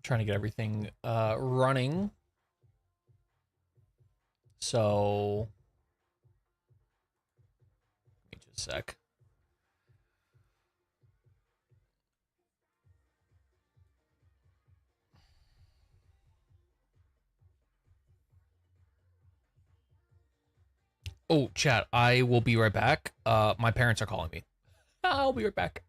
trying to get everything running. So, give me just a sec. Oh, chat, I will be right back. My parents are calling me. I'll be right back.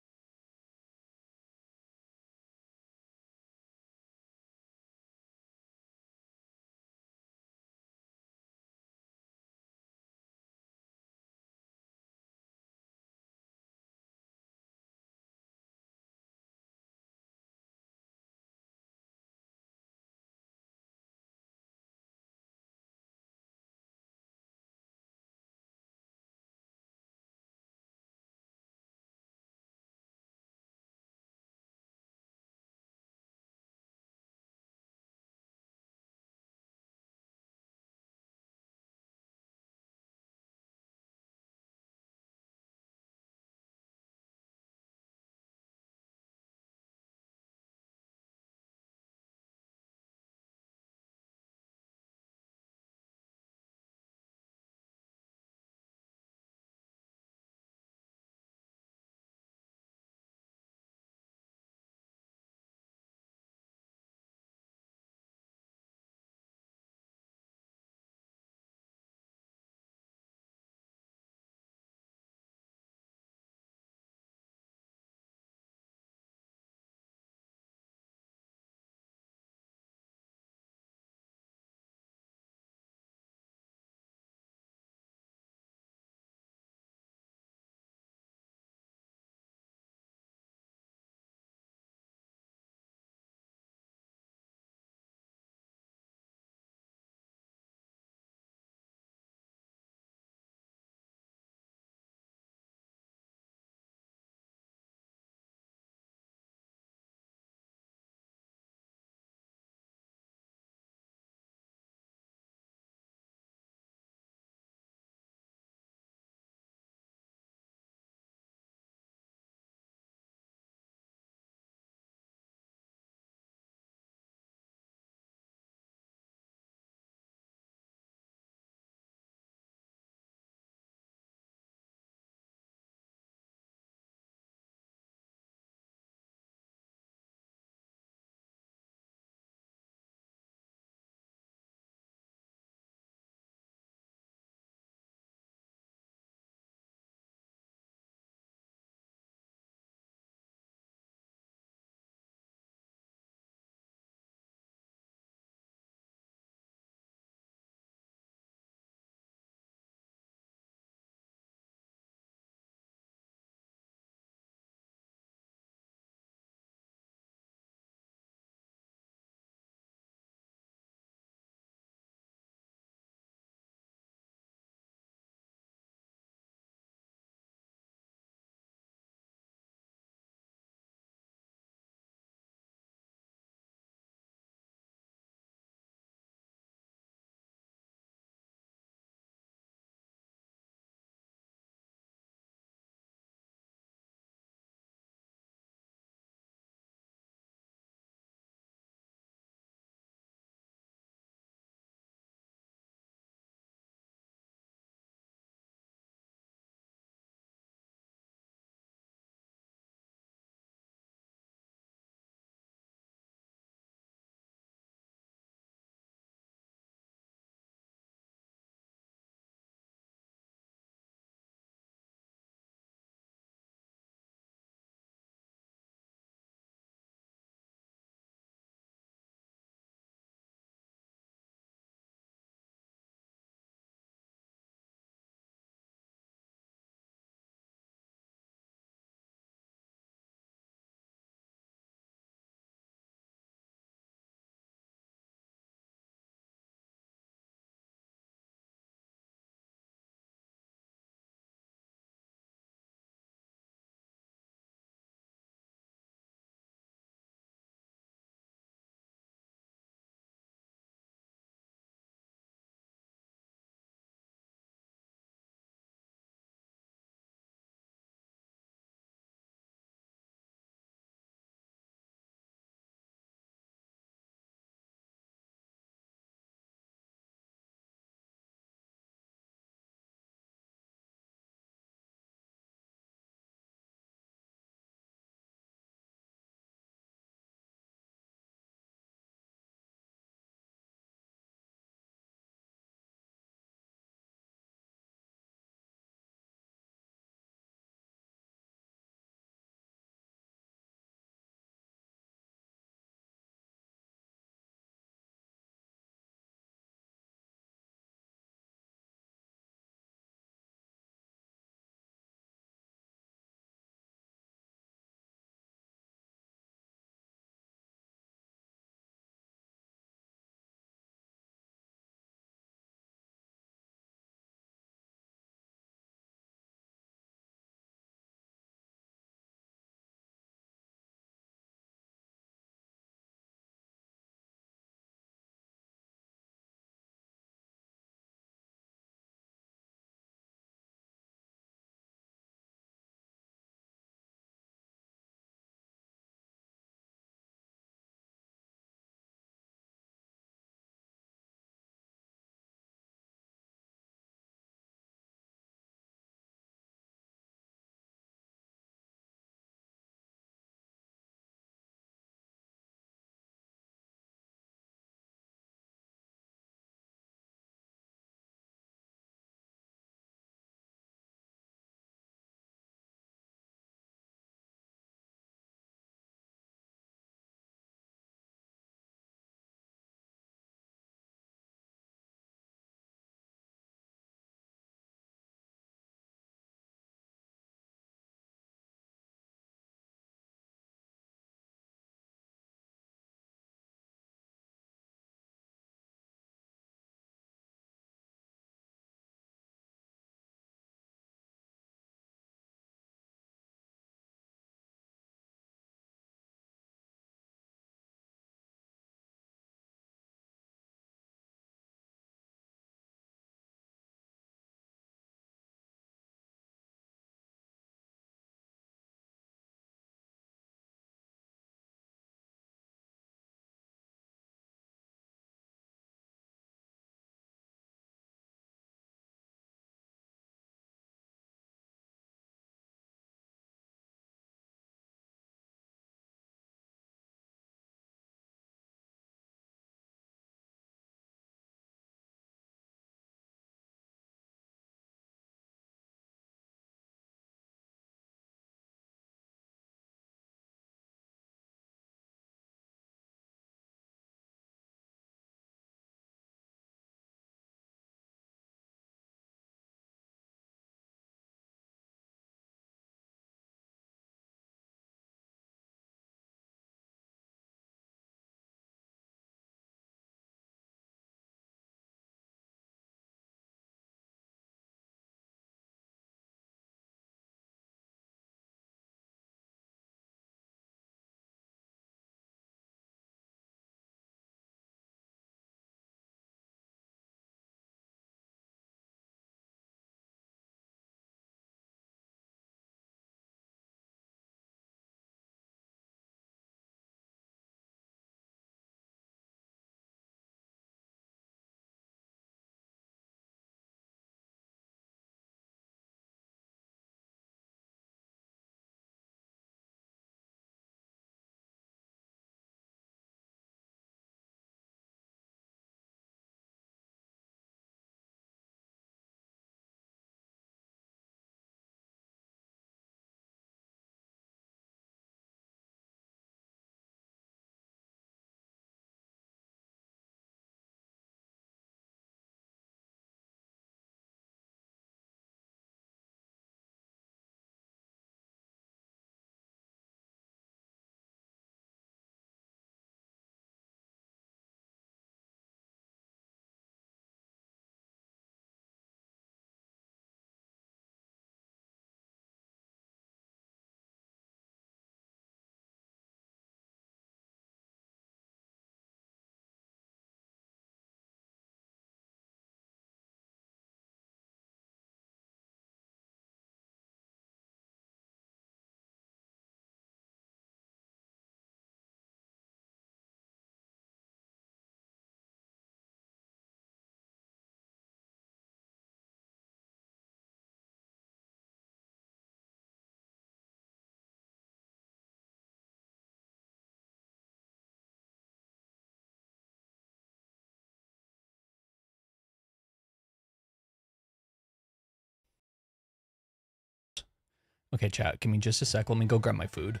Okay, chat, give me just a sec. Let me go grab my food.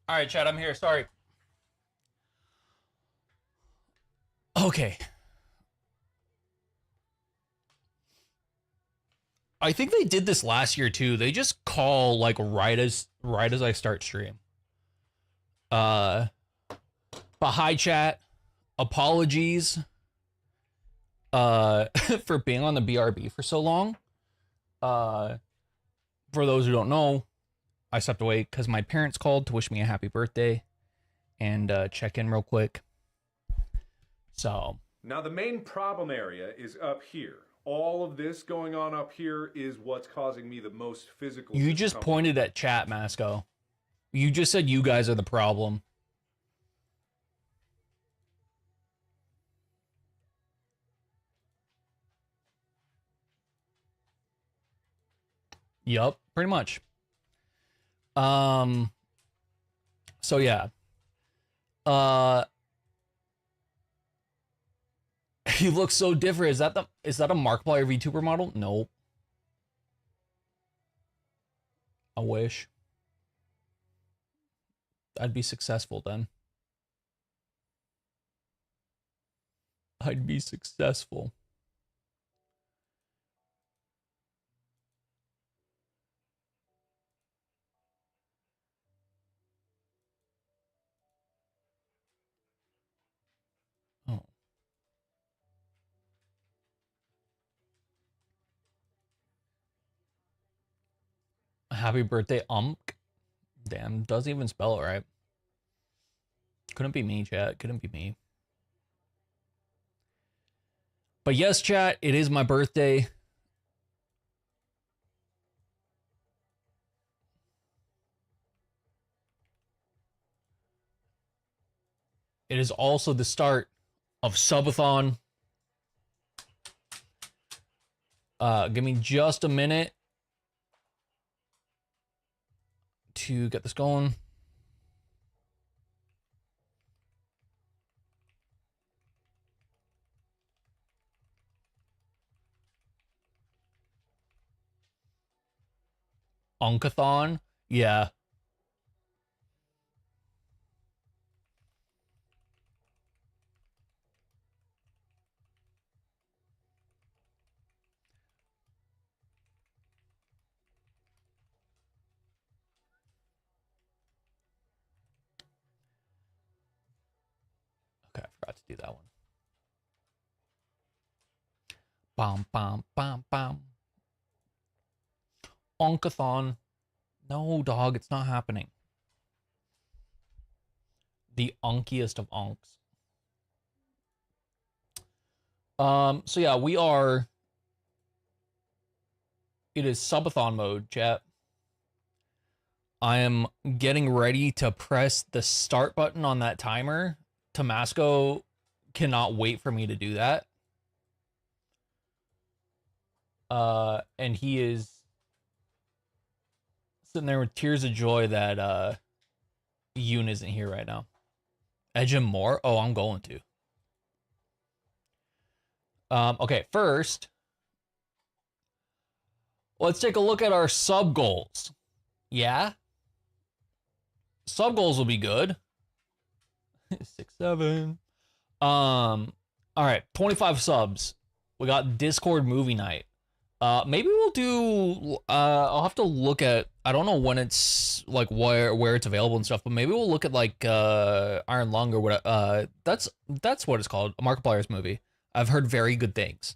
All right, chat, I'm here. Sorry. Okay. I think they did this last year too. They just call like right as I start stream. But hi chat. Apologies for being on the BRB for so long. For those who don't know, I stepped away because my parents called to wish me a happy birthday and check in real quick. So now the main problem area is up here. All of this going on up here is what's causing me the most physical. You just pointed at chat, Masco. You just said you guys are the problem. Yup, pretty much. So yeah. He looks so different. Is that a Markiplier VTuber model? Nope. I wish. I'd be successful then. I'd be successful. Oh. Happy birthday, Damn, doesn't even spell it right. Couldn't be me, chat. Couldn't be me. But yes, chat, it is my birthday. It is also the start of Subathon. Give me just a minute to get this going. Unkathon? Yeah. Okay, I forgot to do that one. Bam, bam, bam, bam. Unkathon. No, dog, it's not happening. The unkiest of unks. So yeah, we are. It is subathon mode, chat. I am getting ready to press the start button on that timer. Tomasco cannot wait for me to do that. And he is sitting there with tears of joy that Yoon isn't here right now. Edge him more? Oh, I'm going to. Okay, first, let's take a look at our sub goals. Yeah? Sub goals will be good. 6, 7. All right, 25 subs. We got Discord movie night. Maybe we'll do. I'll have to look at. I don't know when it's like where it's available and stuff, but maybe we'll look at like Iron Lung or what. That's what it's called. A Markiplier's movie. I've heard very good things.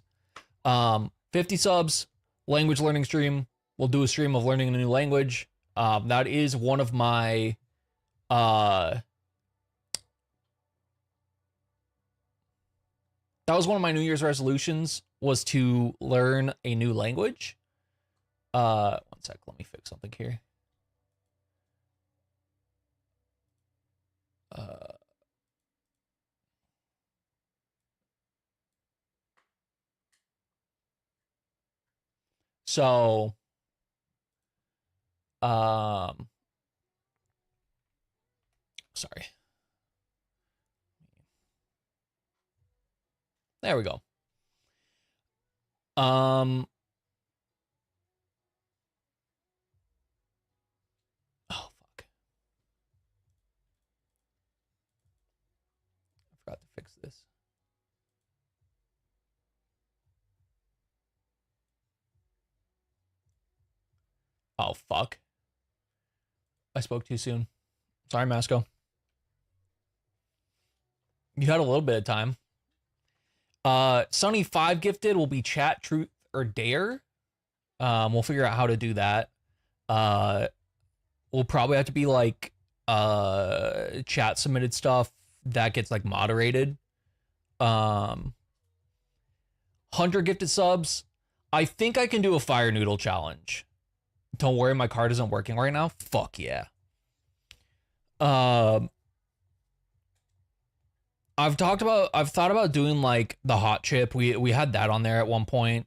50 subs, language learning stream. We'll do a stream of learning a new language. That is one of my that was one of my New Year's resolutions, was to learn a new language. One sec, let me fix something here. So, sorry. There we go. Oh, fuck. I forgot to fix this. Oh, fuck. I spoke too soon. Sorry, Masco. You had a little bit of time. Sunny 5 gifted will be chat, truth, or dare. We'll figure out how to do that. We'll probably have to be like chat submitted stuff that gets like moderated. 100 gifted subs. I think I can do a fire noodle challenge. Don't worry, my card isn't working right now. Fuck yeah. I've thought about doing like the hot chip. We had that on there at one point,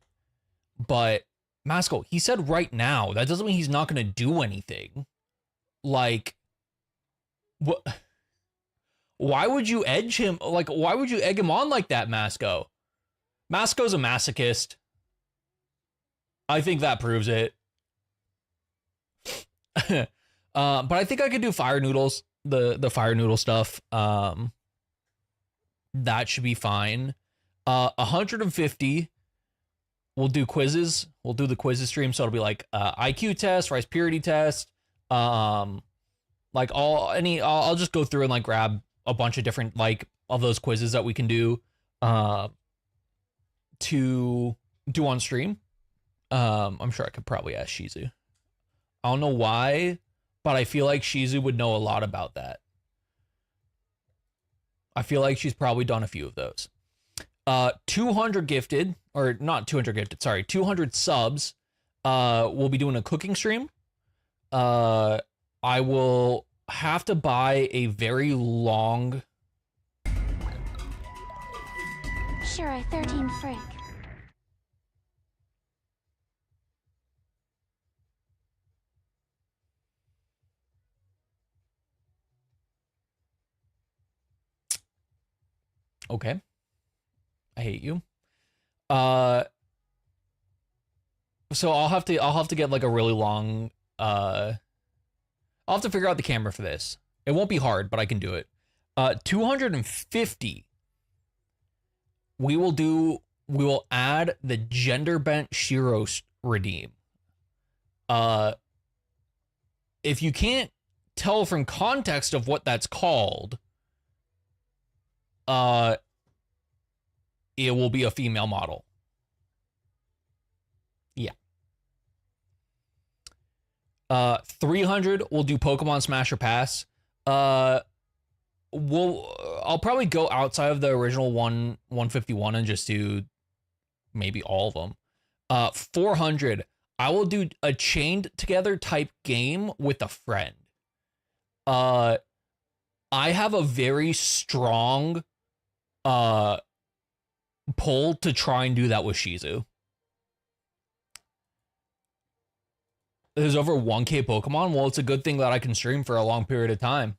but Masco, he said right now. That doesn't mean he's not going to do anything. Like, what? Why would you edge him? Like, why would you egg him on like that, Masco? Masco's a masochist. I think that proves it. But I think I could do fire noodles, the fire noodle stuff. That should be fine. 150. We'll do quizzes. We'll do the quizzes stream. So it'll be like IQ test, rice purity test. Like I'll just go through and like grab a bunch of different like of those quizzes that we can do to do on stream. I'm sure I could probably ask Shizu. I don't know why, but I feel like Shizu would know a lot about that. I feel like she's probably done a few of those. 200 gifted, or not 200 gifted, sorry, 200 subs. We'll be doing a cooking stream. I will have to buy a very long... Shiro 13 Frick. Okay. I hate you. So I'll have to get like a really long I'll have to figure out the camera for this. It won't be hard, but I can do it. 250. We will add the gender bent Shiro redeem. If you can't tell from context of what that's called, it will be a female model. Yeah. 300 we'll do Pokemon Smash or Pass. I'll probably go outside of the original 151 and just do maybe all of them. 400 I will do a chained together type game with a friend. I have a very strong pull to try and do that with Shizu. There's over 1K Pokemon. Well, it's a good thing that I can stream for a long period of time.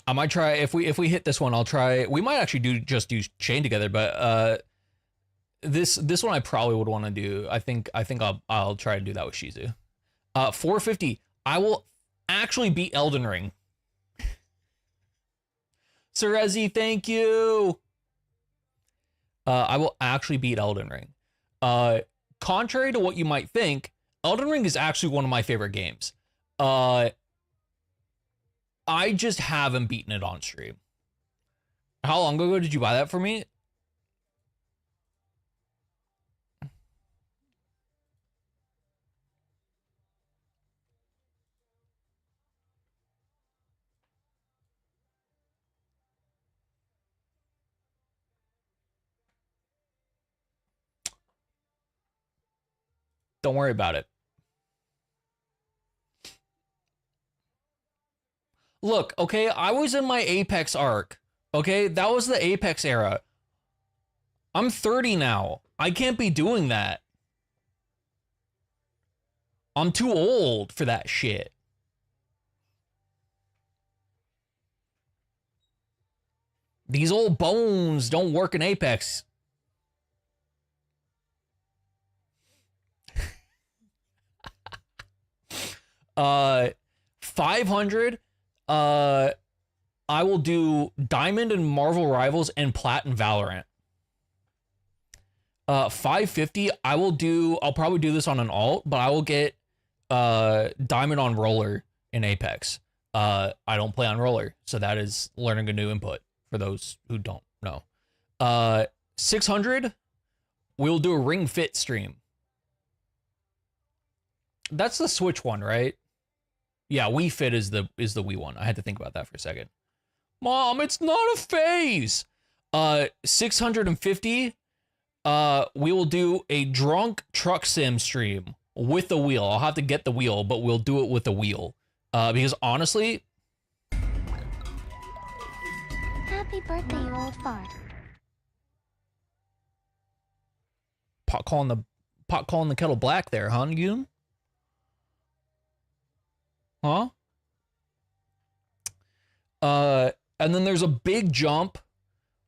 I might try, if we hit this one, I'll try. We might actually do chain together, but this one I probably would want to do. I think I'll try to do that with Shizu. 450. I will actually beat Elden Ring. Cerezi, thank you. I will actually beat Elden Ring. Contrary to what you might think, Elden Ring is actually one of my favorite games. I just haven't beaten it on stream. How long ago did you buy that for me? Don't worry about it. Look, okay, I was in my Apex arc. Okay, that was the Apex era. I'm 30 now. I can't be doing that. I'm too old for that shit. These old bones don't work in Apex. 500. I will do Diamond and Marvel Rivals and Plat and Valorant. 550. I'll probably do this on an alt, but I will get Diamond on Roller in Apex. I don't play on Roller, so that is learning a new input for those who don't know. 600. We'll do a Ring Fit stream. That's the Switch one, right? Yeah, Wii Fit is the Wii one. I had to think about that for a second. Mom, it's not a phase. 650. We will do a drunk truck sim stream with the wheel. I'll have to get the wheel, but we'll do it with the wheel. Because honestly, Happy birthday, you old fart. pot calling the kettle black there, huh, Yoon? Huh? And then there's a big jump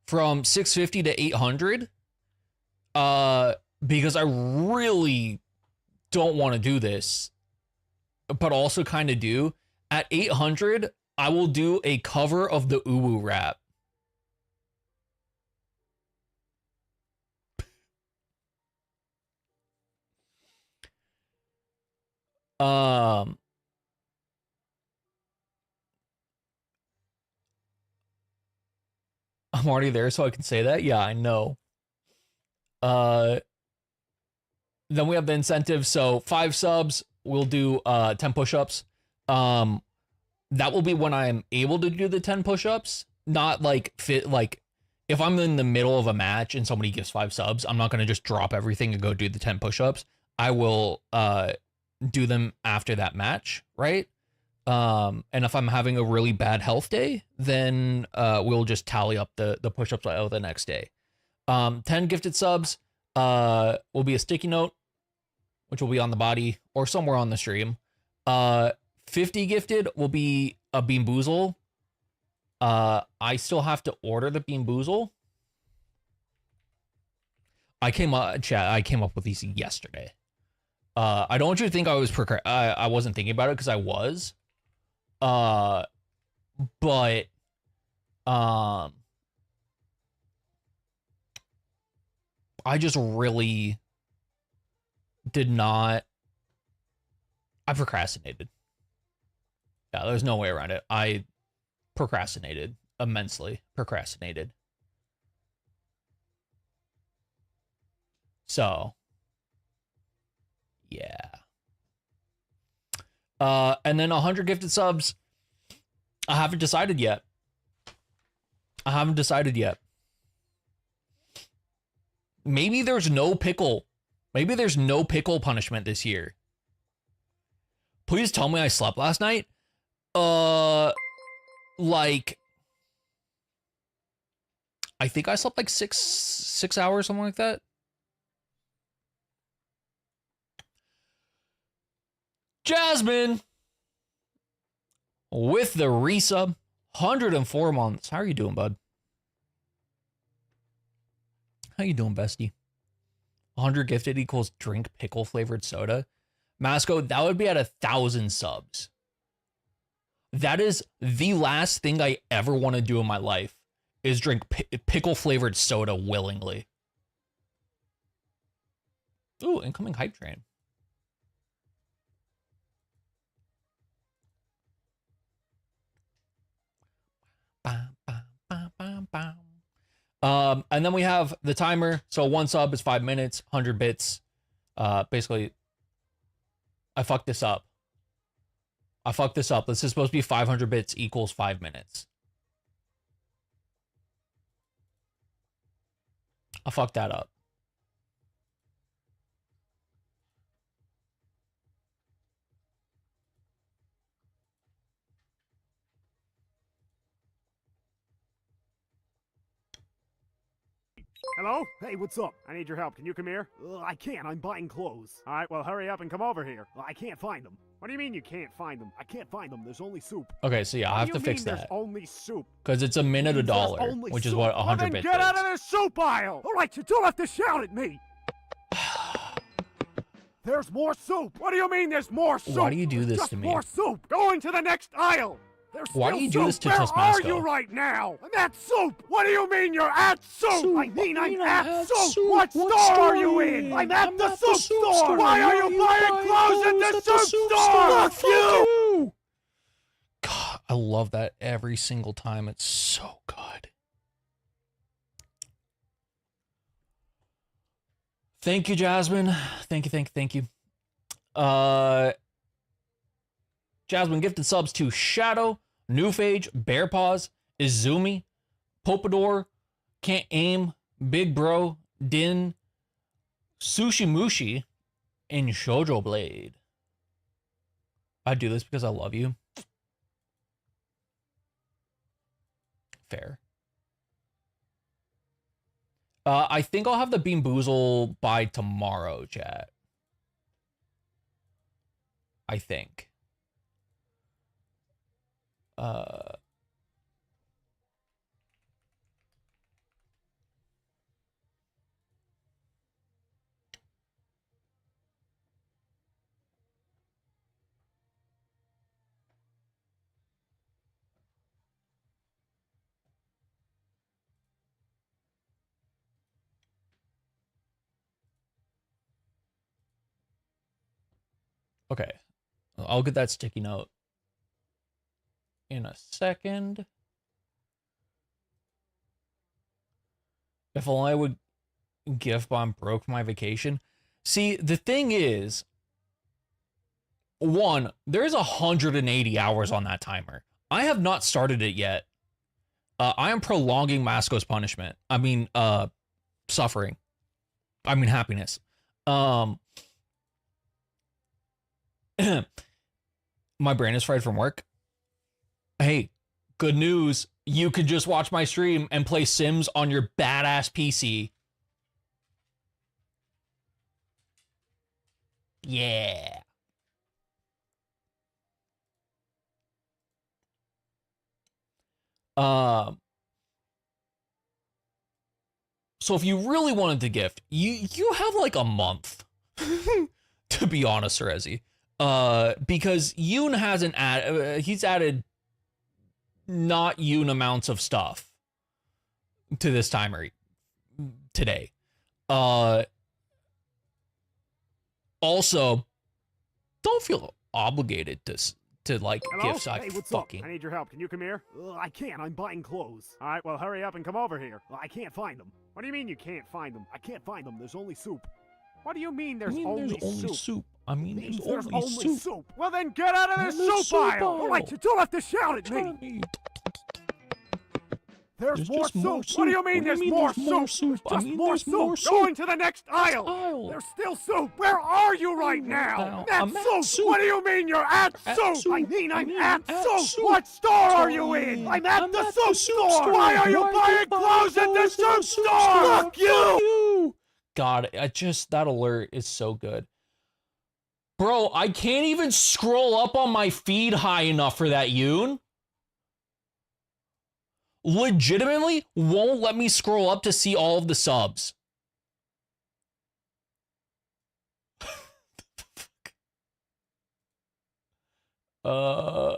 from 650 to 800. Because I really don't want to do this, but also kind of do. At 800, I will do a cover of the Uwu rap. I'm already there, so I can say that. Yeah, I know. Then we have the incentive. So 5 subs, we'll do 10 push-ups. That will be when I'm able to do the 10 push-ups. Not like if I'm in the middle of a match and somebody gives 5 subs, I'm not gonna just drop everything and go do the 10 push-ups. I will do them after that match, right? And if I'm having a really bad health day, then we'll just tally up the push-ups the next day. 10 gifted subs will be a sticky note, which will be on the body or somewhere on the stream. 50 gifted will be a Bean Boozle. I still have to order the Bean Boozle. I came up with these yesterday. I don't want you to think I was I wasn't thinking about it, because I was. But I just really did not. I procrastinated. Yeah, there's no way around it. I procrastinated immensely. Procrastinated. So, yeah. And then 100 gifted subs. I haven't decided yet. Maybe there's no pickle. Maybe there's no pickle punishment this year. Please tell me I slept last night. Like, I think I slept like six hours, something like that. Jasmine with the resub, 104 months. How are you doing, bud? How you doing, bestie? 100 gifted equals drink pickle flavored soda. Masco, that would be at 1,000 subs. That is the last thing I ever want to do in my life, is drink pickle flavored soda willingly. Ooh, incoming hype train. And then we have the timer. So 1 sub is 5 minutes, 100 bits. Basically, I fucked this up. This is supposed to be 500 bits equals 5 minutes. I fucked that up. Hello? Hey, what's up? I need your help. Can you come here? I can't. I'm buying clothes. All right, well, hurry up and come over here. I can't find them. What do you mean you can't find them? I can't find them. There's only soup. Okay, so yeah, I have to fix that. There's only soup. Because it's a minute $1, which is what 100 bits is. Get out of the soup aisle! All right, you don't have to shout at me. There's more soup. What do you mean there's more soup? Why do you do this Just to me? more soup. Go into the next aisle. There's Why do you do soup. this to Where Tasmasco? are you right now? I'm at soup. What do you mean you're at soup? I mean I'm at soup. What store are you in? I'm at the soup store. Why are you buying clothes at the soup store? Fuck you! God, I love that every single time. It's so good. Thank you, Jasmine. Thank you. Jasmine gifted subs to Shadow, Newphage, Bear Paws, Izumi, Popador, Can't Aim, Big Bro, Din, Sushi Mushi, and Shoujo Blade. I do this because I love you. Fair. I think I'll have the Bean Boozle by tomorrow, chat. I think. Okay. I'll get that sticky note in a second. If only I would gift, but I'm broke for my vacation. See, the thing is, one, there's 180 hours on that timer. I have not started it yet. I am prolonging Masco's punishment. I mean, suffering. I mean, happiness. My brain is fried from work. Hey, good news. You could just watch my stream and play Sims on your badass PC. Yeah. So if you really wanted to gift, you have like a month. To be honest, Rezi. Because Yoon hasn't he's added not Yoon amounts of stuff to this timer today. Also, don't feel obligated to like Hello? gifts. Hey, what's up? I need your help. Can you come here? I can't. I'm buying clothes. All right, well, hurry up and come over here. I can't find them. What do you mean you can't find them? I can't find them. There's only soup. What do you mean there's only soup? I mean, there's only soup. Well, then get out of the soup aisle. All right, you don't have to shout at me. There's more soup. What do you mean there's more soup? There's just more soup. Go into the next aisle. There's still soup. Where are you right now? I'm at soup. What do you mean you're at soup? I mean I'm at soup. What store are you in? I'm at the soup store. Why are you buying clothes at the soup store? Fuck you! God, that alert is so good. Bro, I can't even scroll up on my feed high enough for that, Yoon. Legitimately won't let me scroll up to see all of the subs. I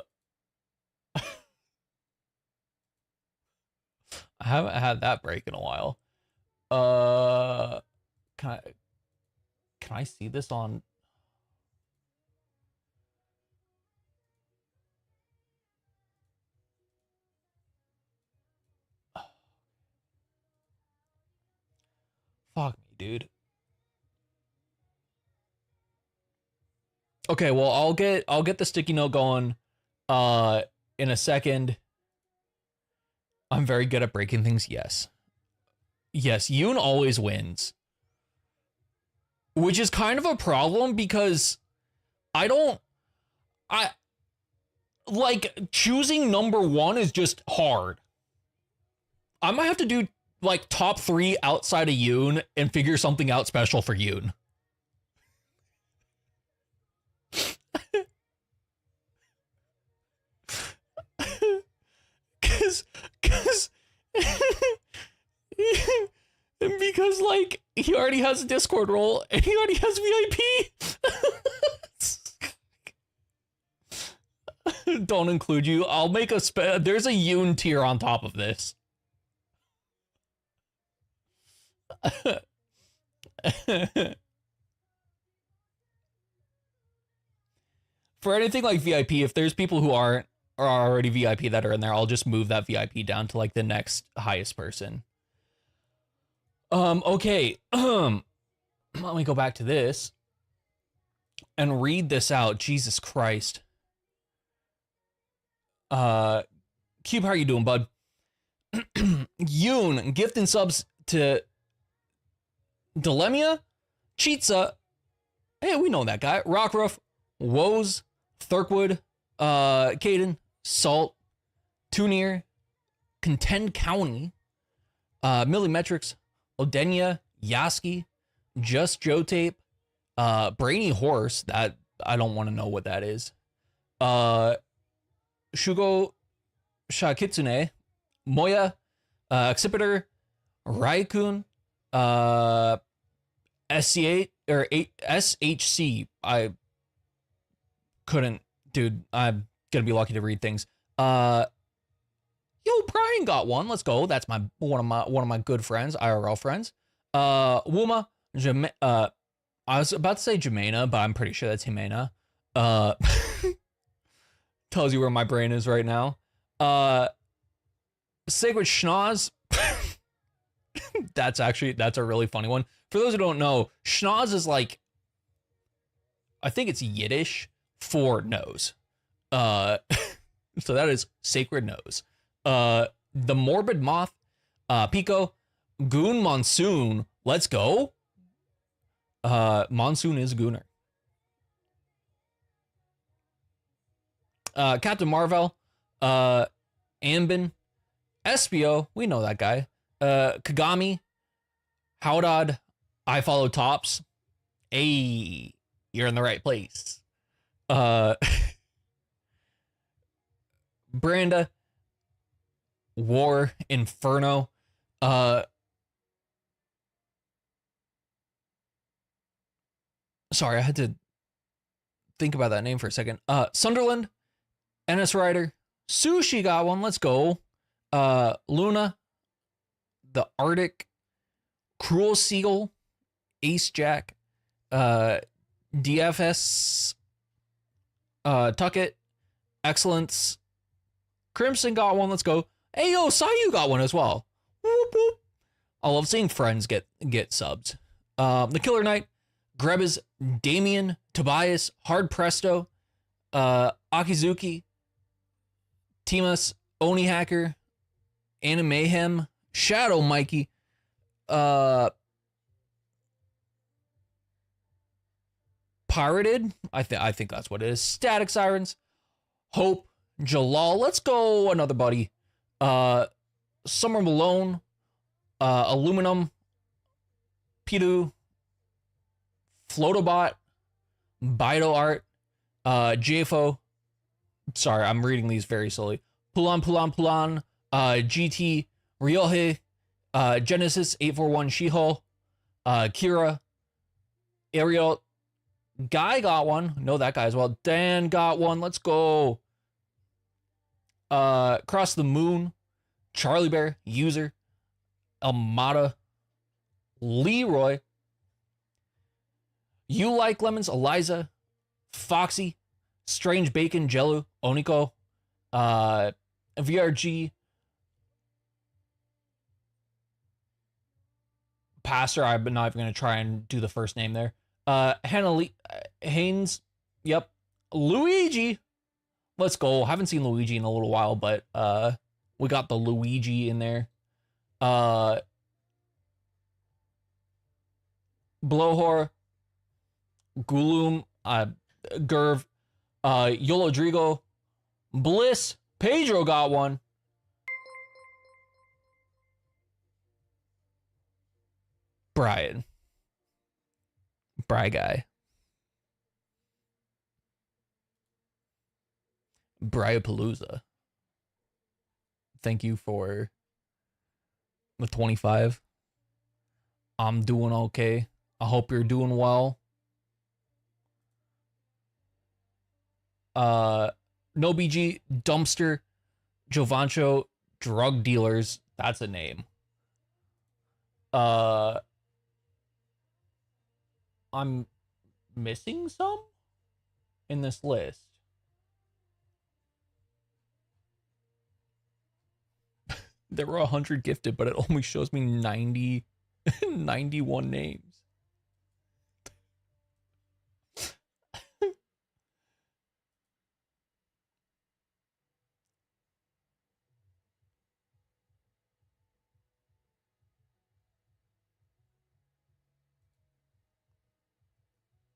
haven't had that break in a while. Can I see this on? Fuck me, dude. Okay, well, I'll get the sticky note going in a second. I'm very good at breaking things. Yes. Yes, Yoon always wins. Which is kind of a problem because I like choosing number 1 is just hard. I might have to do like top 3 outside of Yoon and figure something out special for Yoon. Because like he already has a Discord role and he already has VIP. Don't include you. I'll make a there's a Yoon tier on top of this. For anything like VIP, if there's people who are already VIP that are in there, I'll just move that VIP down to like the next highest person. Okay. Let me go back to this and read this out. Jesus Christ. Cube, how are you doing, bud? Yoon, gift and subs to Dilemia, Cheetza. Hey, we know that guy. Rockroof, Woes, Thurkwood, Caden, Salt, Tunir, Contend County, Millimetrics, Odenia, Yaski, Just Joe Tape, Brainy Horse, that I don't want to know what that is. Shugo Shakitsune, Moya, Accipiter, Raikun, SC8 or SHC. I couldn't, dude. I'm gonna be lucky to read things. Yo, Brian got one. Let's go. That's one of my good friends, IRL friends. Wuma, I was about to say Jemena, but I'm pretty sure that's Jimena. Tells you where my brain is right now. Sacred Schnoz. That's a really funny one. For those who don't know, Schnoz is like, I think it's Yiddish for nose. So that is Sacred Nose. The Morbid Moth, Pico, Goon Monsoon. Let's go. Monsoon is Gooner. Captain Marvel, Ambin, Espio, we know that guy. Kagami, Howdod, I Follow Tops. Hey, you're in the right place. Branda, War, Inferno, sorry, I had to think about that name for a second. Sunderland, NS Rider, Sushi got one, let's go. Luna, The Arctic, Cruel Seagull, Ace Jack, DFS, Tucket, Excellence, Crimson got one, let's go. Hey, yo, Sayu got one as well. Whoop, whoop. I love seeing friends get subbed. The Killer Knight, Grebes, Damien, Tobias, Hard Presto, Akizuki, Timas, Oni Hacker, Anna Mayhem, Shadow Mikey, Pirated, I think that's what it is. Static Sirens, Hope, Jalal, let's go, another buddy. Summer Malone, Aluminum, Pidu, Flotobot, Bido Art, JFO. Sorry, I'm reading these very slowly. Pulan, GT, Ryohei, Genesis 841 Shiho, Kira, Ariel, Guy got one. Know that guy as well. Dan got one. Let's go. Cross the Moon, Charlie Bear, User, Elmada, Leroy, You Like Lemons, Eliza, Foxy, Strange Bacon, Jello, Oniko, VRG, passer. I'm not even gonna try and do the first name there. Haynes. Yep. Luigi. Let's go. Haven't seen Luigi in a little while, but we got the Luigi in there. Blowhor, Gulum, Gerv, Yolodrigo, Bliss, Pedro got one. Brian. Bry guy. Bryapalooza. Thank you for the 25. I'm doing okay. I hope you're doing well. No BG, Dumpster, Jovancho, Drug Dealers. That's a name. I'm missing some in this list. There were 100 gifted, but it only shows me 90, 91 names.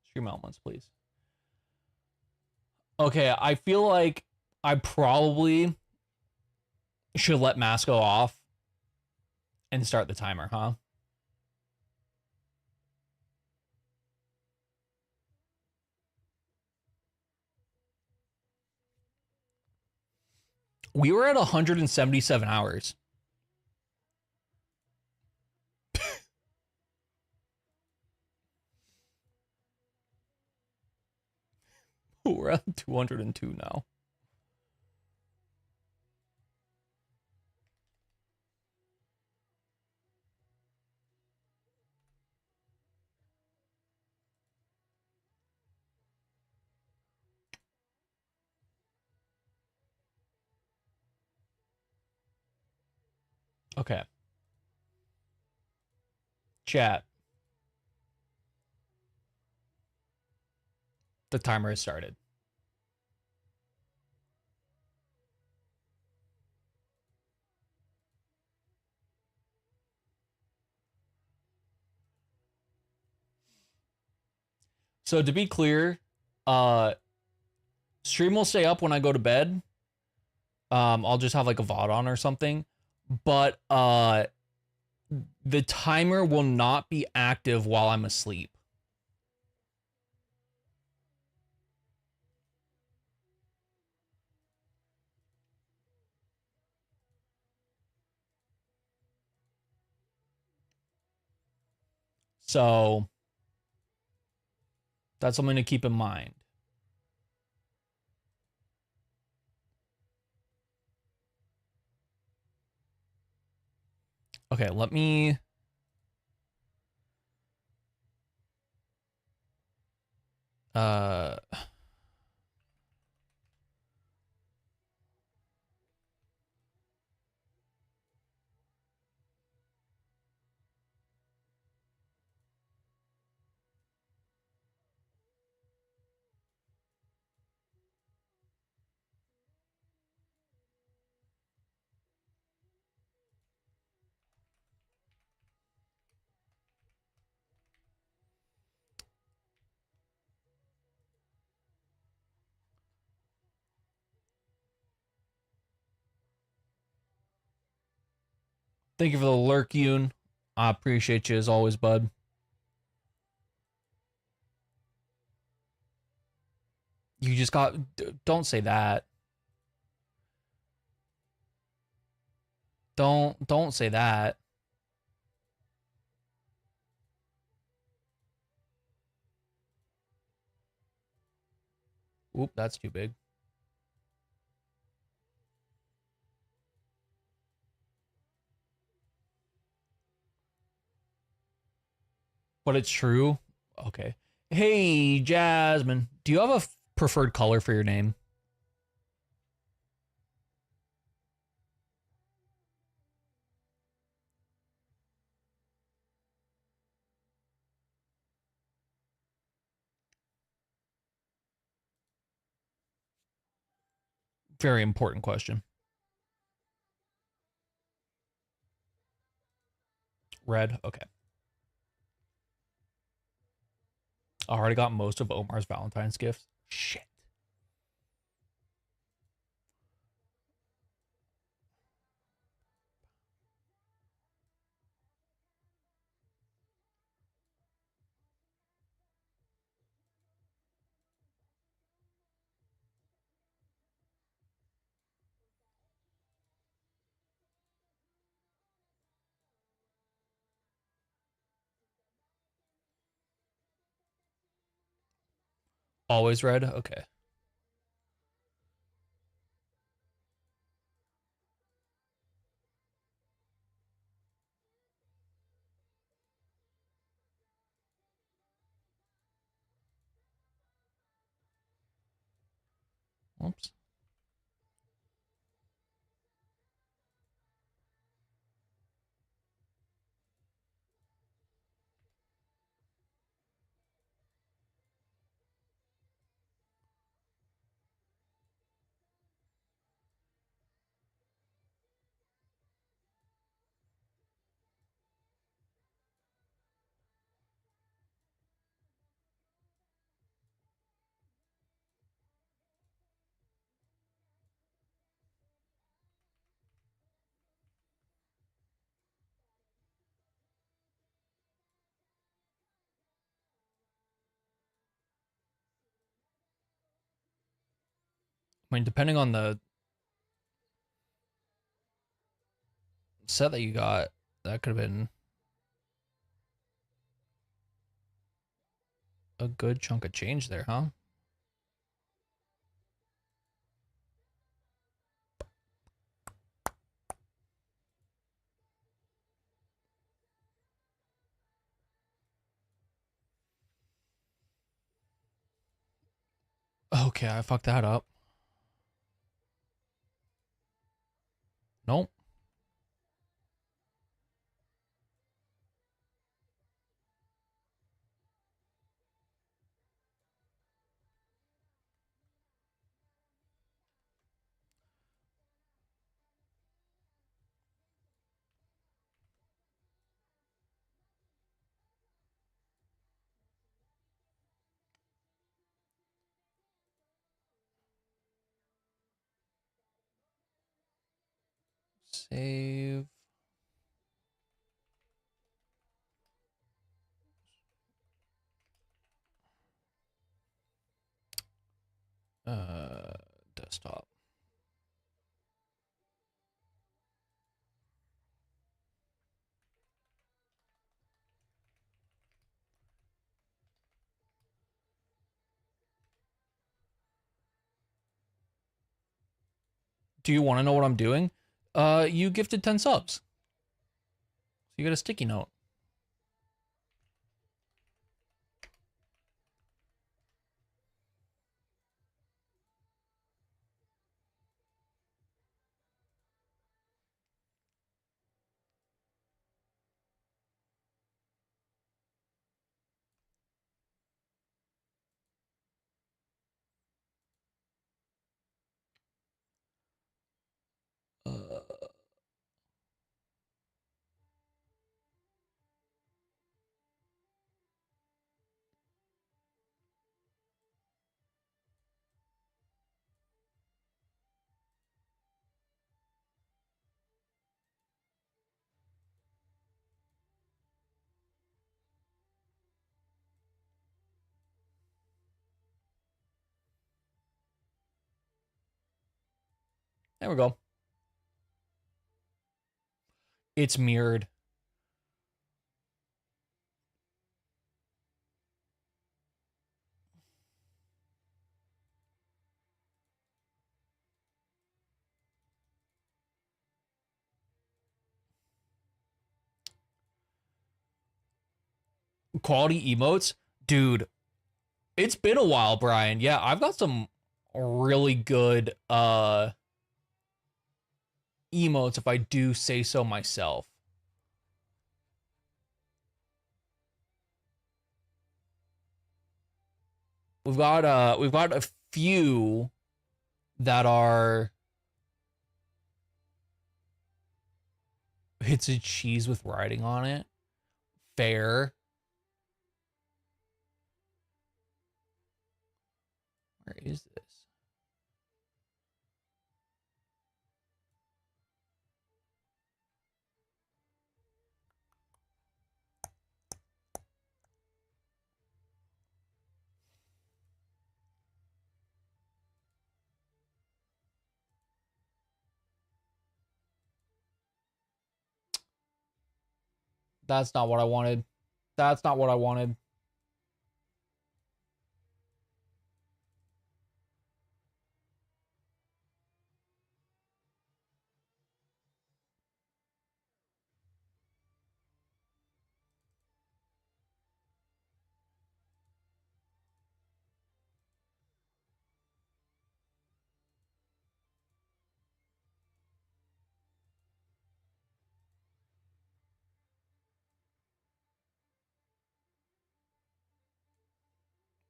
Stream elements, please. Okay, I feel like I probably should let Mask go off and start the timer, huh? We were at 177 hours. We're at 202 now. Okay. Chat. The timer has started. So to be clear, stream will stay up when I go to bed. I'll just have like a VOD on or something. But the timer will not be active while I'm asleep. So that's something to keep in mind. Okay, let me... Thank you for the lurk, Yoon. I appreciate you as always, bud. You just got... Don't say that. Don't say that. Oop, that's too big. But it's true. Okay. Hey, Jasmine, do you have a preferred color for your name? Very important question. Red, okay. I already got most of Omar's Valentine's gifts. Shit. Always red? Okay. Oops. I mean, depending on the set that you got, that could have been a good chunk of change there, huh? Okay, I fucked that up. Nope. Save. Desktop. Do you want to know what I'm doing? You gifted 10 subs. So you get a sticky note. There we go. It's mirrored. Quality emotes? Dude, it's been a while, Brian. Yeah, I've got some really good emotes if I do say so myself. We've got a few that are... It's a cheese with writing on it. Fair. Where is this? That's not what I wanted. That's not what I wanted.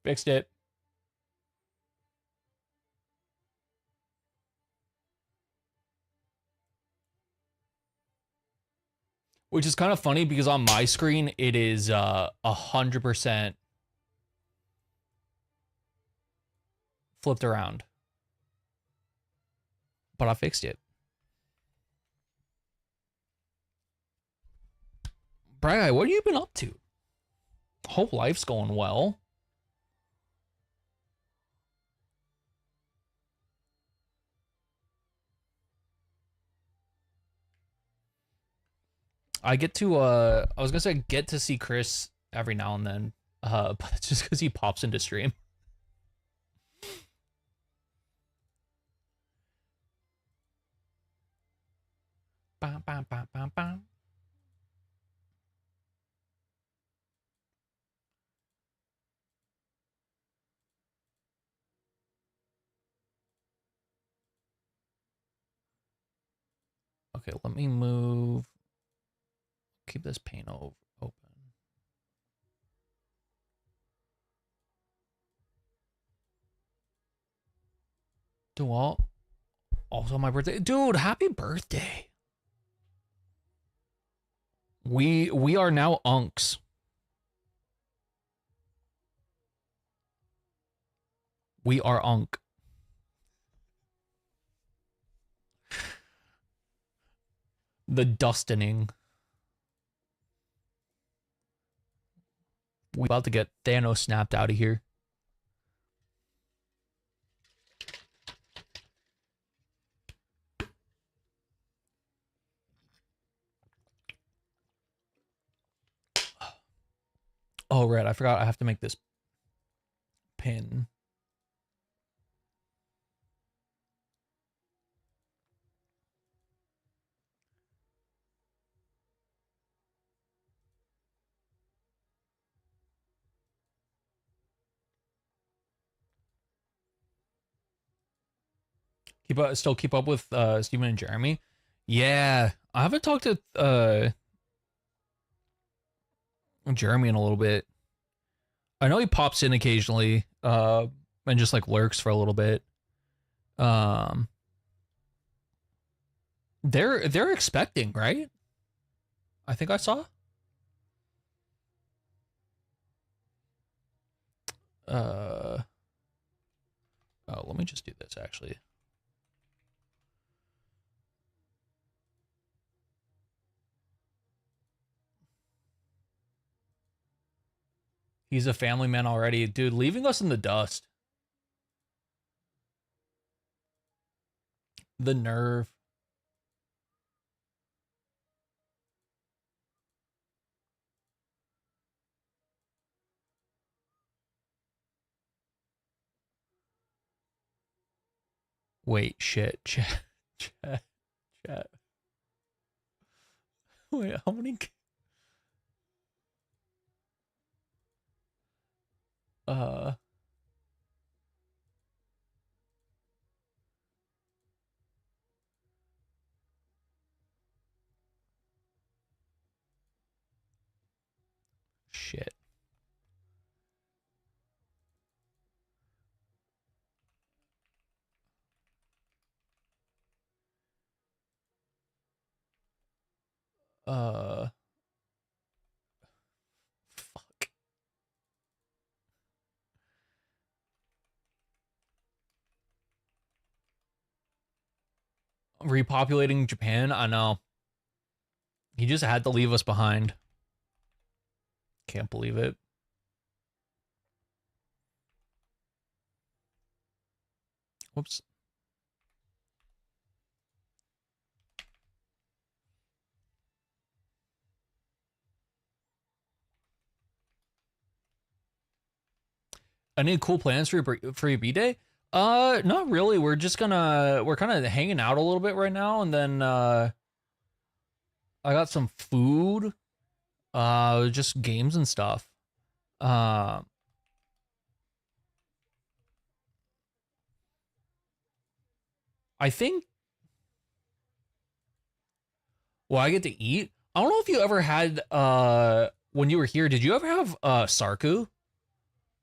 Fixed it. Which is kind of funny because on my screen it is 100% flipped around. But I fixed it. Brad, what have you been up to? Hope life's going well. I get to I was gonna say get to see Chris every now and then, but it's just because he pops into stream. Bam, bam, bam, bam, bam. Okay, let me move. Keep this pane open. Do all. Also my birthday. Dude, happy birthday. We are now unks. We are unk. The dustining. We about to get Thanos snapped out of here. Oh, right. I forgot I have to make this pin. Still keep up with Steven and Jeremy. Yeah, I haven't talked to Jeremy in a little bit. I know he pops in occasionally, and just like lurks for a little bit. They're expecting, right? I think I saw. Oh, let me just do this actually. He's a family man already. Dude, leaving us in the dust. The nerve. Wait, shit. Chat. Wait, how many... Shit. Uh, fuck. Repopulating Japan? I know. He just had to leave us behind. Can't believe it. Whoops. Any cool plans for your B-Day? Not really. We're kind of hanging out a little bit right now, and then I got some food, just games and stuff. I think, well, I get to eat. I don't know if you ever had when you were here, did you ever have Sarku?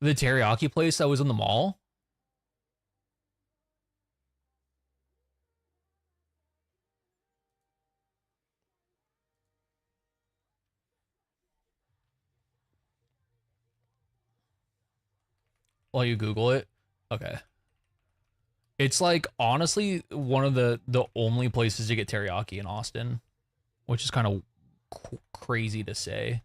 The teriyaki place that was in the mall? While you Google it? Okay. It's like honestly one of the only places to get teriyaki in Austin, which is kind of crazy to say.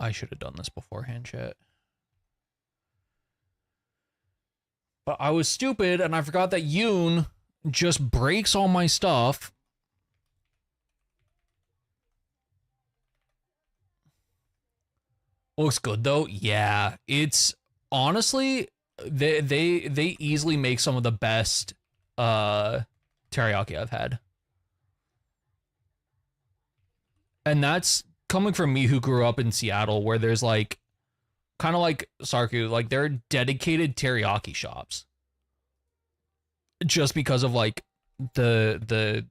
I should have done this beforehand, chat. But I was stupid and I forgot that Yoon just breaks all my stuff. Looks good though. Yeah, it's honestly they easily make some of the best teriyaki I've had. And that's coming from me who grew up in Seattle where there's like kind of like Sarku, like there are dedicated teriyaki shops. Just because of like the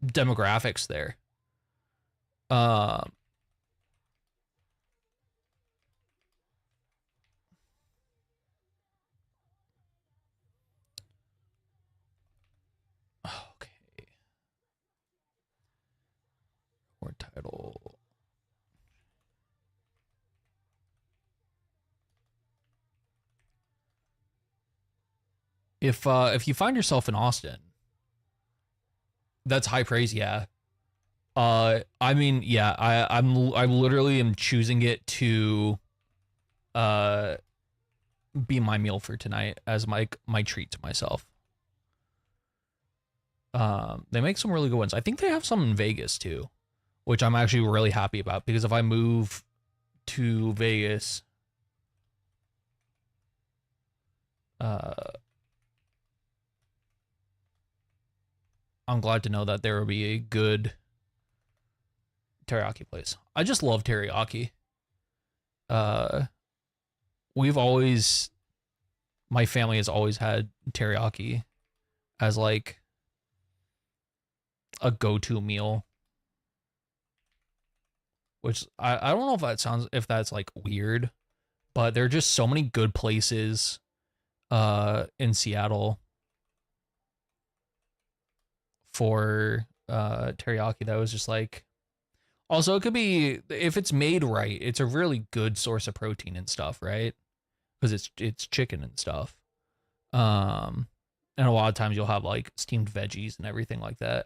demographics there. Okay. Or title. If you find yourself in Austin, that's high praise, yeah. I mean, yeah, I literally am choosing it to be my meal for tonight as my treat to myself. They make some really good ones. I think they have some in Vegas too, which I'm actually really happy about because if I move to Vegas, I'm glad to know that there will be a good teriyaki place. I just love teriyaki. My family has always had teriyaki as like a go-to meal. Which I don't know if that's like weird, but there are just so many good places in Seattle for teriyaki that was just like, also it could be, if it's made right, it's a really good source of protein and stuff, right? Because it's chicken and stuff. And a lot of times you'll have like steamed veggies and everything like that.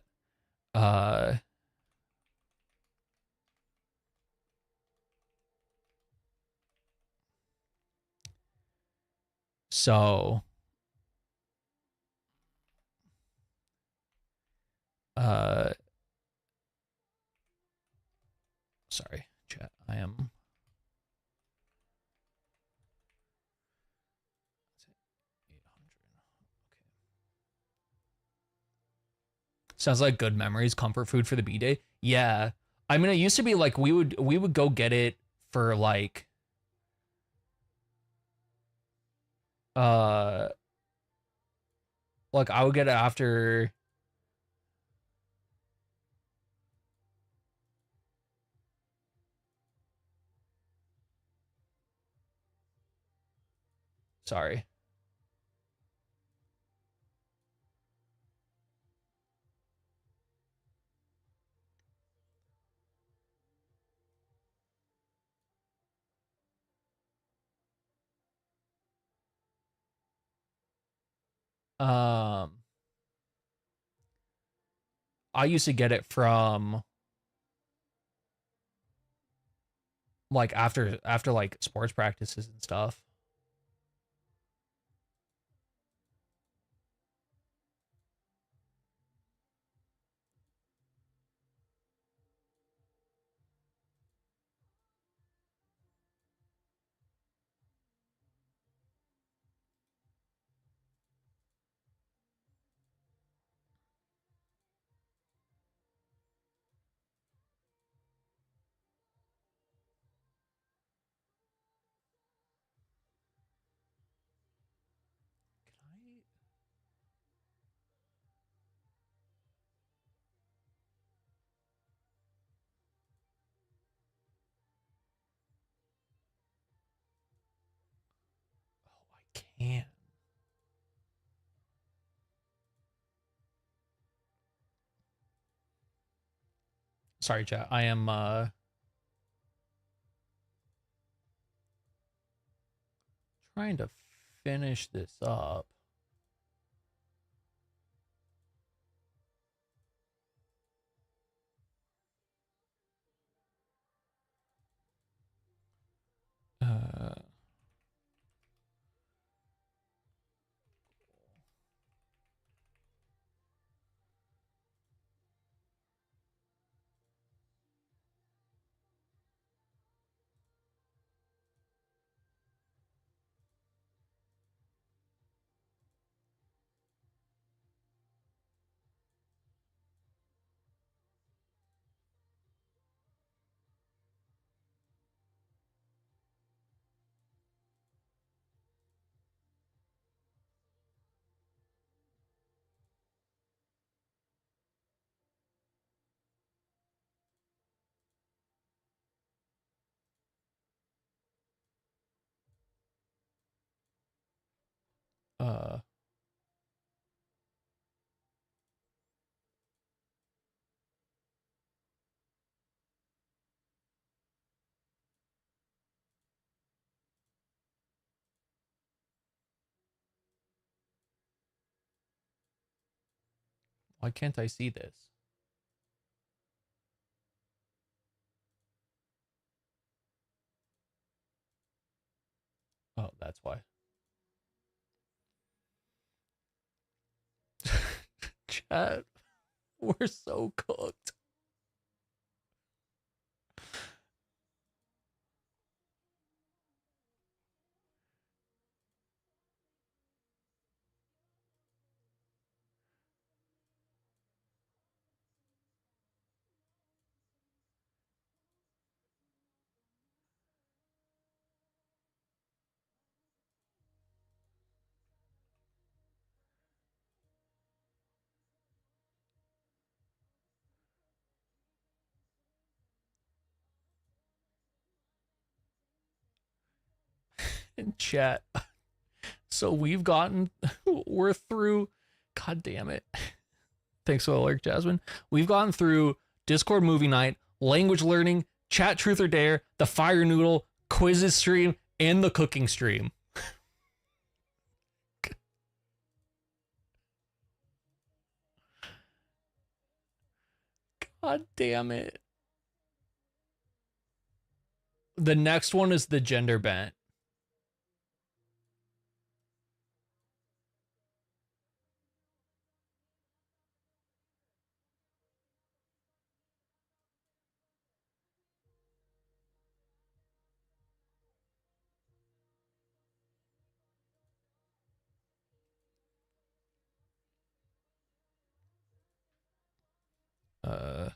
So sorry, chat. I am sounds like good memories, comfort food for the B-Day. Yeah. I mean, it used to be like we would go get it for like I would get it after Sorry. I used to get it from like after like sports practices and stuff. Can. Sorry, chat. I am trying to finish this up. Uh, why can't I see this? Oh, that's why. Chat, we're so cooked. In chat. So we're through, god damn it. Thanks for the alert, Jasmine. We've gotten through Discord movie night, language learning, chat truth or dare, the fire noodle, quizzes stream, and the cooking stream. God damn it. The next one is the gender bent. Uh,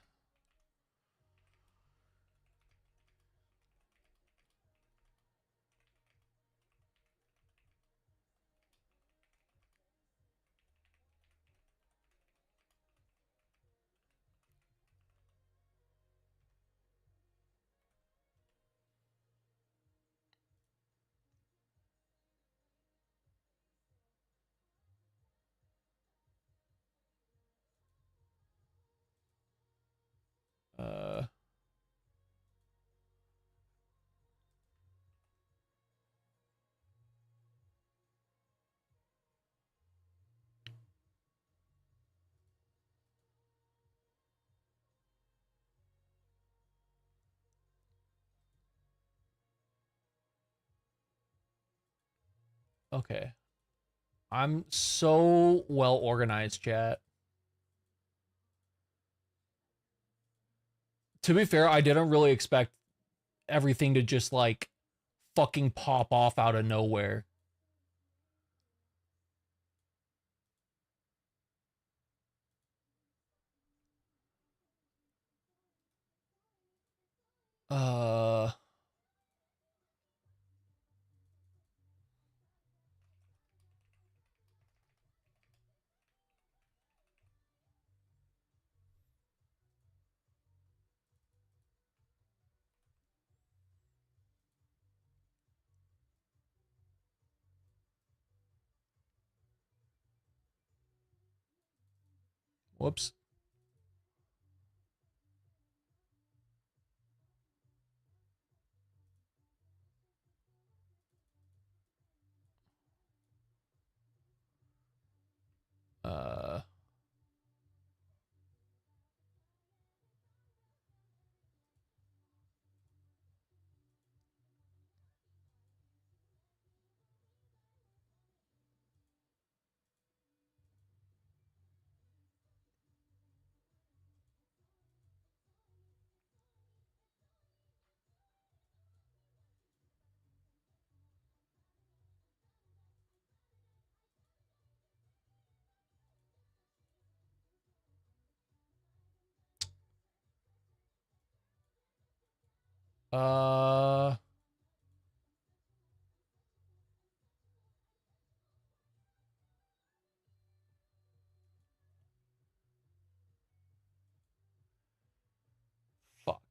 Okay. I'm so well organized, chat. To be fair, I didn't really expect everything to just like fucking pop off out of nowhere. Uh Whoops. Uh uh fuck.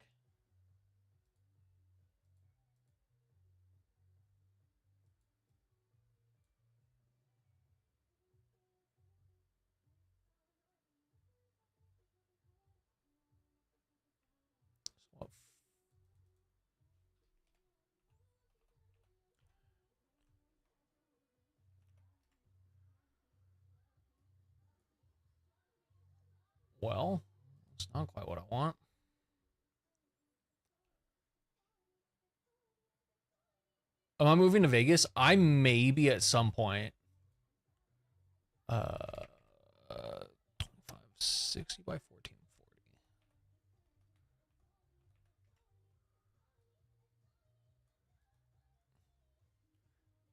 Well, it's not quite what I want. Am I moving to Vegas? I may be at some point. 2560 by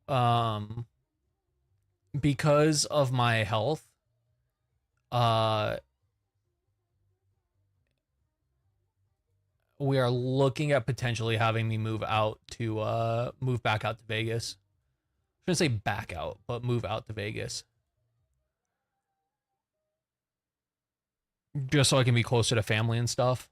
1440. Because of my health, uh, we are looking at potentially having me move back out to Vegas. I shouldn't say back out, but move out to Vegas. Just so I can be closer to family and stuff.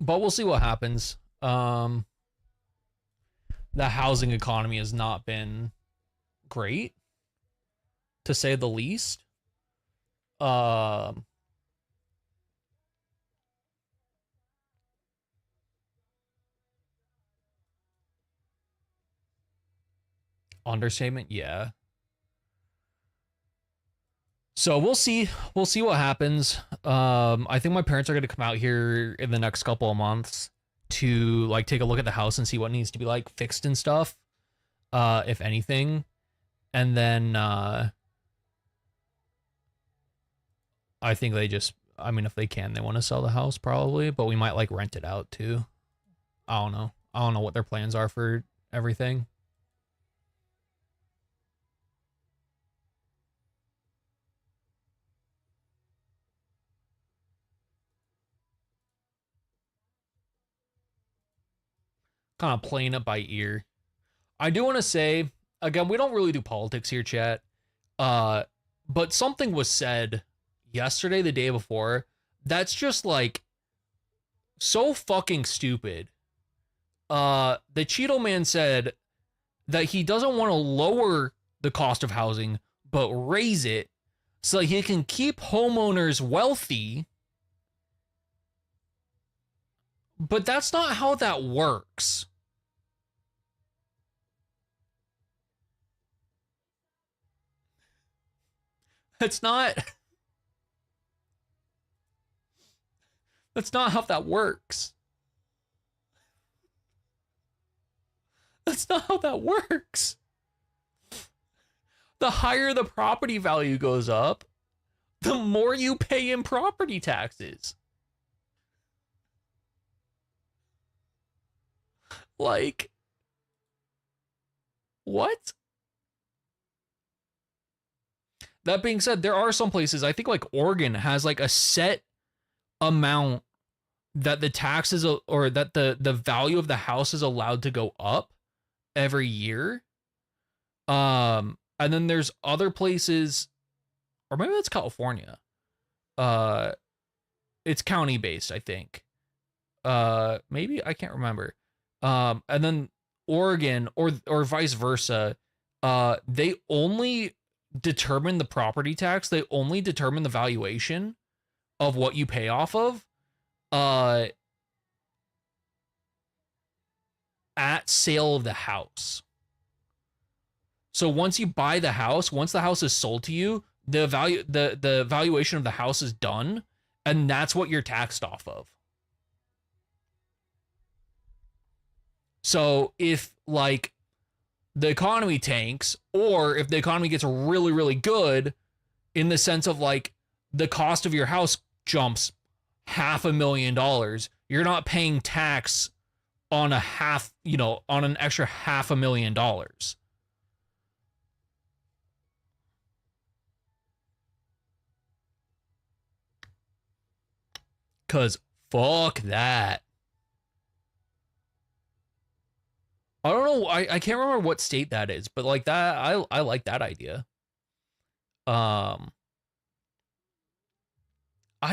But we'll see what happens. The housing economy has not been great, to say the least. Understatement, yeah. So we'll see. We'll see what happens. I think my parents are gonna come out here in the next couple of months to like take a look at the house and see what needs to be like fixed and stuff. If anything. And then I think if they can, they want to sell the house probably, but we might like rent it out too. I don't know. I don't know what their plans are for everything. Kind of playing it by ear. I do want to say, again, we don't really do politics here, chat. But something was said yesterday, the day before, that's just like so fucking stupid. The Cheeto Man said that he doesn't want to lower the cost of housing, but raise it so he can keep homeowners wealthy. But that's not how that works. That's not how that works. That's not how that works. The higher the property value goes up, the more you pay in property taxes. Like, what? That being said, there are some places, I think like Oregon has like a set amount that the taxes or that the value of the house is allowed to go up every year. And then there's other places, or maybe that's California. It's county based, I think. Maybe, I can't remember. And then Oregon or vice versa, they only determine the property tax. They only determine the valuation of what you pay off of at sale of the house. So once you buy the house, once the house is sold to you, the valuation of the house is done, and that's what you're taxed off of. So if like the economy tanks, or if the economy gets really, really good, in the sense of like the cost of your house jumps $500,000, you're not paying tax on on an extra $500,000. Cause fuck that. I don't know. I can't remember what state that is, but like that, I like that idea. I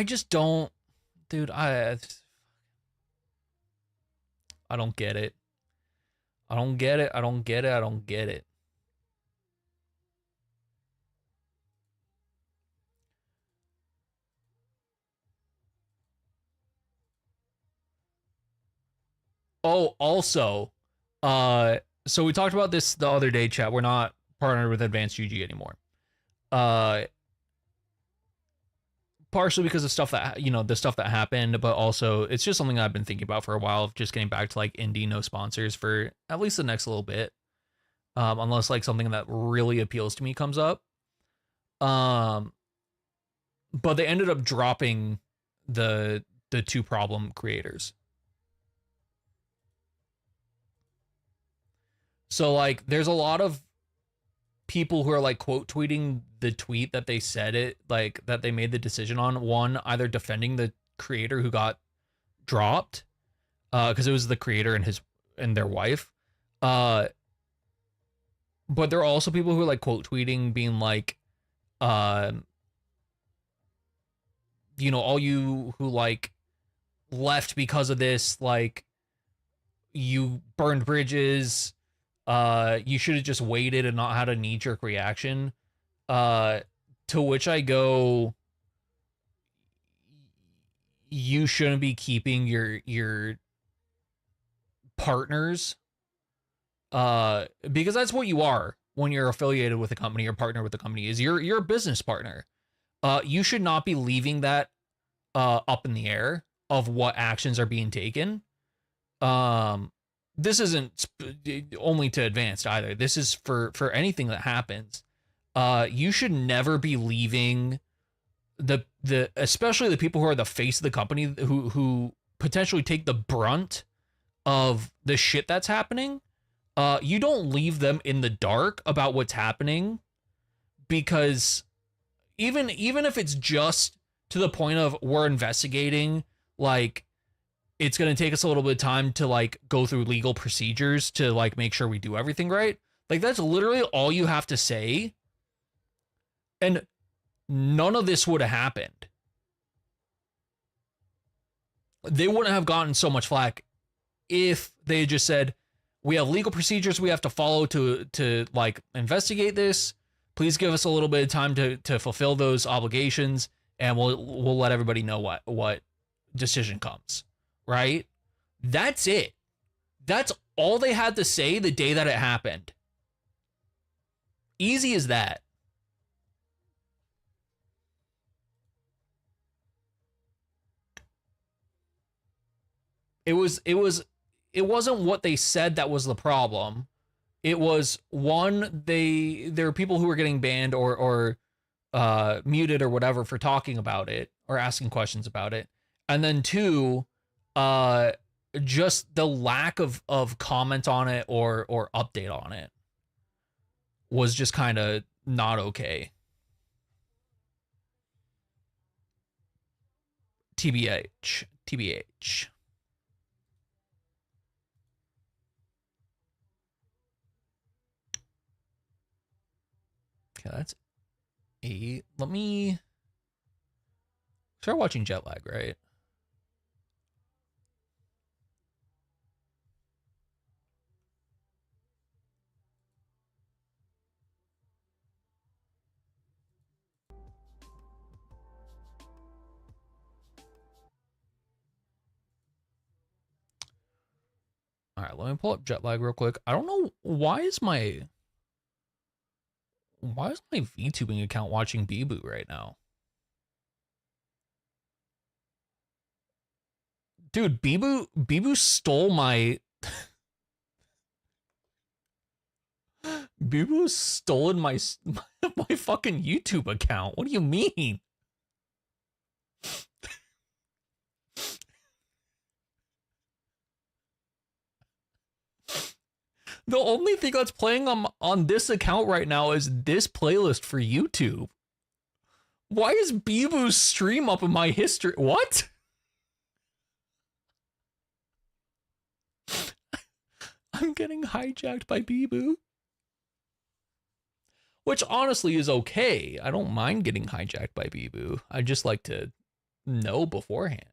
just don't, dude. I don't get it. I don't get it. I don't get it. I don't get it. Oh, also, so we talked about this the other day, chat. We're not partnered with Advanced UG anymore. Partially because of stuff that, the stuff that happened, but also it's just something I've been thinking about for a while, of just getting back to like indie no sponsors for at least the next little bit. Unless like something that really appeals to me comes up. But they ended up dropping the two problem creators. So like there's a lot of people who are like quote tweeting the tweet that they said it, like that they made the decision on, one either defending the creator who got dropped because it was the creator and their wife, but there are also people who are like quote tweeting being like all you who like left because of this, like you burned bridges, you should have just waited and not had a knee-jerk reaction. To which I go, you shouldn't be keeping your partners, because that's what you are when you're affiliated with a company or partner with a company, is you're a business partner. You should not be leaving that up in the air of what actions are being taken. This isn't only to Advanced either. This is for anything that happens. You should never be leaving the especially the people who are the face of the company, who potentially take the brunt of the shit that's happening. You don't leave them in the dark about what's happening, because even if it's just to the point of we're investigating, like it's going to take us a little bit of time to like go through legal procedures to like make sure we do everything right. Like that's literally all you have to say. And none of this would have happened. They wouldn't have gotten so much flack if they had just said, we have legal procedures we have to follow to like investigate this. Please give us a little bit of time to fulfill those obligations, and we'll let everybody know what decision comes. Right? That's it. That's all they had to say the day that it happened. Easy as that. it wasn't what they said that was the problem. It was one, there are people who were getting banned or muted or whatever for talking about it or asking questions about it. And then two, just the lack of comment on it or update on it was just kind of not okay. TBH. Okay, that's 8. Let me start watching Jet Lag, right? All right, let me pull up Jet Lag real quick. I don't know why is my VTubing account watching Bee-Boo right now? Dude, Bee-Boo stole my Bee-Boo's stolen my fucking YouTube account. What do you mean? The only thing that's playing on this account right now is this playlist for YouTube. Why is Bee-Boo's stream up in my history? What? I'm getting hijacked by Bee-Boo. Which honestly is okay. I don't mind getting hijacked by Bee-Boo. I just like to know beforehand.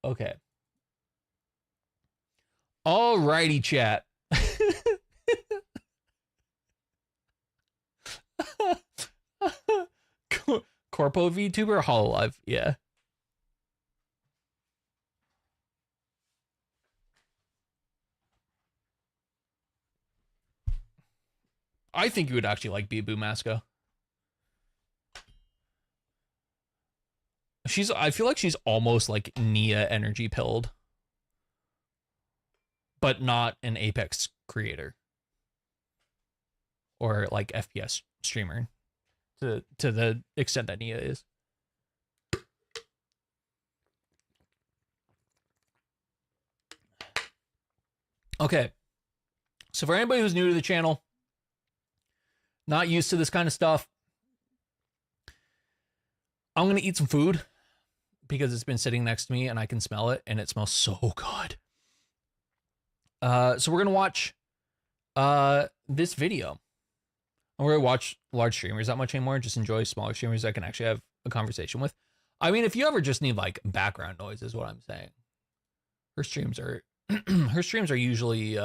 Okay. Alrighty, chat. Corpo VTuber Hololive, yeah. I think you would actually like Bee-Boo Masco. I feel like she's almost like Nia energy pilled, but not an Apex creator or like FPS streamer to the extent that Nia is. Okay. So for anybody who's new to the channel, not used to this kind of stuff, I'm going to eat some food because it's been sitting next to me and I can smell it and it smells so good. So we're going to watch this video. I'm going to watch large streamers that much anymore. Just enjoy smaller streamers I can actually have a conversation with. I mean, if you ever just need like background noise is what I'm saying. Her streams are usually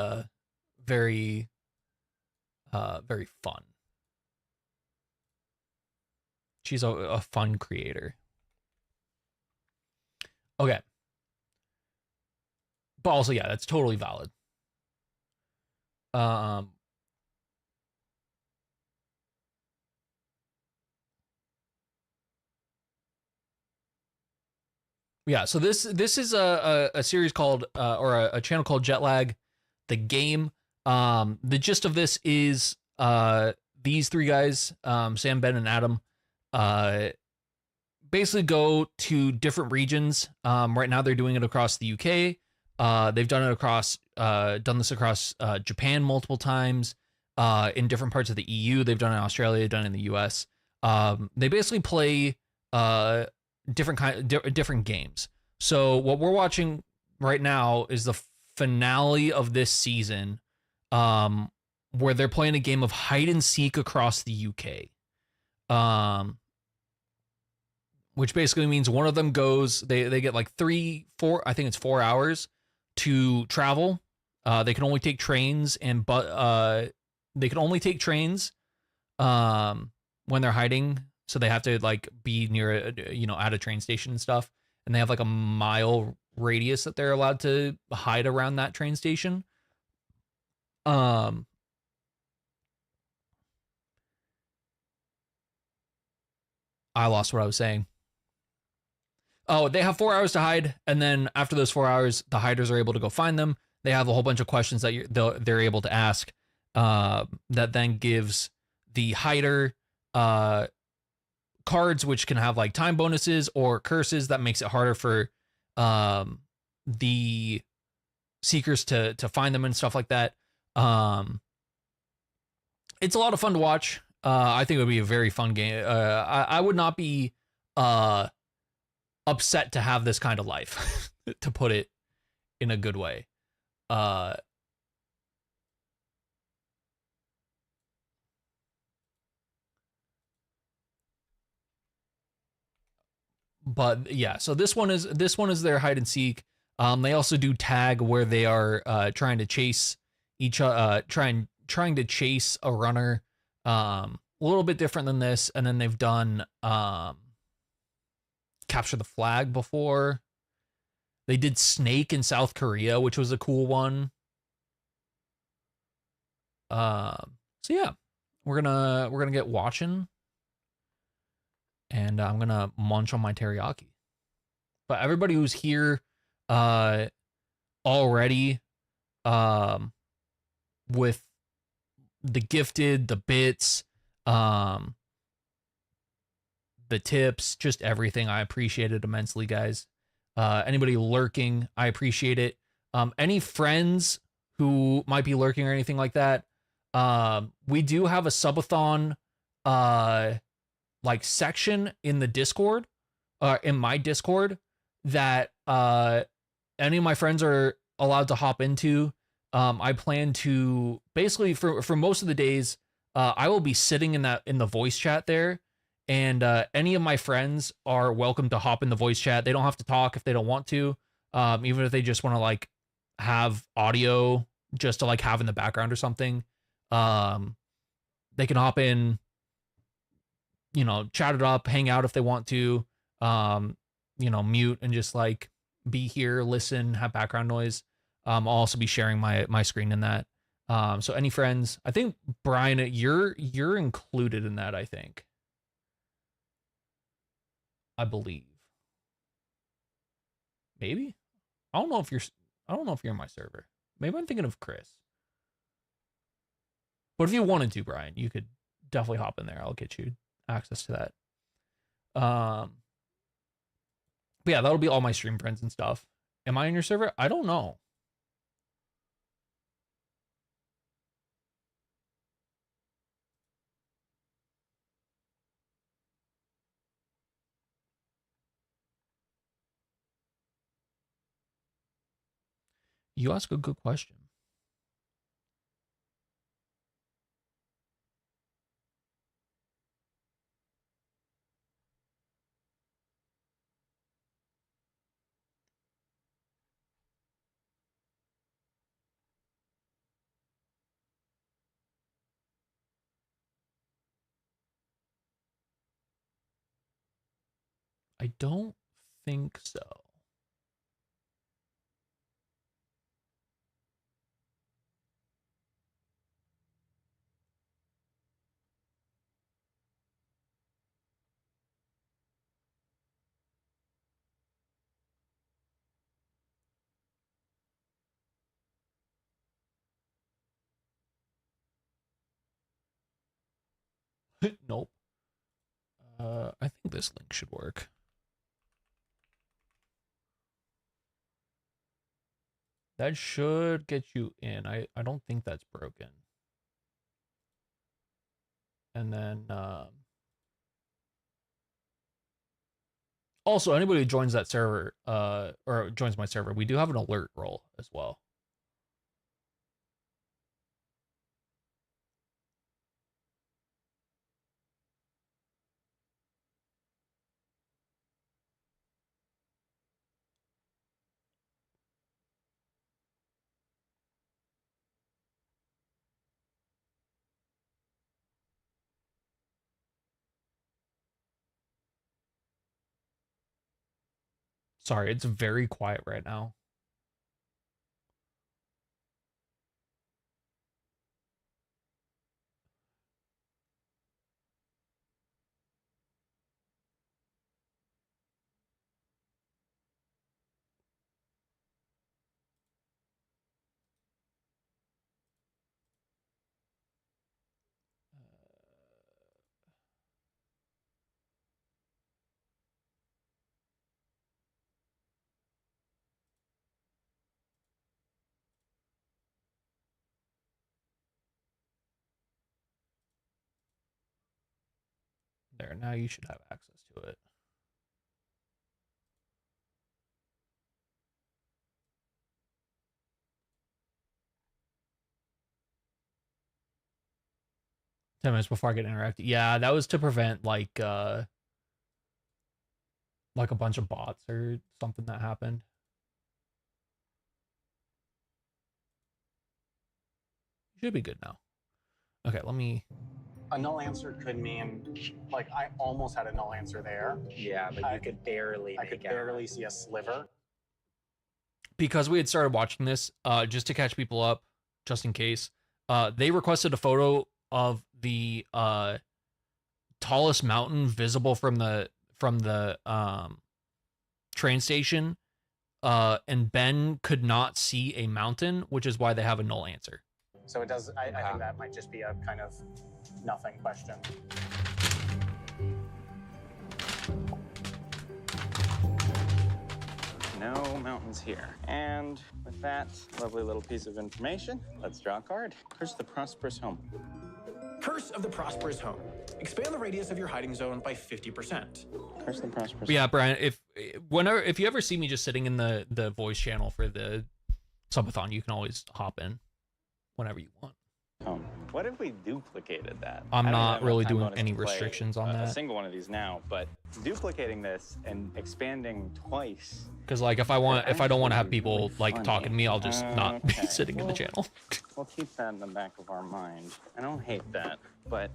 very very fun. She's a fun creator. Okay. But also, yeah, that's totally valid. Yeah, so this is a series called or a channel called Jet Lag, the game. The gist of this is these three guys, Sam, Ben, and Adam, basically go to different regions. Right now they're doing it across the UK. They've done this across Japan multiple times. In different parts of the EU, they've done it in Australia, they've done it in the US. They basically play different games. So what we're watching right now is the finale of this season, where they're playing a game of hide and seek across the UK. Which basically means one of them goes, they get like 4 hours to travel. They can only take trains when they're hiding. So they have to like be near at a train station and stuff. And they have like a mile radius that they're allowed to hide around that train station. I lost what I was saying. Oh, they have 4 hours to hide, and then after those 4 hours, the hiders are able to go find them. They have a whole bunch of questions that they're able to ask. That then gives the hider cards which can have like time bonuses or curses that makes it harder for the seekers to find them and stuff like that. It's a lot of fun to watch. I think it would be a very fun game. I would not be upset to have this kind of life, to put it in a good way. But yeah, so this one is their hide and seek. They also do tag, where they are trying to chase trying to chase a runner. A little bit different than this, and then they've done capture the flag before. They did Snake in South Korea, which was a cool one. So yeah, we're gonna get watching, and I'm gonna munch on my teriyaki. But everybody who's here already, with the gifted, the bits, the tips, just everything, I appreciate it immensely, guys. Anybody lurking, I appreciate it. Any friends who might be lurking or anything like that, we do have a subathon like section in the Discord, in my Discord, that any of my friends are allowed to hop into. I plan to basically for most of the days, I will be sitting in the voice chat there, and any of my friends are welcome to hop in the voice chat. They don't have to talk if they don't want to, even if they just want to like have audio just to like have in the background or something. They can hop in, chat it up, hang out if they want to, mute and just like be here, listen, have background noise. I'll also be sharing my screen in that. So any friends, I think Brian, you're included in that, I think. I believe. Maybe? I don't know if you're in my server. Maybe I'm thinking of Chris. But if you wanted to, Brian, you could definitely hop in there. I'll get you access to that. But yeah, that'll be all my stream friends and stuff. Am I in your server? I don't know. You ask a good question. I don't think so. Nope. I think this link should work. That should get you in. I don't think that's broken. And then also anybody who joins that server or joins my server, we do have an alert role as well. Sorry, it's very quiet right now. There, now you should have access to it. Ten minutes before I get interactive. Yeah, that was to prevent like a bunch of bots or something that happened. Should be good now. Okay, let me. A null answer could mean, like, I almost had a null answer there. Yeah, but you could barely. I could barely see a sliver. Because we had started watching this, just to catch people up, just in case, they requested a photo of the tallest mountain visible from the train station, and Ben could not see a mountain, which is why they have a null answer. So it does, I think that might just be a kind of nothing question. No mountains here. And with that lovely little piece of information, let's draw a card. Curse of the Prosperous Home. Curse of the Prosperous Home. Expand the radius of your hiding zone by 50%. Curse of the Prosperous Yeah, Brian, if you ever see me just sitting in the voice channel for the subathon, you can always hop in whenever you want. Home. What if we duplicated that? I'm I don't not even have really enough time doing bonus any to play restrictions on a that. single one of these now, but duplicating this and expanding twice. Because like if I don't want to have people really like funny. talking to me, I'll just not be Okay, sitting in the well, channel. We'll keep that in the back of our mind. I don't hate that, but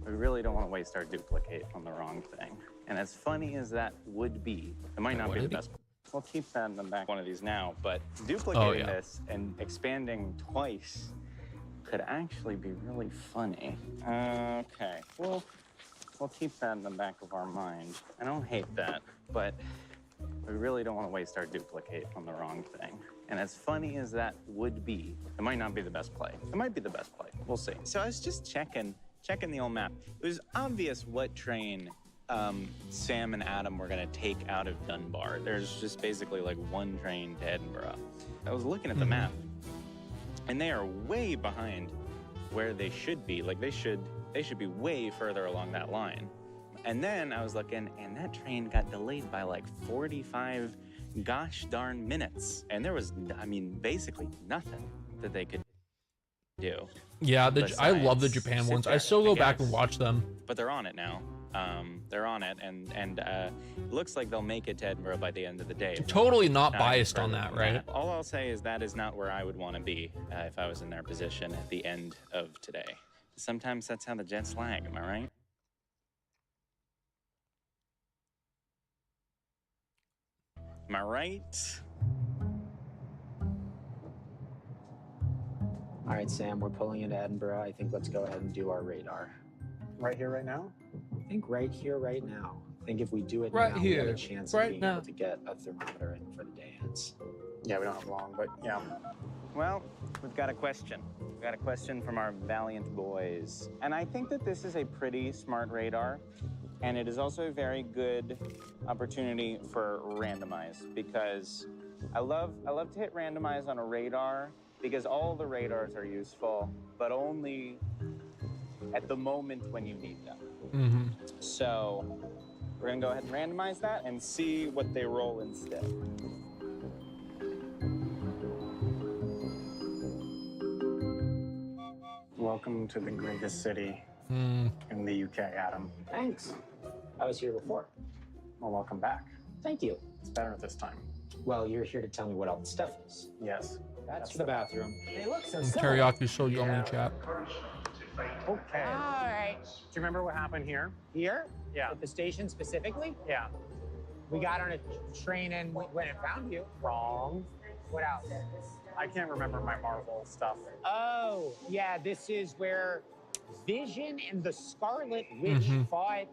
we really don't want to waste our duplicate on the wrong thing. And as funny as that would be, it might not be the best. We'll keep that in the back one of these now, but duplicating this and expanding twice could actually be really funny. Okay, we'll keep that in the back of our mind. I don't hate that, but we really don't want to waste our duplicate on the wrong thing. And as funny as that would be, it might not be the best play. It might be the best play. We'll see. So I was just checking the old map. It was obvious what train Sam and Adam were gonna take out of Dunbar. There's just basically like one train to Edinburgh. I was looking at the map, and they are way behind where they should be. Like they should be way further along that line. And then I was looking, and that train got delayed by like 45 gosh darn minutes. And there was, I mean, basically nothing that they could do. Yeah, I love the Japan ones. I still go back and watch them. But they're on it now. They're on it, and it looks like they'll make it to Edinburgh by the end of the day. Totally not biased on that, right? All I'll say is that is not where I would want to be if I was in their position at the end of today. Sometimes that's how the Jets lag, am I right? Am I right? All right, Sam, we're pulling into Edinburgh. I think let's go ahead and do our radar. Right here, right now? I think right here, right now. I think if we do it Right now, here, we have a chance right of being now. able to get a thermometer in for the dance. Yeah, we don't have long, but yeah. Well, we've got a question. We've got a question from our valiant boys. And I think that this is a pretty smart radar. And it is also a very good opportunity for randomize, because I love to hit randomize on a radar, because all the radars are useful, but only at the moment when you need them. So we're gonna go ahead and randomize that and see what they roll instead. Welcome to the greatest city in the UK, Adam. Thanks. I was here before. Well, welcome back. Thank you. It's better this time. Well, you're here to tell me what all the stuff is. Yes. That's for the bathroom. They look so Teriyaki show you only chat. Okay. All right. Do you remember what happened here? Here? Yeah. At the station specifically? Yeah. We got on a train and we went and found you. Wrong. What else? I can't remember my Marvel stuff. Oh, yeah, this is where Vision and the Scarlet Witch fought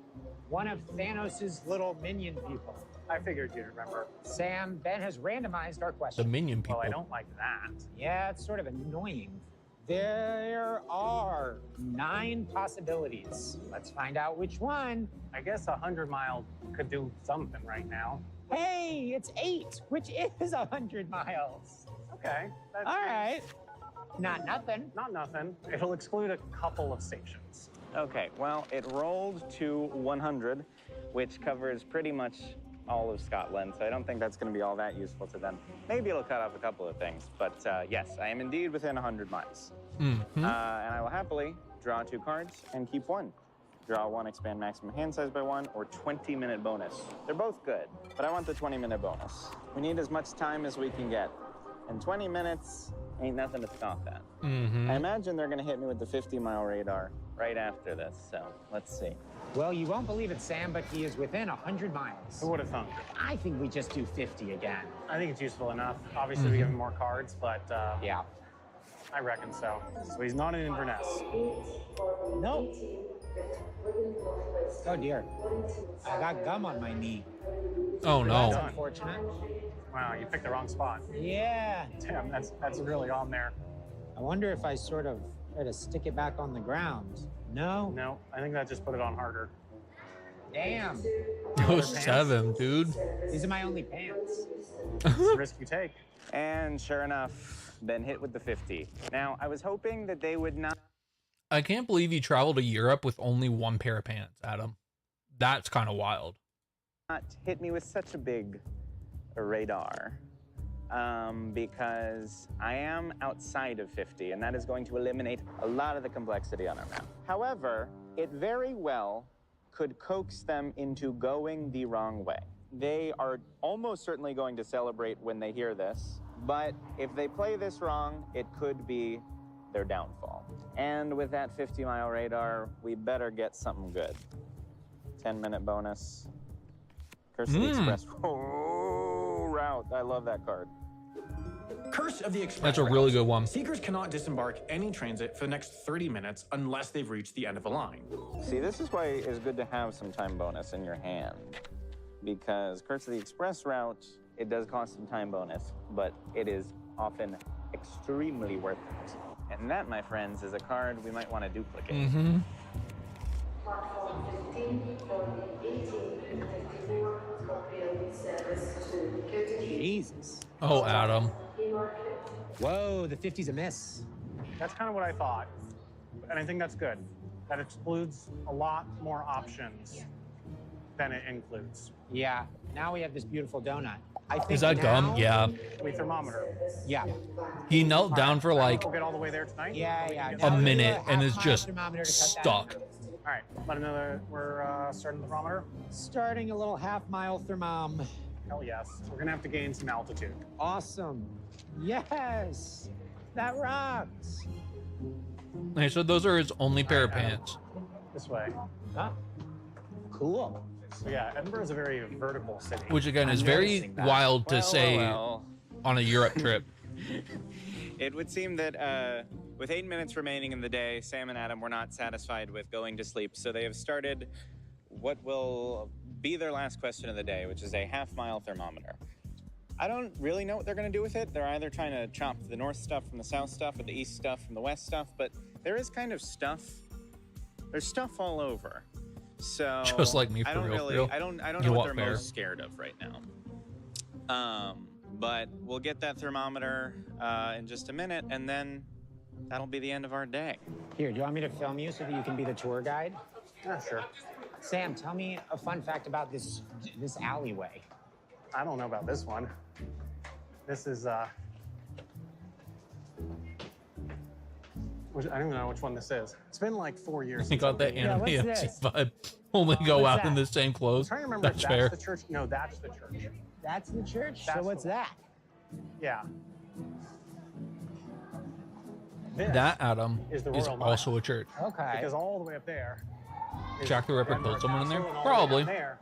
one of Thanos' little minion people. I figured you'd remember. Sam, Ben has randomized our The question. minion people. Well, I don't like that. Yeah, it's sort of annoying. There are 9 possibilities. Let's find out which one. I guess 100 Mile could do something right now. Hey, it's 8, which is 100 miles. Okay. That's All right. Not nothing. Not nothing. It'll exclude a couple of stations. Okay, well, it rolled to 100, which covers pretty much all of Scotland, so I don't think that's going to be all that useful to them. Maybe it'll cut off a couple of things, but yes, I am indeed within 100 miles. And I will happily draw 2 cards and keep 1. Draw 1, expand maximum hand size by 1, or 20-minute bonus. They're both good, but I want the 20-minute bonus. We need as much time as we can get, and 20 minutes ain't nothing to scoff at. I imagine they're going to hit me with the 50-mile radar right after this, so let's see. Well, you won't believe it, Sam, but he is within 100 miles. Who would have thunk? I think we just do 50 again. I think it's useful enough. Obviously, we give him more cards, but Yeah. I reckon so. So he's not in Inverness. Nope. Oh, dear. I got gum on my knee. Oh no. That's unfortunate. Wow, you picked the wrong spot. Yeah. Damn, that's really on there. I wonder if I sort of try to stick it back on the ground. No? No, I think that just put it on harder. Damn. Oh, 7, dude. These are my only pants. It's the risk you take. And sure enough, been hit with the 50. Now, I was hoping that they would not I can't believe you traveled to Europe with only 1 pair of pants, Adam. That's kind of wild. hit me with such a big radar. Because I am outside of 50, and that is going to eliminate a lot of the complexity on our map. However, it very well could coax them into going the wrong way. They are almost certainly going to celebrate when they hear this, but if they play this wrong, it could be their downfall. And with that 50-mile radar, we better get something good. 10-minute bonus. Curse of the Express. Oh, route. I love that card. Curse of the Express. That's a really good one. Seekers cannot disembark any transit for the next 30 minutes unless they've reached the end of a line. See, this is why it's good to have some time bonus in your hand. Because Curse of the Express route, it does cost some time bonus, but it is often extremely worth it. And that, my friends, is a card we might want to duplicate. Mm-hmm. Jesus. Oh, Adam. Whoa, the 50's a miss. That's kind of what I thought. And I think that's good. That excludes a lot more options than it includes. Yeah, now we have this beautiful donut. I think Is that gum? now- Yeah. Wait, thermometer. Yeah. He knelt down for like We'll get all the way there tonight? Yeah, yeah. a Now we do minute and is half-mile just thermometer to cut that. stuck. All right, let another, we're starting the thermometer. Starting a little half-mile thermom. Hell yes. We're gonna have to gain some altitude. Awesome. Yes. That rocks. He said those are his only pair of pants. This way. Huh? Cool. So yeah, Edinburgh is a very vertical city. Which again is I'm very noticing that. wild to say Well. on a Europe trip. It would seem that with 8 minutes remaining in the day, Sam and Adam were not satisfied with going to sleep, so they have started what will be their last question of the day, which is a half-mile thermometer. I don't really know what they're going to do with it. They're either trying to chop the north stuff from the south stuff or the east stuff from the west stuff, but there is kind of stuff. There's stuff all over. So Just like me, for I don't real, really, for real. I don't You know what want they're fair. most scared of right now. But we'll get that thermometer in just a minute, and then that'll be the end of our day. Here, do you want me to film you so that you can be the tour guide? Yeah, sure. Sam, tell me a fun fact about this alleyway. I don't know about this one. This is, I don't even know which one this is. It's been like 4 years. He since got I've that been here. anime what's MC this? vibe. Only go What's out in that? the same I'm clothes. trying to remember That's if fair. that's the church. No, that's the church. That's the church? That's so what's the one. that? Yeah. This That, Adam, is the is Royal Mile. also a church. Okay. Because all the way up there is Jack the Ripper Edinburgh killed someone in there? Castle, and all the way Probably. down there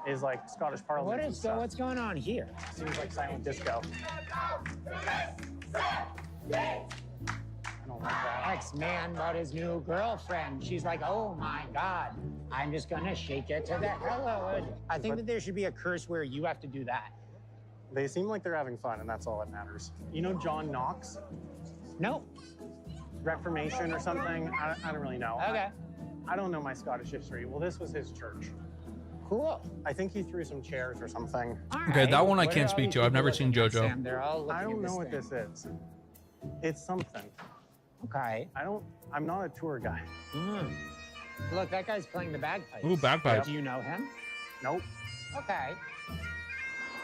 is like Scottish Parliament and stuff. What's going on here? Seems like silent disco. I don't like that. Ex-man about his new girlfriend. She's like, oh my God, I'm just gonna shake it to the hell out of it. I think that there should be a curse where you have to do that. They seem like they're having fun, and that's all that matters. You know John Knox? No. Reformation or something? I don't really know. Okay. I don't know my Scottish history. Well, this was his church. Cool. I think he threw some chairs or something. All Okay, right. that one I What can't are all speak these to. I've people never looking seen at, JoJo. Sam? They're all looking I don't at know what thing. this is. It's something. Okay. I'm not a tour guide. Look, that guy's playing the bagpipes. Ooh, bagpipes. Do you know him? Nope. Okay.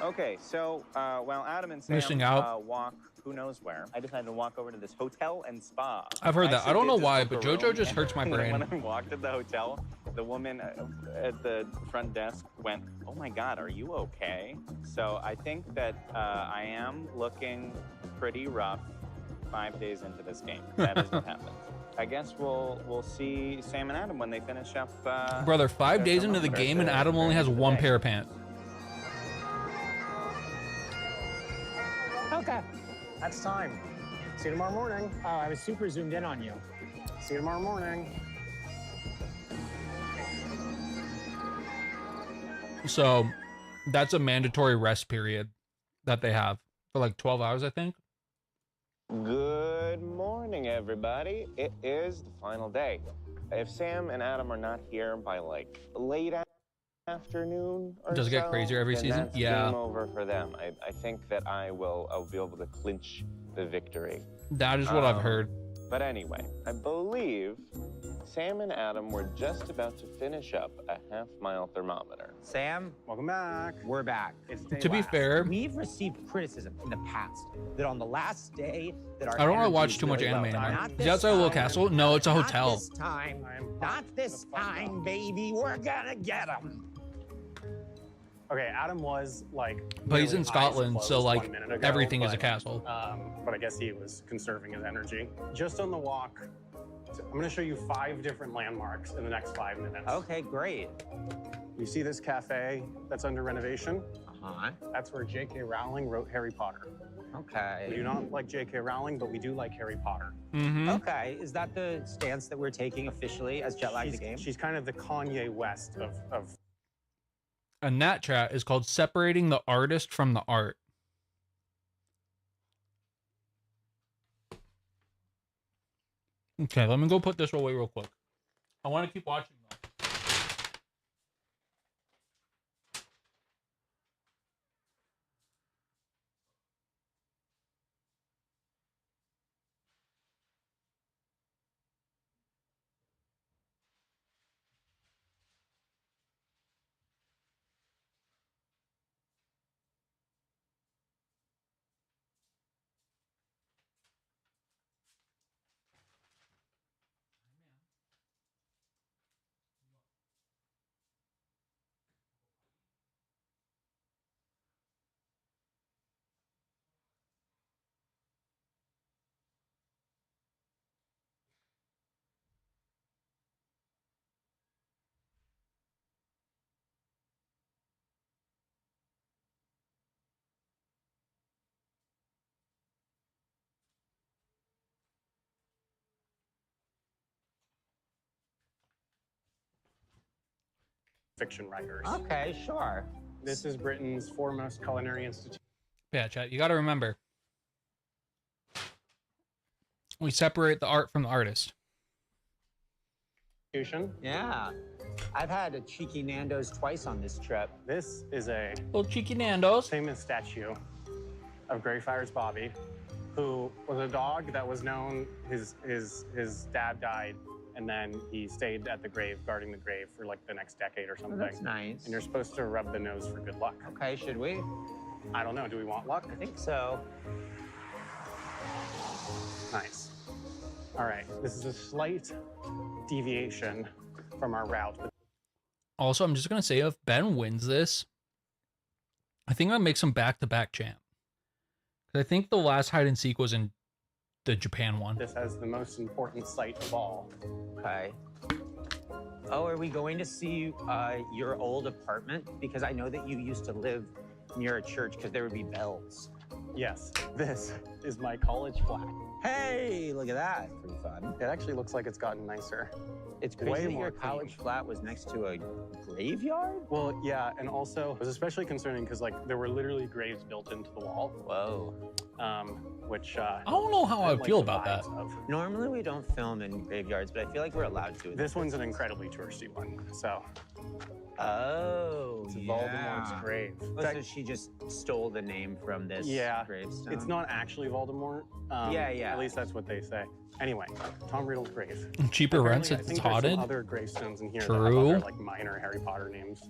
Okay, so while Adam and Sam Missing out. walk who knows where, I decided to walk over to this hotel and spa. I've heard that. I don't know actually why, did but book a JoJo room, just and hurts my brain. When I walked at the hotel, the woman at the front desk went, "Oh my God, are you okay?" So I think that I am looking pretty rough 5 days into this game. That hasn't happened. I guess we'll see Sam and Adam when they finish up. Brother, 5 days into the thermometer game and at the Adam only very has end of the one day. pair of pants. Okay. That's time. See you tomorrow morning. Oh, I was super zoomed in on you. See you tomorrow morning. So that's a mandatory rest period that they have for like 12 hours, I think. Good morning, everybody. It is the final day. If Sam and Adam are not here by like late afternoon or Does it get so, crazier every then season? that's Yeah. game over for them. I think that I'll be able to clinch the victory. That is what I've heard. But anyway, I believe Sam and Adam were just about to finish up a half-mile thermometer. Sam, Welcome back. we're back. It's day To be last. fair, We've received criticism in the past that on the last day that our I don't want to energy watch is too much really anime low. anymore. Not Is this that outside a little time. castle? No, it's a Not hotel. this time. I am Not this time, baby. We're gonna get them. Okay, Adam was like. But he's nearly in Scotland, eyes so closed like 1 minute ago, everything is a but, castle. But I guess he was conserving his energy. Just on the walk, I'm going to show you 5 different landmarks in the next 5 minutes. Okay, great. You see this cafe that's under renovation? Uh-huh. That's where J.K. Rowling wrote Harry Potter. We Okay. do not like J.K. Rowling, but we do like Harry Potter. Mm-hmm. Okay, is that the stance that we're taking officially as Jet Lag the Game? She's kind of the Kanye West of And that chat is called separating the artist from the art. Okay, let me go put this away real quick. I want to keep watching though. fiction writers. Okay, sure. This is Britain's foremost culinary institute. Yeah, chat. You got to remember, we separate the art from the artist. Yeah. I've had a cheeky Nando's twice on this trip. This is a Little cheeky Nando's. famous statue of Greyfriars Bobby, who was a dog that was known. His dad died, and then he stayed at the grave, guarding the grave for like the next decade or Oh, something. that's nice. And you're supposed to rub the nose for good luck. Okay, should we? I don't know. Do we want luck? I think so. Nice. All right. This is a slight deviation from our route. But Also, I'm just going to say if Ben wins this, I think I'll make some back-to-back champ. 'Cause I think the last hide and seek was in the Japan one. this has the most important site of all. Okay. Oh, are we going to see your old apartment? Because I know that you used to live near a church because there would be bells. Yes, this is my college flat. Hey, look at that. Pretty fun. It actually looks like it's gotten nicer. It's Way crazy that more your clean. college flat was next to a graveyard? Well, yeah, and also it was especially concerning because like there were literally graves built into the wall, Whoa. which I don't know how I would like feel the about that. vibes of. Normally we don't film in graveyards, but I feel like we're allowed to. This one's an incredibly touristy one. So Oh, It's yeah. Voldemort's grave. Oh, so she just stole the name from this gravestone? It's not actually Voldemort. Yeah. At least that's what they say. Anyway, Tom Riddle's grave. Cheaper Apparently, rents, I it's think there's some haunted. other gravestones in here that True. have other, like, minor Harry Potter names.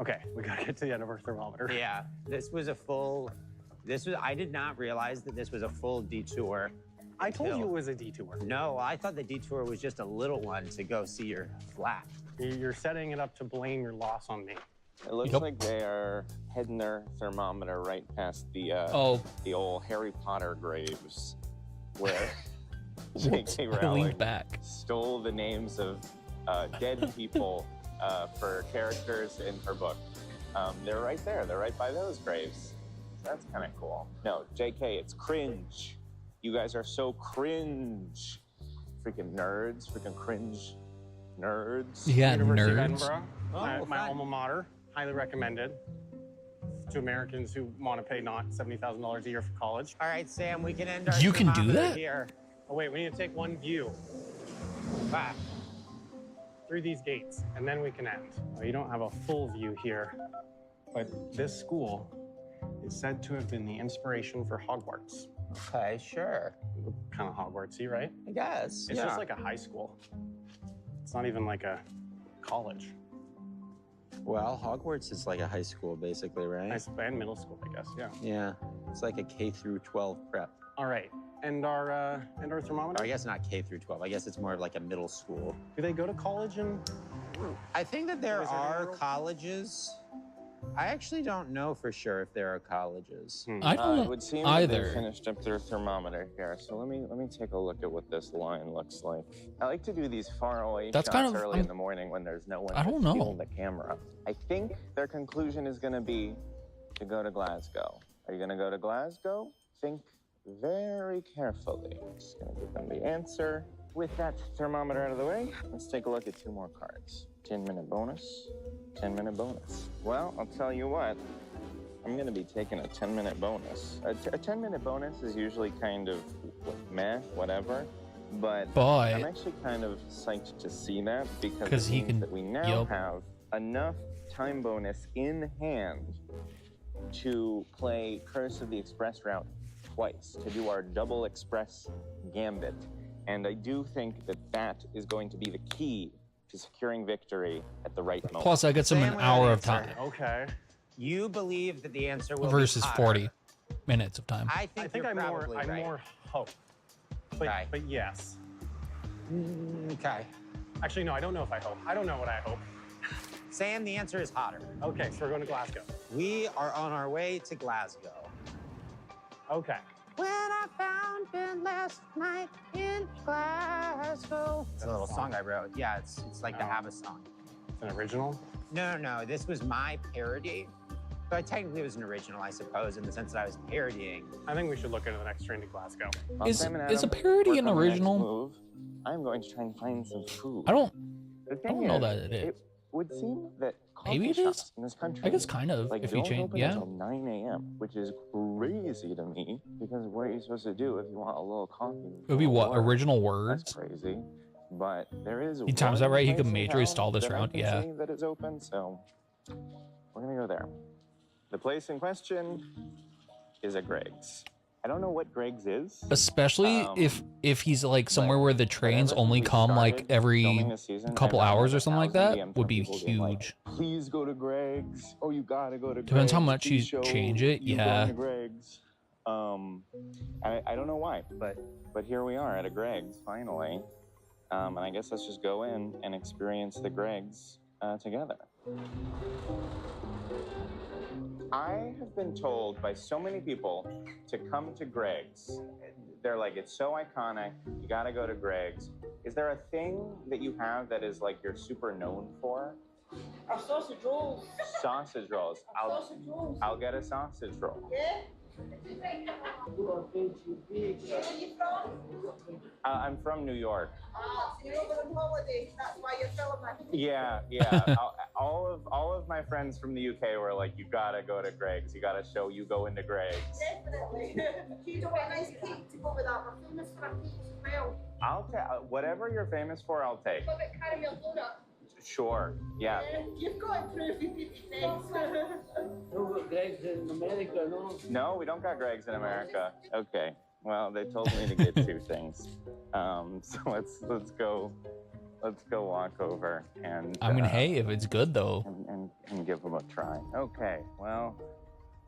Okay, we gotta get to the end of our thermometer. Yeah, this was a full. I did not realize that this was a full detour. I told you it was a detour. No, I thought the detour was just a little one to go see your flat. You're setting it up to blame your loss on me. It looks like they are heading their thermometer right past the old Harry Potter graves, where J.K. Rowling stole the names of dead people for characters in her book. They're right there. They're right by those graves. So that's kind of cool. No, J.K., it's cringe. You guys are so cringe. Freaking nerds. Freaking cringe nerds. Yeah, University of nerds. Edinburgh, my alma mater. Highly recommended to Americans who want to pay not $70,000 a year for college. All right, Sam, we can end our You can do thermometer that? here. Oh, wait, we need to take one view. Back. Through these gates, and then we can end. Well, you don't have a full view here, but this school is said to have been the inspiration for Hogwarts. Okay, sure. Kind of Hogwartsy, right? I guess. It's just like a high school. It's not even like a college. Well, Hogwarts is like a high school, basically, right? And middle school, I guess, yeah. Yeah, it's like a K through 12 prep. All right, and our thermometer? Or I guess not K through 12. I guess it's more of like a middle school. Do they go to college and? I think that there Wizarding are World? colleges. I actually don't know for sure if there are colleges. I It don't would seem either. that they finished up their thermometer here. So let me take a look at what this line looks like. I like to do these far away That's shots kind of- early in the morning when there's no one I to don't know. fuel the camera. I think their conclusion is going to be to go to Glasgow. Are you going to go to Glasgow? Think very carefully. Just going to give them the answer. With that thermometer out of the way, let's take a look at two more cards. 10-minute bonus, 10-minute bonus. Well, I'll tell you what, I'm going to be taking a 10-minute bonus. A 10-minute bonus is usually kind of meh, whatever, but I'm actually kind of psyched to see that because it means that we now have enough time bonus in hand to play Curse of the Express route twice, to do our double express gambit. And I do think that that is going to be the key to securing victory at the right moment. Plus, I get some an hour of time Okay. You believe that the answer will versus be hotter. 40 minutes of time. I think I'm more right. more hope. But yes. Okay. Actually, no, I don't know if I hope. I don't know what I hope. Sam, the answer is hotter. Okay, so we're going to Glasgow. We are on our way to Glasgow. Okay. When I found Ben last night in Glasgow. It's a little song I wrote. Yeah, it's like the ABBA song. It's an original? No. This was my parody. But technically it was an original, I suppose, in the sense that I was parodying. I think we should look into the next train to Glasgow. Is a parody an original? Move. I'm going to try and find some food. I don't thing know is, that it is. It would seem that Maybe coffee it shops is? in this country, I guess kind of, like, if you don't change, open yeah. until 9 a.m., which is crazy to me, because what are you supposed to do if you want a little coffee? It would be what, original words? That's crazy. But there is He times that right, he could one place in major town stall this that I round, can yeah. see that is open, so we're gonna go there. The place in question is a Greg's. I don't know what Greg's is. Especially if he's like somewhere where the trains only come like every couple hours or something like that, would be huge. Please go to Greg's. Oh, you gotta go to Greg's. Depends how much you Please show change it, you yeah. going to Greg's. I don't know why, but here we are at a Greg's finally. And I guess let's just go in and experience the Greg's together. I have been told by so many people to come to Greg's. They're like, it's so iconic, you gotta go to Greg's. Is there a thing that you have that is like you're super known for? Our sausage rolls. Sausage rolls. Sausage rolls. I'll get a sausage roll. Yeah? Where are you from? I'm from New York. Ah, so you're over on holiday. That's why you're filming. Yeah. all of my friends from the UK were like, you gotta go to Greg's. You gotta show you go into Greg's. Definitely. You don't want a nice cake to go with that. We're famous for our cakes as well. I'll take whatever you're famous for. I'll take. What about caramel donut? Sure. Yeah. You've got proof if you next. No Greg's in America, no? No, we don't got Greg's in America. Okay. Well, they told me to get 2 things. So let's go walk over and. I mean, hey, if it's good though. And give them a try. Okay. Well,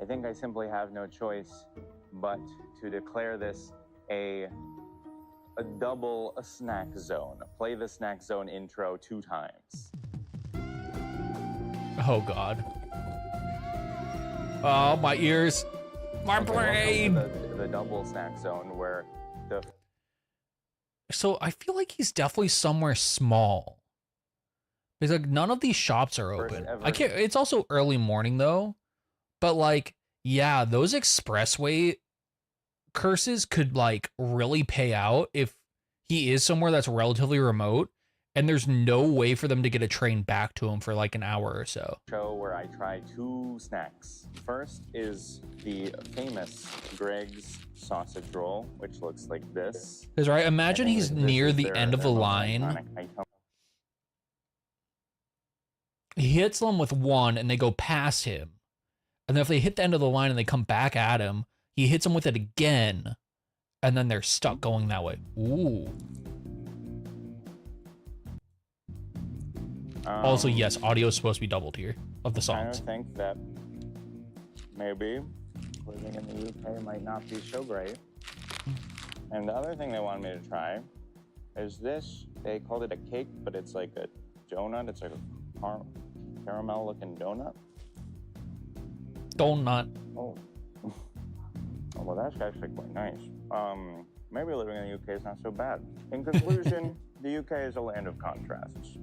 I think I simply have no choice but to declare this a double snack zone. Play the snack zone intro 2 times. Oh God. Oh, my ears. My brain. The double snack zone where the. So I feel like he's definitely somewhere small. Because like none of these shops are open. I can't. It's also early morning though, but like yeah, those expressway curses could like really pay out if he is somewhere that's relatively remote and there's no way for them to get a train back to him for like an hour or so. Show where I try 2 snacks. First is the famous Greg's sausage roll, which looks like this. Because right, imagine he's near the end of the line. He hits them with 1 and they go past him. And then if they hit the end of the line and they come back at him, he hits them with it again. And then they're stuck going that way. Ooh. Also, yes, audio is supposed to be doubled here of the songs. I think that maybe living in the UK might not be so great. And the other thing they wanted me to try is this. They called it a cake, but it's like a donut. It's like a caramel-looking donut. Donut. Oh. Oh, well, that's actually quite nice. Maybe living in the UK is not so bad. In conclusion, the UK is a land of contrasts.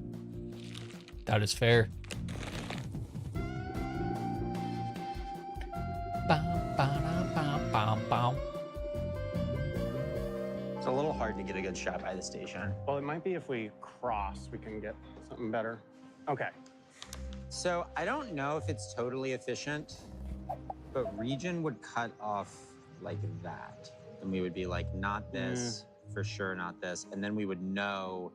That is fair. It's a little hard to get a good shot by the station. Well, it might be if we cross, we can get something better. Okay. So I don't know if it's totally efficient, but region would cut off like that. And we would be like, not this, for sure not this. And then we would know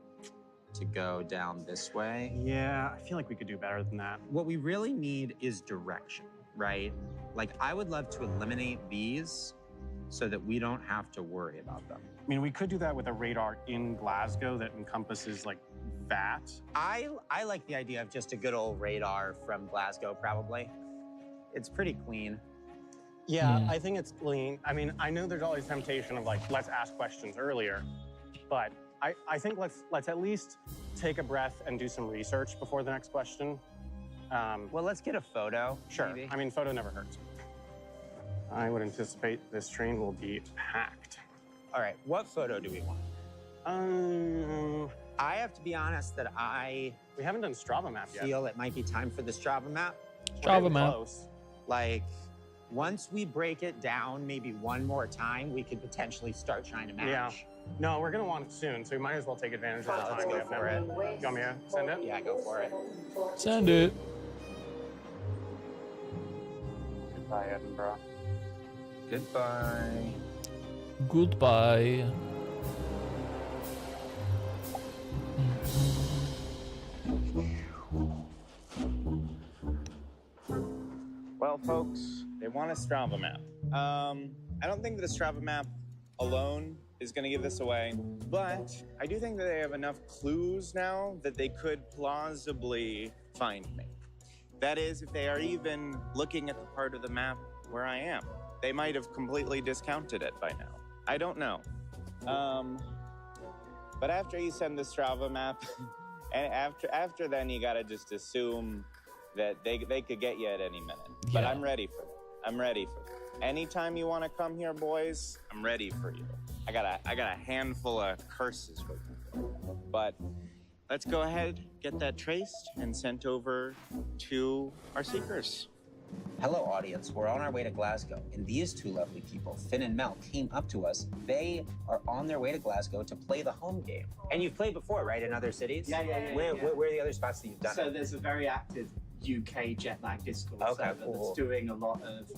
to go down this way. Yeah, I feel like we could do better than that. What we really need is direction, right? Like, I would love to eliminate these so that we don't have to worry about them. I mean, we could do that with a radar in Glasgow that encompasses like that. I like the idea of just a good old radar from Glasgow, probably. It's pretty clean. Yeah, I think it's clean. I mean, I know there's always temptation of like, let's ask questions earlier, but I think let's at least take a breath and do some research before the next question. Well, let's get a photo. Sure. Maybe. I mean, photo never hurts. I would anticipate this train will be packed. All right, what photo do we want? I have to be honest that we haven't done Strava map yet. Feel it might be time for the Strava map. Strava map. Close. Like, once we break it down maybe one more time, we could potentially start trying to match. Yeah. No, we're gonna want it soon, so we might as well take advantage of the time. Let's go for it. You want me to send it? Yeah, go for it. Send it. Goodbye, Edinburgh. Goodbye. Goodbye. Well, folks, they want a Strava map. I don't think that a Strava map alone is going to give this away, but I do think that they have enough clues now that they could plausibly find me. That is, if they are even looking at the part of the map where I am. They might have completely discounted it by now. I don't know. But after you send the Strava map, and after then, you gotta just assume that they could get you at any minute. But Yeah. I'm ready for them. I'm ready for them. Anytime you want to come here, boys, I'm ready for you. I got a handful of curses waiting for you. But let's go ahead, get that traced and sent over to our seekers. Hello, audience. We're on our way to Glasgow, and these two lovely people, Finn and Mel, came up to us. They are on their way to Glasgow to play the home game. And you've played before, right, in other cities? Yeah. Where are the other spots that you've done? So there's a very active UK jet lag Discord server that's doing a lot of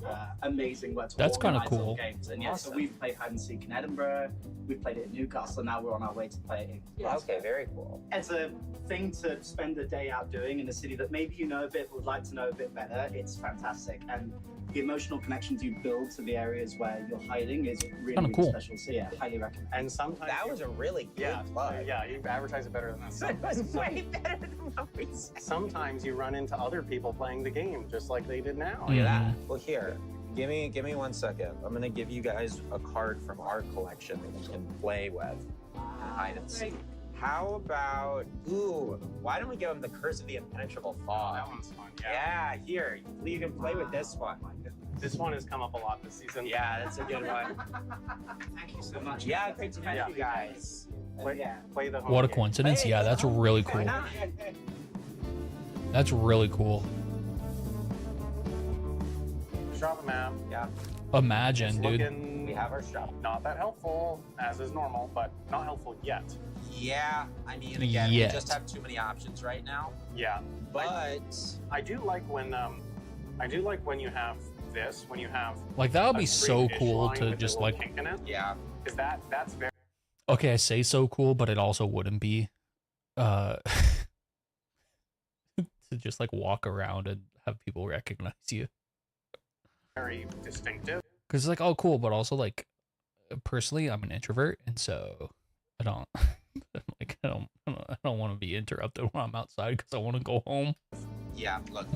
amazing work to That's kinda organise all cool. games. And yeah, so we've played hide and seek in Edinburgh, we've played it in Newcastle, and now we're on our way to play it in Glasgow. Okay, very cool. It's a thing to spend a day out doing in a city that maybe you know a bit, but would like to know a bit better. It's fantastic. And the emotional connections you build to the areas where you're hiding is really, Kinda cool. special. So yeah, highly recommend. And sometimes That was a really good plug. Yeah, you advertise it better than that. It was way better than what we said. Sometimes you run into other people playing the game just like they did now. Look at that. Well, here, give me 1 second. I'm gonna give you guys a card from our collection that you can play with. Hide and seek. How about, why don't we give them the Curse of the Impenetrable Fog? That one's fun. Yeah, here, you can play with this one. This one has come up a lot this season. Yeah, that's a good one. Thank you so much. Yeah, great to meet you guys. Play the home What a game. coincidence. Yeah, that's really cool. That's really cool. Drop a map. Yeah. Imagine, dude. Looking We have our shop. not that helpful, as is normal, but not helpful yet. Yeah, I mean, again, Yet. we just have too many options right now. Yeah. But I do like when you have this, when you have Like, that would a be green so dish cool line to with a just, little like, kink in it. yeah, Because that's very okay, I say so cool, but it also wouldn't be to just like walk around and have people recognize you. very distinctive. Because it's like, oh, cool, but also like, personally, I'm an introvert, and so I don't like I don't want to be interrupted when I'm outside because I want to go home. yeah, look,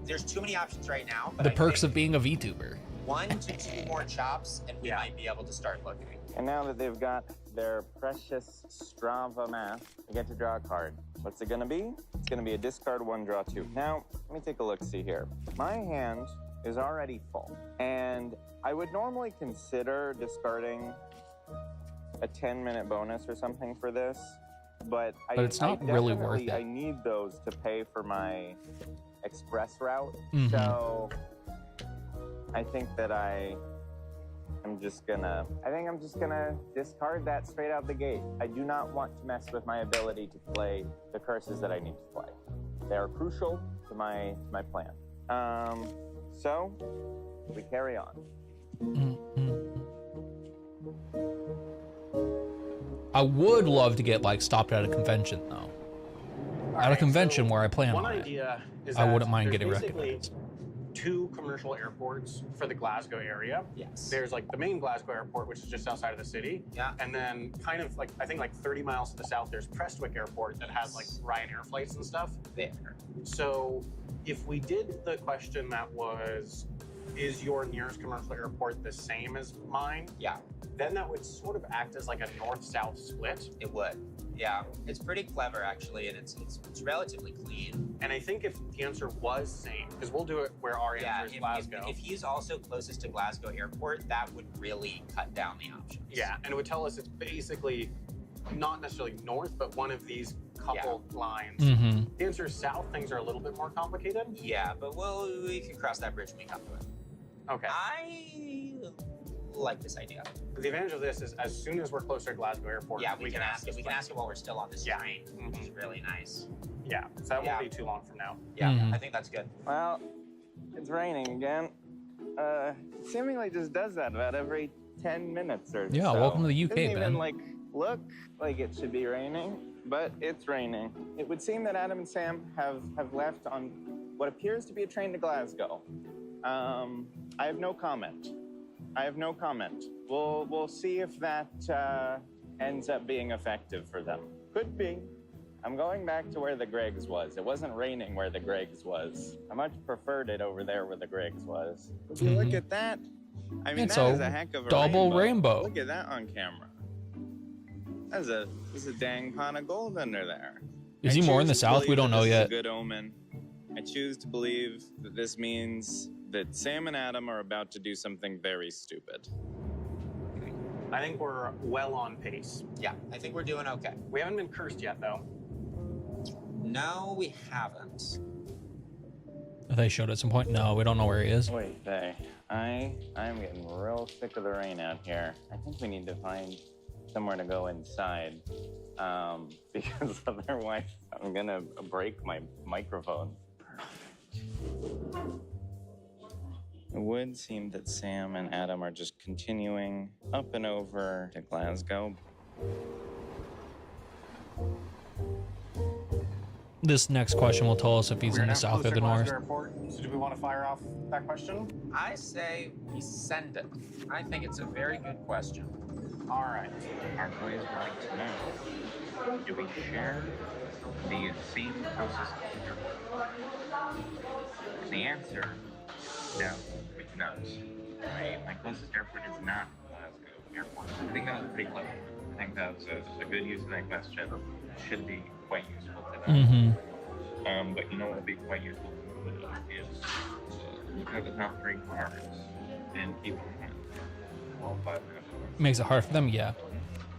there's too many options right now. But The I perks think of being a VTuber. 1 to 2 more chops, and we might be able to start looking. And now that they've got their precious Strava map, I get to draw a card. What's it gonna be? It's gonna be a discard 1, draw 2. Now, let me take a look, see here. My hand is already full, and I would normally consider discarding a 10-minute bonus or something for this, but it's not really worth it. I need those to pay for my express route, Mhm. so I think that I'm just gonna discard that straight out the gate. I do not want to mess with my ability to play the curses that I need to play. They are crucial to my plan. So we carry on. I would love to get like stopped at a convention though. At a convention where I plan One on it. idea is I that wouldn't mind there's getting basically recognized. 2 commercial airports for the Glasgow area. Yes. There's like the main Glasgow airport, which is just outside of the city. Yeah. And then kind of like, I think like 30 miles to the south, there's Prestwick Airport that has like Ryanair flights and stuff. There. So if we did the question that was, is your nearest commercial airport the same as mine? Yeah, Then that would sort of act as like a north-south split. it would. Yeah, it's pretty clever actually, and it's relatively clean. And I think if the answer was same, because we'll do it where our Yeah, answer is Glasgow. if he's also closest to Glasgow Airport, that would really cut down the options. Yeah, and it would tell us it's basically not necessarily north, but one of these couple lines. Mm-hmm. The answer is south. Things are a little bit more complicated. Yeah, but we can cross that bridge when we come to it. Okay. I like this idea. The advantage of this is as soon as we're closer to Glasgow Airport, Yeah, we can ask it. this We can question. ask it while we're still on this train, which is really nice. Yeah, so that Yeah. won't be too long from now. Yeah, Mhm. I think that's good. Well, it's raining again. Seemingly just does that about every 10 minutes or Yeah, so. welcome to the UK, Doesn't even Ben. look like it should be raining, but it's raining. It would seem that Adam and Sam have left on what appears to be a train to Glasgow. I have no comment. We'll see if that ends up being effective for them. Could be. I'm going back to where the Greggs was. It wasn't raining where the Greggs was. I much preferred it over there where the Greggs was. Would you look at that? I mean, It's that a is a heck of a double rainbow. Look at that on camera. There's a dang pot of gold under there. Is he more in the choose to south? We believe don't that know this is yet. a good omen. I choose to believe that this means that Sam and Adam are about to do something very stupid. I think we're well on pace. Yeah, I think we're doing okay. We haven't been cursed yet, though. No, we haven't. They showed at some point. No, we don't know where he is. Wait, I'm getting real sick of the rain out here. I think we need to find somewhere to go inside, because otherwise I'm gonna break my microphone. It would seem that Sam and Adam are just continuing up and over to Glasgow. This next question will tell us if he's in the south or the north. Airport. So do we want to fire off that question? I say we send it. I think it's a very good question. All right. Our boys would like to know, do we share the same closest airport? The answer, no, we do not. Right? My closest airport is not Glasgow Airport. I think that was pretty clever. I think that was a good use of that question. It should be quite useful to them. But you know what would be quite useful to me is look at the top 3 cards and keep them in all 5 minutes. Makes it hard for them, yeah.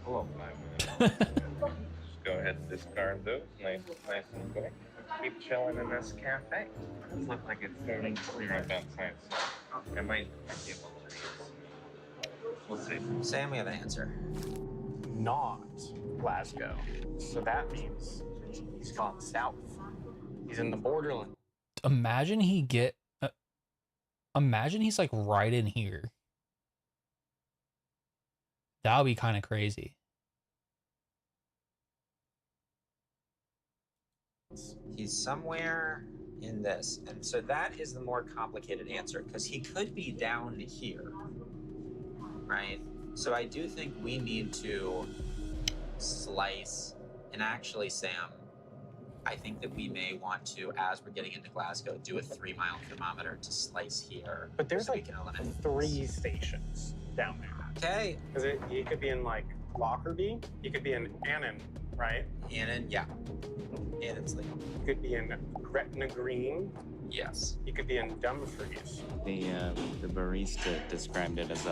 All 5 minutes. Just go ahead and discard those, nice and quick. Keep chilling in this cafe. It looks like it's starting to clear up outside, so I might be able to use. We'll see. Sam, we have an answer. Not Glasgow. So that means he's gone south. He's in the borderland. Imagine imagine he's like right in here. That would be kind of crazy. He's somewhere in this. And so that is the more complicated answer because he could be down here, right? So I do think we need to slice, and actually, Sam, I think that we may want to, as we're getting into Glasgow, do a 3-mile thermometer to slice here. But there's so like 3 stations down there. Okay. Because he could be in like Lockerbie. He could be in Annan, right? Annan, yeah. Annan's legal. He could be in Gretna Green. Yes. He could be in Dumfries. The barista described it as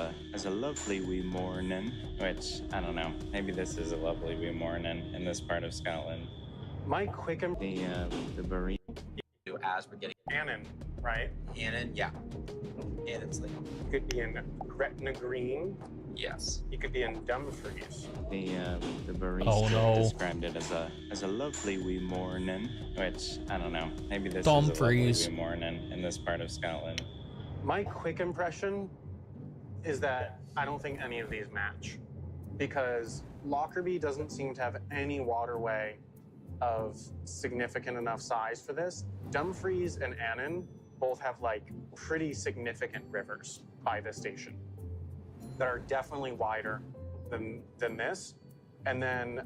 a lovely wee morning, which I don't know. Maybe this is a lovely wee morning in this part of Scotland. My quick the barista. As we're getting Annan, right? Annan, yeah. Annan's legal. He could be in Gretna Green. Yes. He could be in Dumfries. The barista described it as a lovely wee morning, which I don't know. Maybe this is a lovely wee morning in this part of Scotland. My quick impression is that I don't think any of these match because Lockerbie doesn't seem to have any waterway of significant enough size for this. Dumfries and Annan both have like pretty significant rivers by the station that are definitely wider than this. And then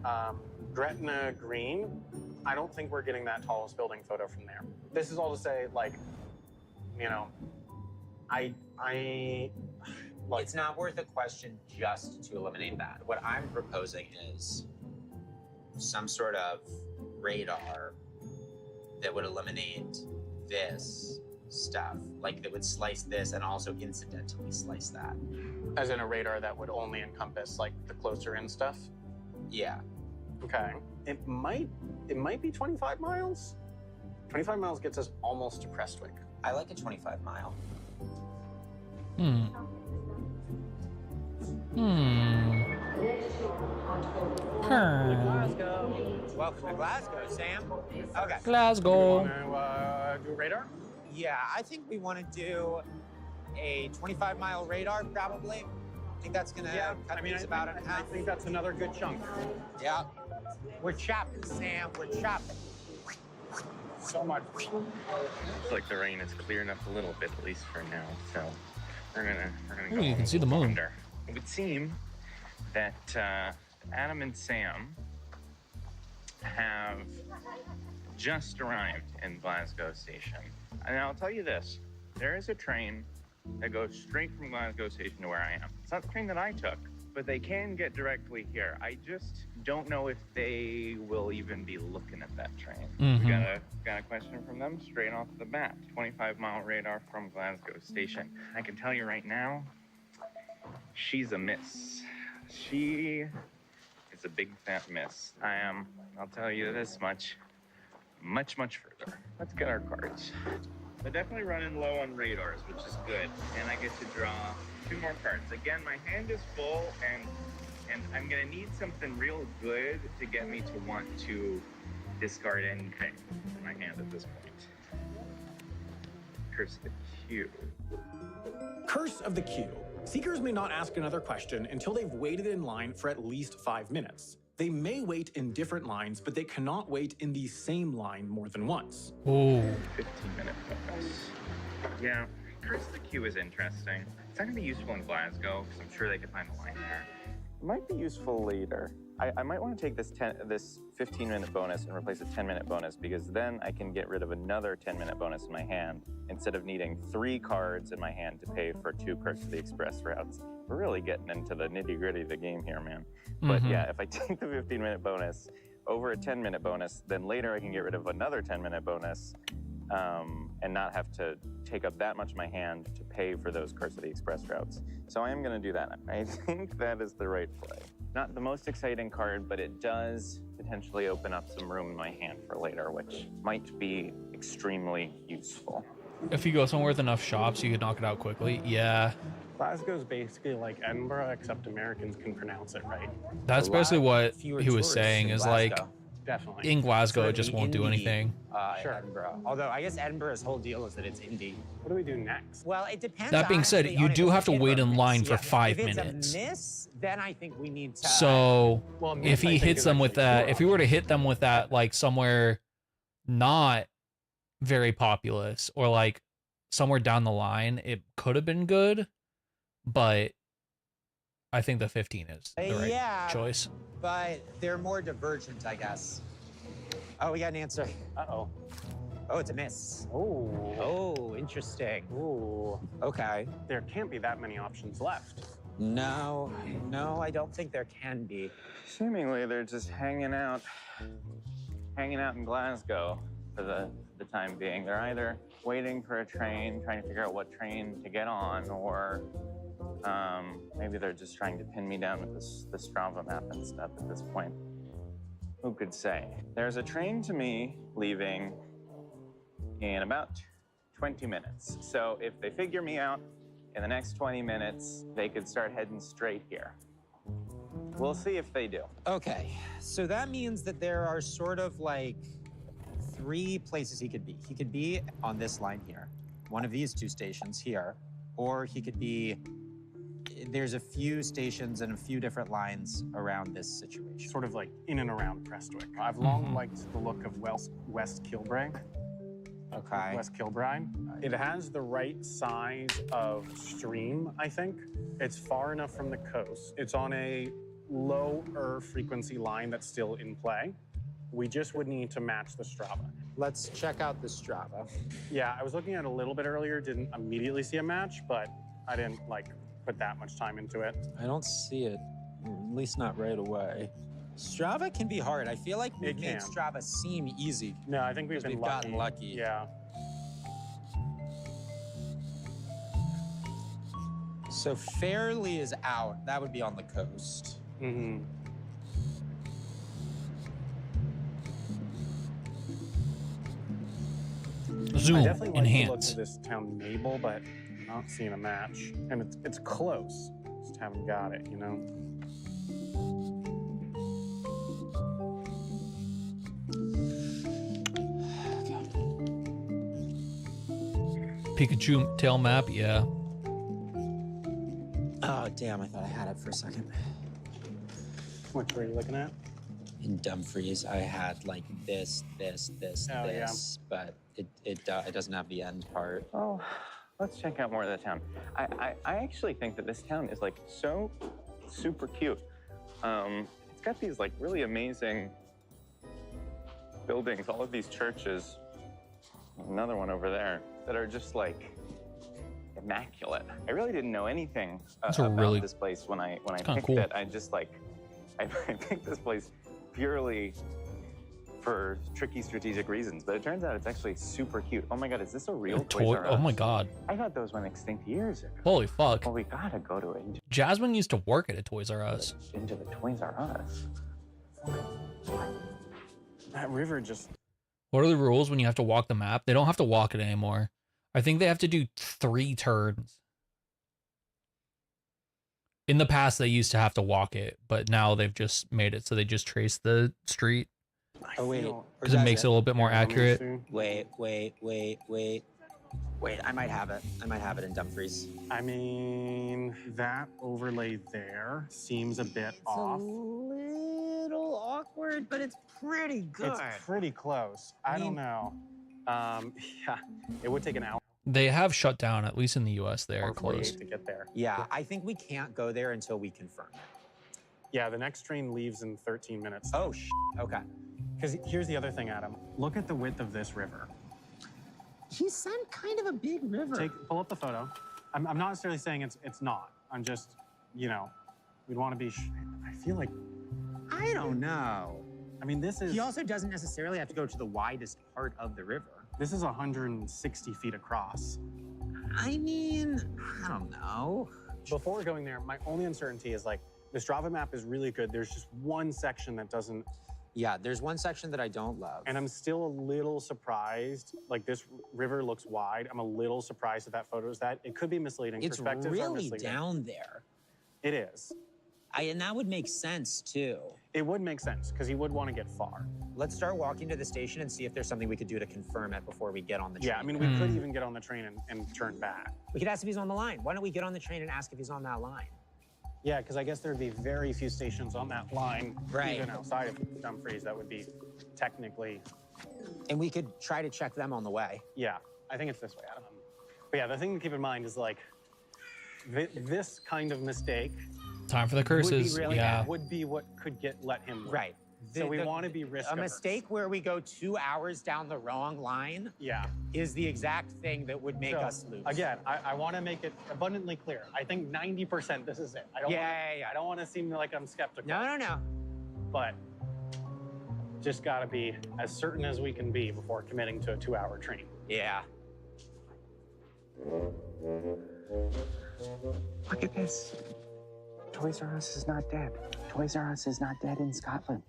Gretna Green, I don't think we're getting that tallest building photo from there. This is all to say, like, you know, I like, it's not worth a question just to eliminate that. What I'm proposing is some sort of radar that would eliminate this stuff, like that would slice this and also incidentally slice that. As in a radar that would only encompass like the closer in stuff? Yeah. Okay. It might be 25 miles. 25 miles gets us almost to Prestwick. I like a 25 mile. Welcome to Glasgow, Sam. Okay. Glasgow. You want to do a radar? Yeah, I think we want to do a 25-mile radar, probably. I think that's going to cut these about in half. I think that's another good chunk. Yeah. We're chopping, Sam. We're chopping. So much. Looks like the rain is clearing up a little bit, at least for now. So we're gonna Ooh, go. you can see the moon. It would seem that Adam and Sam have just arrived in Glasgow Station. And I'll tell you this, there is a train that goes straight from Glasgow Station to where I am. It's not the train that I took, but they can get directly here. I just don't know if they will even be looking at that train. We got a question from them straight off the bat. 25-mile radar from Glasgow Station. I can tell you right now, she's a miss. She is a big fat miss. I am, I'll tell you this much, much further. Let's get our cards. We're definitely running low on radars, which is good. And I get to draw 2 more cards. Again, my hand is full, and I'm gonna need something real good to get me to want to discard anything from my hand at this point. Curse the Cube. Curse of the Queue. Seekers may not ask another question until they've waited in line for at least 5 minutes. They may wait in different lines, but they cannot wait in the same line more than once. Oh. 15-minute bonus. Yeah, Curse the Queue is interesting. It's not going to be useful in Glasgow, because I'm sure they could find a line there. It might be useful later. I might want to take this 15-minute bonus and replace a 10-minute bonus, because then I can get rid of another 10-minute bonus in my hand instead of needing 3 cards in my hand to pay for 2 Curse of the Express routes. We're really getting into the nitty-gritty of the game here, man. But yeah, if I take the 15-minute bonus over a 10-minute bonus, then later I can get rid of another 10-minute bonus and not have to take up that much of my hand to pay for those Curse of the Express routes. So I am going to do that. I think that is the right play. Not the most exciting card, but it does potentially open up some room in my hand for later, which might be extremely useful. If you go somewhere with enough shops, you could knock it out quickly. Yeah. Glasgow's basically like Edinburgh, except Americans can pronounce it right. That's basically what he was saying, is like, Definitely. in Glasgow, So it just it'd be won't do indie, anything. Sure. Edinburgh. Although I guess Edinburgh's whole deal is that it's indie. What do we do next? Well, it depends. That being said, honestly, you on if do it's have to a hit wait or a in miss. line for Yeah. 5 if it's minutes. a miss, then I think we need to. So Well, a if miss, I he think, hits is them with actually that, four if he were to hit them with that, like somewhere not very populous or like somewhere down the line, it could have been good, but I think the 15 is the right yeah, choice. but they're more divergent, I guess. Oh, we got an answer. Uh-oh. Oh, it's a miss. Oh. Oh, interesting. Ooh. Okay. There can't be that many options left. No, I don't think there can be. Seemingly, they're just hanging out in Glasgow for the time being. They're either waiting for a train, trying to figure out what train to get on, or maybe they're just trying to pin me down with the Strava map and stuff at this point. Who could say? There's a train to me leaving in about 20 minutes. So if they figure me out in the next 20 minutes, they could start heading straight here. We'll see if they do. Okay, so that means that there are sort of like 3 places he could be. He could be on this line here, one of these 2 stations here, or he could be, there's a few stations and a few different lines around this situation. Sort of like in and around Prestwick. I've long liked the look of West Kilbrae. Okay. West Kilbride. It has the right size of stream, I think. It's far enough from the coast. It's on a lower frequency line that's still in play. We just would need to match the Strava. Let's check out the Strava. Yeah, I was looking at it a little bit earlier, didn't immediately see a match, but I didn't like put that much time into it. I don't see it, at least not right away. Strava can be hard. I feel like we've It made can. Strava seem easy. No, I think we've been gotten lucky. Yeah. So Fairley is out. That would be on the coast. Mm-hmm. Zoom, I definitely like the look enhance. of this town Mabel, but I'm not seeing a match. And it's close. Just haven't got it, you know? Pikachu tail map, yeah. Oh, damn. I thought I had it for a second. Which were you looking at? In Dumfries, I had like this, Oh, yeah. but it doesn't have the end part. Oh, let's check out more of the town. I actually think that this town is like so super cute. It's got these like really amazing buildings, all of these churches, another one over there, that are just like immaculate. I really didn't know anything about this place when I picked it. I just like, I picked this place purely for tricky strategic reasons, but it turns out it's actually super cute. Oh my God, is this a real Toys R Us? Oh my God. I thought those went extinct years ago. Holy fuck. Well, we gotta go to it. Jasmine used to work at a Toys R Us. Into the Toys R Us. That river just... What are the rules when you have to walk the map? They don't have to walk it anymore. I think they have to do 3 turns. In the past, they used to have to walk it, but now they've just made it so they just trace the street. Oh, wait. Because it makes it a little bit more accurate. Wait. Wait, I might have it. I might have it in Dumfries. I mean, that overlay there seems a bit off. A little awkward, but it's pretty good. It's pretty close. I don't know. Yeah, it would take an hour. They have shut down, at least in the US, they're or 48 closed. to get there. Yeah, I think we can't go there until we confirm it. Yeah, the next train leaves in 13 minutes. Oh, okay. Because here's the other thing, Adam. Look at the width of this river. He sent kind of a big river. Pull up the photo. I'm not necessarily saying it's not. I'm just, you know, we'd want to be. I feel like. I don't know. I mean, this is. He also doesn't necessarily have to go to the widest part of the river. This is 160 feet across. I mean, I don't know. Before going there, my only uncertainty is like, the Strava map is really good. There's just one section that doesn't. Yeah, there's one section that I don't love. And I'm still a little surprised. Like, this river looks wide. I'm a little surprised that that photo is that. It could be misleading. It's Perspectives are really misleading. down there. It is. And that would make sense, too. It would make sense, because you would want to get far. Let's start walking to the station and see if there's something we could do to confirm it before we get on the train. Yeah, I mean, we could even get on the train and turn back. We could ask if he's on the line. Why don't we get on the train and ask if he's on that line? Yeah, because I guess there'd be very few stations on that line, Right. even outside of Dumfries, that would be technically. And we could try to check them on the way. Yeah, I think it's this way, Adam. But yeah, the thing to keep in mind is like, this kind of mistake. Time for the curses. Would be really yeah. would be what could let him win. Right. So we want to be risk A averse. mistake where we go 2 hours down the wrong line is the exact thing that would make us lose. Again, I want to make it abundantly clear. I think 90% this is it. I don't I don't want to seem like I'm skeptical. No. But just got to be as certain as we can be before committing to a 2-hour train. Yeah. Look at this. Toys R Us is not dead. Toys R Us is not dead in Scotland.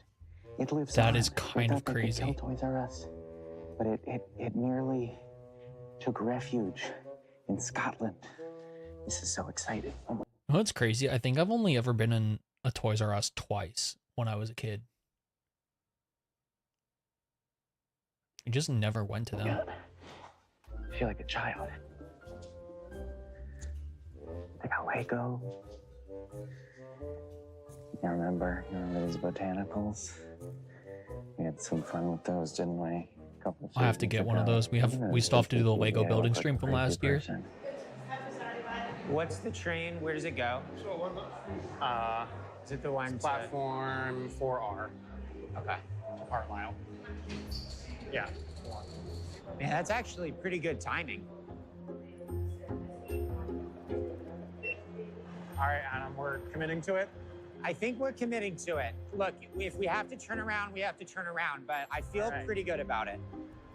It lives That on. is kind of They thought they could crazy. kill Toys R Us, but it merely took refuge in Scotland. This is so exciting. Oh my. You know what's crazy? I think I've only ever been in a Toys R Us twice when I was a kid. I just never went to them. God. I feel like a child. They got Lego. You remember these botanicals? We had some fun with those, didn't we? A couple I have to get one of those. We still have to do the Lego building stream from last year. What's the train? Where does it go? Is it the one Platform 4R. Okay. To Carlisle. Yeah. Man, that's actually pretty good timing. All right, Adam, we're committing to it. I think we're committing to it. Look, if we have to turn around, we have to turn around, but I feel pretty good about it.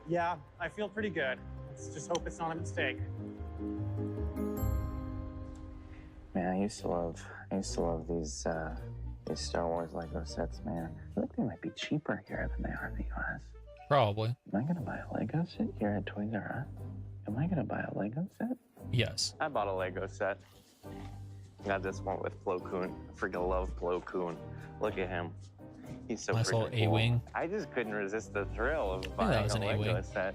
Yeah, I feel pretty good. Let's just hope it's not a mistake. Man, I used to love these Star Wars Lego sets, man. I feel like they might be cheaper here than they are in the US. Probably. Am I gonna buy a Lego set here at Toys R Us? Am I gonna buy a Lego set? Yes. I bought a Lego set. Got this one with Plo Koon. I freaking love Plo Koon. Look at him. He's so Nice little freaking cool. A-wing. I just couldn't resist the thrill of that buying was a an Lego A-wing. set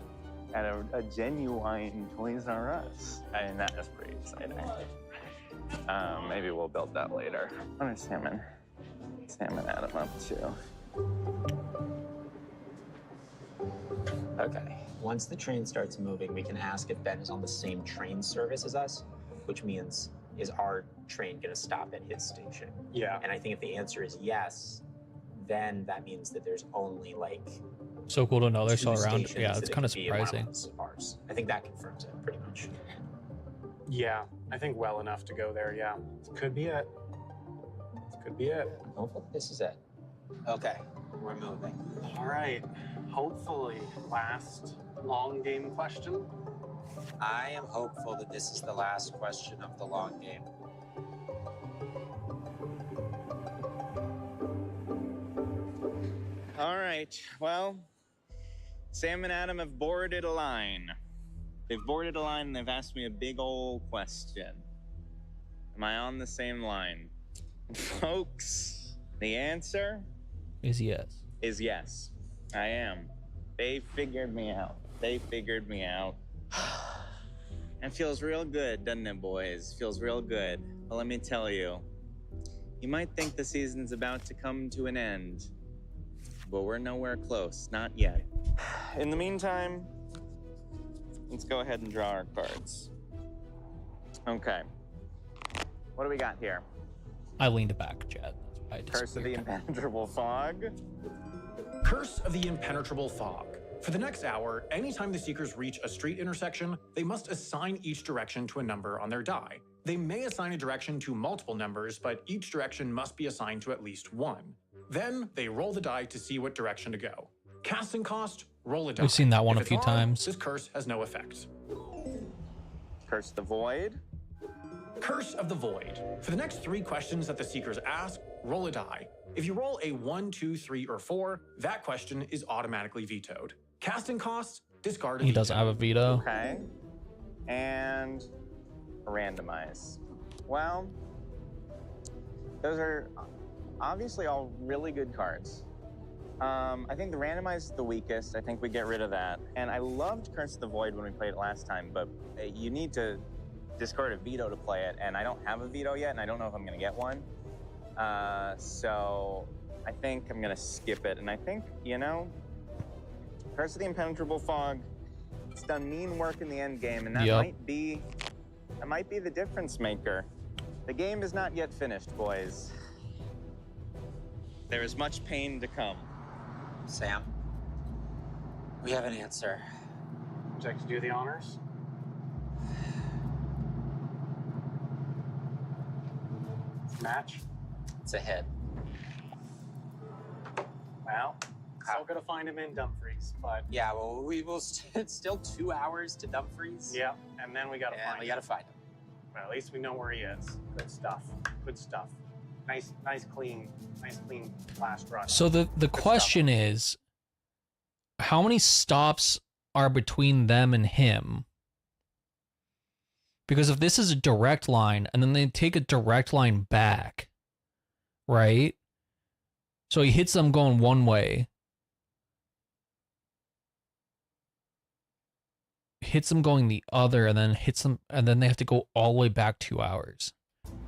at a genuine Toys R Us. And that is pretty exciting. Maybe we'll build that later. What is Sam and Adam up to? Okay. Once the train starts moving, we can ask if Ben is on the same train service as us, which means, is our train going to stop at his station? Yeah. And I think if the answer is yes, then that means that there's only like So cool to know they're 2 still around. stations Yeah, that it's it kind of could be in one of surprising. those ours. I think that confirms it pretty much. Yeah, I think well enough to go there, yeah. Could be it. Could be it. Hopefully this is it. Okay, we're moving. All right, hopefully last long game question. I am hopeful that this is the last question of the long game. All right, well, Sam and Adam have boarded a line. They've boarded a line and they've asked me a big old question. Am I on the same line? Folks, the answer Is yes. is yes. I am. They figured me out. They figured me out. And feels real good, doesn't it, boys? Feels real good. Well, let me tell you, you might think the season's about to come to an end, but we're nowhere close, not yet. In the meantime, let's go ahead and draw our cards. Okay. What do we got here? I leaned back, Chad. Curse of the Impenetrable Fog. Curse of the Impenetrable Fog. For the next hour, anytime the Seekers reach a street intersection, they must assign each direction to a number on their die. They may assign a direction to multiple numbers, but each direction must be assigned to at least one. Then, they roll the die to see what direction to go. Casting cost, roll a die. We've seen that one If a it's few odd, times. This curse has no effect. Curse the Void. Curse of the Void. For the next 3 questions that the Seekers ask, roll a die. If you roll a 1, 2, 3, or 4, that question is automatically vetoed. Casting costs, discard a He veto. doesn't have a veto. Okay. And randomize. Well, those are obviously all really good cards. I think the randomize is the weakest. I think we get rid of that. And I loved Curse of the Void when we played it last time, but you need to discard a veto to play it, and I don't have a veto yet, and I don't know if I'm gonna get one. So I think I'm gonna skip it. And I think, you know, Curse of the Impenetrable Fog, it's done mean work in the end game, and that might be the difference maker. The game is not yet finished, boys. There is much pain to come. Sam, we have an answer. Would you like to do the honors? Match? It's a hit. Well, still gonna find him in Dumfries, but Yeah, well, we will. It's still 2 hours to Dumfries. yeah, and then we gotta find we him. gotta find him. Well, at least we know where he is. Good stuff. Good stuff. Nice clean last run. So the question is, how many stops are between them and him? Because if this is a direct line and then they take a direct line back, right? So he hits them going one way, hits them going the other, and then hits them, and then they have to go all the way back 2 hours.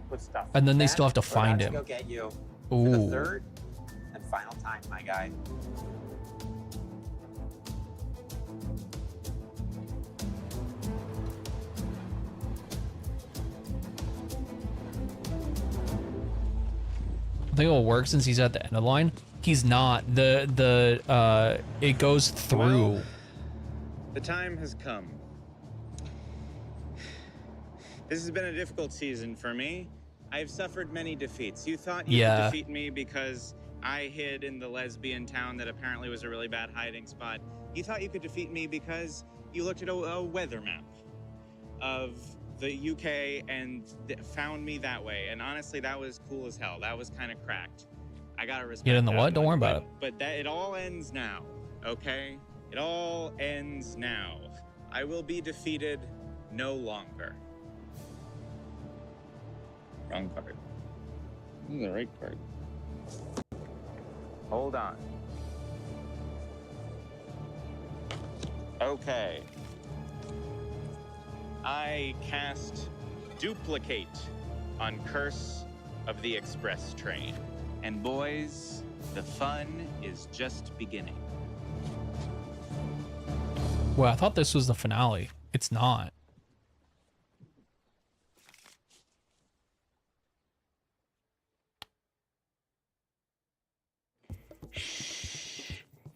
Good stuff. And then they Ben, still have to we're find about him. To go get you for the Ooh. third and final time, my guy. I think it'll work since he's at the end of the line. He's not. It goes through. Well, the time has come. This has been a difficult season for me. I've suffered many defeats. You thought you could defeat me because I hid in the lesbian town that apparently was a really bad hiding spot. You thought you could defeat me because you looked at a weather map of the UK and found me that way. And honestly, that was cool as hell. That was kind of cracked. I gotta respect Get in the that what? Don't one, worry about but it all ends now, okay? It all ends now. I will be defeated no longer. Wrong card. This is the right card. Hold on. Okay. I cast Duplicate on Curse of the Express Train. And boys, the fun is just beginning. Well, I thought this was the finale. It's not.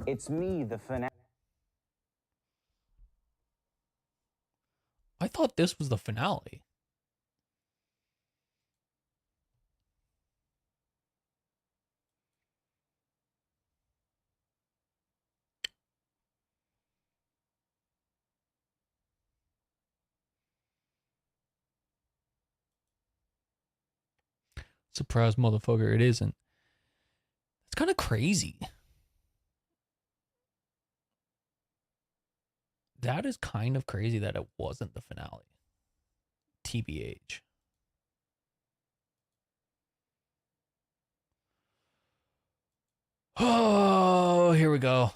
It's me, the finale. I thought this was the finale. Surprise, motherfucker, it isn't. It's kind of crazy. That is kind of crazy that it wasn't the finale. TBH. Oh, here we go.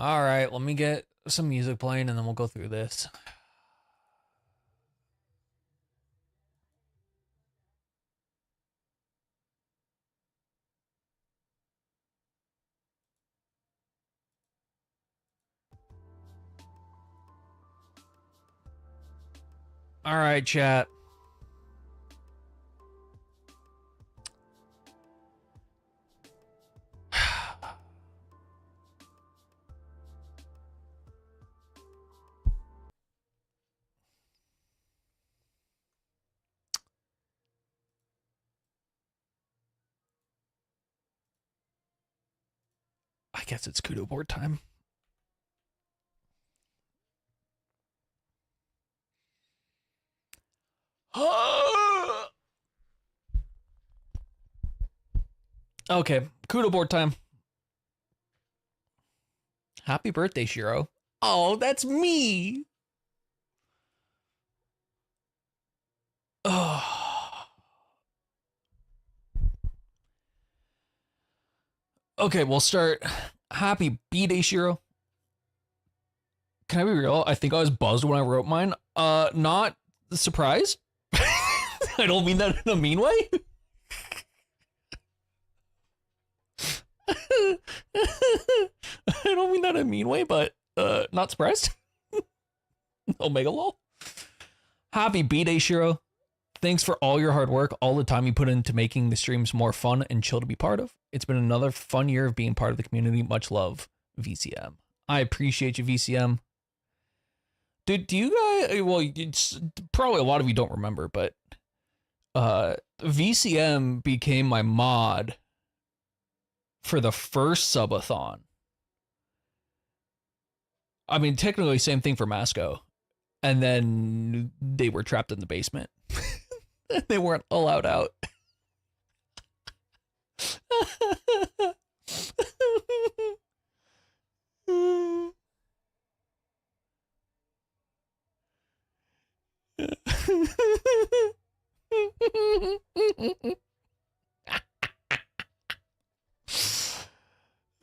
All right, let me get some music playing and then we'll go through this. All right, chat. I guess it's kudo board time. Okay, kudo board time. Happy birthday, Shiro. Oh, that's me. Oh. Okay, we'll start. Happy B-Day, Shiro. Can I be real? I think I was buzzed when I wrote mine. Not surprised. I don't mean that in a mean way. I don't mean that in a mean way, but not surprised. Omega lol. Happy B-Day, Shiro. Thanks for all your hard work, all the time you put into making the streams more fun and chill to be part of. It's been another fun year of being part of the community. Much love, VCM. I appreciate you, VCM. Dude, do you guys, well, it's probably a lot of you don't remember, but VCM became my mod for the first subathon. I mean, technically same thing for Masco. And then they were trapped in the basement. They weren't allowed out.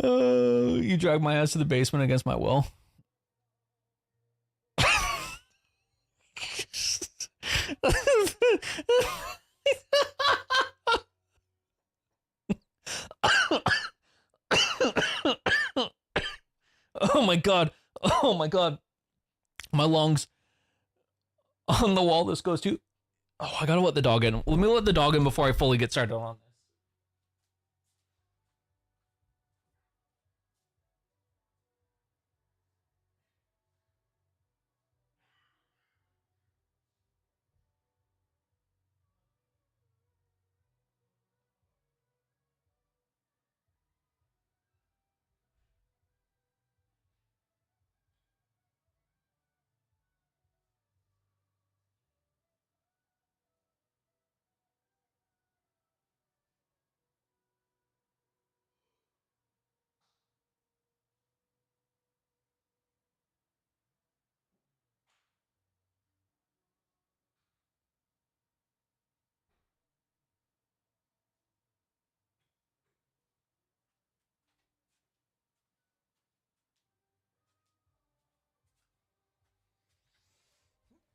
You dragged my ass to the basement against my will. Oh my god. Oh my god. My lungs. On the wall this goes to. Oh, I gotta let the dog in. Let me let the dog in before I fully get started on this.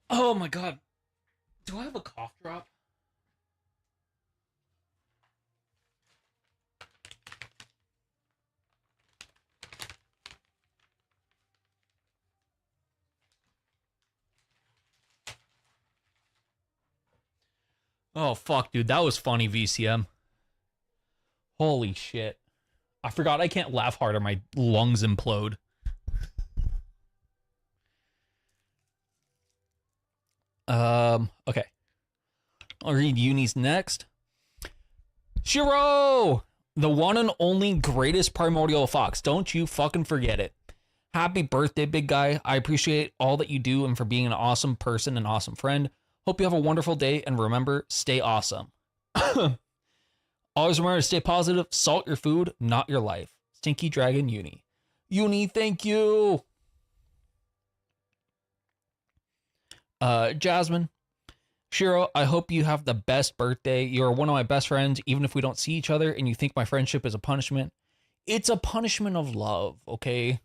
Oh my god. Do I have a cough drop? Oh fuck, dude, that was funny, VCM. Holy shit. I forgot I can't laugh hard or my lungs implode. Okay. I'll read Uni's next. Shiro! The one and only greatest primordial fox. Don't you fucking forget it. Happy birthday, big guy. I appreciate all that you do and for being an awesome person and awesome friend. Hope you have a wonderful day and remember, stay awesome. Always remember to stay positive. Salt your food, not your life. Stinky Dragon Uni. Uni, thank you. Jasmine. Shiro, I hope you have the best birthday. You're one of my best friends, even if we don't see each other and you think my friendship is a punishment. It's a punishment of love, okay?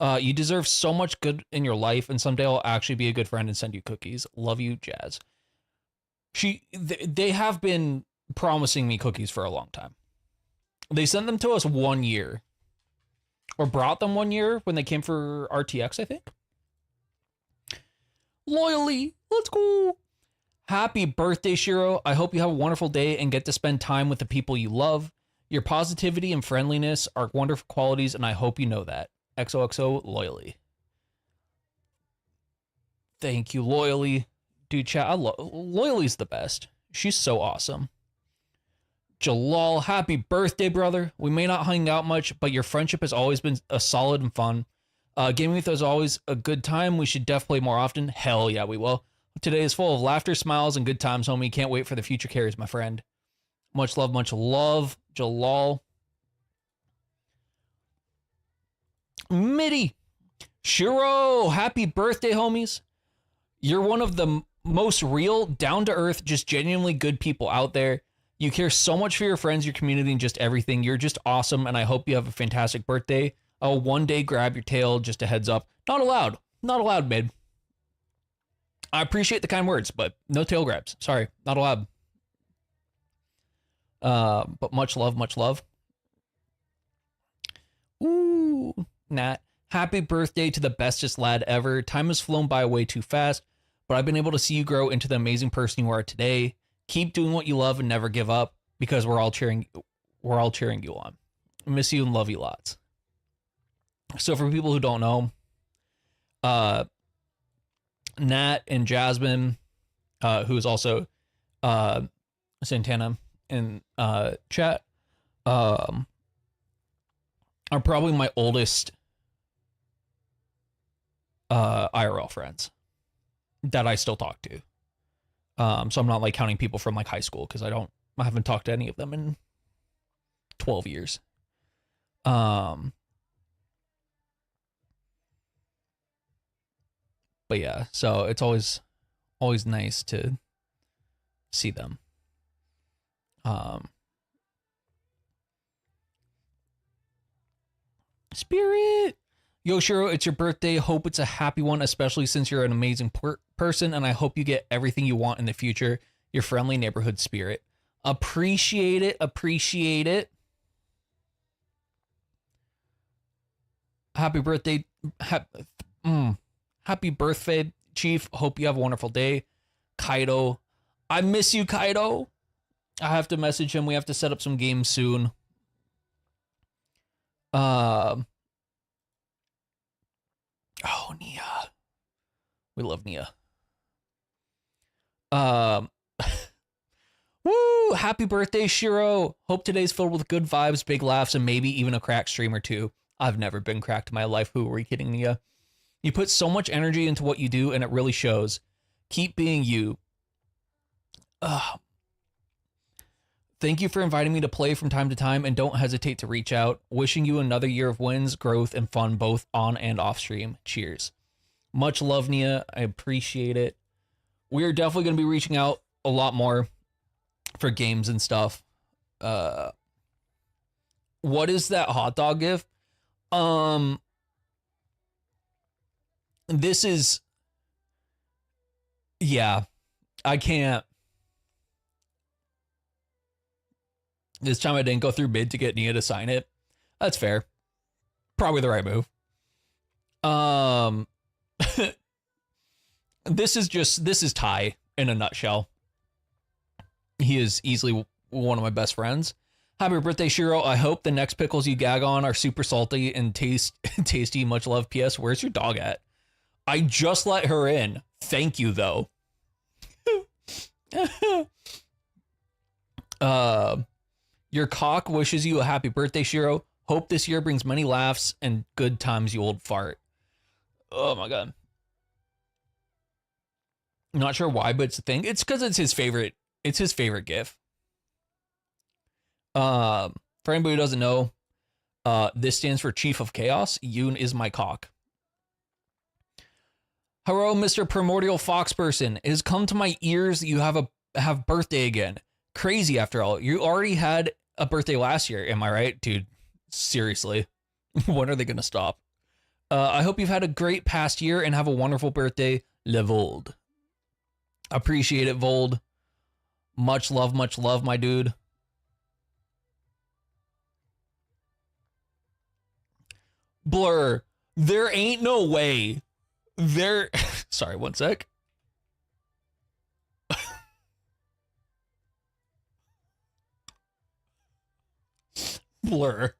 You deserve so much good in your life, and someday I'll actually be a good friend and send you cookies. Love you, Jazz. They have been promising me cookies for a long time. They sent them to us 1 year, or brought them 1 year when they came for RTX, I think. Loyally, let's go. Happy birthday, Shiro. I hope you have a wonderful day and get to spend time with the people you love. Your positivity and friendliness are wonderful qualities, and I hope you know that. XOXO, Loyally. Thank you, Loyally. Dude, chat, Loyaly's the best. She's so awesome. Jalal, happy birthday, brother. We may not hang out much, but your friendship has always been solid and fun. Gaming with us is always a good time. We should def play more often. Hell yeah, we will. Today is full of laughter, smiles, and good times, homie. Can't wait for the future carries, my friend. Much love, Jalal. Mitty. Shiro, happy birthday, homies. You're one of the most real, down-to-earth, just genuinely good people out there. You care so much for your friends, your community, and just everything. You're just awesome, and I hope you have a fantastic birthday. I'll one day grab your tail, just a heads up. Not allowed. Not allowed, mid. I appreciate the kind words, but no tail grabs. Sorry, not allowed. But much love, much love. Ooh, Nat. Happy birthday to the bestest lad ever. Time has flown by way too fast, but I've been able to see you grow into the amazing person you are today. Keep doing what you love and never give up, because we're all cheering you on. Miss you and love you lots. So for people who don't know, Nat and Jasmine, who is also Santana in chat, are probably my oldest IRL friends that I still talk to. So I'm not like counting people from like high school, because I haven't talked to any of them in 12 years. But yeah, so it's always nice to see them. Spirit. Yo, Shiro, it's your birthday. Hope it's a happy one, especially since you're an amazing person, and I hope you get everything you want in the future. Your friendly neighborhood spirit. Appreciate it. Appreciate it. Happy birthday. Happy birthday, Chief. Hope you have a wonderful day. Kaido. I miss you, Kaido. I have to message him. We have to set up some games soon. Oh, Nia. We love Nia. Woo! Happy birthday, Shiro. Hope today's filled with good vibes, big laughs, and maybe even a cracked stream or two. I've never been cracked in my life. Who are you kidding, Nia? You put so much energy into what you do, and it really shows. Keep being you. Thank you for inviting me to play from time to time, and don't hesitate to reach out. Wishing you another year of wins, growth, and fun, both on and off stream. Cheers. Much love, Nia. I appreciate it. We are definitely going to be reaching out a lot more for games and stuff. What is that hot dog gif? This is, yeah, I can't. This time I didn't go through mid to get Nia to sign it. That's fair. Probably the right move. This is Ty in a nutshell. He is easily one of my best friends. Happy birthday, Shiro. I hope the next pickles you gag on are super salty and tasty. Much love. P.S. Where's your dog at? I just let her in. Thank you, though. Your cock wishes you a happy birthday, Shiro. Hope this year brings many laughs and good times, you old fart. Oh my god. I'm not sure why, but it's a thing. It's because it's his favorite. It's his favorite gif. For anybody who doesn't know, this stands for Chief of Chaos. Yoon is my cock. Hello, Mr. Primordial Fox Person. It has come to my ears that you have birthday again. Crazy after all. You already had a birthday last year. Am I right? Dude, seriously. When are they going to stop? I hope you've had a great past year and have a wonderful birthday, Levold. Appreciate it, Vold. Much love, my dude. Blur, there ain't no way. Sorry, one sec. Blur.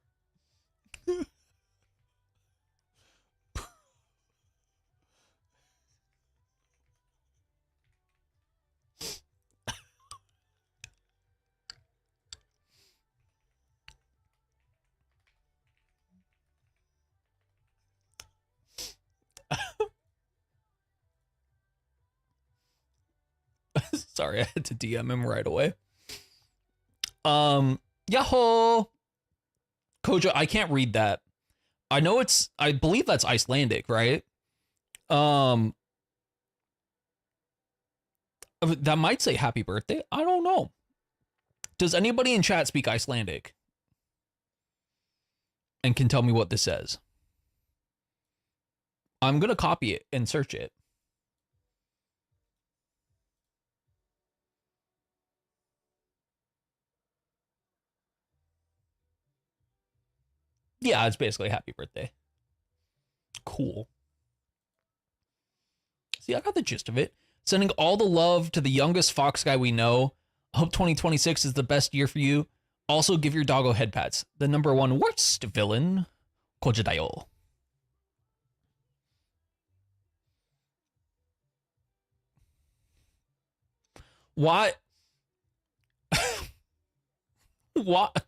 Sorry, I had to DM him right away. Yahoo! Kojo, I can't read that. I know I believe that's Icelandic, right? That might say happy birthday. I don't know. Does anybody in chat speak Icelandic? And can tell me what this says? I'm gonna copy it and search it. Yeah, it's basically happy birthday. Cool. See, I got the gist of it. Sending all the love to the youngest fox guy we know. Hope 2026 is the best year for you. Also, give your doggo head pats. The #1 worst villain, Kojadayo. Why? What?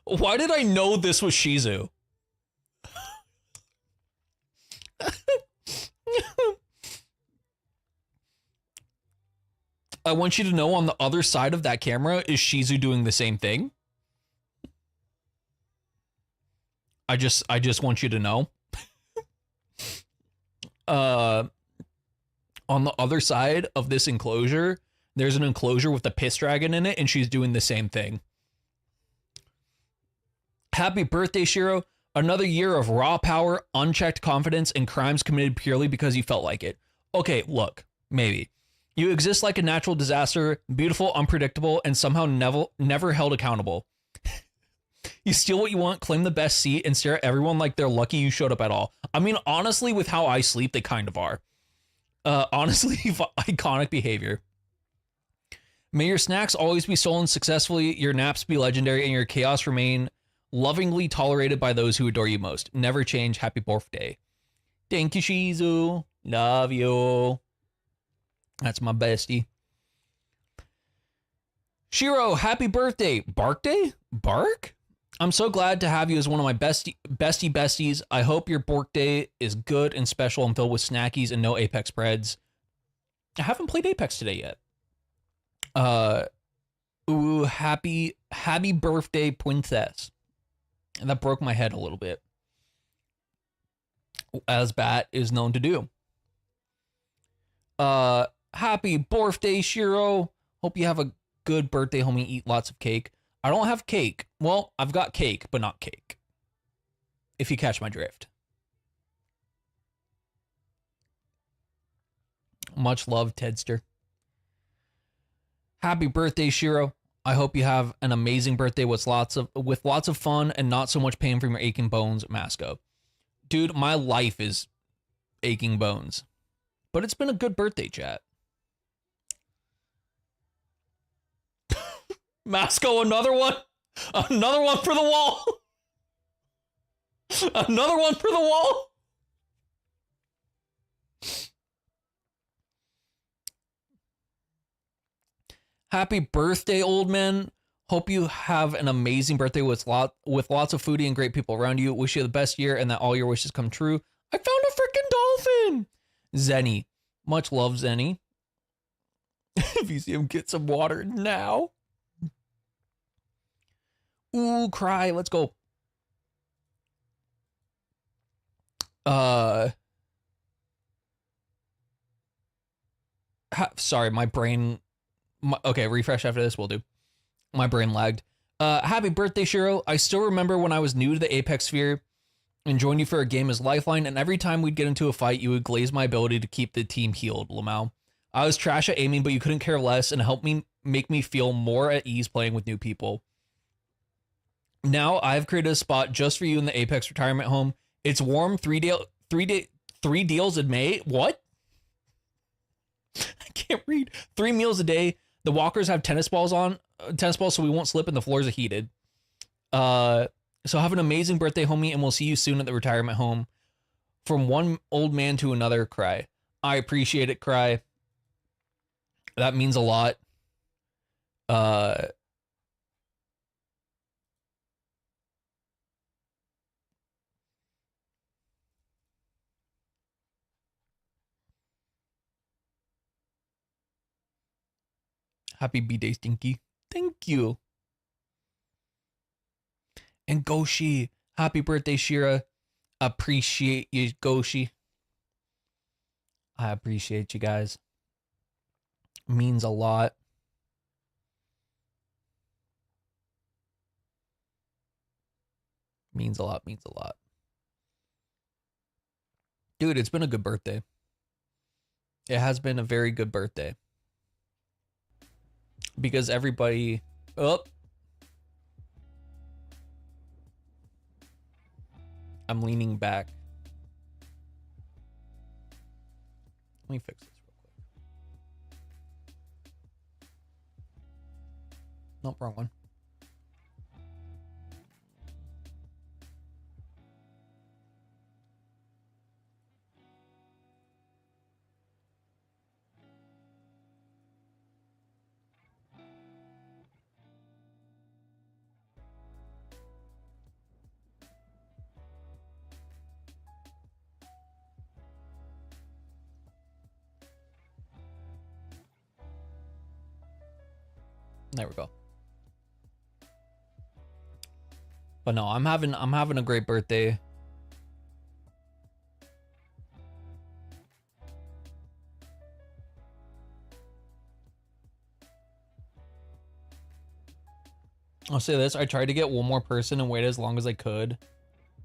Why did I know this was Shizu? I want you to know on the other side of that camera is Shizu doing the same thing. I just want you to know. On the other side of this enclosure, there's an enclosure with a piss dragon in it, and she's doing the same thing. Happy birthday, Shiro. Another year of raw power, unchecked confidence, and crimes committed purely because you felt like it. Okay, look, maybe. You exist like a natural disaster, beautiful, unpredictable, and somehow never held accountable. You steal what you want, claim the best seat, and stare at everyone like they're lucky you showed up at all. I mean, honestly, with how I sleep, they kind of are. Honestly, iconic behavior. May your snacks always be stolen successfully, your naps be legendary, and your chaos remain lovingly tolerated by those who adore you most. Never change. Happy birthday. Thank you, Shizu. Love you. That's my bestie. Shiro, happy birthday. Bark day? Bark? I'm so glad to have you as one of my besties. I hope your Bork Day is good and special and filled with snackies and no Apex spreads. I haven't played Apex today yet. Ooh, happy birthday, princess. And that broke my head a little bit, as Bat is known to do. Happy birthday, Shiro. Hope you have a good birthday, homie. Eat lots of cake. I don't have cake. Well, I've got cake, but not cake. If you catch my drift. Much love, Tedster. Happy birthday, Shiro. I hope you have an amazing birthday with lots of fun and not so much pain from your aching bones, Masco. Dude, my life is aching bones. But it's been a good birthday, chat. Masco, another one? Another one for the wall? Another one for the wall? Happy birthday, old man. Hope you have an amazing birthday with lots of foodie and great people around you. Wish you the best year and that all your wishes come true. I found a freaking dolphin. Zenny. Much love, Zenny. If you see him, get some water now. Ooh, cry. Let's go. Sorry, my brain... okay, refresh after this, will do. My brain lagged. Happy birthday, Shiro. I still remember when I was new to the Apex sphere and join you for a game as Lifeline, and every time we'd get into a fight, you would glaze my ability to keep the team healed, Lamau. I was trash at aiming, but you couldn't care less and helped me make me feel more at ease playing with new people. Now I've created a spot just for you in the Apex retirement home. It's warm, 3 deals in May. What? I can't read. 3 meals a day. The walkers have tennis balls so we won't slip, and the floors are heated. So have an amazing birthday, homie, and we'll see you soon at the retirement home. From one old man to another, Cry. I appreciate it, Cry. That means a lot. Happy B-Day, Stinky. Thank you. And Goshi, happy birthday, Shira. Appreciate you, Goshi. I appreciate you guys. Means a lot. Means a lot, means a lot. Dude, it's been a good birthday. It has been a very good birthday. Because everybody... Oh. I'm leaning back. Let me fix this real quick. Nope, wrong one. There we go. But no, I'm having a great birthday. I'll say this, I tried to get one more person and wait as long as I could.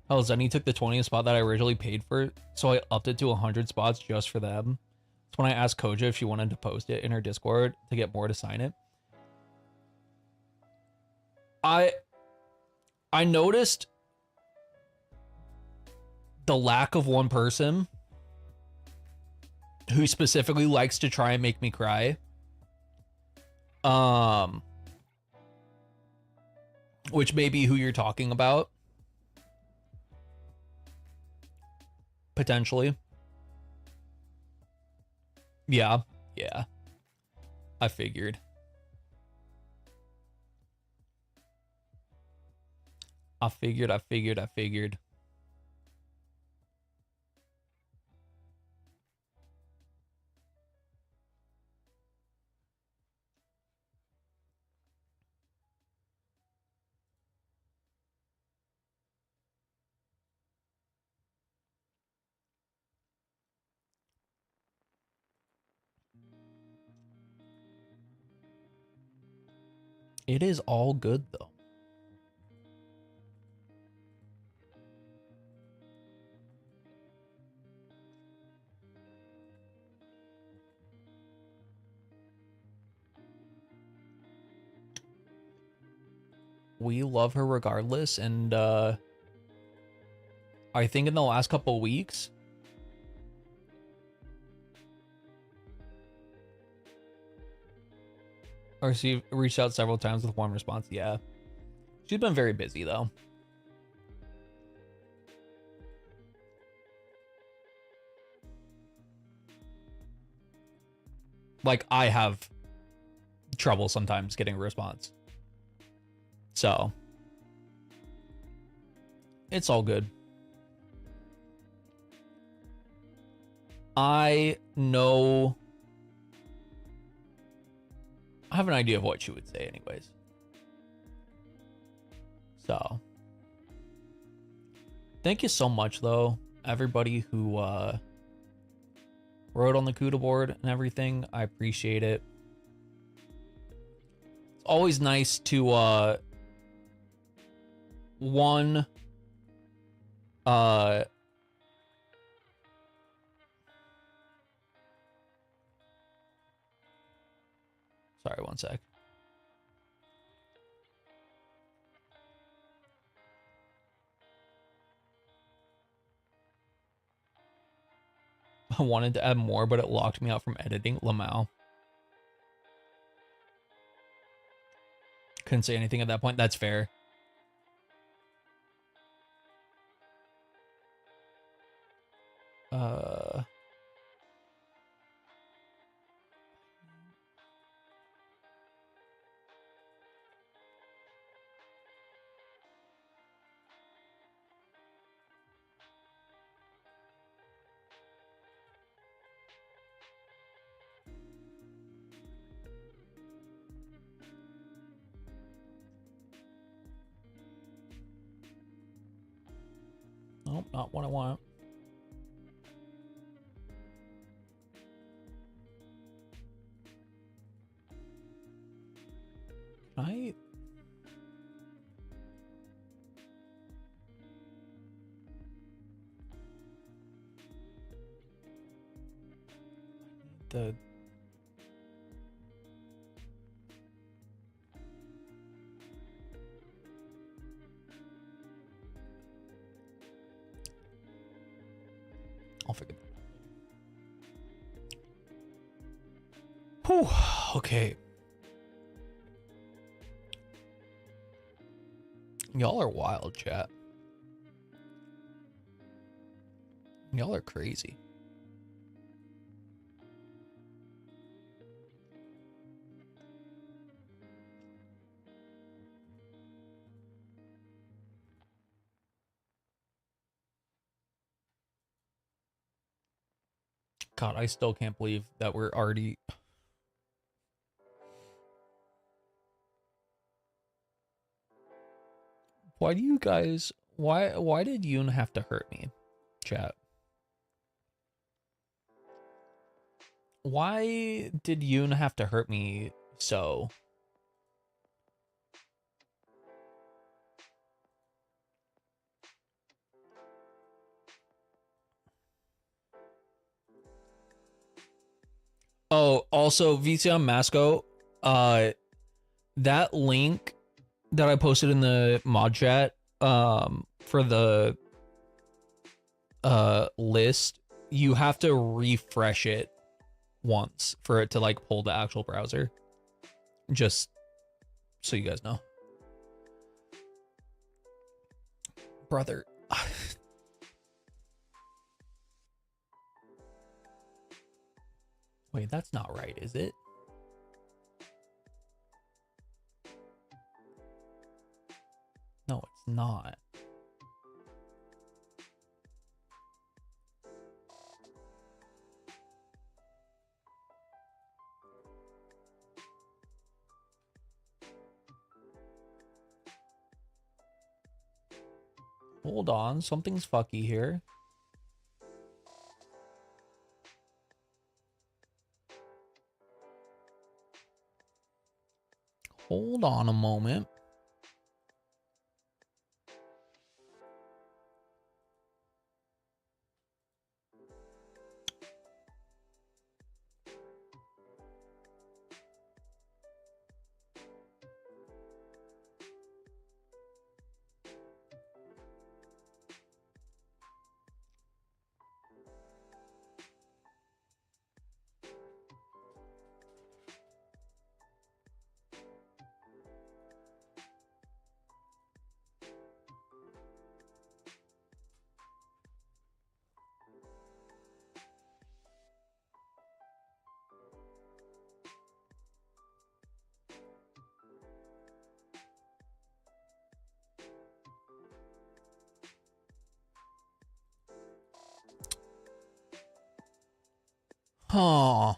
Hell, Zenny took the 20th spot that I originally paid for, so I upped it to 100 spots just for them. That's when I asked Koja if she wanted to post it in her Discord to get more to sign it. I noticed the lack of one person who specifically likes to try and make me cry. Which may be who you're talking about. Potentially. Yeah. I figured. I figured. It is all good though. We love her regardless, and I think in the last couple of weeks, or she reached out several times with one response. Yeah, she's been very busy though. Like, I have trouble sometimes getting a response. So, it's all good. I know... I have an idea of what she would say anyways. So, thank you so much, though, everybody who wrote on the CUDA board and everything. I appreciate it. It's always nice to... one, Sorry, one sec. I wanted to add more, but it locked me out from editing. Lamau. Couldn't say anything at that point. That's fair. Nope, not what I want. Can I? The I'll figure that out. Whew, okay. Y'all are wild, chat. Y'all are crazy. God, I still can't believe that we're already... Why do you guys... Why did Yoon have to hurt me, chat? Why did Yoon have to hurt me so? Oh, also, VCM Masco, that link that I posted in the mod chat, for the, list, you have to refresh it once for it to, like, pull the actual browser. Just so you guys know. Brother. Wait, that's not right, is it? No, it's not. Hold on, something's fucky here. Hold on a moment. Huh.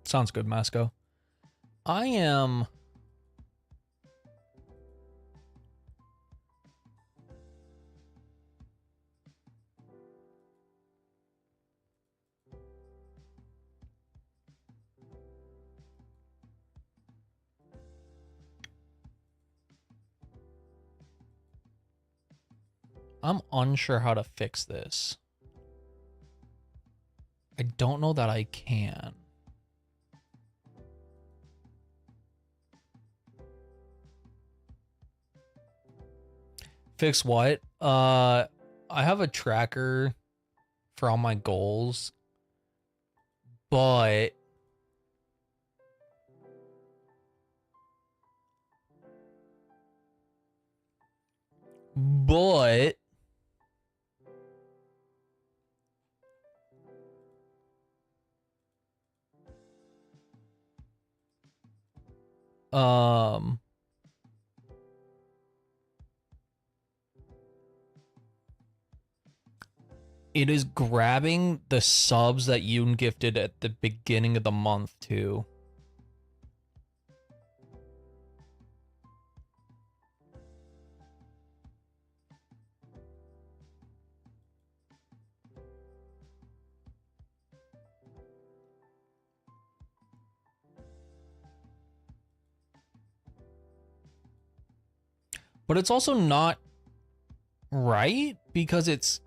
Sounds good, Masco. I am... I'm unsure how to fix this. I don't know that I can. Fix what? I have a tracker for all my goals, but um it is grabbing the subs that Yoon gifted at the beginning of the month too. But it's also not right because it's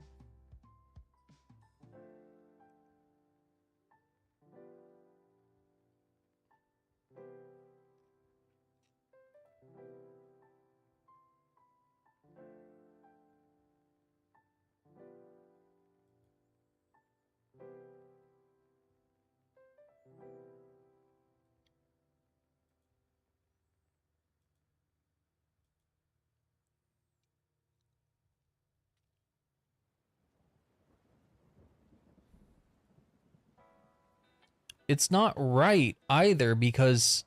not right either because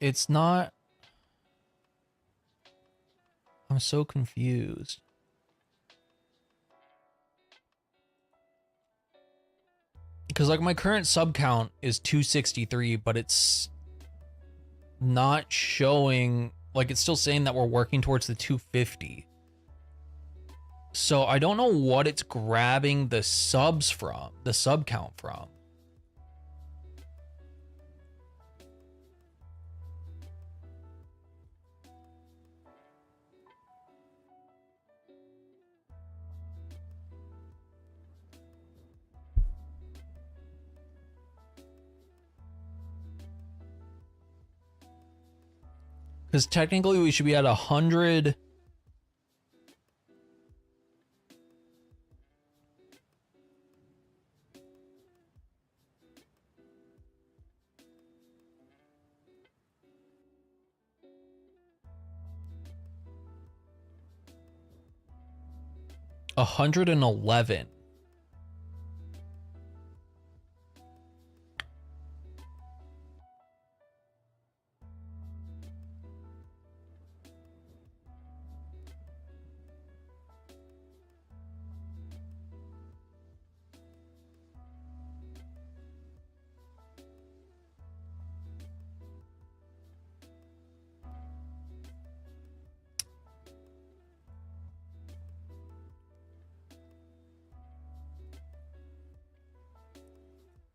it's not. I'm so confused. Because like my current sub count is 263, but it's not showing, like it's still saying that we're working towards the 250. So I don't know what it's grabbing the subs from, the sub count from. Because technically we should be at 100. $111.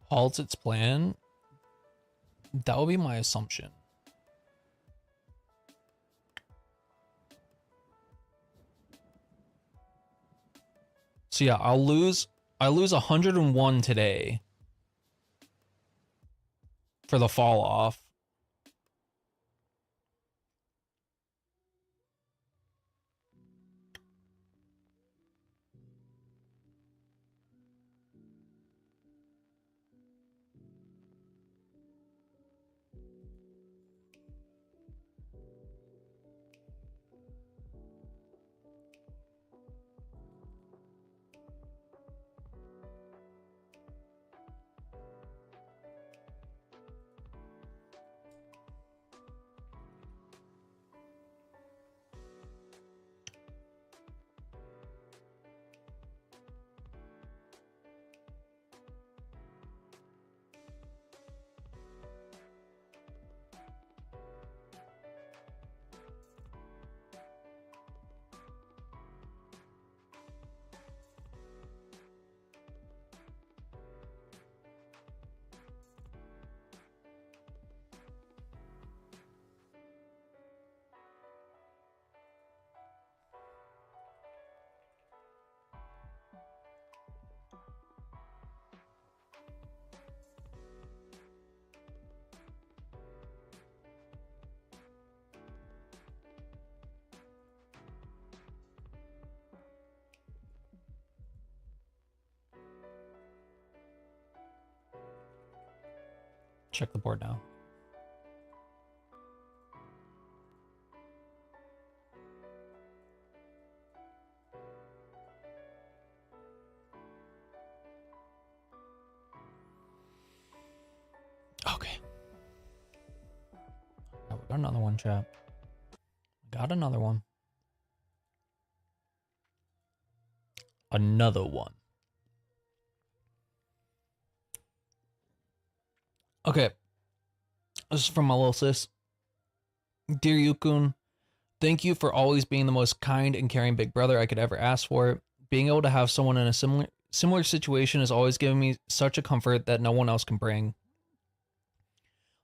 Halts its plan. That would be my assumption. So yeah, I lose 101 today for the fall off. check the board now. Okay. Oh, we got another one, chat. Got another one. Another one. Okay. This is from my little sis. Dear Yukun, thank you for always being the most kind and caring big brother I could ever ask for. Being able to have someone in a similar situation has always given me such a comfort that no one else can bring.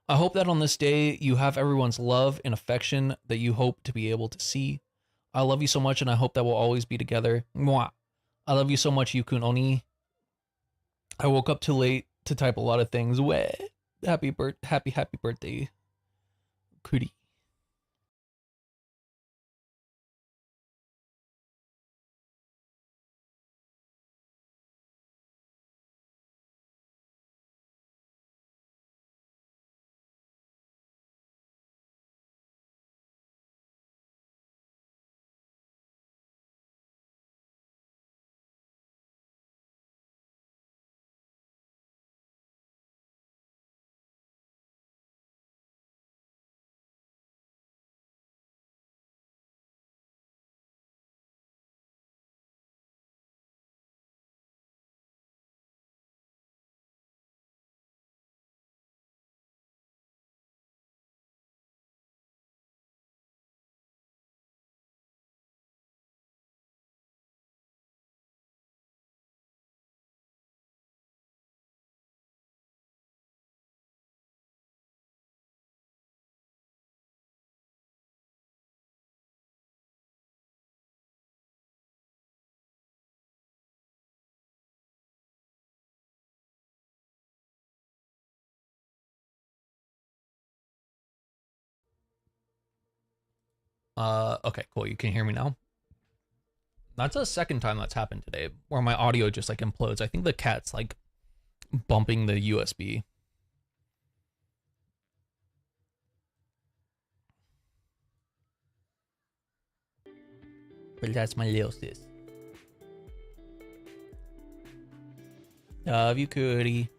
I hope that on this day you have everyone's love and affection that you hope to be able to see. I love you so much and I hope that we'll always be together. Mwah. I love you so much, Yukun Oni. I woke up too late to type a lot of things. Weh. Happy birthday, Cootie. Okay, cool. You can hear me now. That's the second time that's happened today where my audio just like implodes. I think the cat's like bumping the USB. But that's my little sis. Love you, Cootie.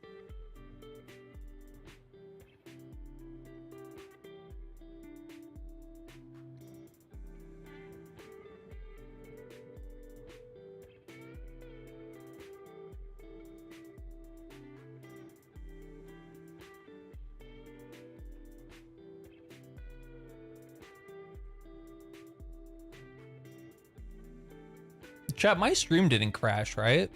Chat, my stream didn't crash, right?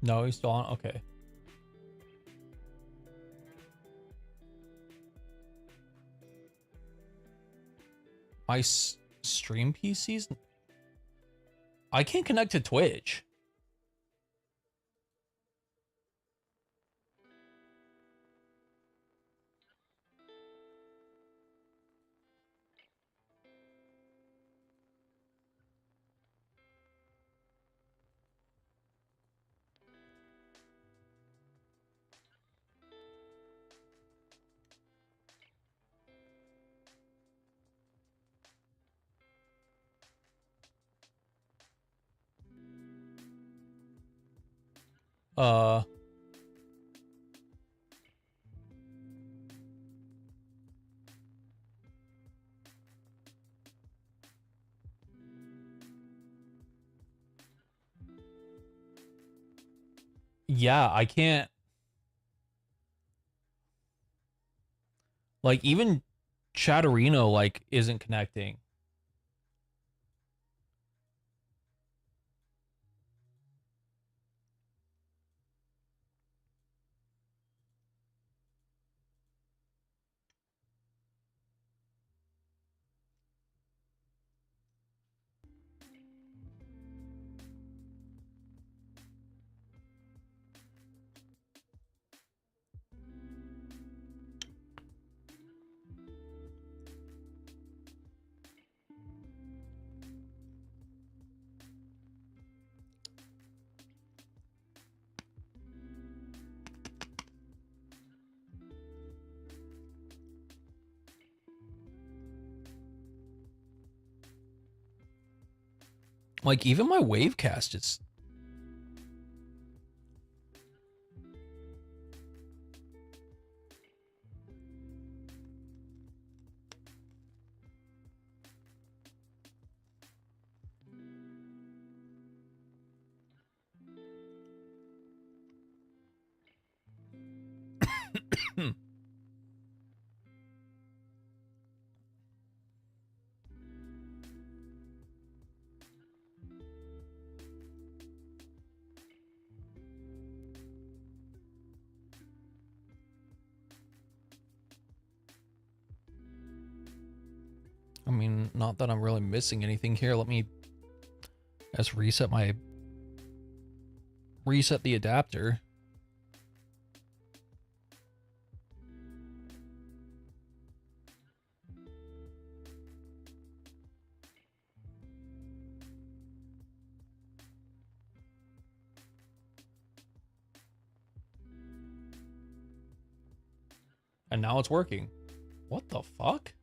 No, he's still on. Okay. My stream PC's... I can't connect to Twitch. Yeah, I can't. Like, even Chatterino, like, isn't connecting. Like, even my wavecast is... I mean, not that I'm really missing anything here. Let me just reset the adapter. And now it's working. What the fuck?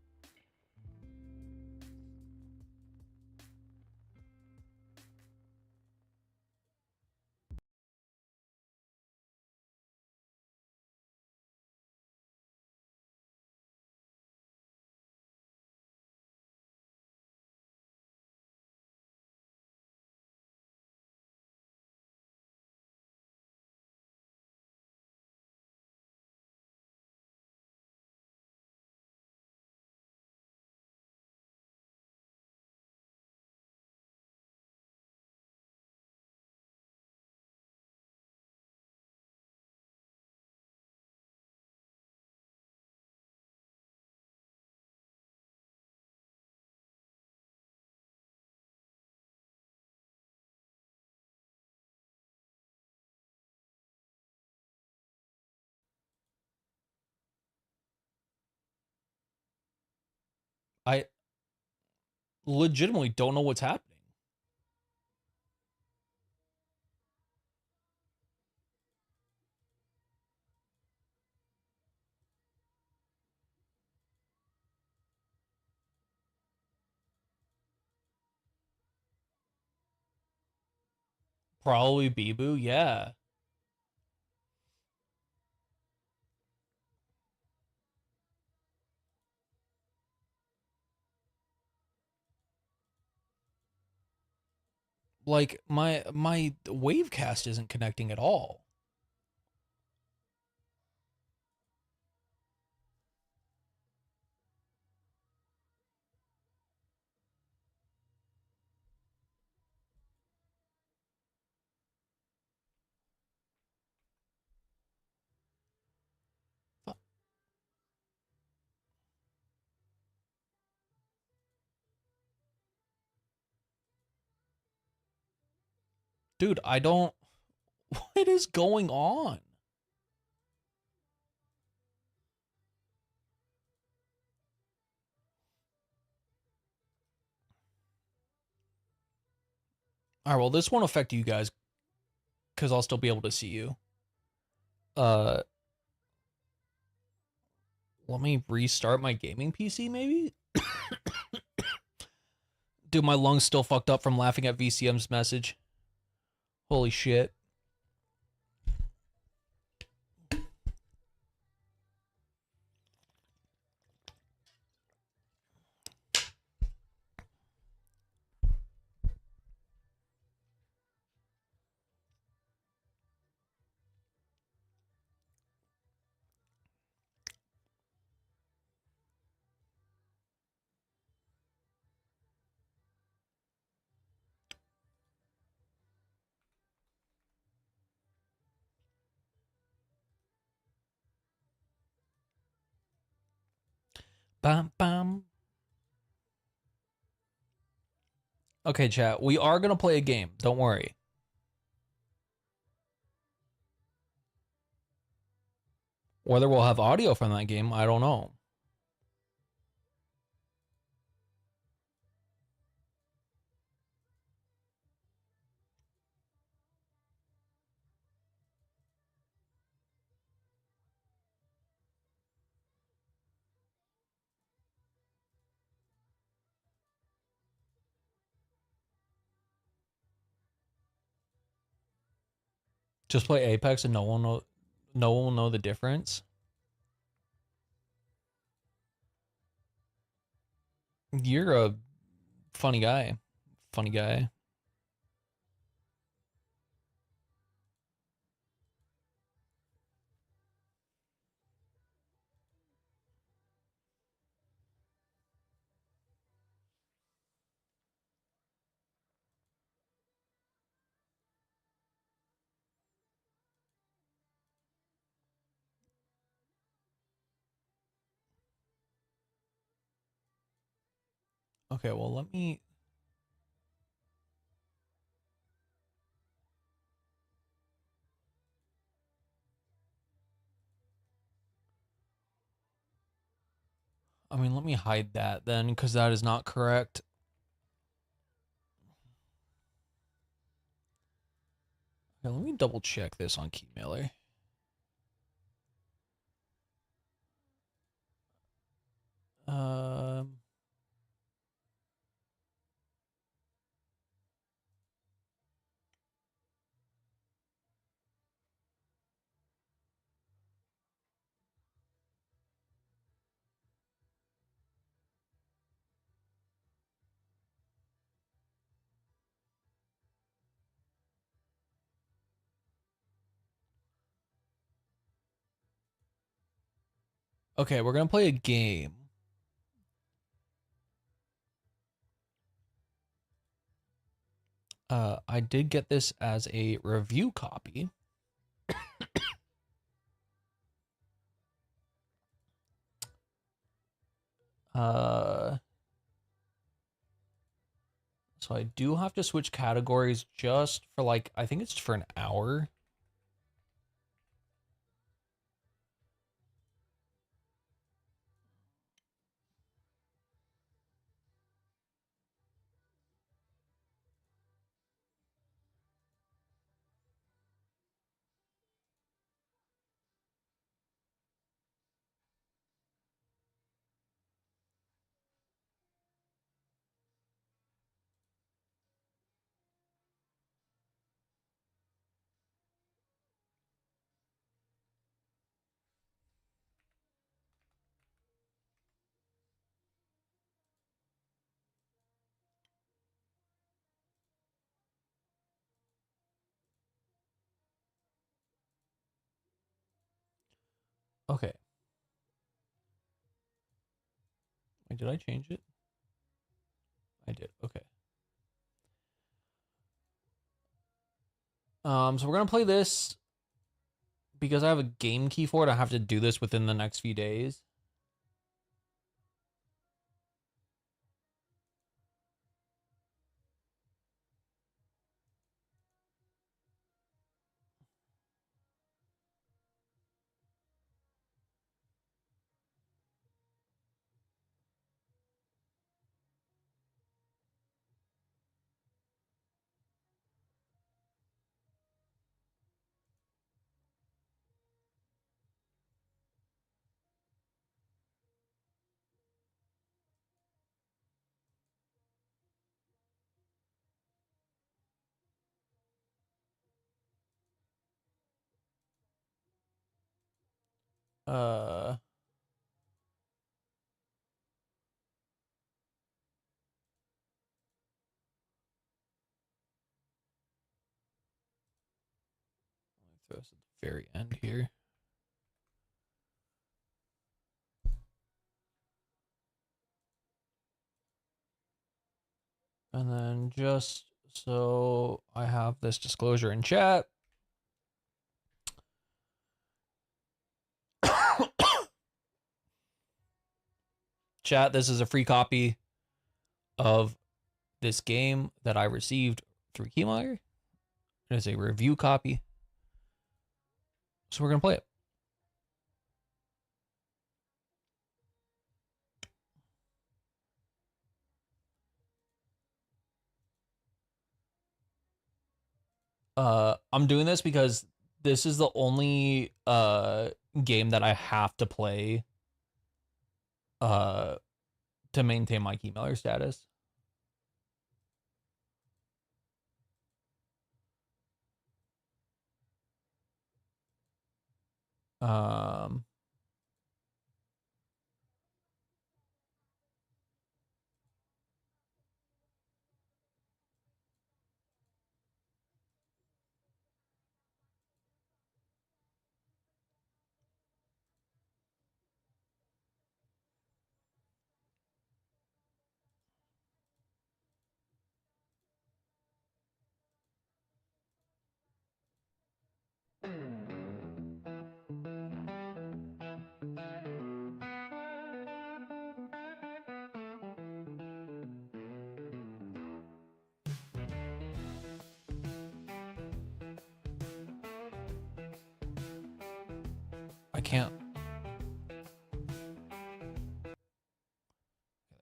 I legitimately don't know what's happening. Probably Bibu, yeah. Like, my wavecast isn't connecting at all. Dude, I don't... What is going on? Alright, well, this won't affect you guys, because I'll still be able to see you. Let me restart my gaming PC, maybe? Dude, my lungs still fucked up from laughing at VCM's message. Holy shit. Bam, bam. Okay, chat. We are going to play a game. Don't worry. Whether we'll have audio from that game, I don't know. Just play Apex and no one will know the difference. You're a funny guy. Funny guy. Okay, well, let me... I mean, let me hide that then, because that is not correct. Okay, let me double check this on Keymailer. Okay, we're gonna play a game. I did get this as a review copy. So I do have to switch categories just for like, I think it's for an hour. Okay. Wait, did I change it? I did. Okay. So we're gonna play this because I have a game key for it. I have to do this within the next few days. Uh, Throw this at the very end here. And then just so I have this disclosure in chat. Chat, this is a free copy of this game that I received through Keymailer. It is a review copy. So we're going to play it. I'm doing this because this is the only game that I have to play to maintain my Keymailer status. Um, I can't.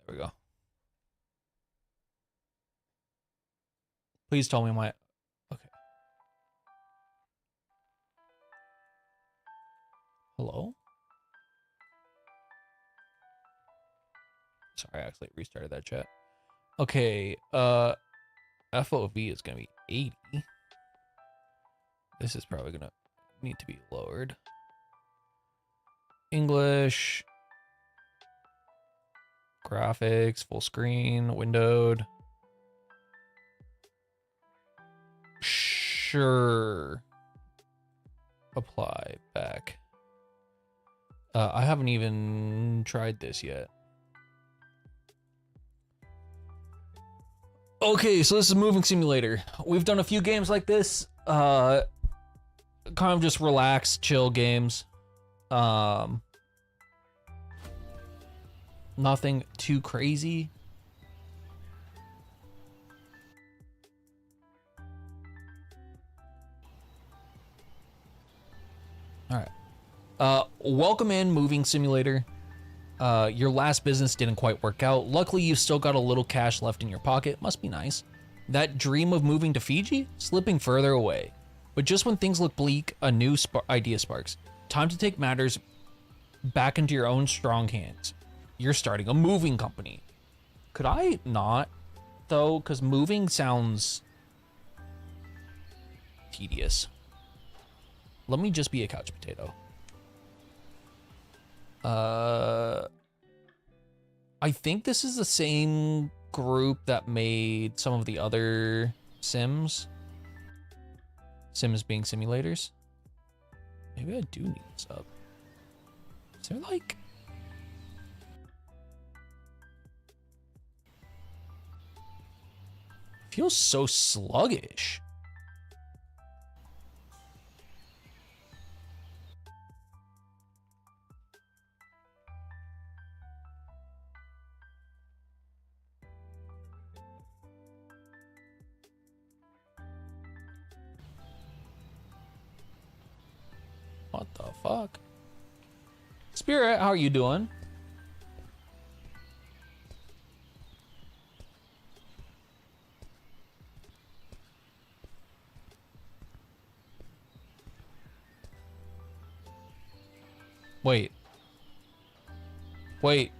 There we go. Please tell me my... Okay. Hello? Sorry, I actually restarted that chat. Okay, FOV is gonna be 80. This is probably gonna need to be lowered. English. Graphics, full screen, windowed. Sure. Apply back. I haven't even tried this yet. Okay, so this is Moving Simulator. We've done a few games like this. Kind of just relaxed, chill games. Nothing too crazy. All right. Welcome in, Moving Simulator. Your last business didn't quite work out. Luckily, you've still got a little cash left in your pocket. Must be nice. That dream of moving to Fiji? Slipping further away. But just when things look bleak, a new idea sparks. Time to take matters back into your own strong hands. You're starting a moving company. Could I not, though? Because moving sounds tedious. Let me just be a couch potato. I think this is the same group that made some of the other Sims. Sims being simulators. Maybe I do need this up. Is there like... Feels so sluggish. What the fuck? Spirit, how are you doing? Wait. Wait.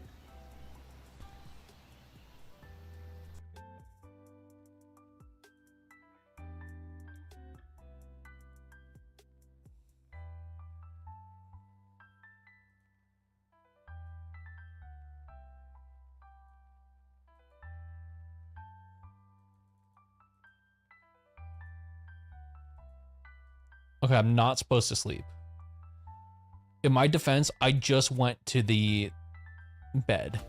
Okay, I'm not supposed to sleep. In my defense, I just went to the bed.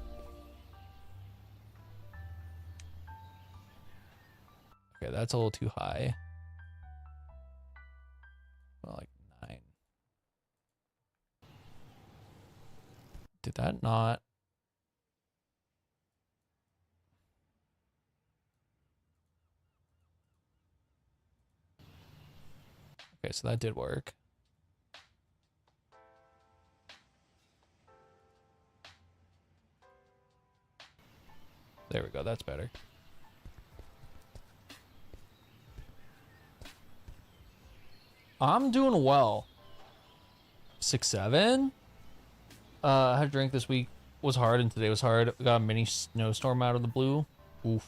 Okay, that's a little too high. Well, like 9. Did that not? Okay, so that did work. There we go, that's better. I'm doing well. 6-7. I had a drink this week. Was hard and today was hard. We got a mini snowstorm out of the blue. Oof.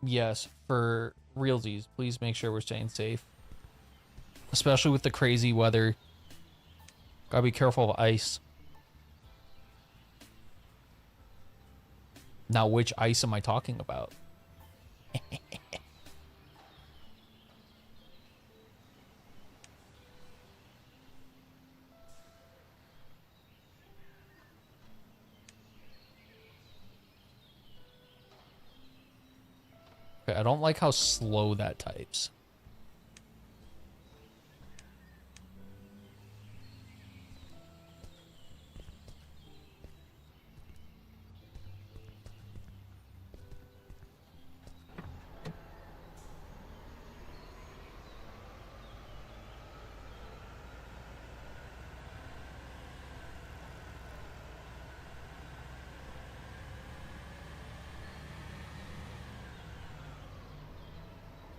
yes, for realsies, please make sure we're staying safe. Especially with the crazy weather. Gotta be careful of ice. Now, which ice am I talking about? Okay, I don't like how slow that types.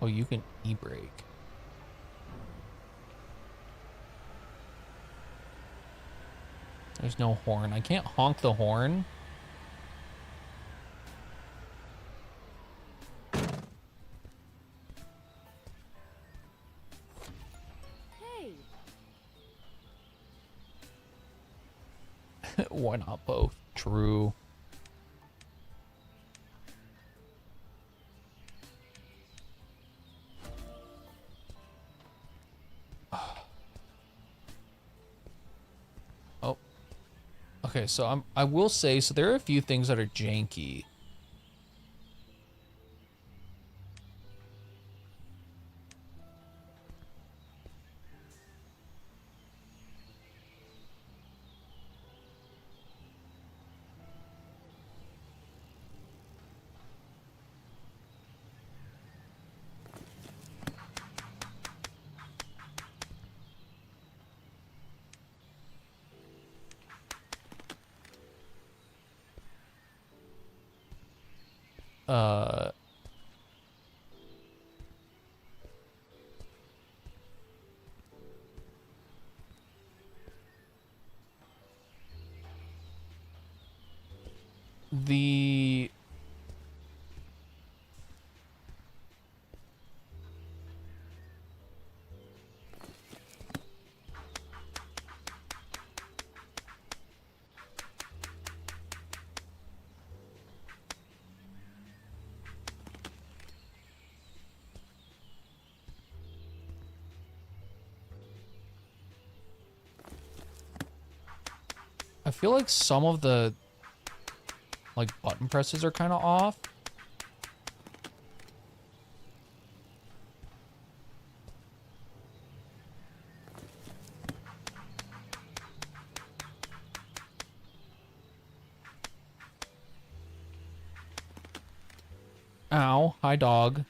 Oh, you can e-brake. There's no horn. I can't honk the horn. Hey. Why not both? True. Oh. Okay, so I will say, so there are a few things that are janky. Uh, the I feel like some of the like button presses are kind of off. Ow, hi dog.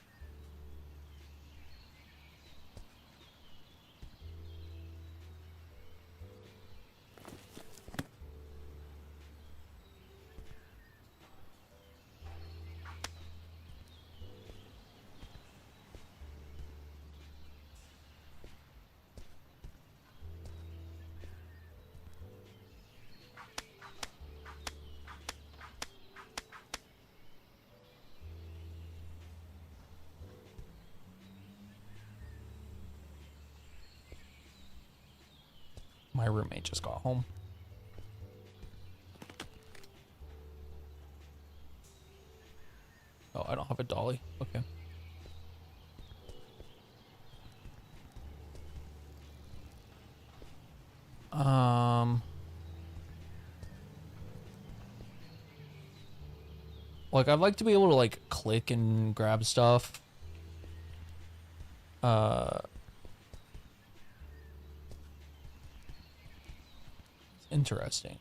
My roommate just got home. Oh, I don't have a dolly. Okay. Like I'd like to be able to like click and grab stuff. Interesting,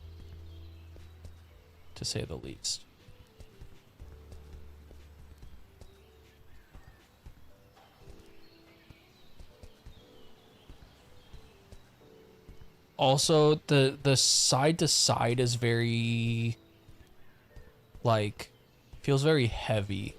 to say the least. Also, the side to side is very, like, feels very heavy.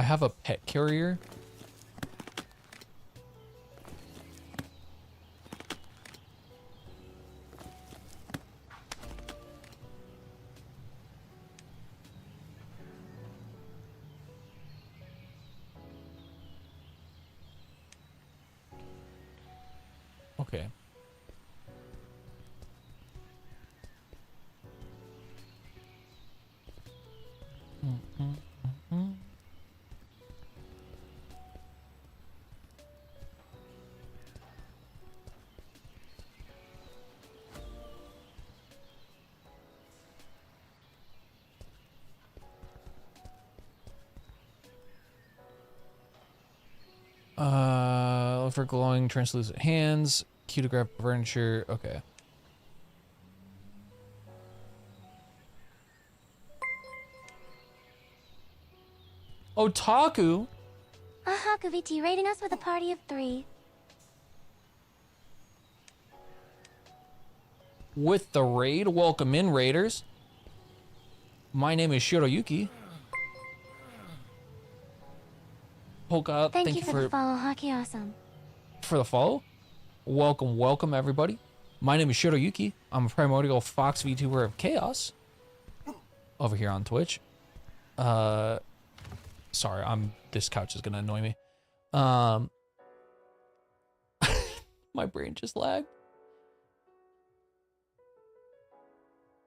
I have a pet carrier. Okay. Look for glowing translucent hands. Q to grab furniture. Okay. Otaku? Hakuviti raiding us with a party of 3. With the raid, welcome in, raiders. My name is Shiro Yuki. Polka, Thank you for the follow, Hockey Awesome. For the follow. Welcome, welcome, everybody. My name is Shiro Yuki. I'm a primordial fox VTuber of chaos. Over here on Twitch. Sorry, this couch is gonna annoy me. My brain just lagged.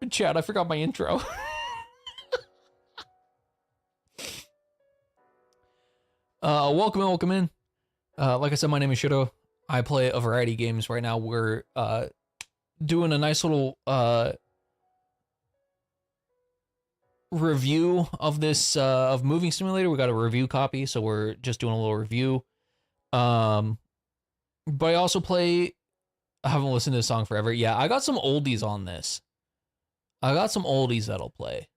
Chat, I forgot my intro. Welcome in, welcome in. Like I said, my name is Shiro. I play a variety of games right now. We're doing a nice little review of this of Moving Simulator. We got a review copy, so we're just doing a little review. But I also play. I haven't listened to this song forever. Yeah, I got some oldies on this. I got some oldies that'll play.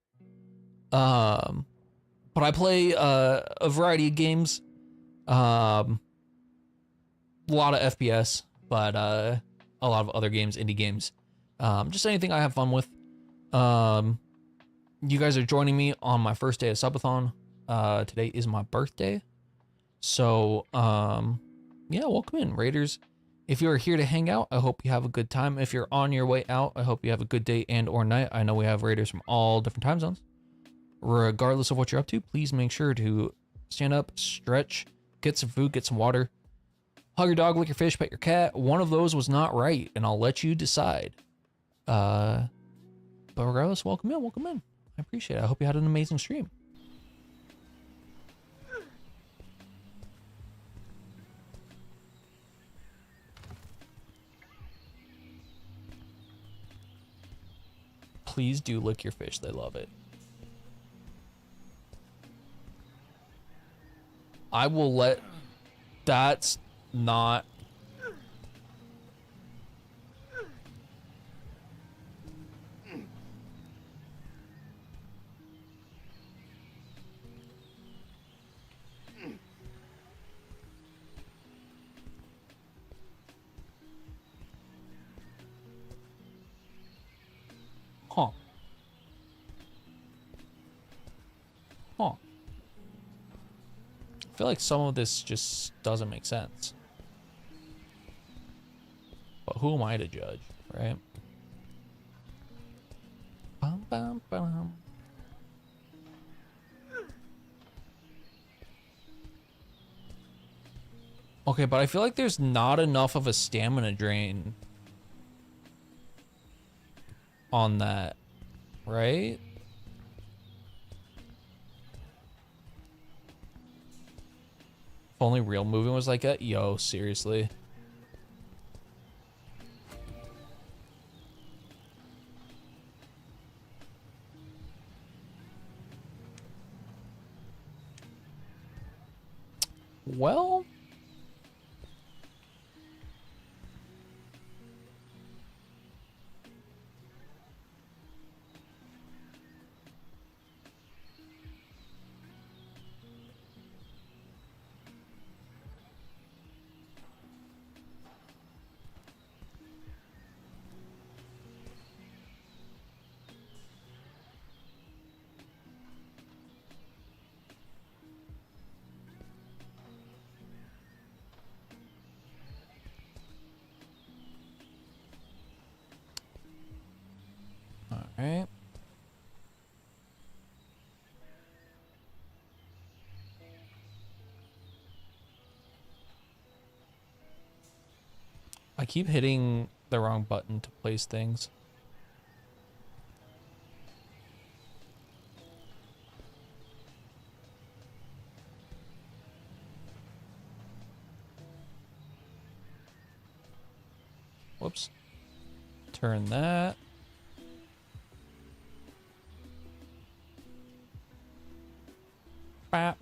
But I play a variety of games. A lot of FPS, but a lot of other games, indie games. Just anything I have fun with. You guys are joining me on my first day of Subathon. Today is my birthday. So, yeah, welcome in, Raiders. If you're here to hang out, I hope you have a good time. If you're on your way out, I hope you have a good day and or night. I know we have Raiders from all different time zones. Regardless of what you're up to, please make sure to stand up, stretch, get some food, get some water, hug your dog, lick your fish, pet your cat. One of those was not right, and I'll let you decide. But regardless, welcome in, welcome in. I appreciate it. I hope you had an amazing stream. Please do lick your fish. They love it. I will let... That's not... Huh. Huh. I feel like some of this just doesn't make sense. But who am I to judge, right? Bum, bum, bum. Okay, but I feel like there's not enough of a stamina drain on that, right? If only real moving was like that. Yo, seriously. Well, Right. I keep hitting the wrong button to place things. Whoops. Turn that. Bap.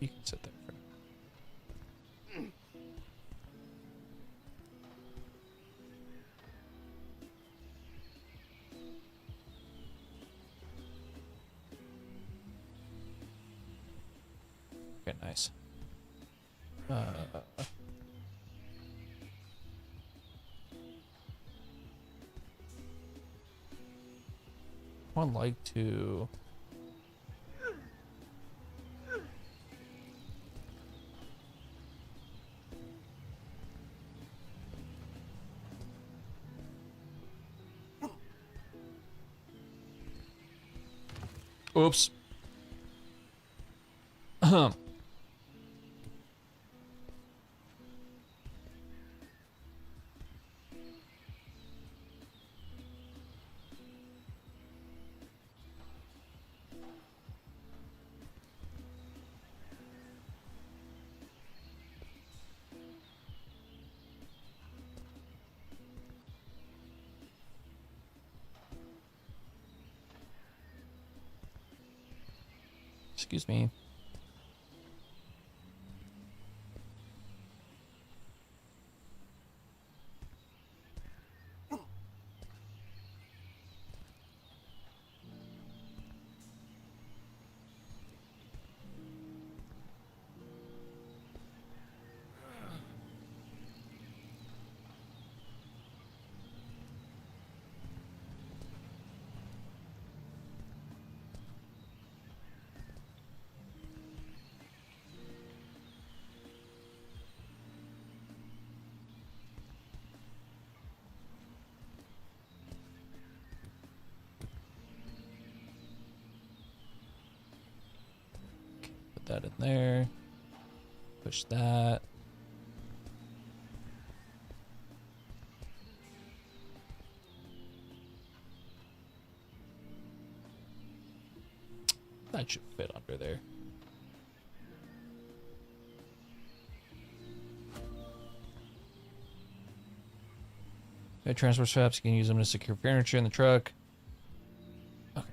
You can sit there for now. Okay, nice. I'd like to... Oops. Excuse me. Put that in there. Push that. That should fit under there. Okay, transport straps, you can use them to secure furniture in the truck. Okay.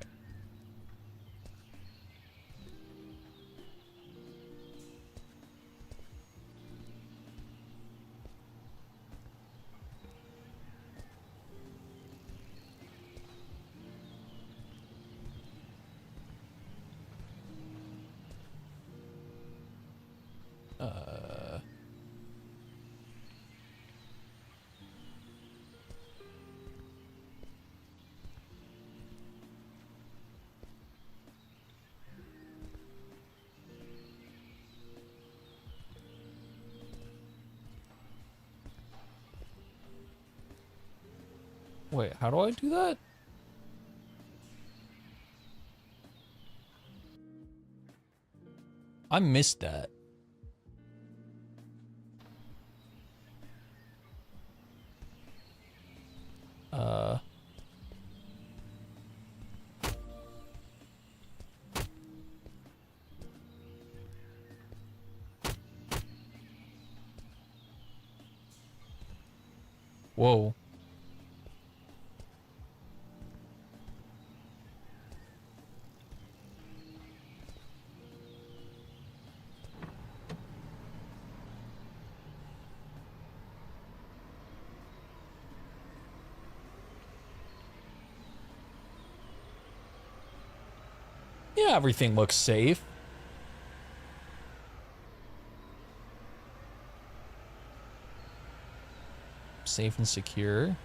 Wait, how do I do that? I missed that. Whoa. Yeah, everything looks safe. Safe and secure.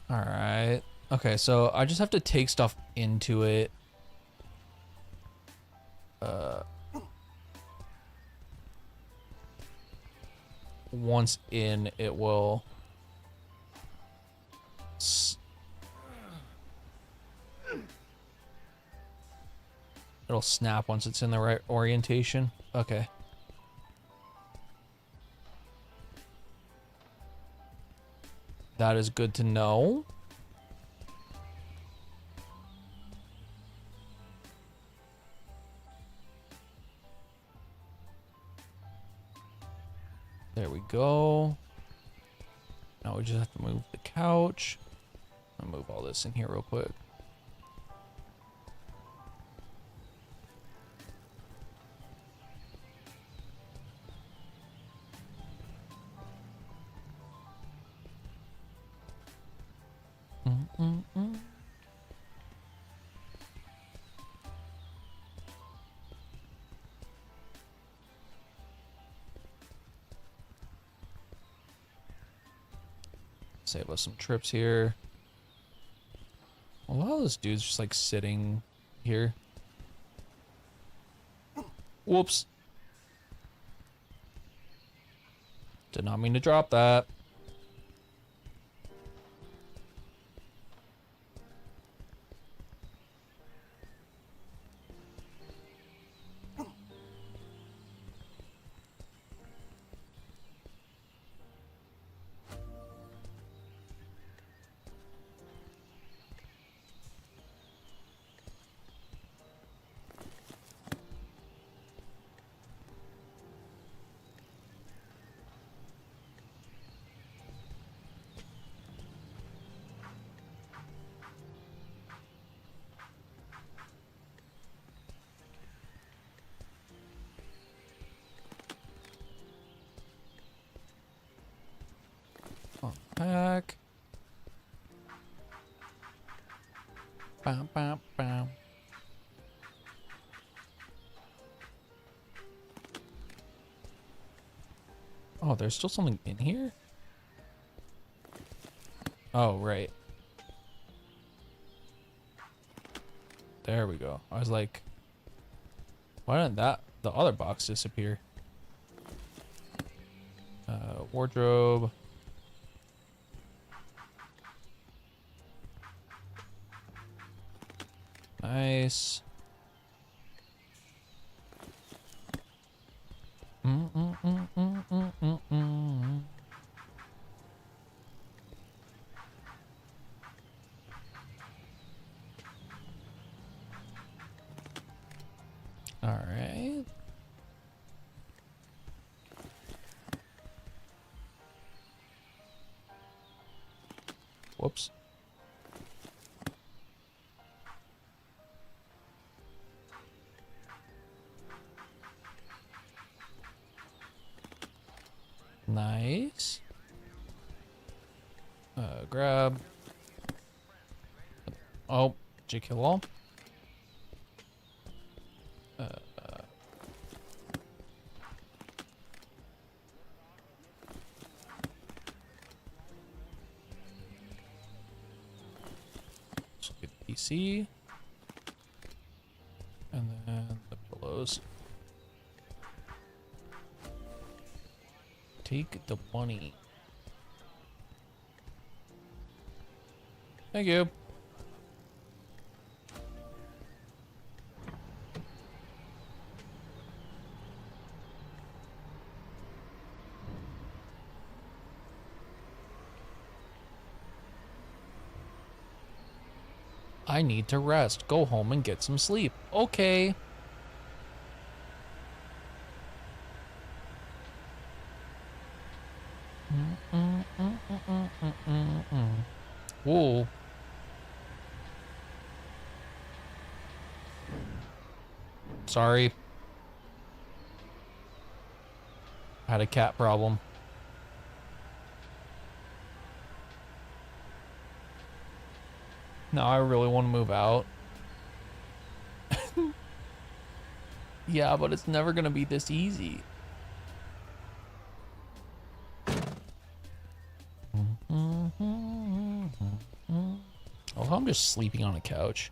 All right. Okay, so I just have to take stuff into it. Once in, it will it'll snap once it's in the right orientation. Okay. That is good to know. There we go. Now we just have to move the couch. I'll move all this in here real quick. Save us some trips here. A lot of this dude's just like sitting here. Whoops. Did not mean to drop that. Pack. Bam, bam, bam. Oh, there's still something in here? Oh, right. There we go. I was like, why didn't the other box disappear? Wardrobe. Nice. All right. Whoops. Nice. Grab. Oh, did you kill all? Let's get the PC. And then the pillows. Take the money. Thank you. I need to rest. Go home and get some sleep. Okay. Whoa. Sorry. I had a cat problem. Now I really want to move out. Yeah, but it's never gonna be this easy. Well, I'm just sleeping on a couch.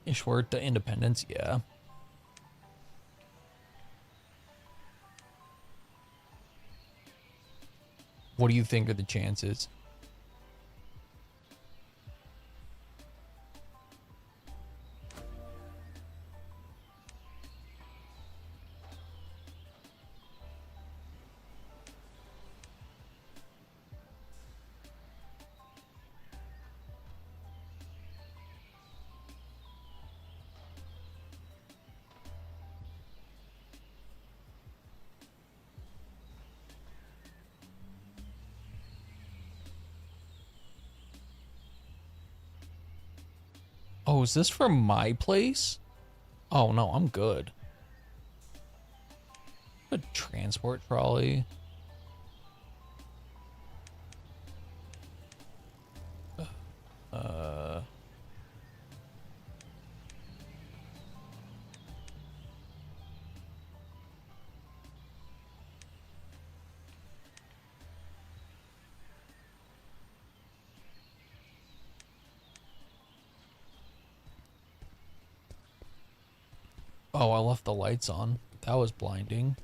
Ishwart the Independence, yeah. What do you think are the chances? Oh, is this from my place? Oh, no, I'm good. A transport trolley. Oh, I left the lights on. That was blinding.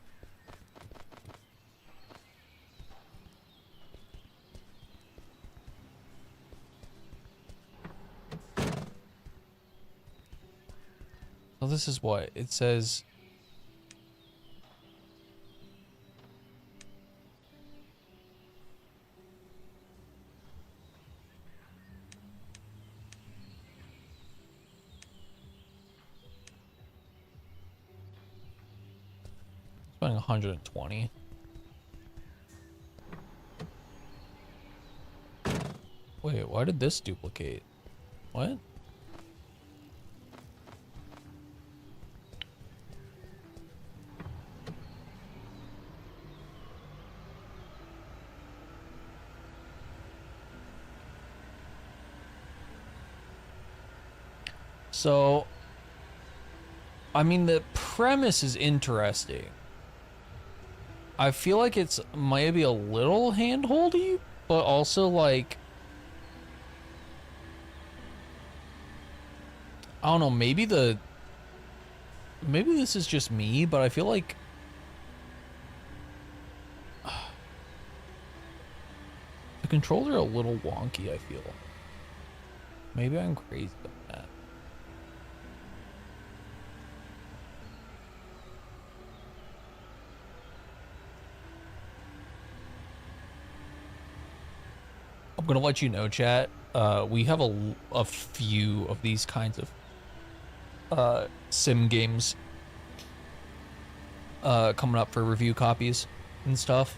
So this is what it says. Spending 120. Wait, why did this duplicate? What? So, I mean, the premise is interesting. I feel like it's maybe a little hand-holdy, but also like, I don't know, maybe this is just me, but I feel like the controls are a little wonky, I feel. Maybe I'm crazy about that. I'm gonna let you know, chat. We have a few of these kinds of sim games coming up for review copies and stuff.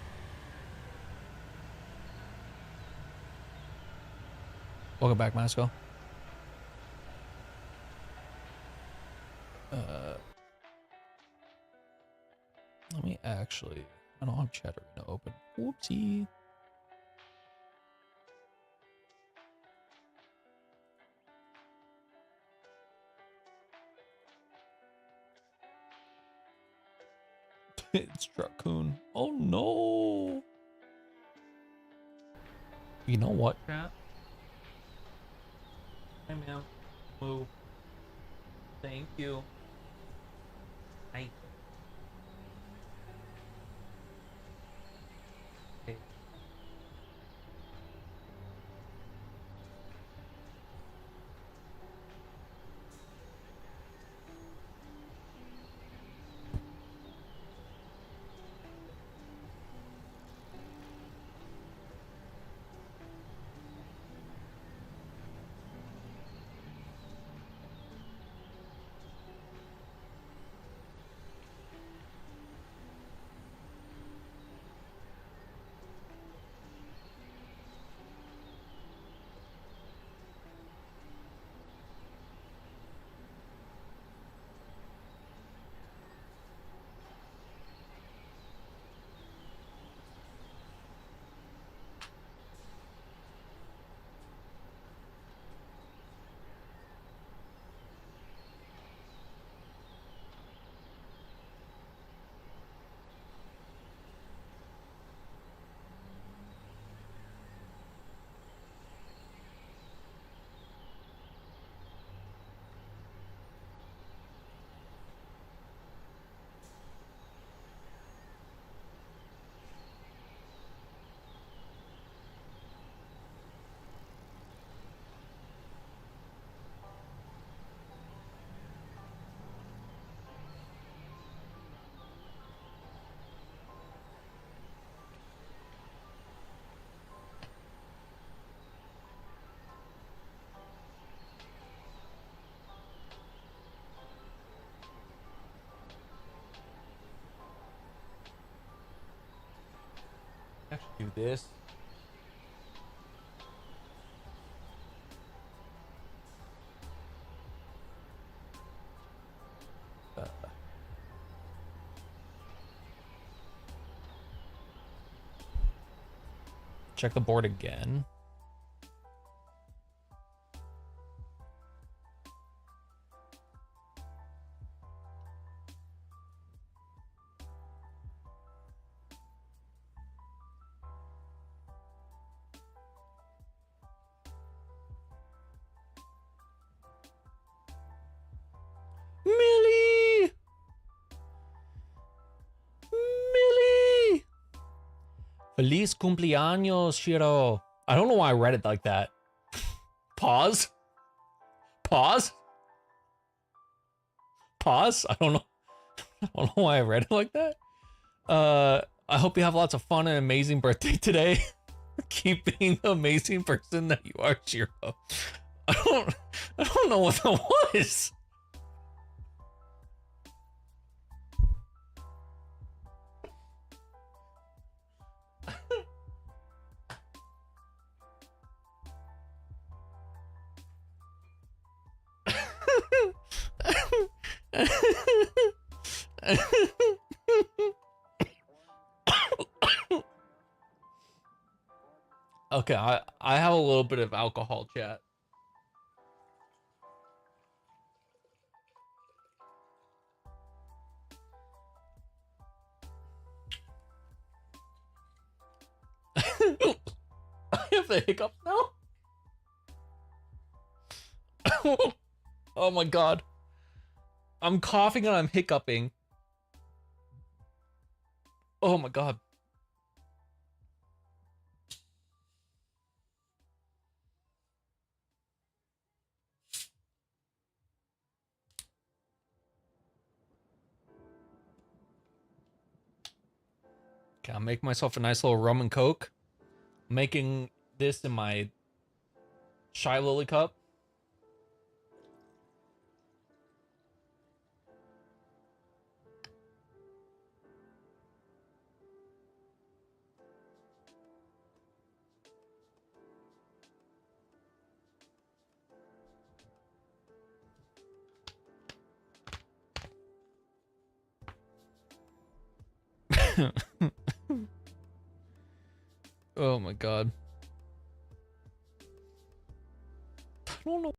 Welcome back, Masco. Let me actually. I don't have chat arena open. Whoopsie. It's Raccoon. Oh no. You know what, chat? Hey man, move. Thank you. Hey. Hey. do this. Check the board again. Millie! Millie! Feliz cumpleaños, Shiro. I don't know why I read it like that. Pause? Pause? Pause? I don't know. I don't know why I read it like that. I hope you have lots of fun and amazing birthday today. Keep being the amazing person that you are, Shiro. I don't know what that was. Okay, I have a little bit of alcohol, chat. I have the hiccups now. Oh my god. I'm coughing and I'm hiccuping. Oh my god. Okay, I'll make myself a nice little rum and coke. Making this in my Shy Lily cup. Oh my god. I don't know.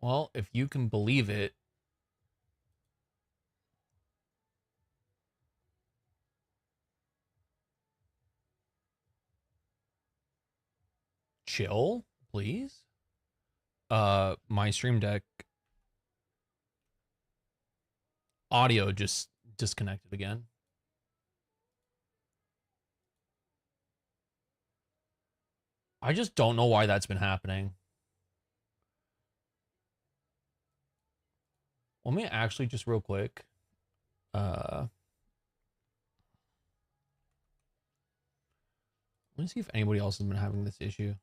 Well, if you can believe it. Chill, please. My Stream Deck audio just disconnected again. I just don't know why that's been happening. Let me actually just real quick. Let me see if anybody else has been having this issue.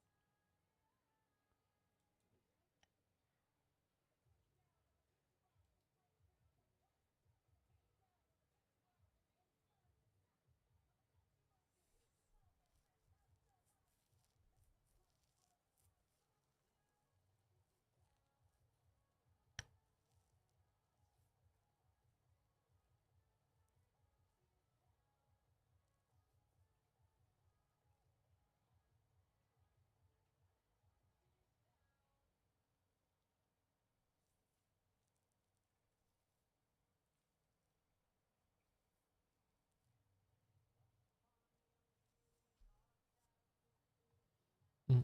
Of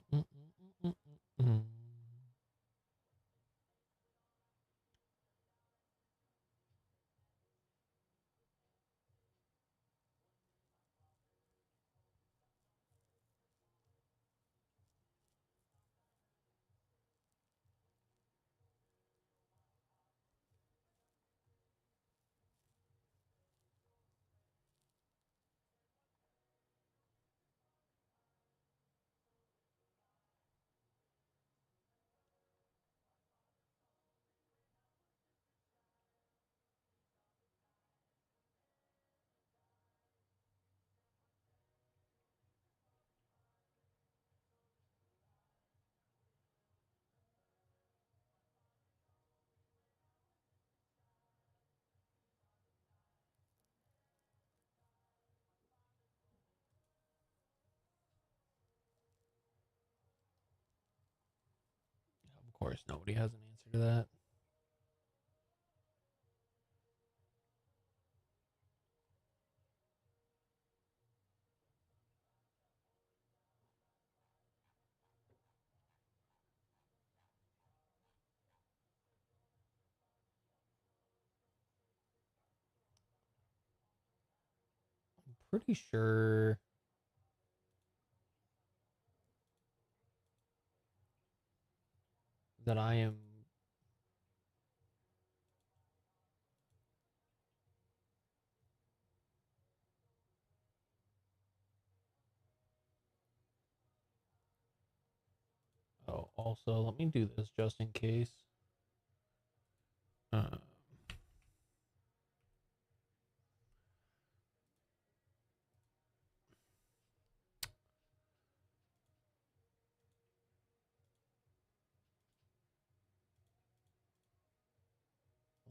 course, nobody has an answer to that. I'm pretty sure that I am oh, also, let me do this just in case.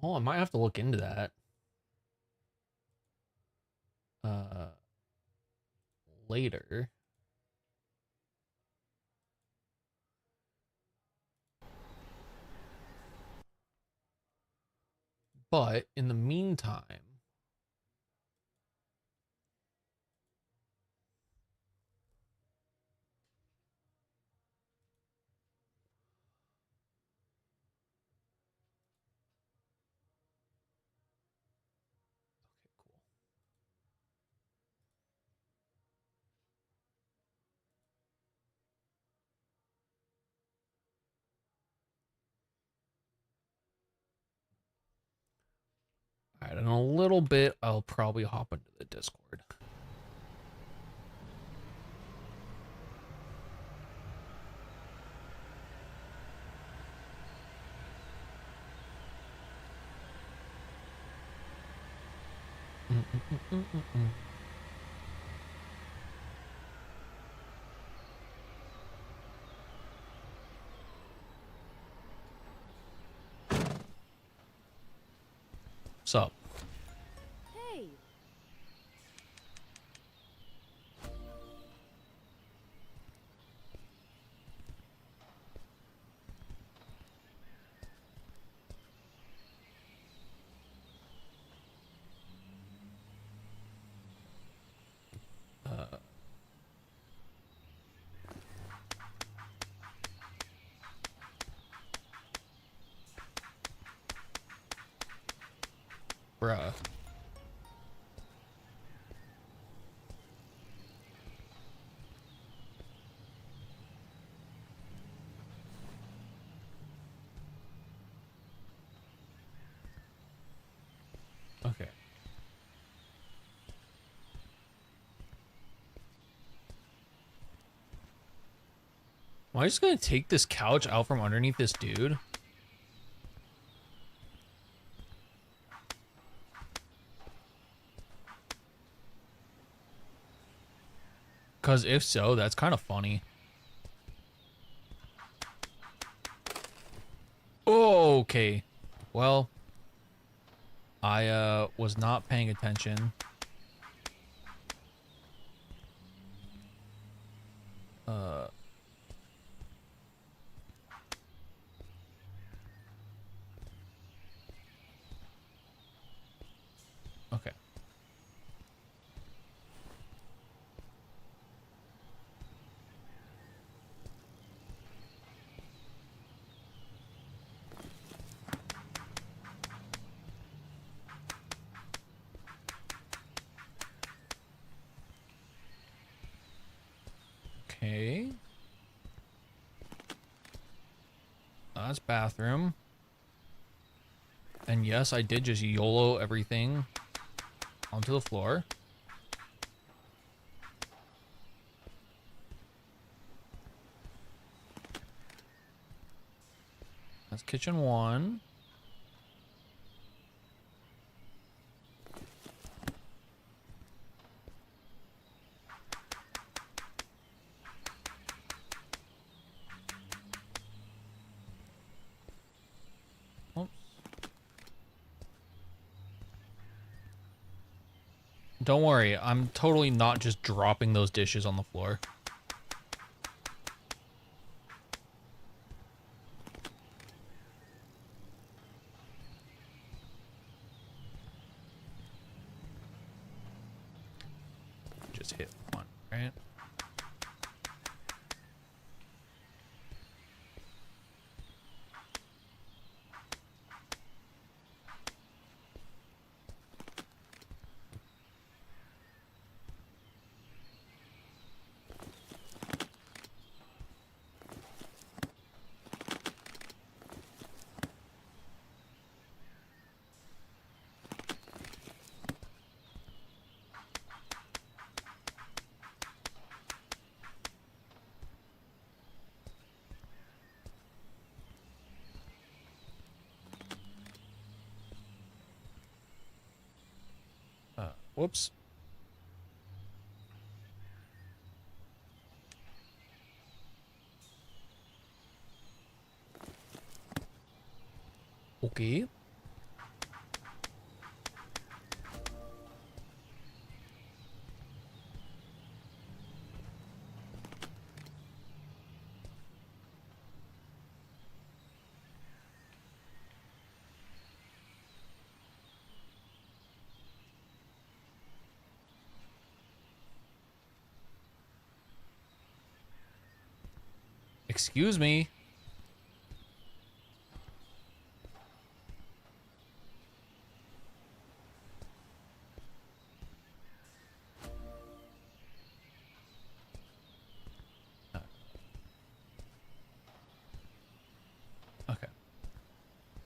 Oh, I might have to look into that. Later. But in the meantime, all right, in a little bit, I'll probably hop into the Discord. So, Hey. bruh. Okay. Am I just gonna take this couch out from underneath this dude? Because if so, that's kind of funny. Oh, okay. Well, I was not paying attention. Okay. Okay. That's bathroom. And yes, I did just YOLO everything onto the floor. That's kitchen 1. Oops. Don't worry, I'm totally not just dropping those dishes on the floor. Just hit 1, right? Whoops. Okay. Excuse me. Okay.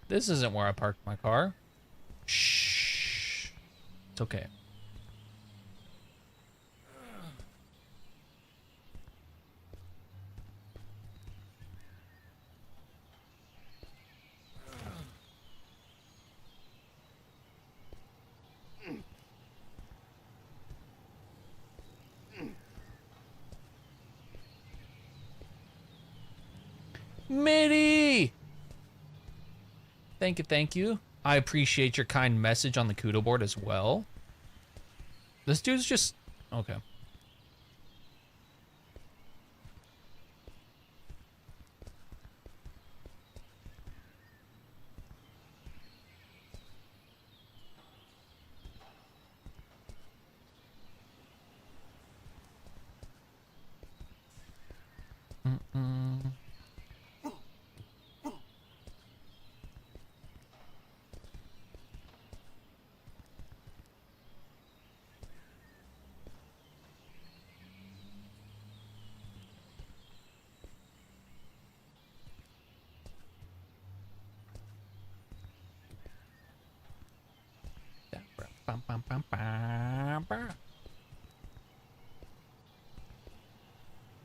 This isn't where I parked my car. Shh. It's okay. Mitty! Thank you, thank you. I appreciate your kind message on the Kudo board as well. This dude's just... Okay.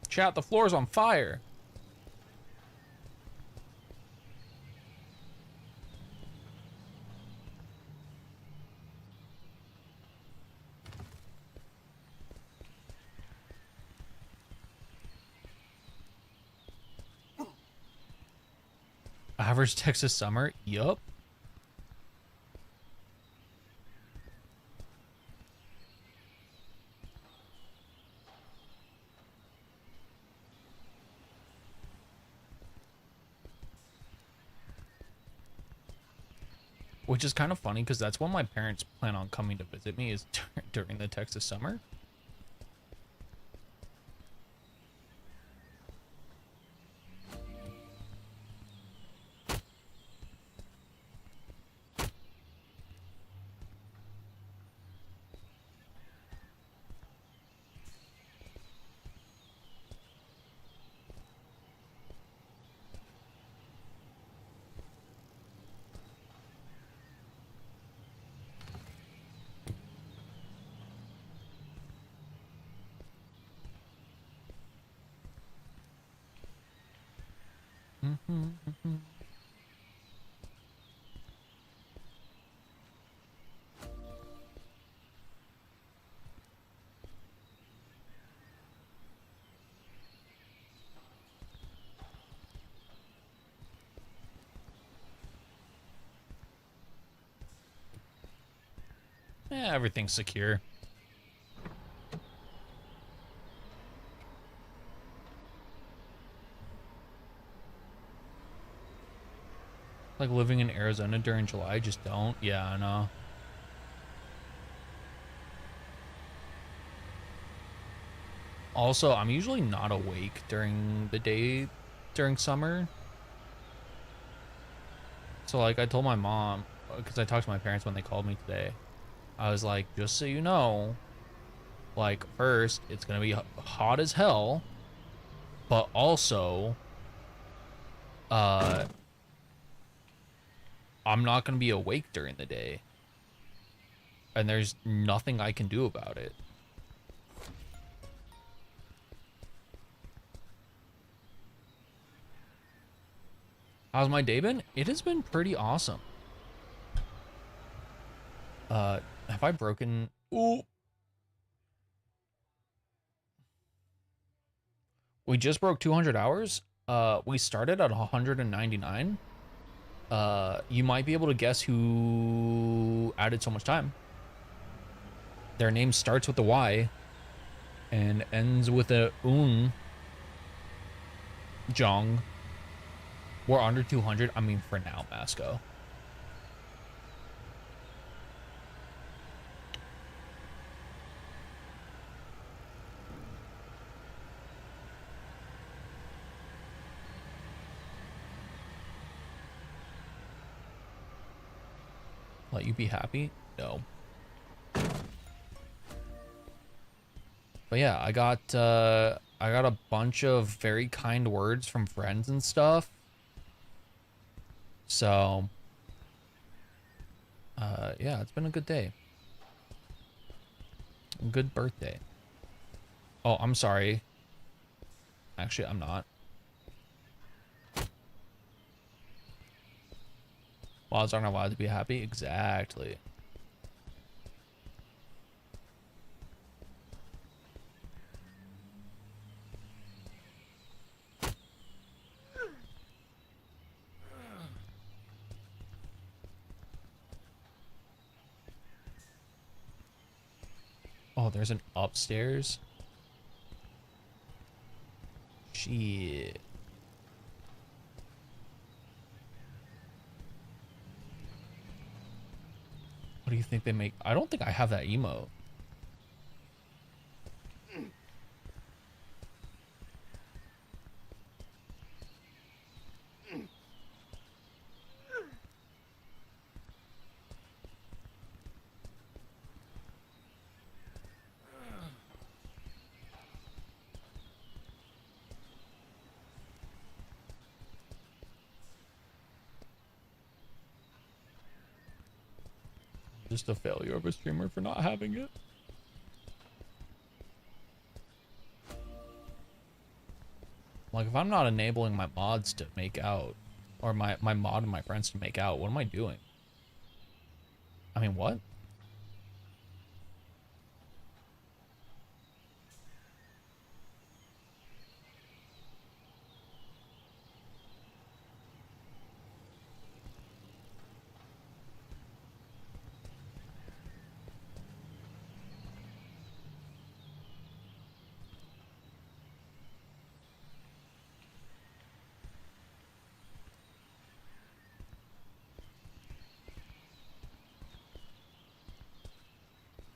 Chat, the floor's on fire. Average Texas summer? Yup. Which is kind of funny because that's when my parents plan on coming to visit me, is during the Texas summer. Yeah, everything's secure. Like living in Arizona during July, just don't. Yeah, I know. Also, I'm usually not awake during the day during summer. So like I told my mom, because I talked to my parents when they called me today. I was like, just so you know, like first, it's gonna be hot as hell, but also, I'm not gonna be awake during the day. And there's nothing I can do about it. How's my day been? It has been pretty awesome. Have I broken? Ooh. We just broke 200 hours. We started at 199. You might be able to guess who added so much time. Their name starts with a Y and ends with a un. Jong. We're under 200. I mean, for now, Masco. Let you be happy? No. But yeah, I got a bunch of very kind words from friends and stuff. So yeah, it's been a good day. A good birthday. Oh, I'm sorry. Actually, I'm not. Wilds aren't allowed to be happy? Exactly. Oh, there's an upstairs? Shit. What do you think they make? I don't think I have that emote. Just a failure of a streamer for not having it. Like, if I'm not enabling my mods to make out, or my mod and my friends to make out, what am I doing? I mean, what?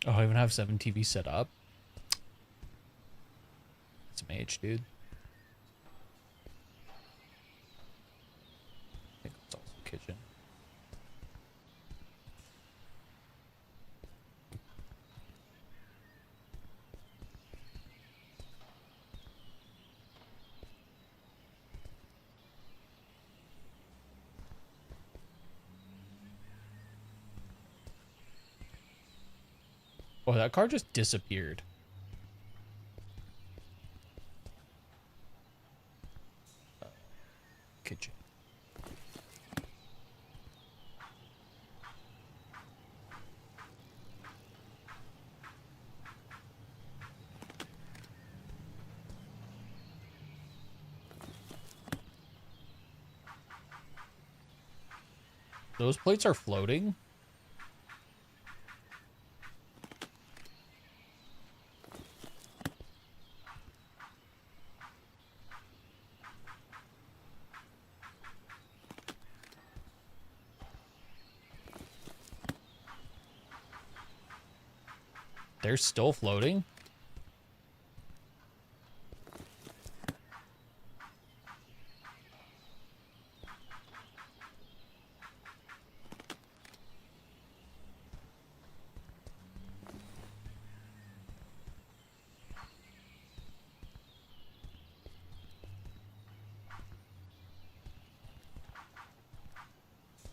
Oh, I even have 7 TV set up. It's a mage, dude. I think it's also kitchen. Oh, that car just disappeared. Kitchen. those plates are floating. They're still floating?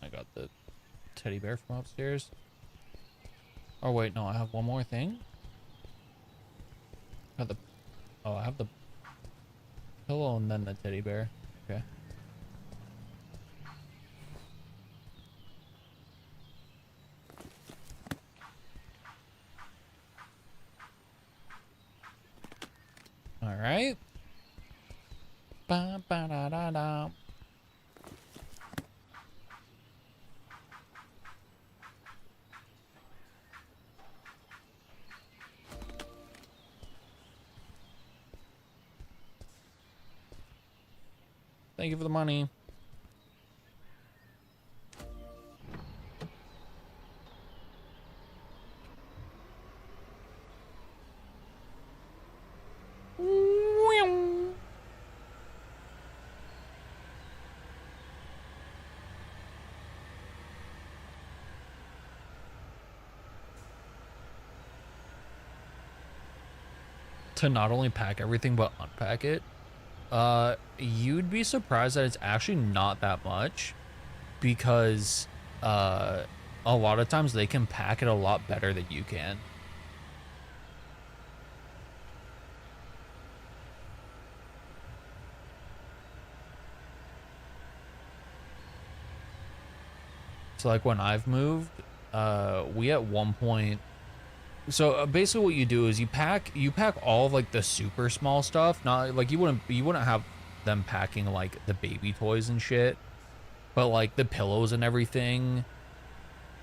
I got the teddy bear from upstairs. Oh wait, no, I have one more thing. I have the pillow and then the teddy bear. Okay. All right. Ba ba da da da. Thank you for the money. To not only pack everything but unpack it. You'd be surprised that it's actually not that much, because a lot of times they can pack it a lot better than you can. So like when I've moved, we at one point, so basically what you do is you pack all of like the super small stuff. Not like you wouldn't have them packing like the baby toys and shit, but like the pillows and everything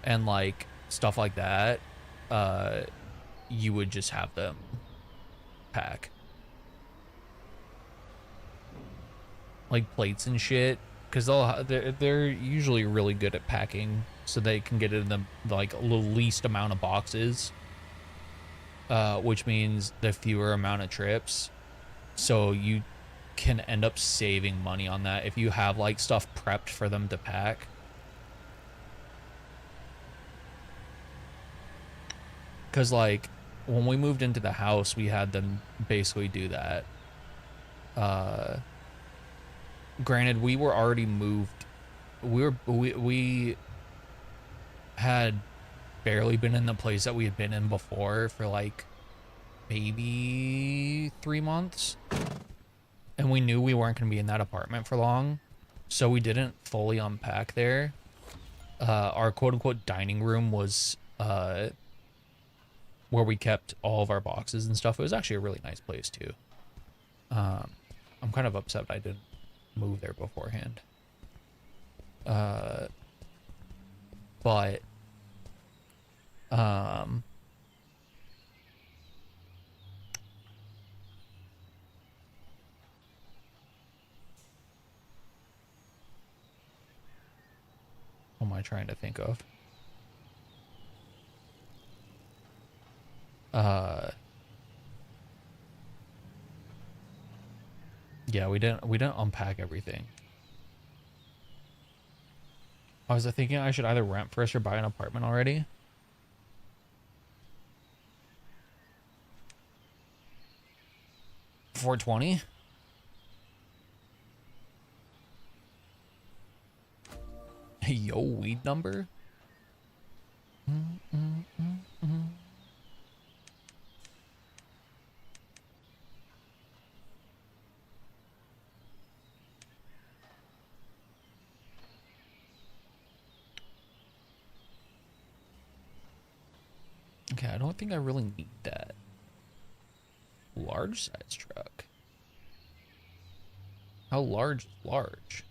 and like stuff like that, you would just have them pack. Like plates and shit, because they're usually really good at packing, so they can get it in the like least amount of boxes, which means the fewer amount of trips, so you can end up saving money on that if you have like stuff prepped for them to pack. Because like when we moved into the house, we had them basically do that. Granted, we were already moved. We had barely been in the place that we had been in before for like maybe 3 months, and we knew we weren't going to be in that apartment for long, so we didn't fully unpack there. Our quote-unquote dining room was where we kept all of our boxes and stuff. It was actually a really nice place too. I'm kind of upset I didn't move there beforehand. But what am I trying to think of? Yeah, we didn't unpack everything. I was thinking I should either rent first or buy an apartment already. $420. Yo, weed number. Okay, I don't think I really need that large size truck. How large is large?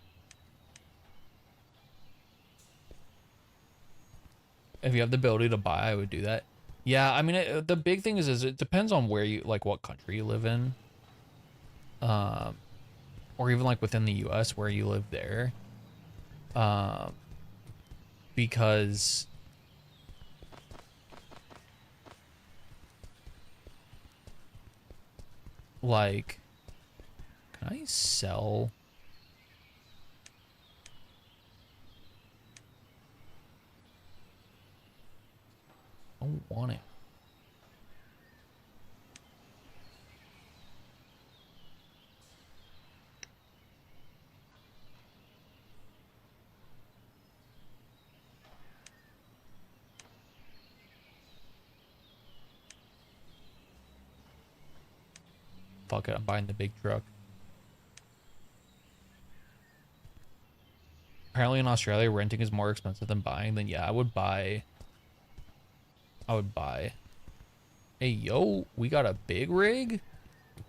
If you have the ability to buy, I would do that. Yeah, I mean, the big thing is it depends on where you, like, what country you live in. Or even, like, within the US, where you live there. Because... like... Can I sell... I don't want it. Fuck it, I'm buying the big truck. Apparently in Australia, renting is more expensive than buying. Then yeah, I would buy. Hey, yo, we got a big rig?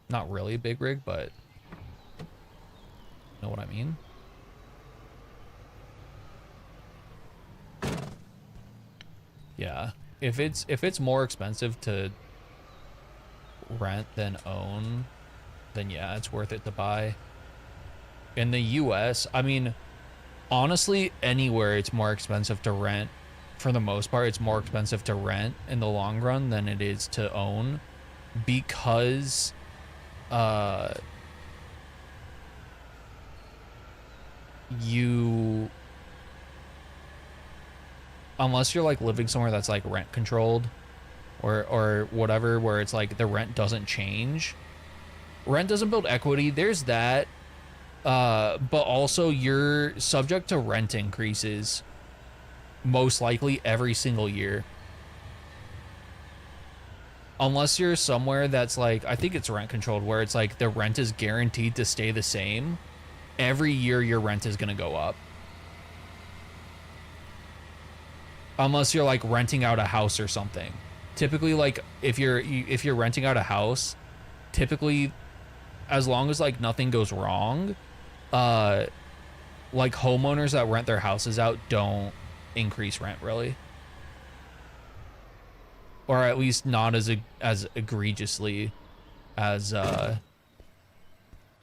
Not really a big rig, but you know what I mean? Yeah, if it's more expensive to rent than own, then yeah, it's worth it to buy. In the US, I mean, honestly, anywhere it's more expensive to rent. For the most part, it's more expensive to rent in the long run than it is to own, because you, unless you're like living somewhere that's like rent controlled or whatever, where it's like the rent doesn't change, rent doesn't build equity, there's that, but also you're subject to rent increases most likely every single year, unless you're somewhere that's like, I think it's rent controlled, where it's like the rent is guaranteed to stay the same. Every year your rent is going to go up, unless you're like renting out a house or something. Typically, like if you're renting out a house, typically, as long as like nothing goes wrong, like homeowners that rent their houses out don't increase rent really, or at least not as egregiously as I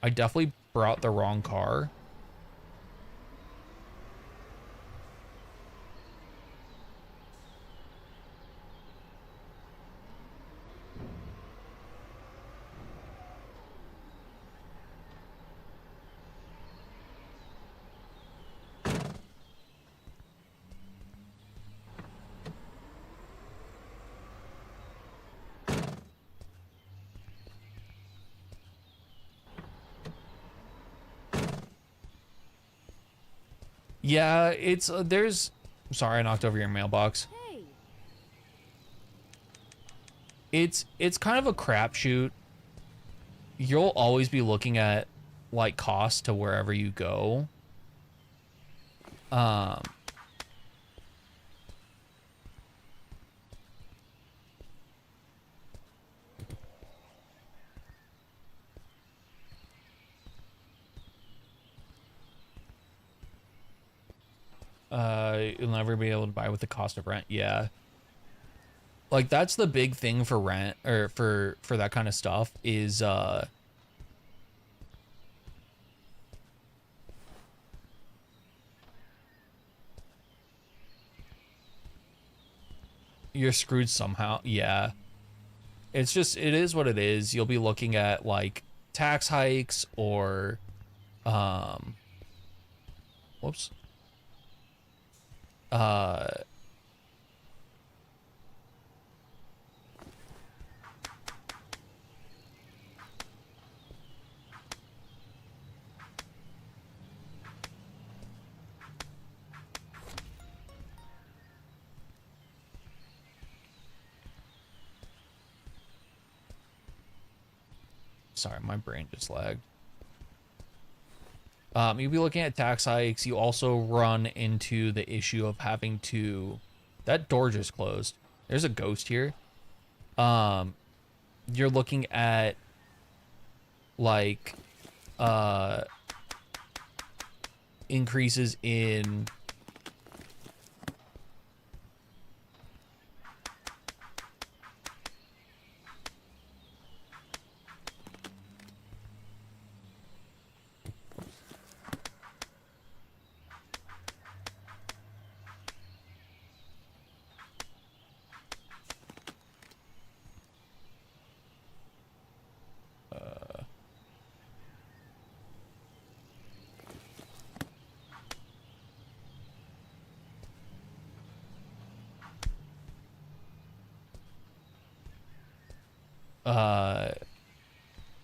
definitely brought the wrong car. Yeah, it's there's. Sorry, I knocked over your mailbox. Hey. It's kind of a crapshoot. You'll always be looking at like cost to wherever you go. You'll never be able to buy with the cost of rent. Yeah. Like that's the big thing for rent, or for that kind of stuff, is you're screwed somehow. Yeah. It's just, it is what it is. You'll be looking at like tax hikes or whoops. Sorry, my brain just lagged. You'll be looking at tax hikes. You also run into the issue of having to... That door just closed. There's a ghost here. You're looking at like increases in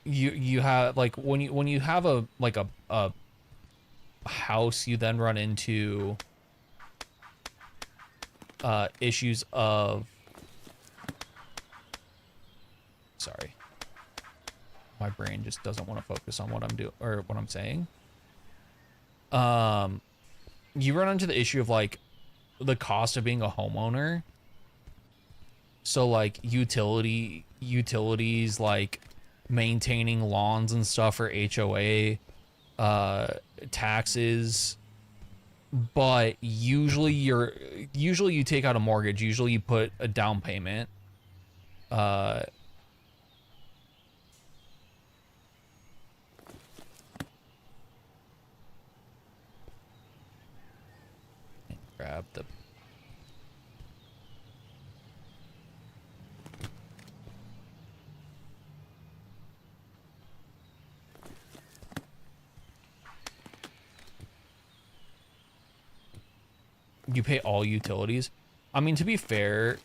you have like when you have a house, you then run into issues of, sorry, my brain just doesn't want to focus on what I'm doing or what I'm saying. You run into the issue of like the cost of being a homeowner. So like utilities, like maintaining lawns and stuff for HOA, taxes. But usually you take out a mortgage. Usually you put a down payment. Grab the. You pay all utilities. I mean, to be fair,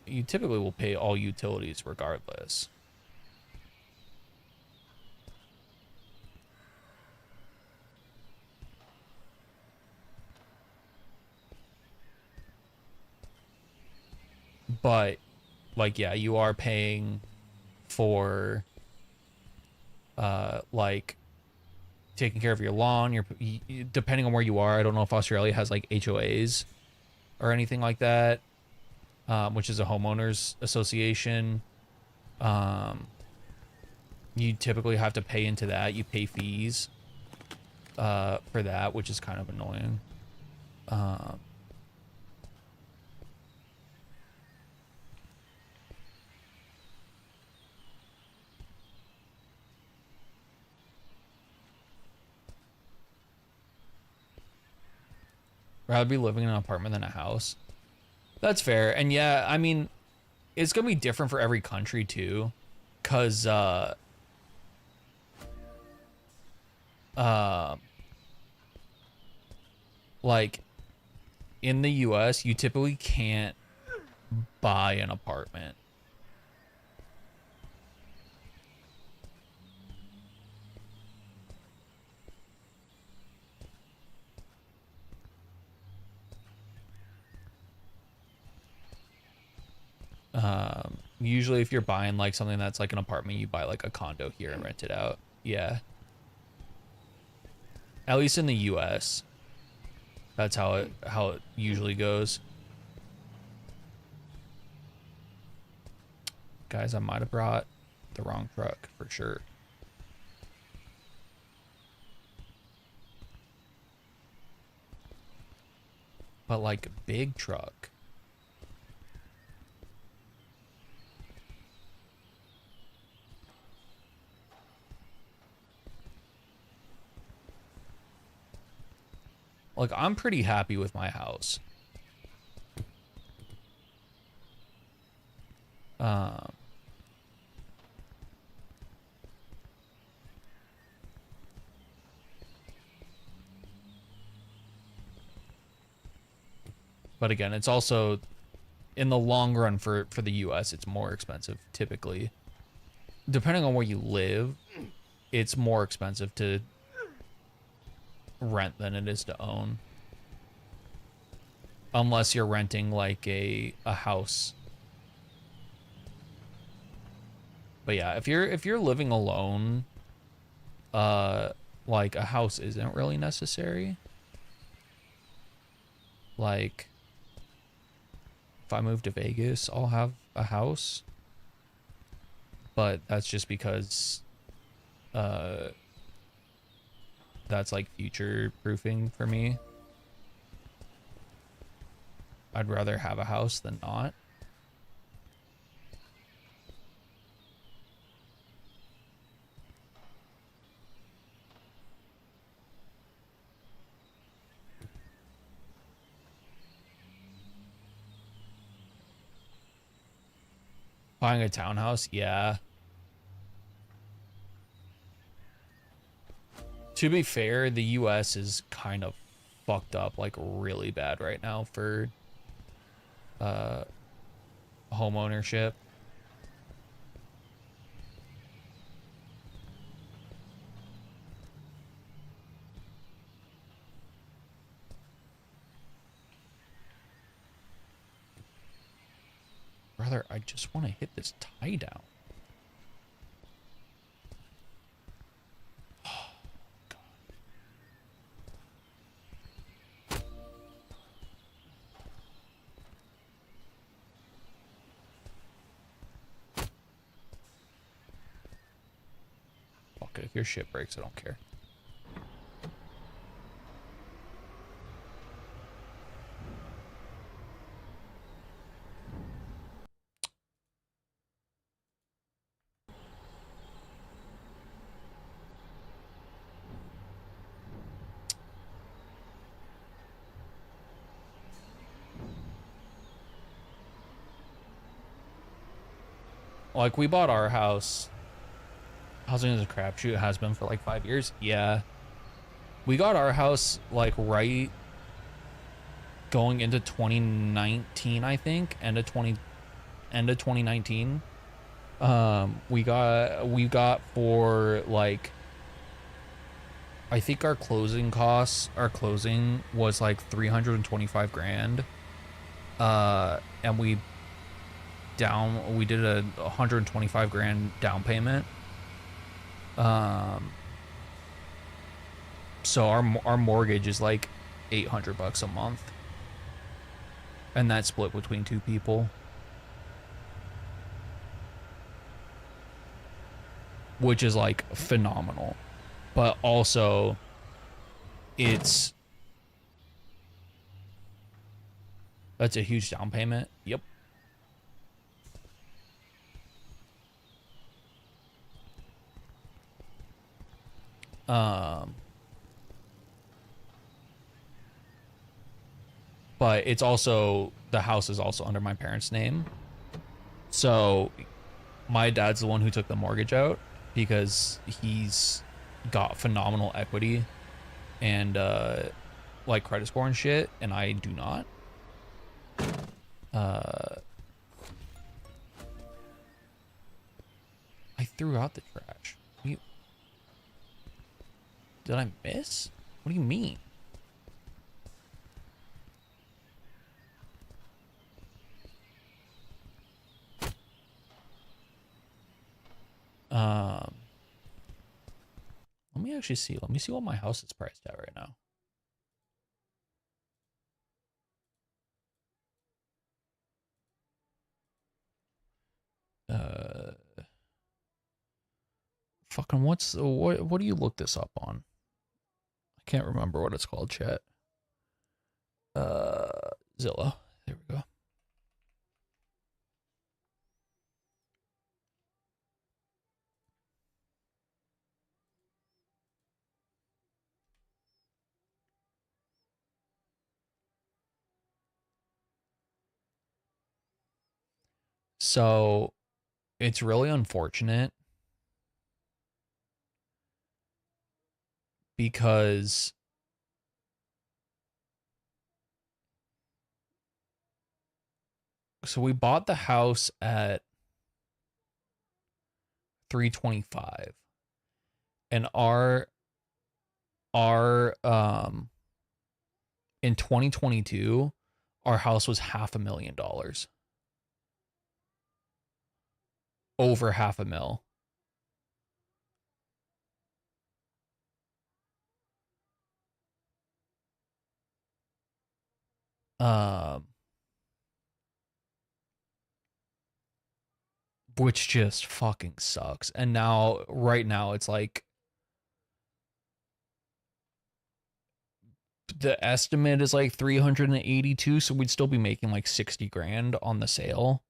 you typically will pay all utilities regardless. But like, yeah, you are paying for like taking care of your lawn. You're depending on where you are. I don't know if Australia has like HOAs or anything like that, which is a homeowners association. You typically have to pay into that. You pay fees for that, which is kind of annoying. Rather be living in an apartment than a house. That's fair. And yeah, I mean, it's gonna be different for every country too, cause like in the US, you typically can't buy an apartment. Usually if you're buying like something that's like an apartment, you buy like a condo here and rent it out. Yeah. At least in the US. That's how it usually goes. Guys, I might have brought the wrong truck for sure. But like a big truck. Like, I'm pretty happy with my house. But again, it's also, in the long run for the US, it's more expensive typically. Depending on where you live, it's more expensive to rent than it is to own, unless you're renting like a house. But yeah, if you're living alone, like a house isn't really necessary. Like if I move to Vegas, I'll have a house, but that's just because that's like future proofing for me. I'd rather have a house than not. Buying a townhouse, yeah. To be fair, the US is kind of fucked up, like really bad right now for home ownership. Brother, I just want to hit this tie down. Fuck it, if your shit breaks, I don't care. Like, we bought our house. Housing is a crapshoot. It has been for like 5 years. Yeah. We got our house like right going into 2019, I think. End of 2019. We got for like, I think our closing was like 325 grand. And we did a 125 grand down payment. So our mortgage is like $800 a month, and that's split between two people, which is like phenomenal. But also that's a huge down payment. Yep. But it's also, the house is also under my parents' name. So my dad's the one who took the mortgage out because he's got phenomenal equity and like credit score and shit, and I do not. I threw out the trash. Did I miss? What do you mean? Let me actually see. Let me see what my house is priced at right now. Fucking what do you look this up on? I can't remember what it's called, chat. Zillow. There we go. So it's really unfortunate because so we bought the house at 325, and our in 2022 our house was $500,000. Over $500,000. Which just fucking sucks. And now, right now, it's like the estimate is like 382, so we'd still be making like 60 grand on the sale.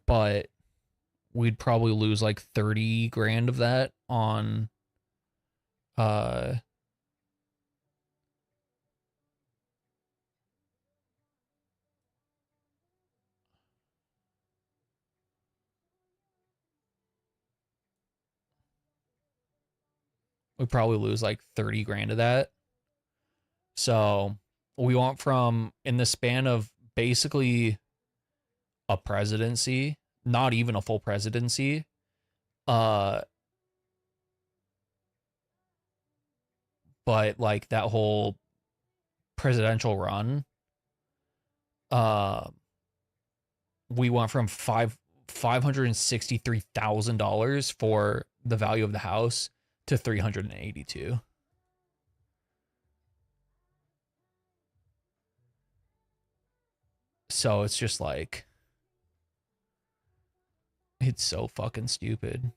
But we'd probably lose like 30 grand of that on We probably lose like 30 grand of that. So we went from, in the span of basically a presidency, not even a full presidency, but like that whole presidential run, we went from $563,000 for the value of the house to 382. So it's just like, it's so fucking stupid.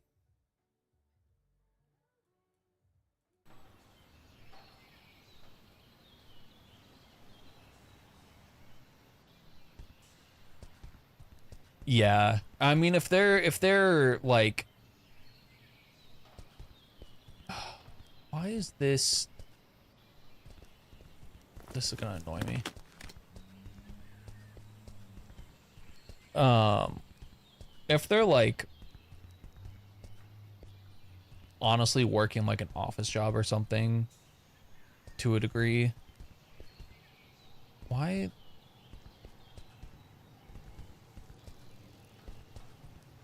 Yeah, I mean, if they're like, why is this is gonna annoy me. If they're like honestly working like an office job or something to a degree, why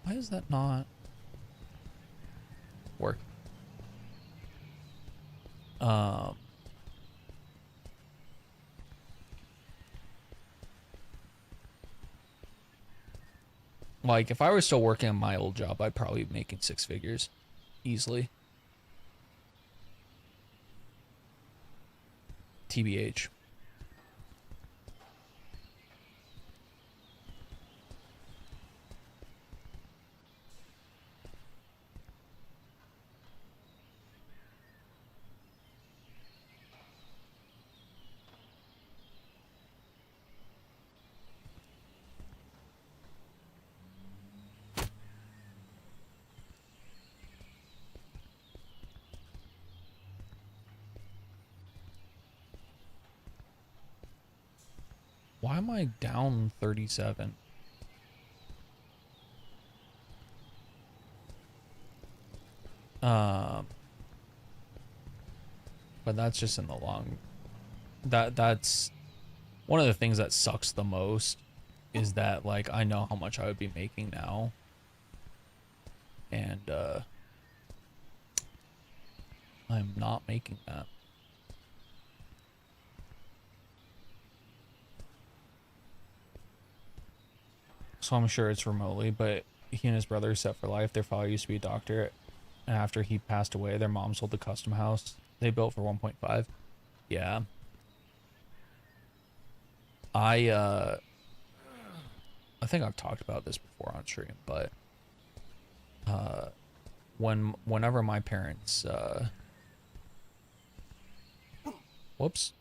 is that not work? Like if I were still working on my old job, I'd probably be making 6 figures easily. TBH. Why am I down 37? But that's just in the long. That's one of the things that sucks the most, is that like I know how much I would be making now, and I'm not making that. So I'm sure it's remotely, but he and his brother are set for life. Their father used to be a doctor, and after he passed away, their mom sold the custom house they built for 1.5. Yeah. I think I've talked about this before on stream, but whenever my parents whoops.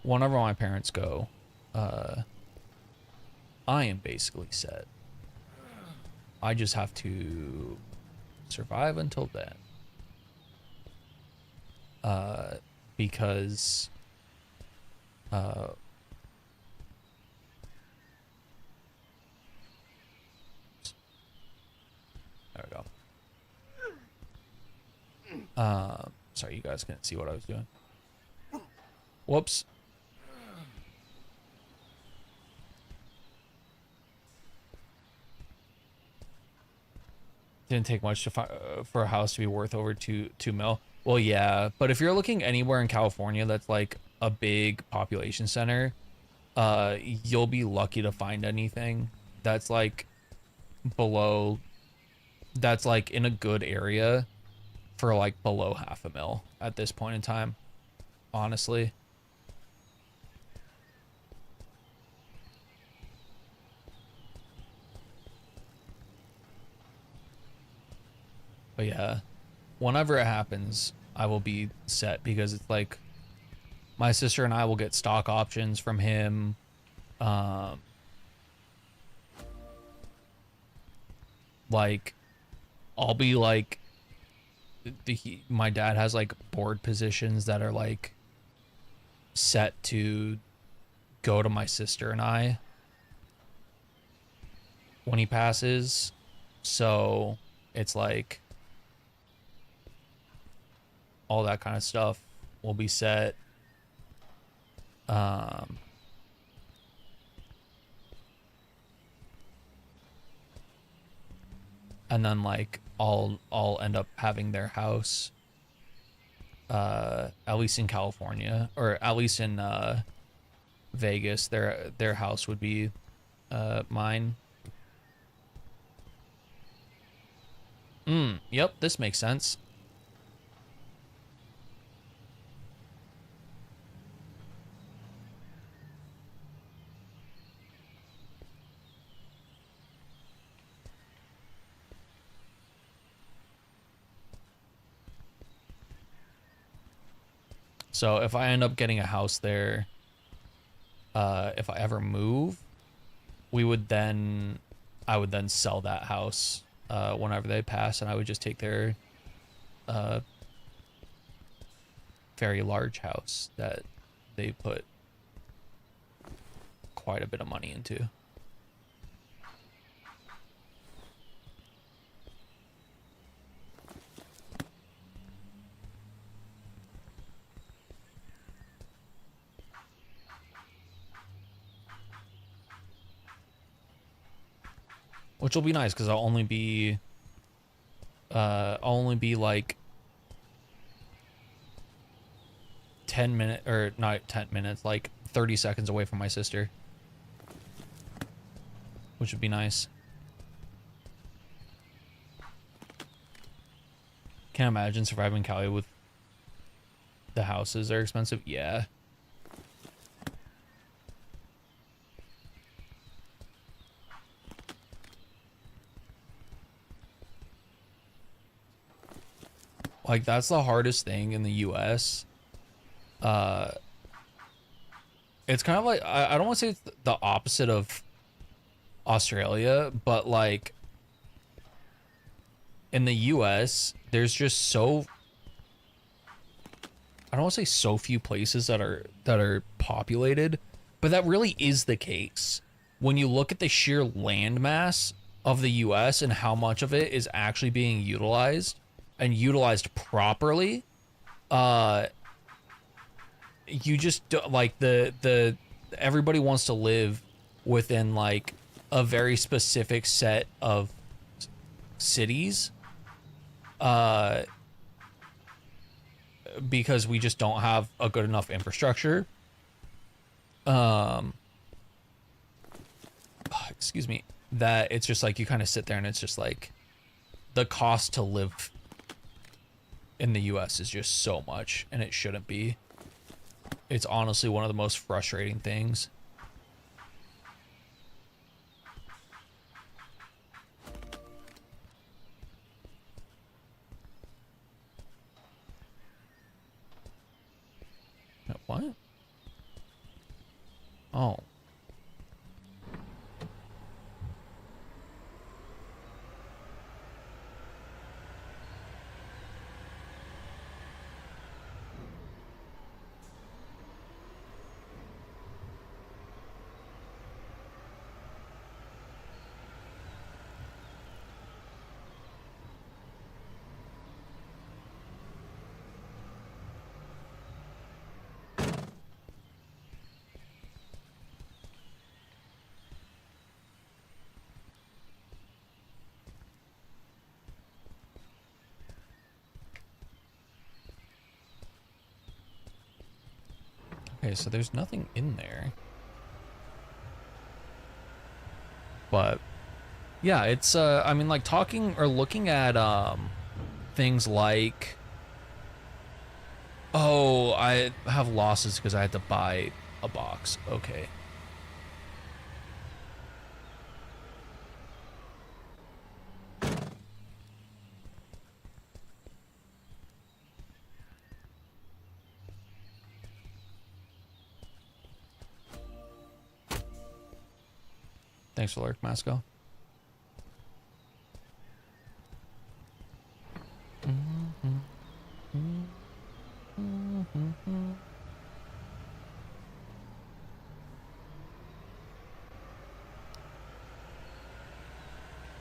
Whenever my parents go, I am basically set. I just have to survive until then. Because there we go. Sorry, you guys couldn't see what I was doing. Whoops. Didn't take much to for a house to be worth over two mil. Well, yeah, but if you're looking anywhere in California that's like a big population center, you'll be lucky to find anything that's like below, that's like in a good area for like below $500,000 at this point in time, honestly. But yeah, whenever it happens, I will be set, because it's like my sister and I will get stock options from him. Like I'll be like, my dad has like board positions that are like set to go to my sister and I when he passes. So it's like all that kind of stuff will be set. And then like I'll end up having their house, at least in California, or at least in Vegas. Their house would be mine. Yep, this makes sense. So if I end up getting a house there, if I ever move, I would then sell that house whenever they pass, and I would just take their very large house that they put quite a bit of money into. Which will be nice because I'll only be like 10 minutes, or not 10 minutes, like 30 seconds away from my sister, which would be nice. Can't imagine surviving Cali with the houses are expensive. Yeah. Like, that's the hardest thing in the US. It's kind of like, I don't want to say it's the opposite of Australia, but like in the US, there's just so, I don't want to say so few places that are populated, but that really is the case. When you look at the sheer land mass of the US and how much of it is actually being utilized and utilized properly, you just like everybody wants to live within like a very specific set of cities, because we just don't have a good enough infrastructure. Excuse me, that it's just like you kind of sit there and it's just like the cost to live in the US is just so much, and it shouldn't be. It's honestly one of the most frustrating things. What? Oh. Okay, so there's nothing in there. But yeah, it's I mean, like talking or looking at things like, oh, I have losses because I had to buy a box. Okay. Thanks for lurk, Masco.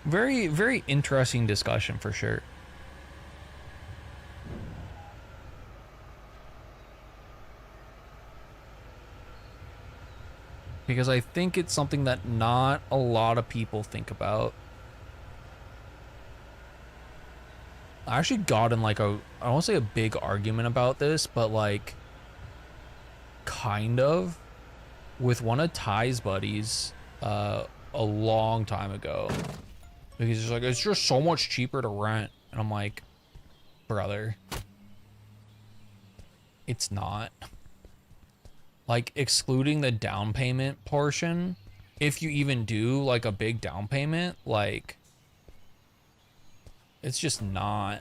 Very, very interesting discussion for sure. Because I think it's something that not a lot of people think about. I actually got in like a, I don't want to say a big argument about this, but like kind of with one of Ty's buddies a long time ago. Because he's like, it's just so much cheaper to rent. And I'm like, brother, it's not. Like, excluding the down payment portion, if you even do like a big down payment, like, it's just not.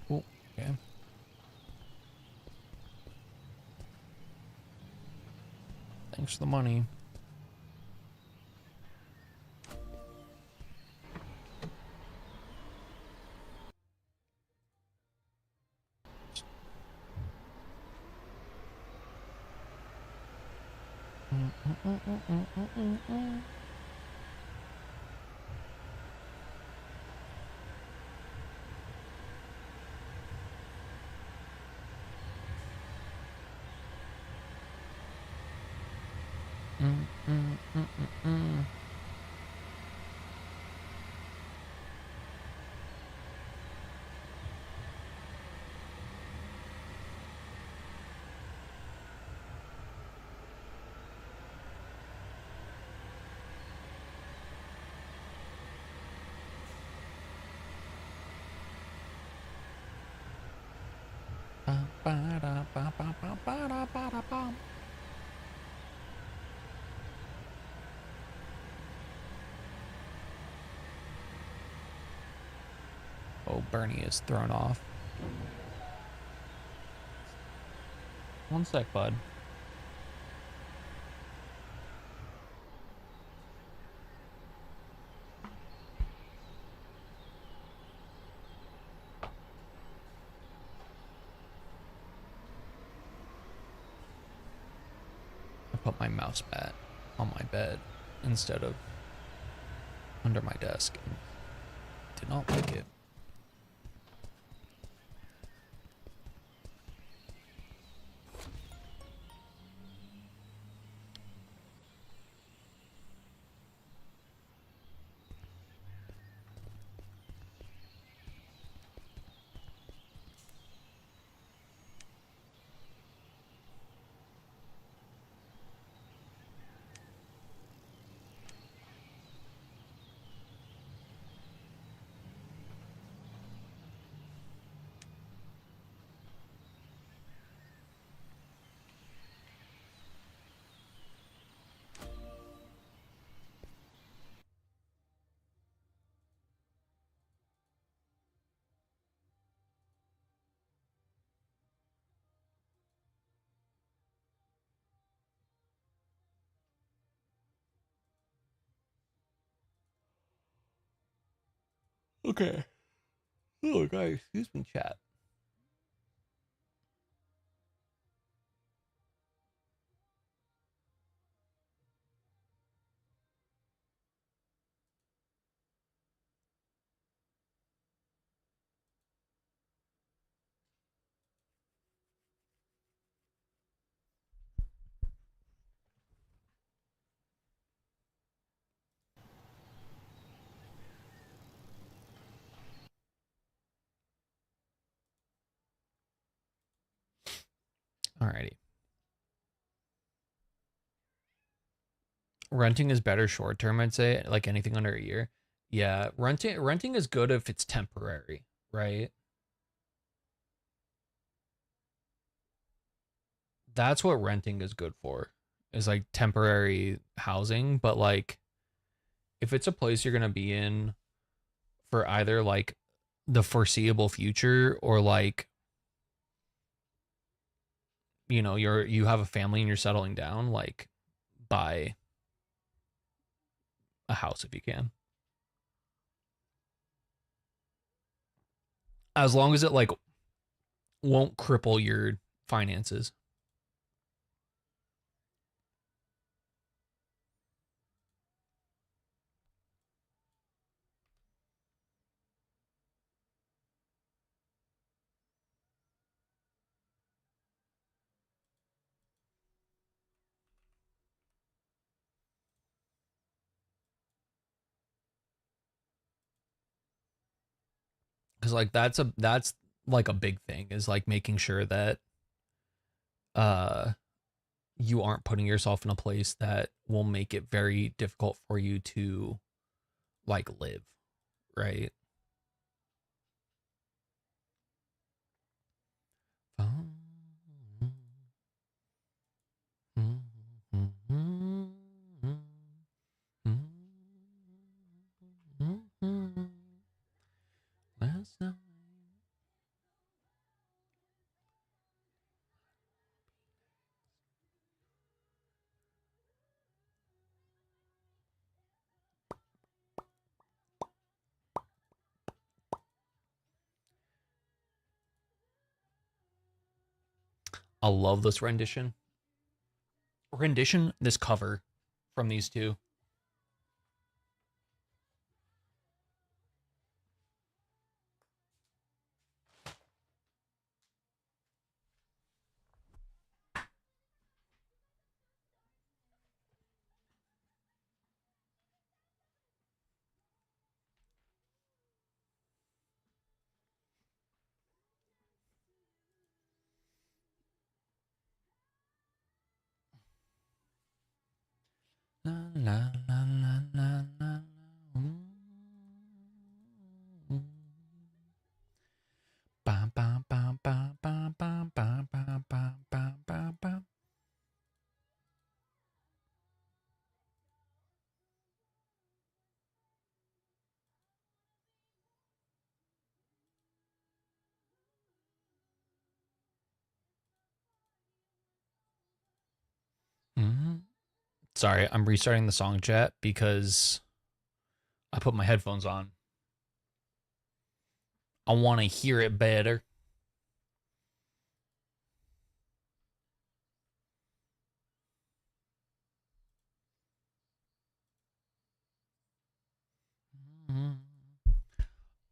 Oh, okay. Thanks for the money. Oh, Bernie is thrown off. One sec, bud. I put my mouse pad on my bed instead of under my desk and did not like it. Okay. Oh, guys, excuse me, chat. Alrighty. Renting is better short term, I'd say, like anything under a year. Yeah, renting is good if it's temporary, right? That's what renting is good for. Is like temporary housing, but like if it's a place you're going to be in for either like the foreseeable future or like you know, you have a family and you're settling down, like buy a house if you can. As long as it like won't cripple your finances. Because like that's like a big thing, is like making sure that you aren't putting yourself in a place that will make it very difficult for you to like live, right? Last night. I love this rendition. This cover from these two. La, la, la, la, la, la. Ba, ba, ba, ba, ba, ba, ba, ba, ba, ba, ba, ba. Sorry, I'm restarting the song chat because I put my headphones on. I want to hear it better.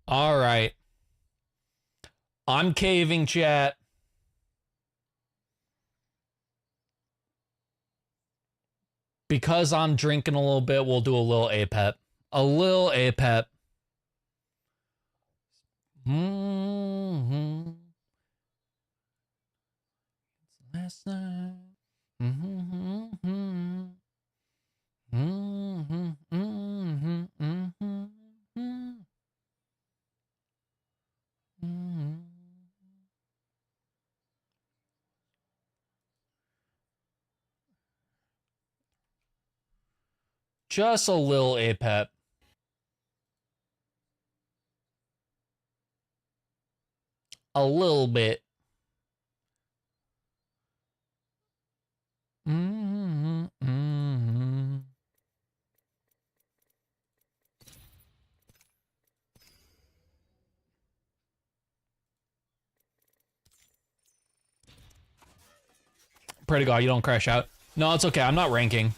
All right. I'm caving, chat. Because I'm drinking a little bit, we'll do a little APEP. A little APEP. Last night. Just a little APEP. A little bit. Pray to God you don't crash out. No, it's okay. I'm not ranking.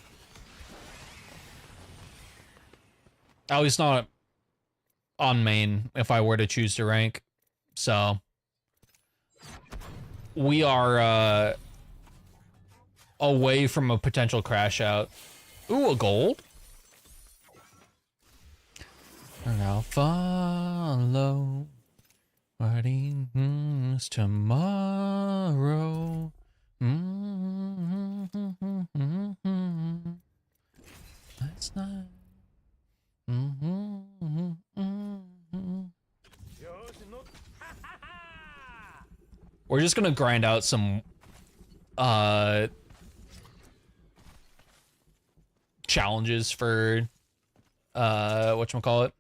At least not on main if I were to choose to rank. So we are away from a potential crash out. Ooh, a gold. And I'll follow what he means tomorrow. Last night. We're just gonna grind out some challenges for whatchamacallit?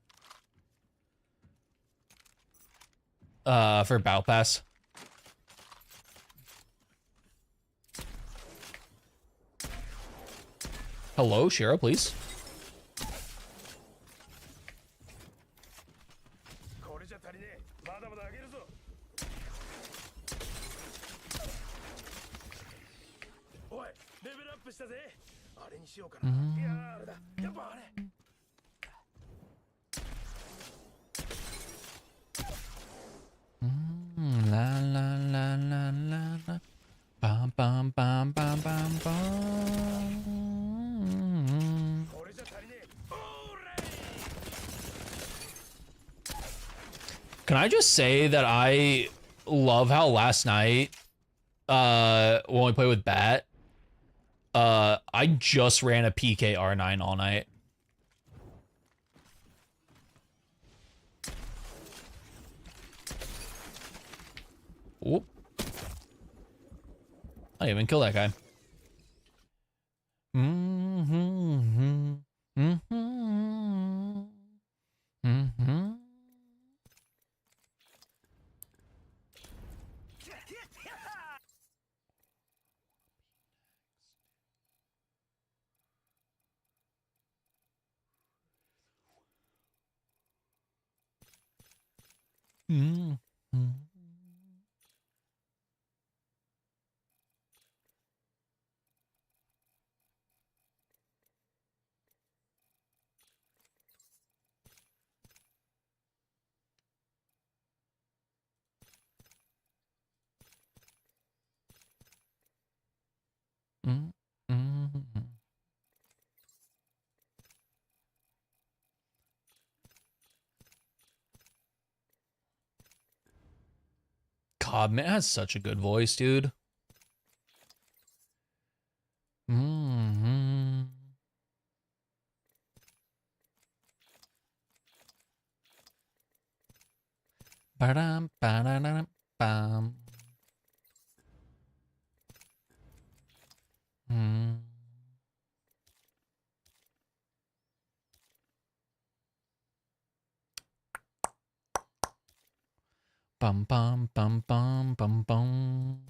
For Battle Pass. Hello, Shiro, please. La la la la la la. Bam bam bam bam bam bam. Can I just say that I love how last night, when we played with Bat, I just ran a PKR9 all night. Whoop. I didn't even kill that guy. God, man, has such a good voice, dude. Ba-dum, ba-da-dum, bum. Bum bum bum bum bum bum.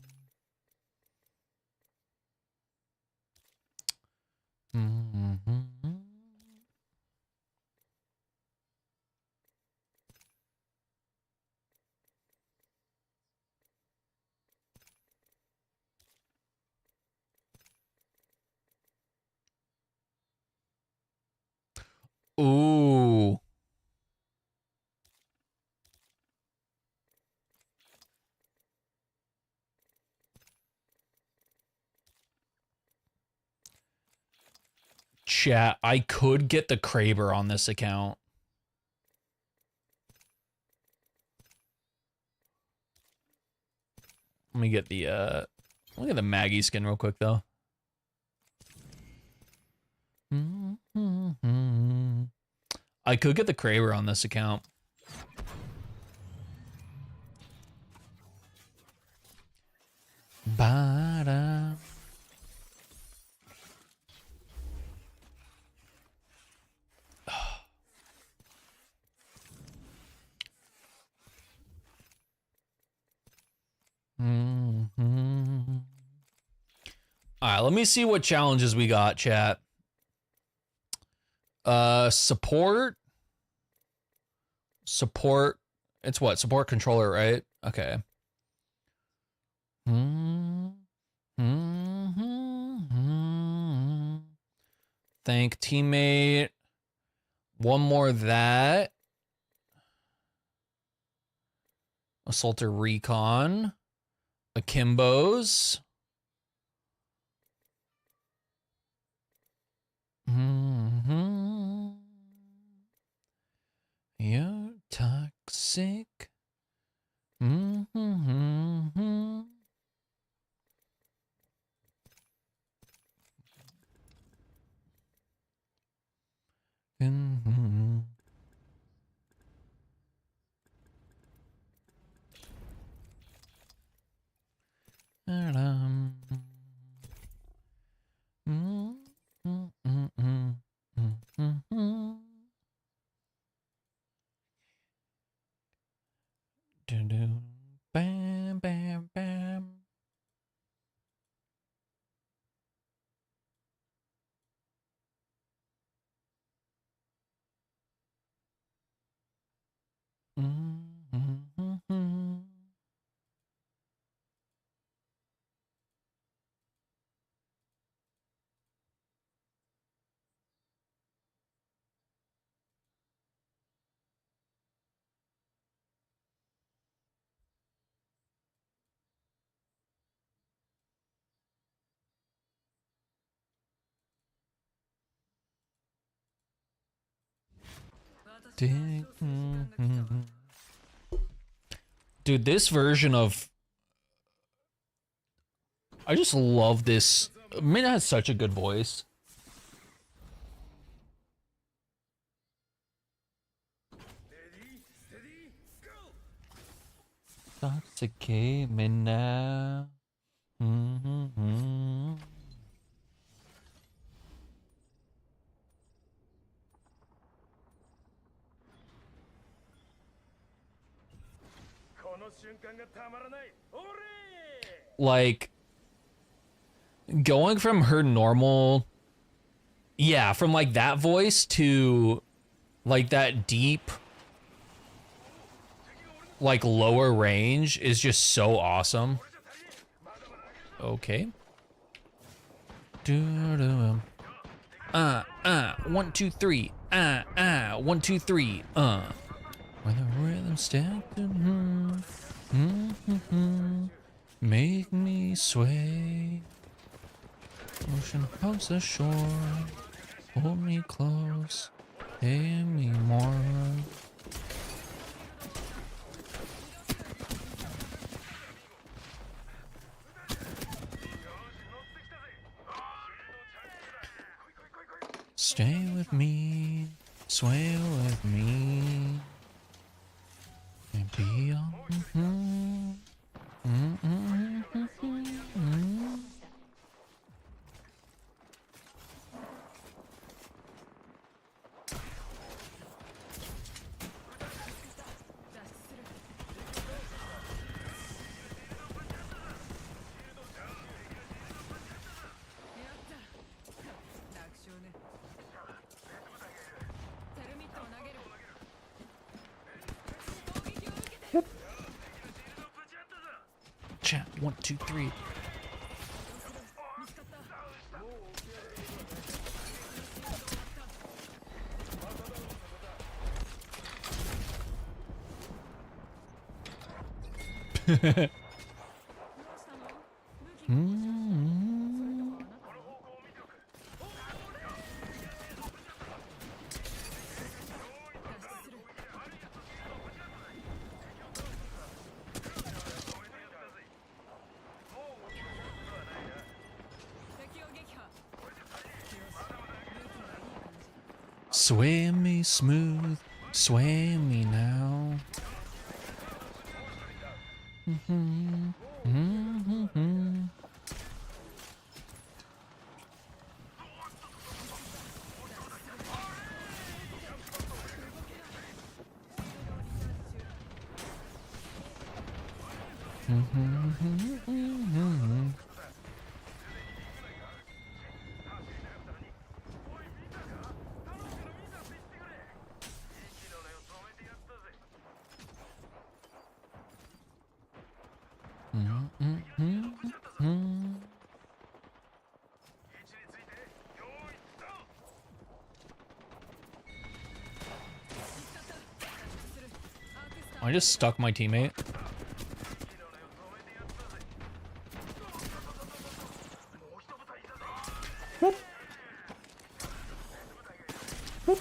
Ooh. Chat, I could get the Kraber on this account. Let me get the Maggie skin real quick though. I could get the Kraber on this account. Ba-da. All right, let me see what challenges we got, chat. Support. It's what? Support controller, right? Okay. Thank teammate. One more of that. Assaulter recon. Akimbos. You're toxic. Bam, bam, bam. Dude, this version of... I just love this. Mina has such a good voice. Satsuki, Mina. Like, going from her normal, yeah, from like that voice to like that deep, like lower range is just so awesome. Okay. 1, 2, 3. 1, 2, 3. When the rhythm stacked, make me sway. Ocean hugs the shore. Hold me close. Pay me more. Stay with me, sway with me, and be on. Chat, 1, 2, 3. Sway me smooth, sway me now. I just stuck my teammate. Whoop. Whoop.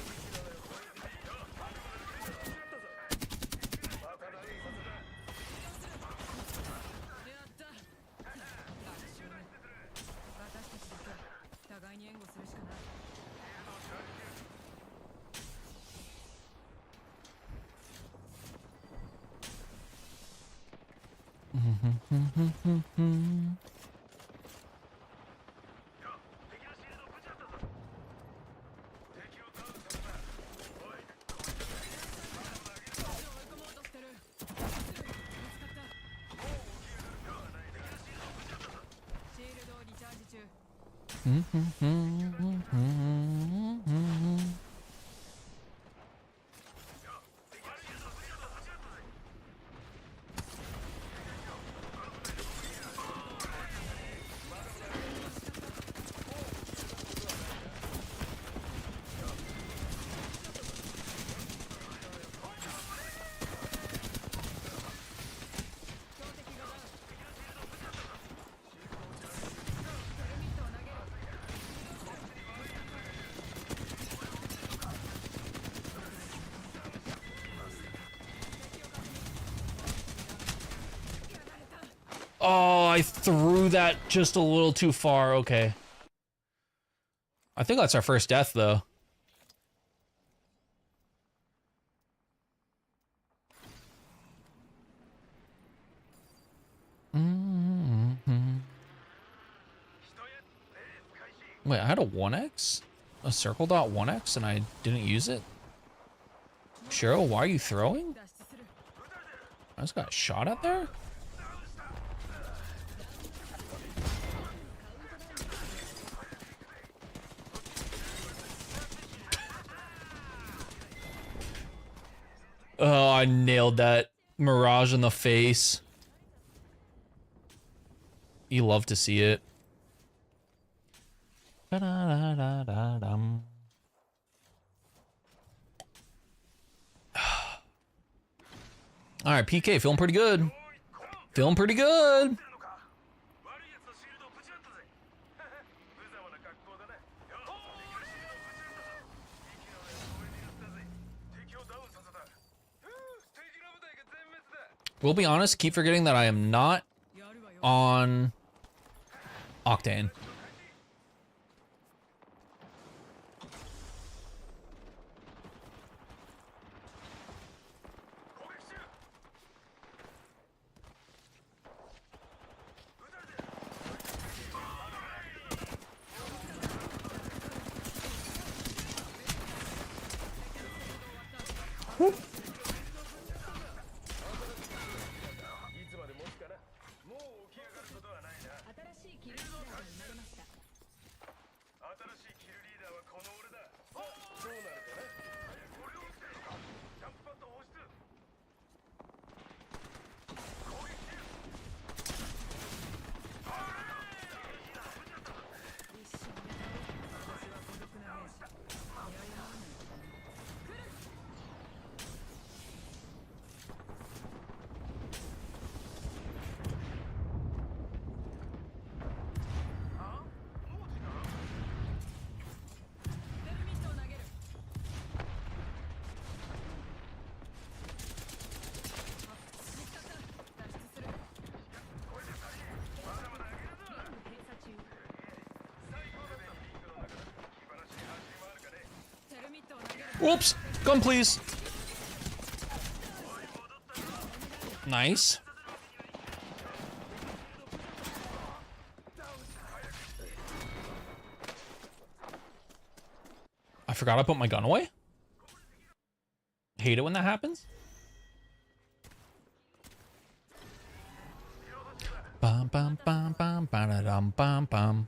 Oh, I threw that just a little too far. Okay. I think that's our first death, though. Wait, I had a 1x? A circle dot 1x and I didn't use it? Shiro, why are you throwing? I just got shot at there? Oh, I nailed that Mirage in the face. You love to see it. Ba-da-da-da-da-dum. All right, PK, feeling pretty good. Feeling pretty good. We'll be honest, keep forgetting that I am not on Octane. Whoops! Gun, please. Nice. I forgot I put my gun away. Hate it when that happens. Bum bum bum bum ba-da-dum bum bum.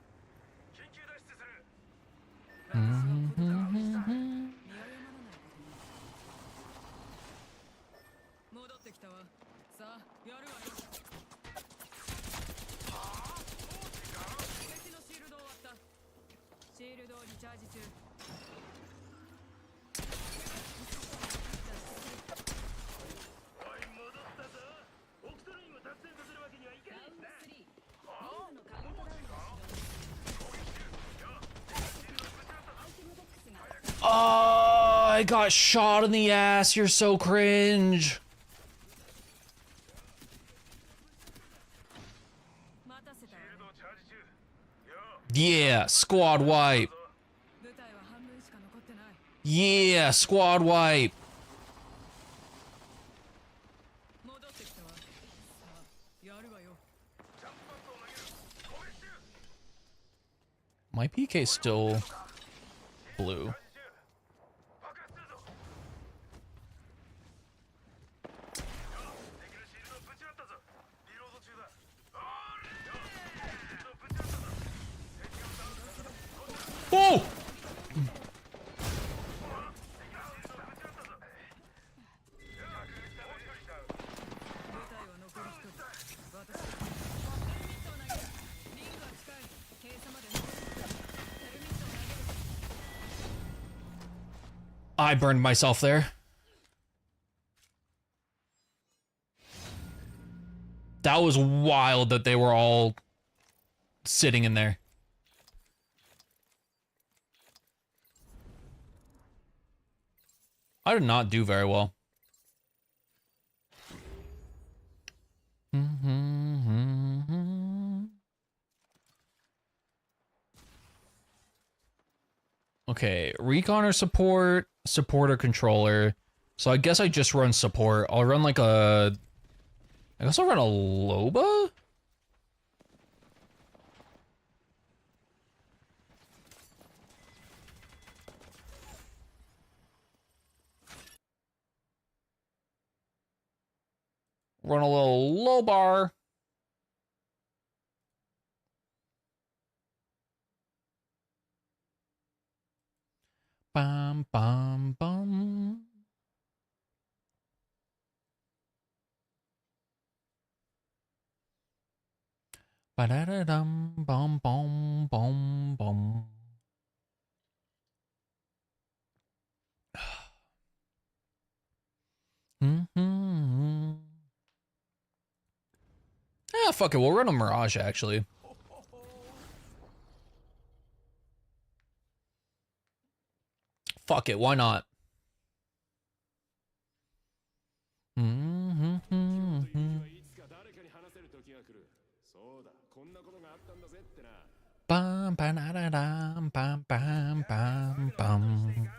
Oh, I got shot in the ass. You're so cringe. Yeah, squad wipe. Yeah, squad wipe. My PK's still blue. Oh! I burned myself there. That was wild that they were all sitting in there. I did not do very well. Okay, recon or support, support or controller. So I guess I just run support. I'll run like a... I guess I'll run a Loba? Run a little low bar. Bum, bum, bum. Ba-da-da-dum, bum, bum, bum, bum. Mm-hmm. Ah, fuck it. We'll run a Mirage, actually. Fuck it. Why not? Mm-hmm. Bum, ba-da-da-dum, bum, bum, bum, bum.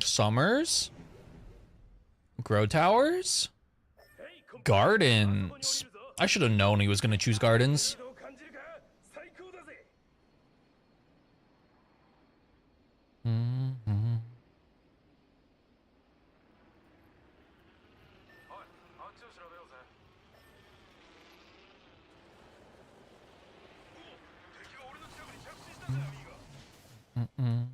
Summers? Grow Towers? Gardens. I should have known he was going to choose Gardens. Mm-hmm. Mm-mm.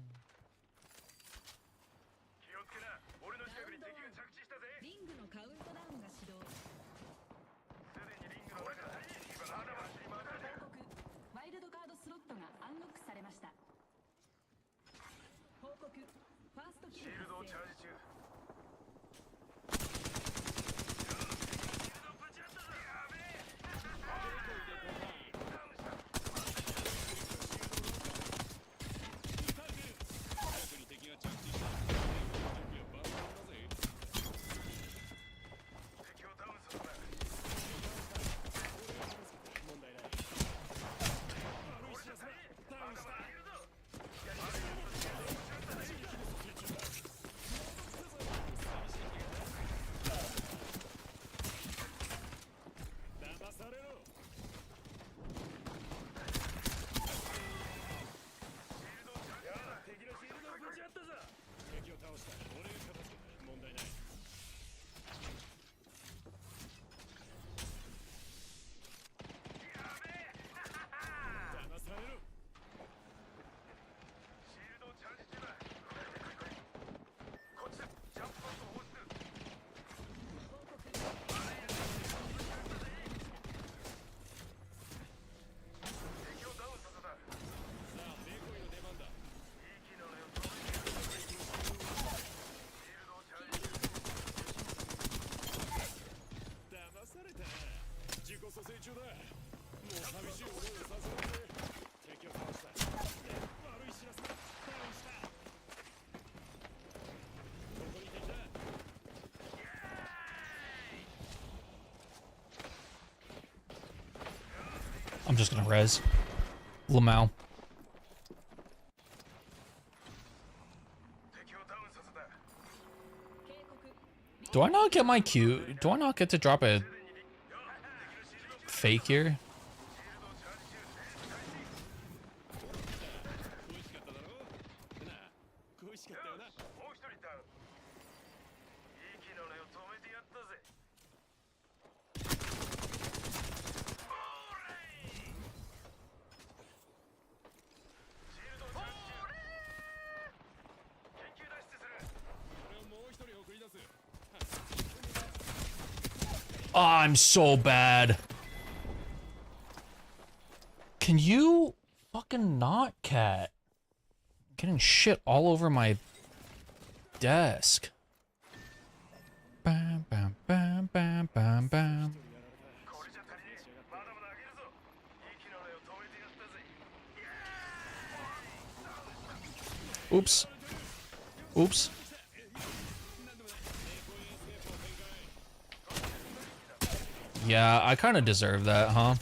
I'm just gonna res Lamau. Do I not get my Q? Do I not get to drop a fake here? Oh, I'm so bad. Can you fucking not, cat? Getting shit all over my desk. Bam, bam, bam, bam, bam, bam. Oops. Oops. Yeah, I kind of deserve that, huh?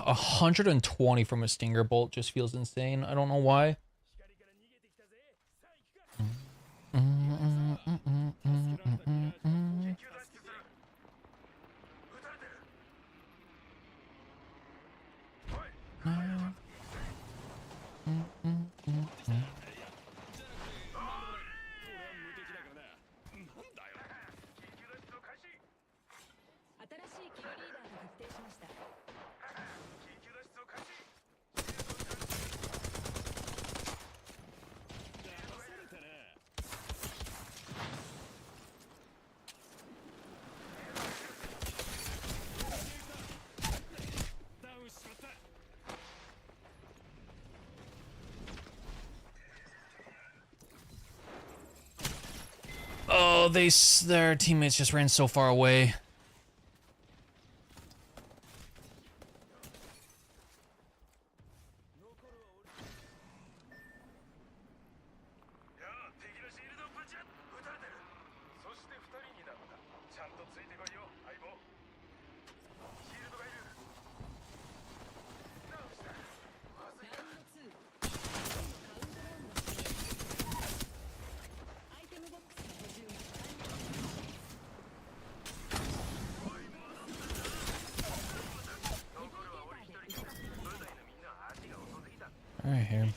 A 120 from a Stinger Bolt just feels insane. I don't know why. Oh, their teammates just ran so far away. Alright, here.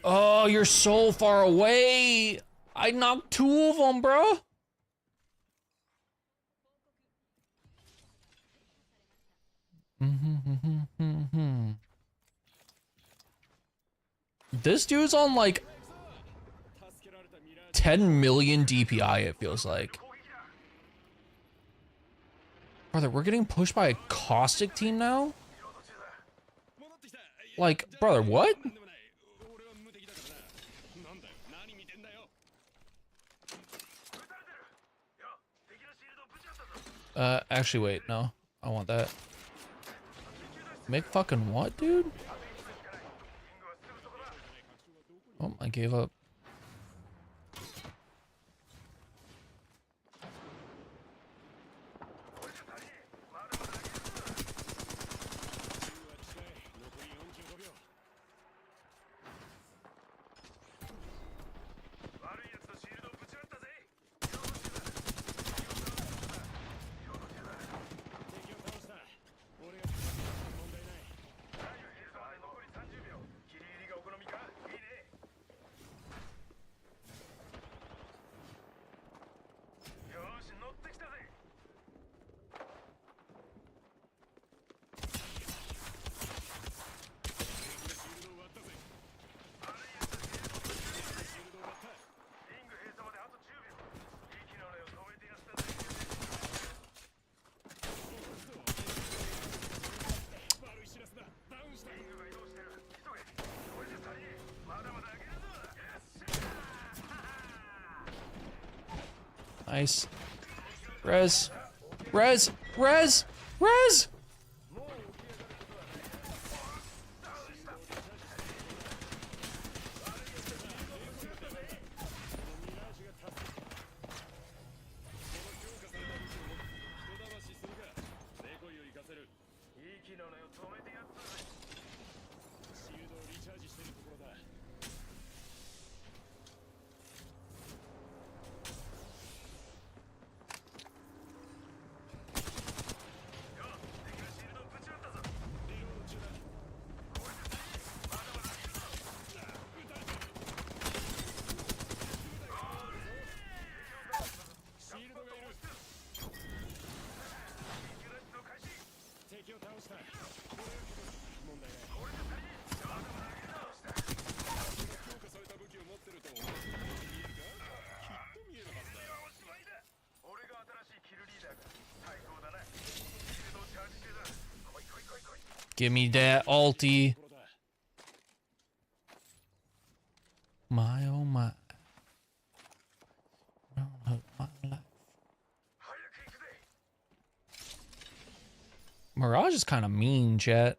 Oh, you're so far away. I knocked 2 of them, bro. This dude's on like 10 million DPI, it feels like. Brother, we're getting pushed by a caustic team now? Like, brother, what? Actually, wait, no. I want that. Make fucking what, dude? Oh, I gave up. Nice. Res. Res. Res. Res. Give me that ulti. My oh my. Don't hurt my life. Mirage is kind of mean, chat.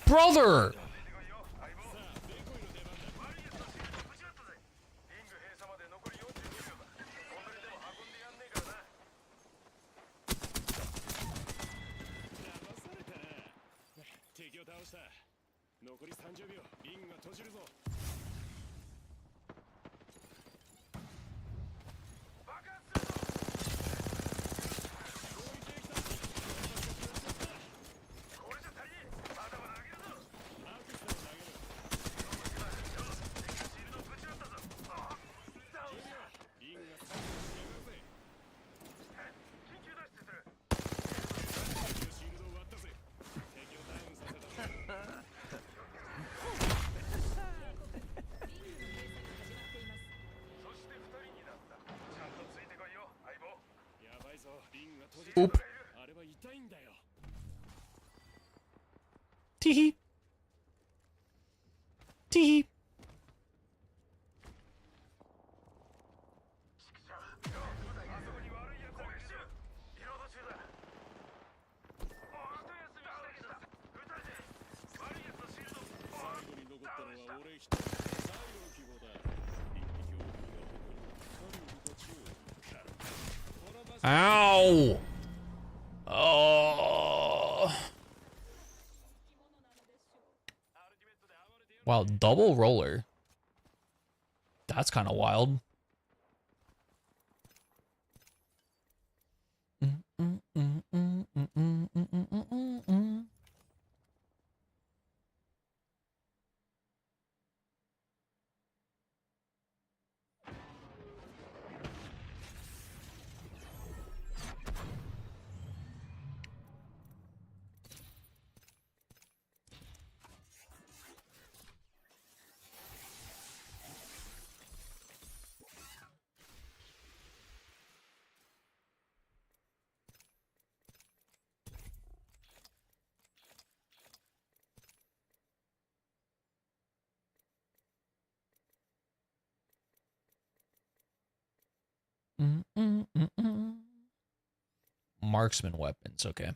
Brother! Oop. Teehee. Teehee. Ow! Oh. Wow, double roller. That's kind of wild. Marksman weapons, okay.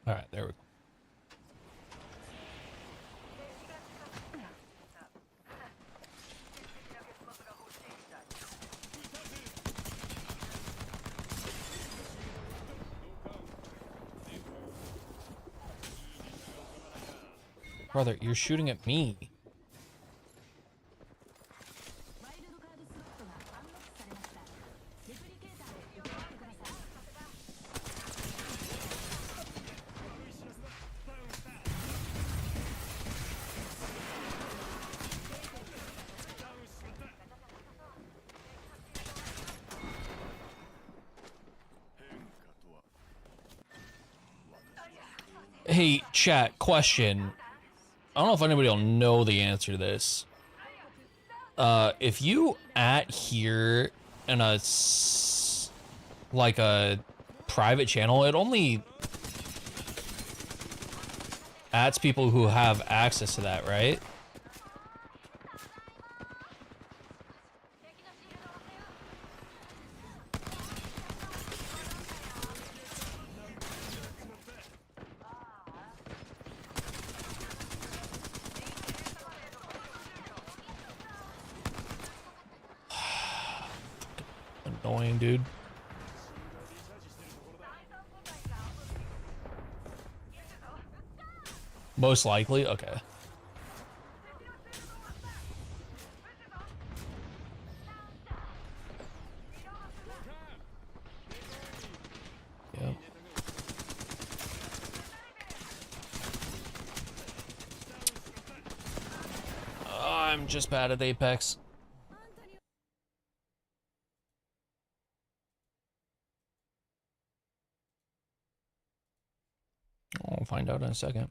All right, there we go. Brother, you're shooting at me. Hey, chat, question. I don't know if anybody will know the answer to this. If you at here in a like a private channel, it only adds people who have access to that, right? Annoying, dude. Most likely, okay. Yep. I'm just bad at Apex. I'll find out in a second.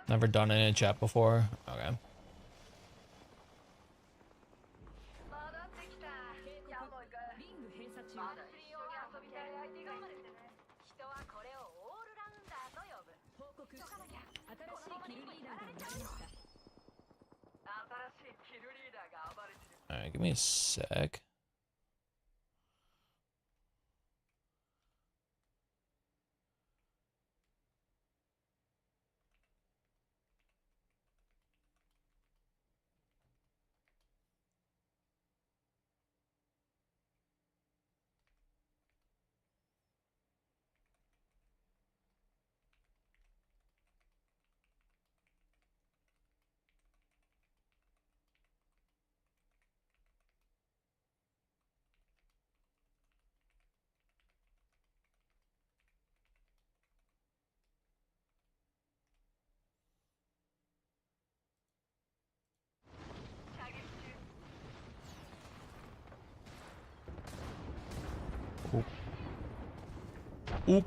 Never done it in chat before. Okay. Alright, give me a sec. Oop. Oop.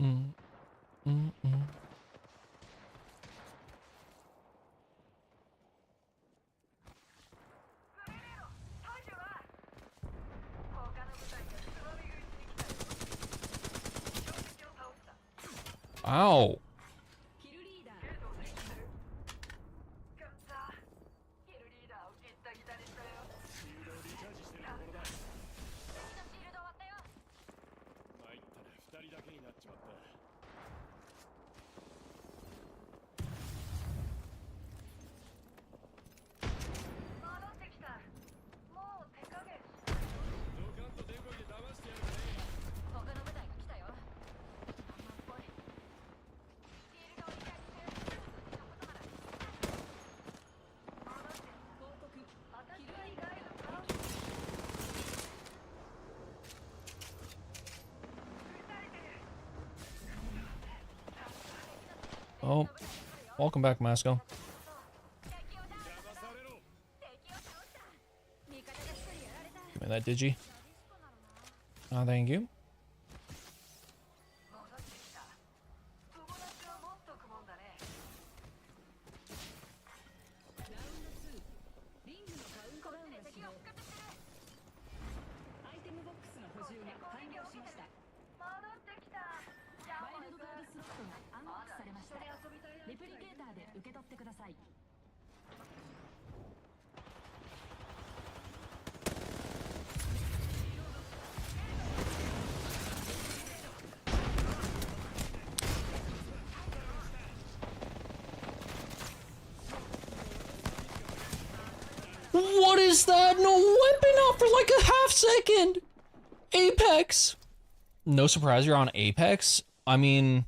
Mm. Ow. Oh, welcome back, Masco. Give me that digi. Oh, thank you. What is that? No weapon out for like a half second. Apex. No surprise you're on Apex. I mean,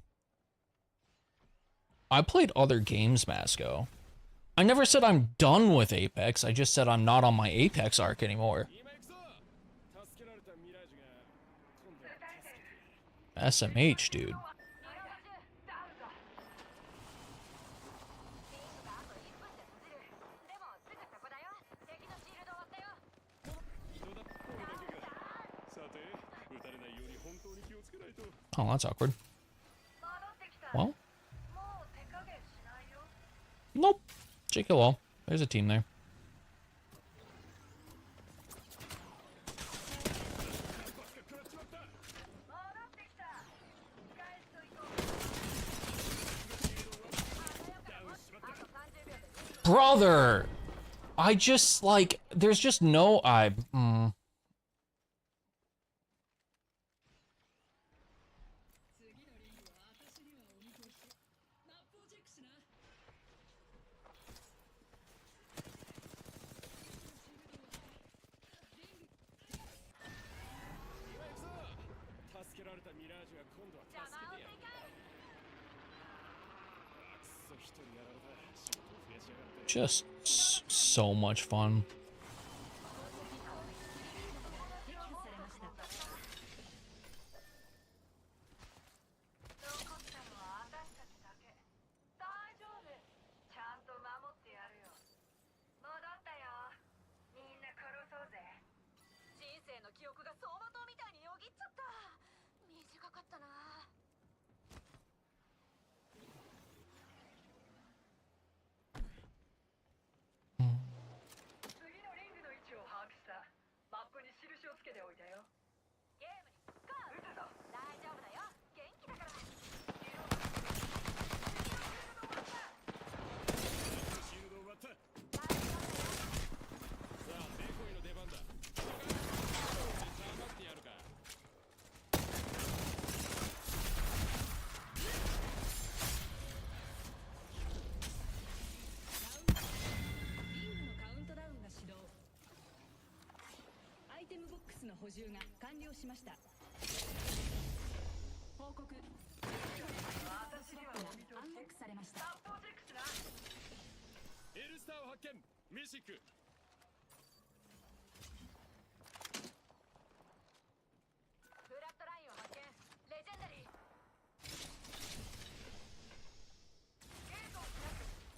I played other games, Masco. I never said I'm done with Apex. I just said I'm not on my Apex arc anymore. SMH, dude. Oh, that's awkward. Well. Nope. JKLol. There's a team there. Brother! I just, like, there's just no... Just so much fun.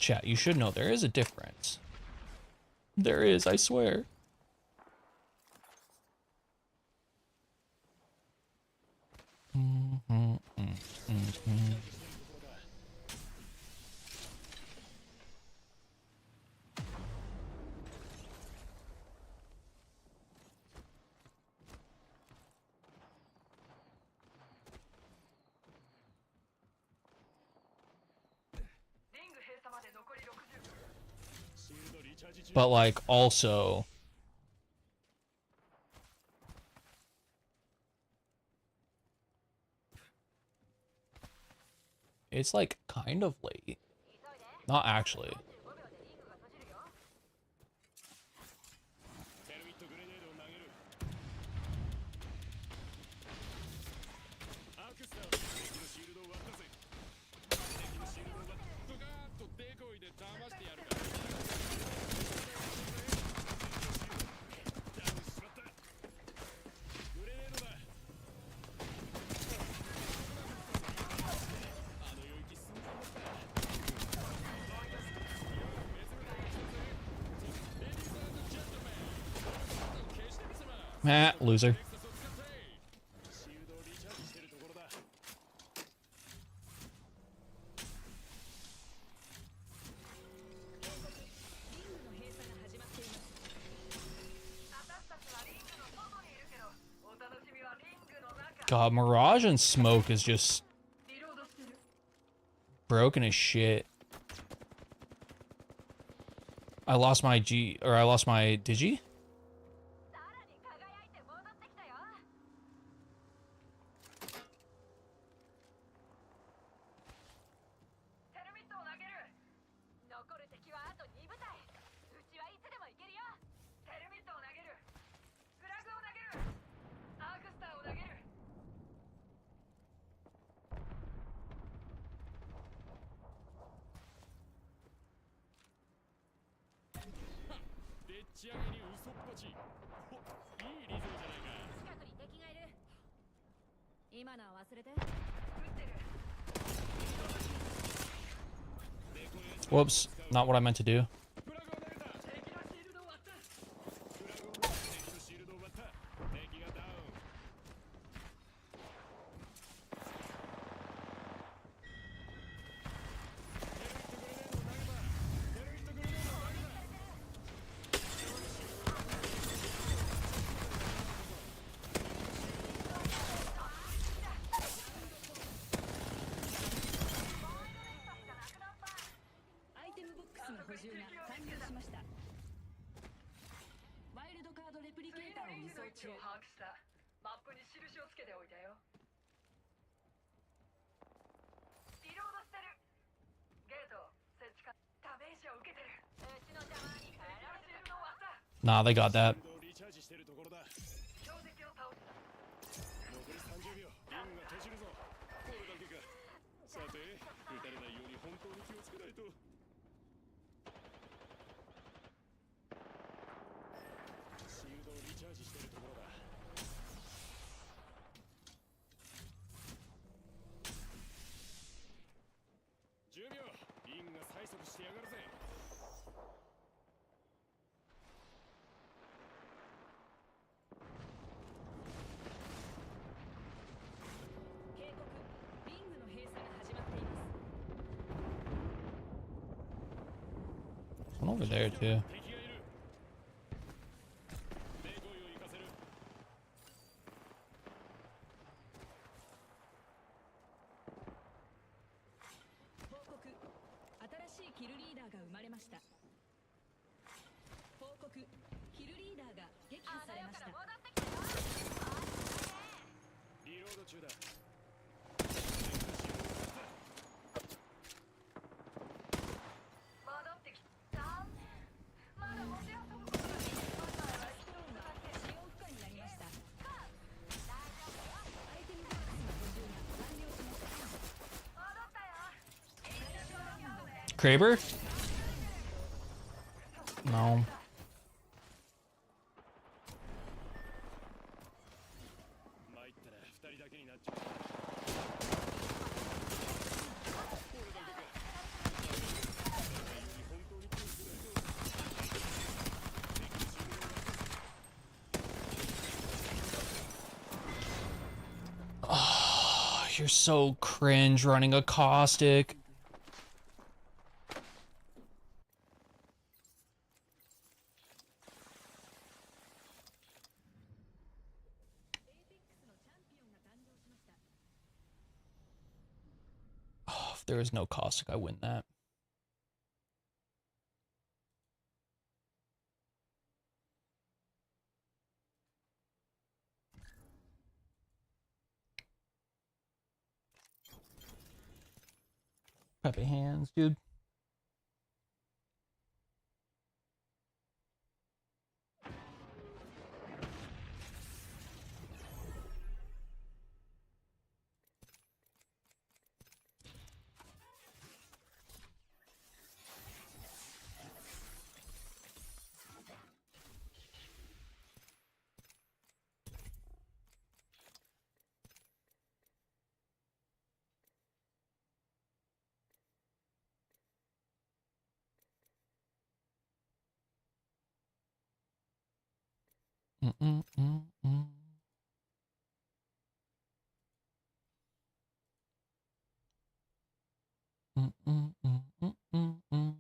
Chat, you should know there is a difference. There is, I swear. But like also it's like kind of late. Not actually. Matt, loser. God, Mirage and Smoke is just broken as shit. I lost my I lost my Digi? Whoops, not what I meant to do. Nah, they got that. One over there too. Kraber? No. Oh, you're so cringe running a caustic. If there is no caustic, I win that. Happy hands, dude. Mm-mm-mm-mm. Mm-mm-mm-mm-mm-mm.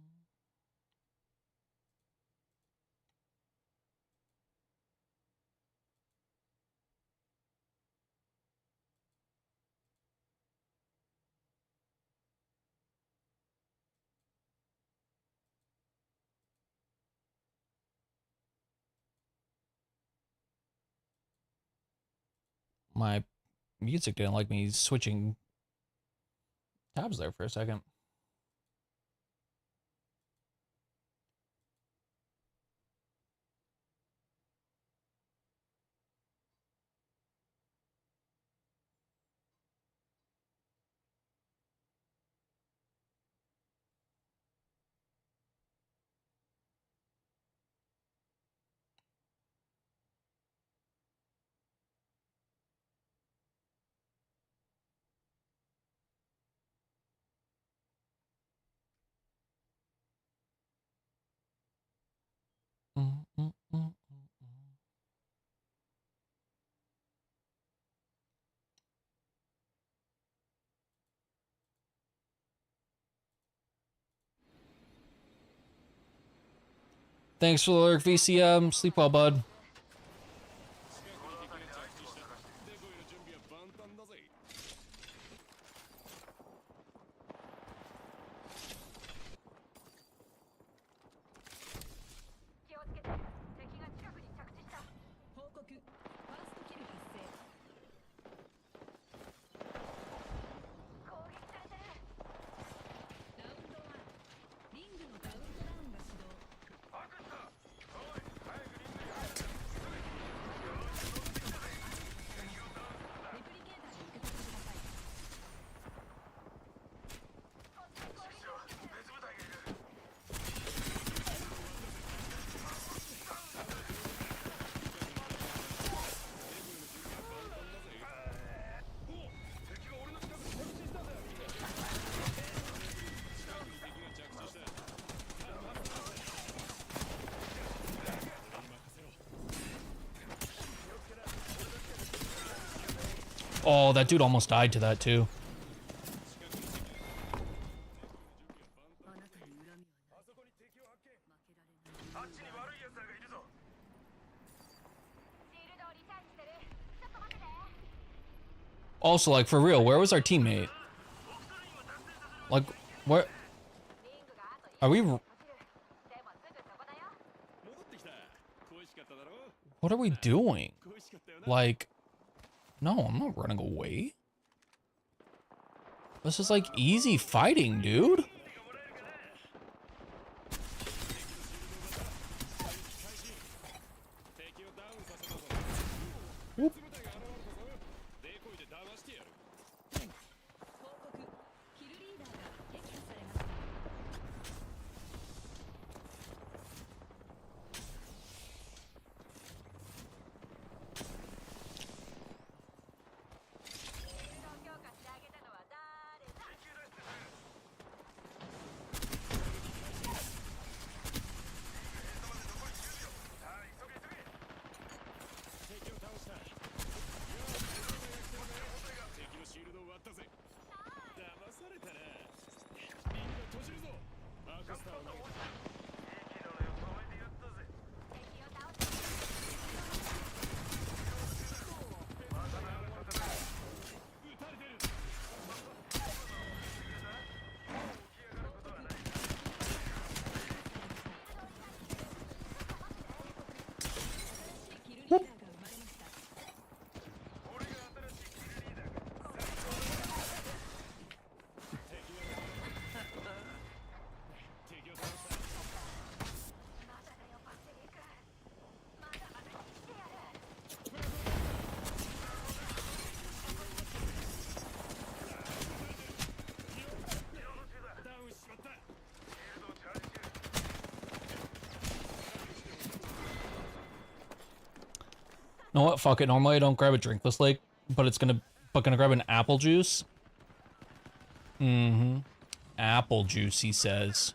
My music didn't like me switching tabs there for a second. Thanks for the lurk, VCM. Sleep well, bud. Oh, that dude almost died to that too. Also, like, for real, where was our teammate? Like, where... Are we... What are we doing? Like... No, I'm not running away. This is like easy fighting, dude. Whoop. Know what? Fuck it. Normally I don't grab a drinkless lake, but it's gonna grab an apple juice. Mm-hmm. Apple juice, he says.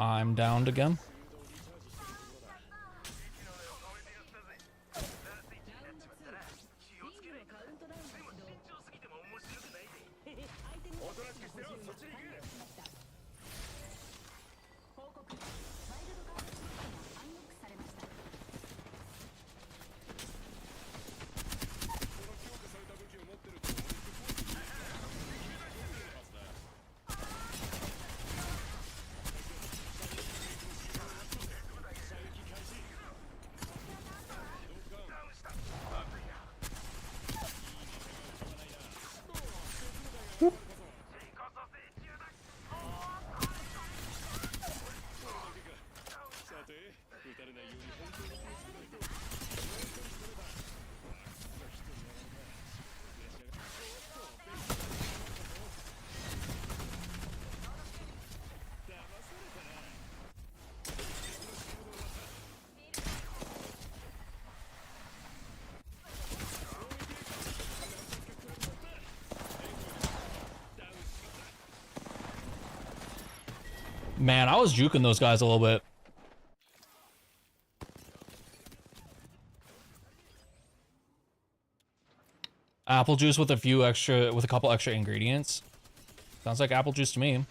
I'm downed again. Man, I was juking those guys a little bit. Apple juice with a couple extra ingredients. Sounds like apple juice to me.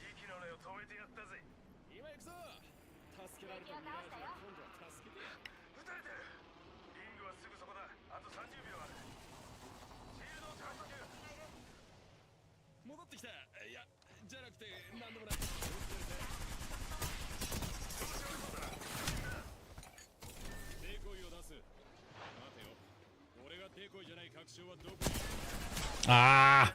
Ah.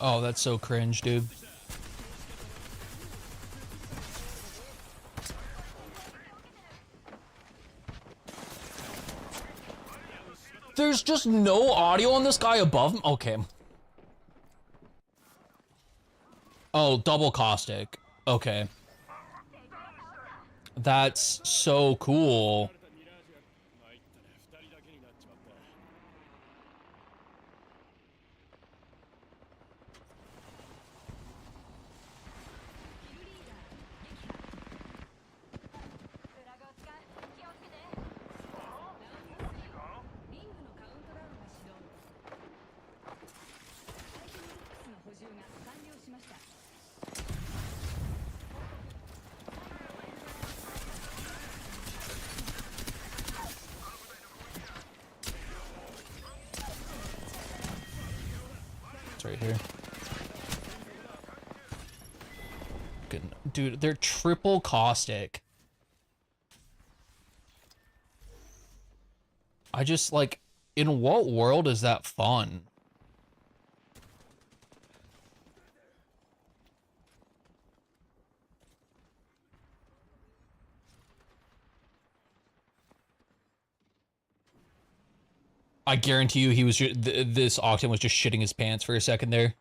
Oh, that's so cringe, dude. There's just no audio on this guy above him? Okay. Oh, double caustic. Okay. That's so cool. It's right here. Good. Dude, they're triple caustic. I just like, in what world is that fun? I guarantee you he was this Octon was just shitting his pants for a second there.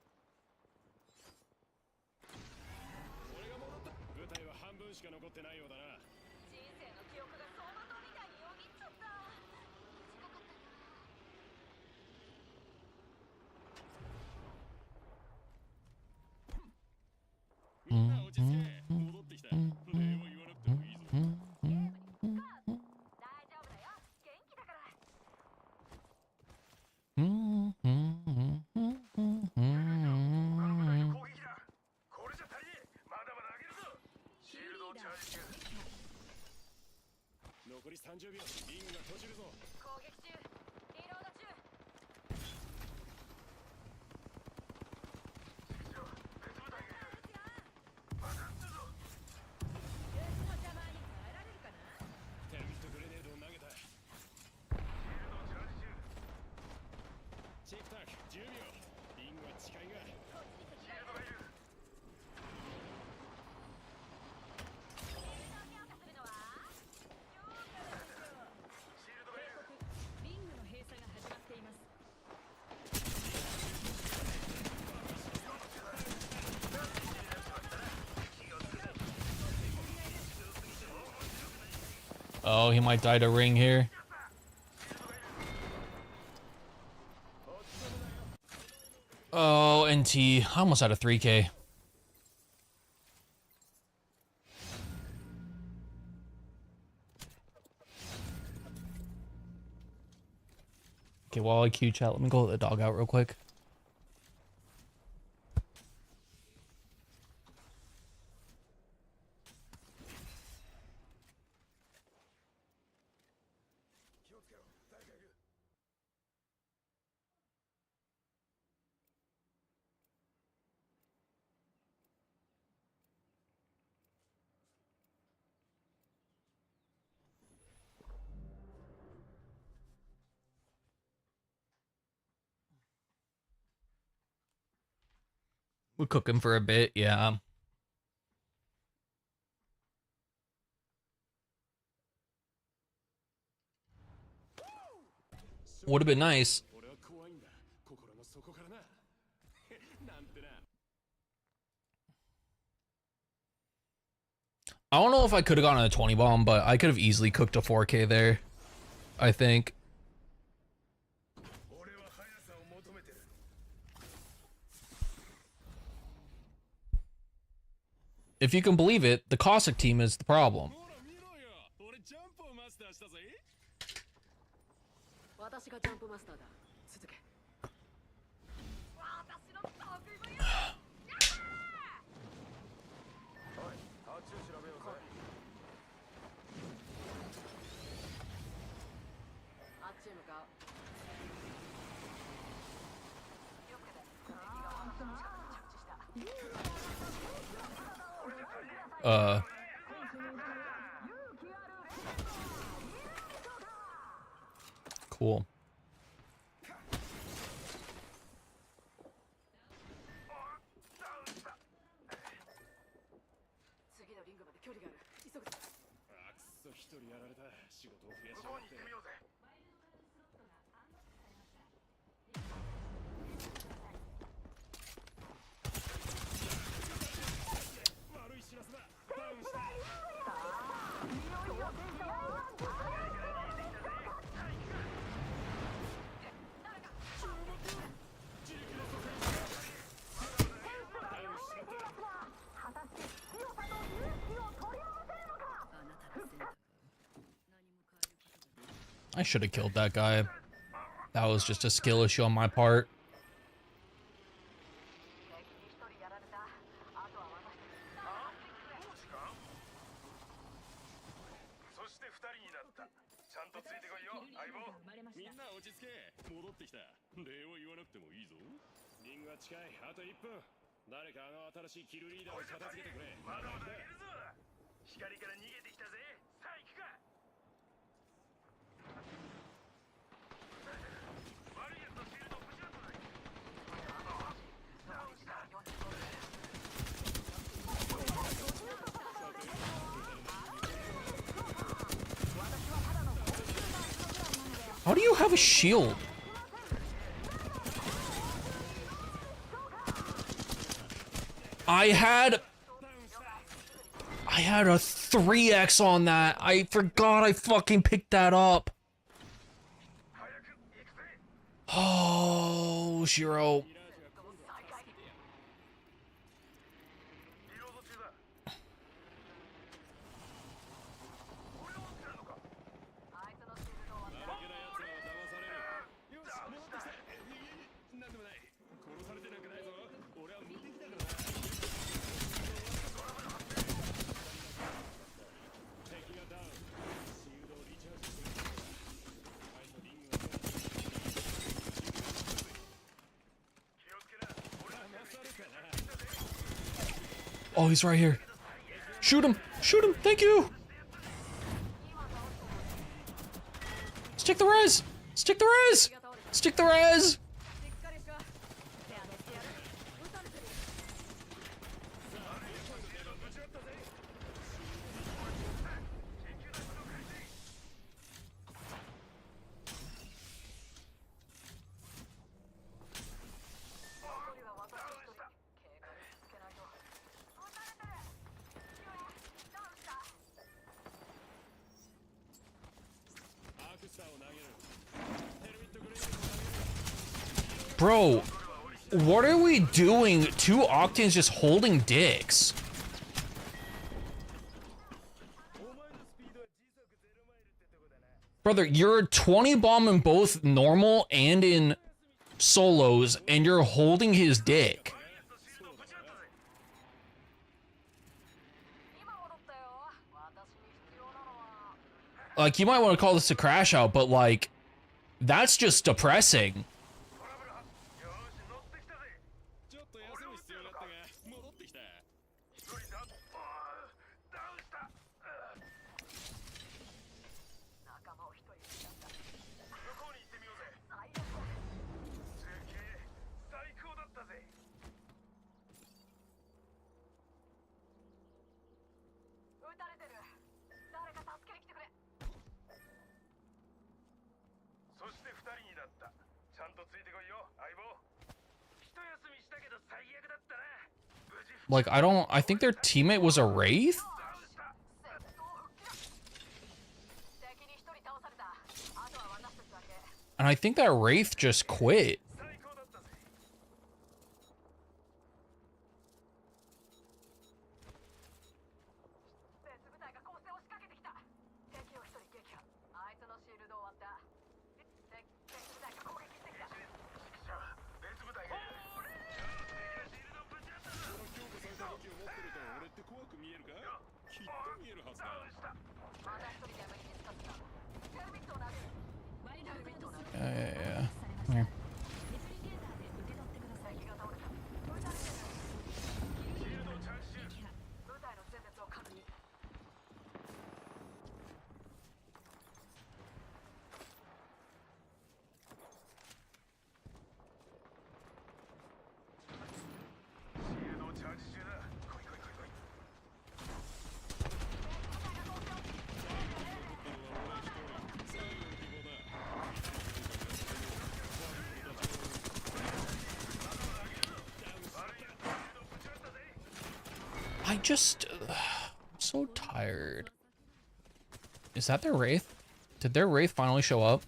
Oh, he might die to ring here. Oh, NT. I almost had a 3K. Okay, while I queue chat, let me go let the dog out real quick. We're cooking for a bit, yeah. Would have been nice. I don't know if I could have gotten a 20 bomb, but I could have easily cooked a 4K there, I think. If you can believe it, the Cossack team is the problem. Cool. I should have killed that guy. That was just a skill issue on my part. How do you have a shield? I had a 3x on that. I forgot I fucking picked that up. Oh, Shiro. Oh, he's right here. Shoot him! Shoot him! Thank you! Stick the res! Stick the res! Stick the res! Bro, what are we doing? 2 Octans just holding dicks. Brother, you're 20 bomb in both normal and in solos, and you're holding his dick. Like, you might want to call this a crash out, but like, that's just depressing. Like, I think their teammate was a Wraith? And I think that Wraith just quit. Yeah. Here. I'm so tired. Is that their Wraith? Did their Wraith finally show up?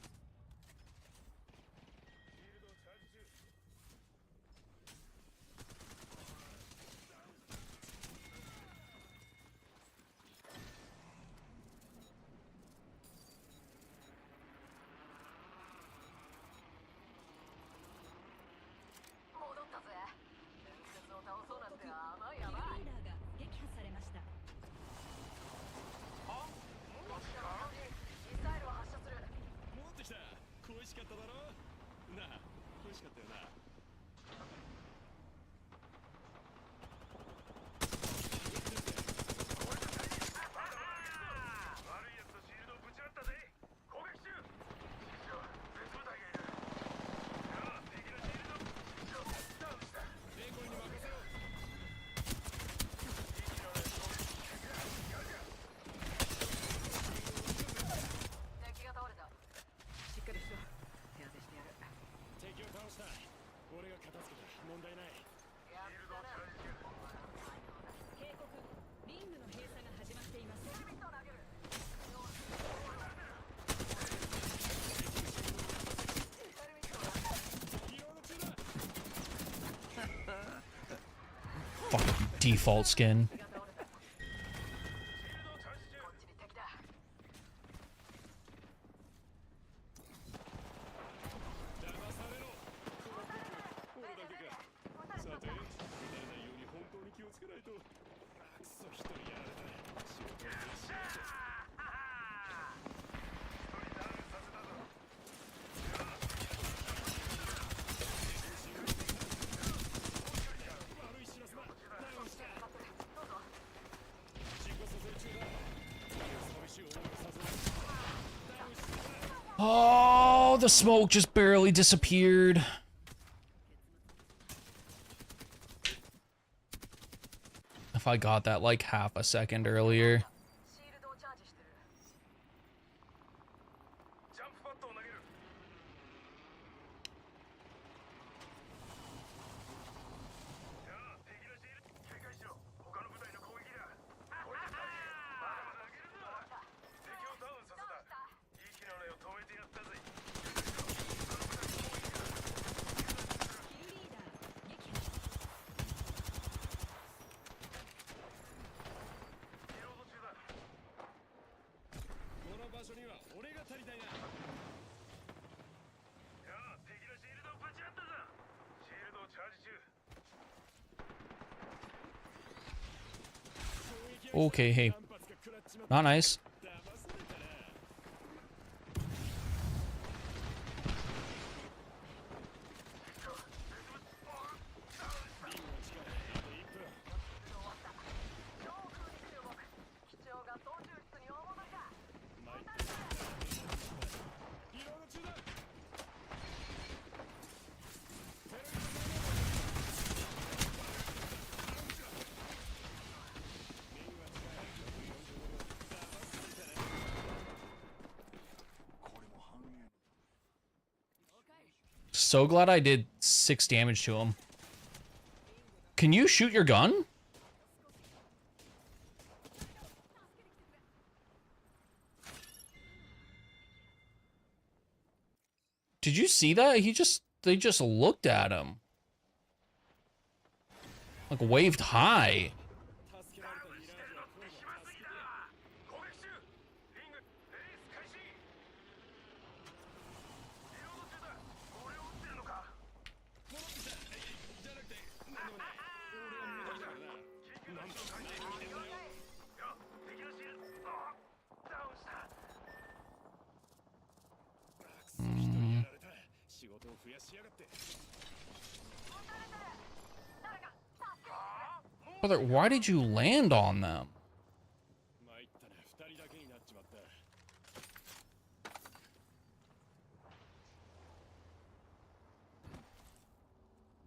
Fucking default skin. Oh, the smoke just barely disappeared. If I got that like half a second earlier. Okay, hey. Not nice. So glad I did 6 damage to him. Can you shoot your gun? Did you see that? They just looked at him. Like waved high. Brother, why did you land on them?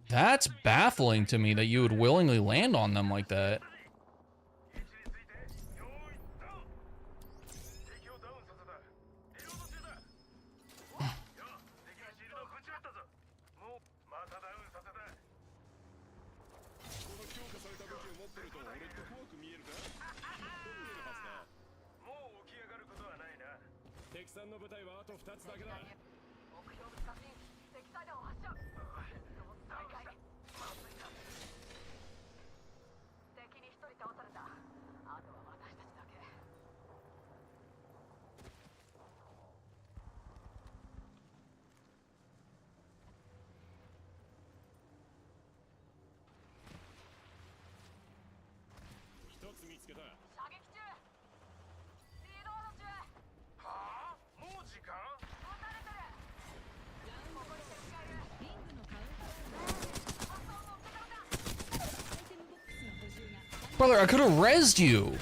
That's baffling to me that you would willingly land on them like that. Brother, I could have rezzed you.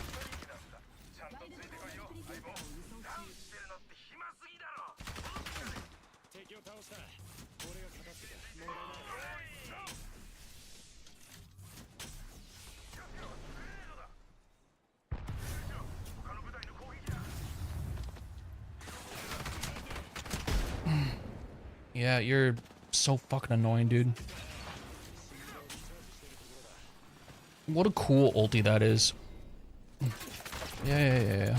Yeah, you're so fucking annoying, dude. What a cool ulti that is. Yeah.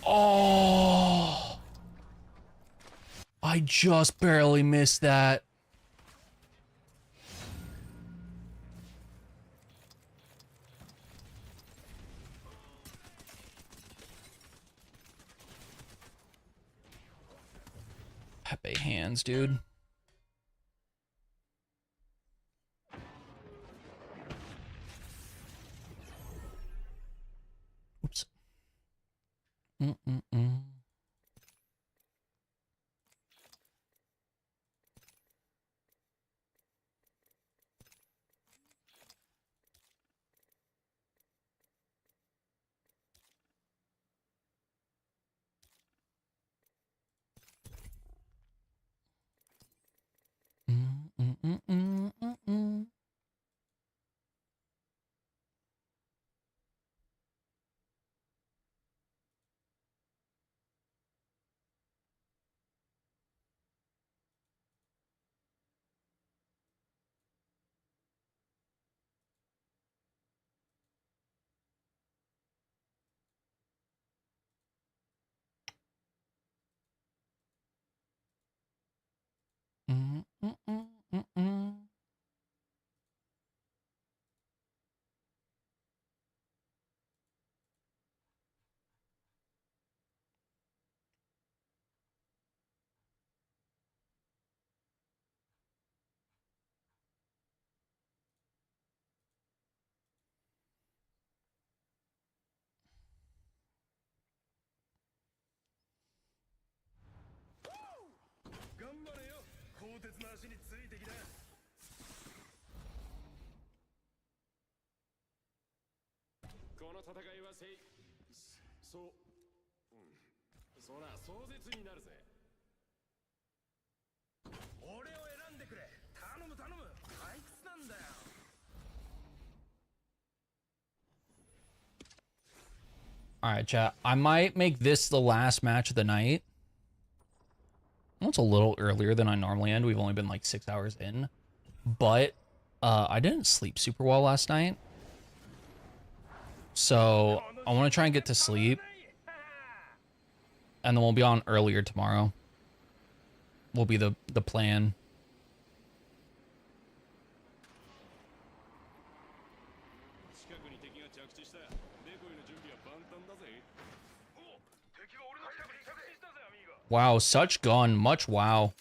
Oh, I just barely missed that. Pepe hands, dude. Oops. All right, chat. I might make this the last match of the night. Well, it's a little earlier than I normally end. We've only been like 6 hours in, but I didn't sleep super well last night, so I want to try and get to sleep, and then we'll be on earlier tomorrow. Will be the plan. Wow, such gun, much wow.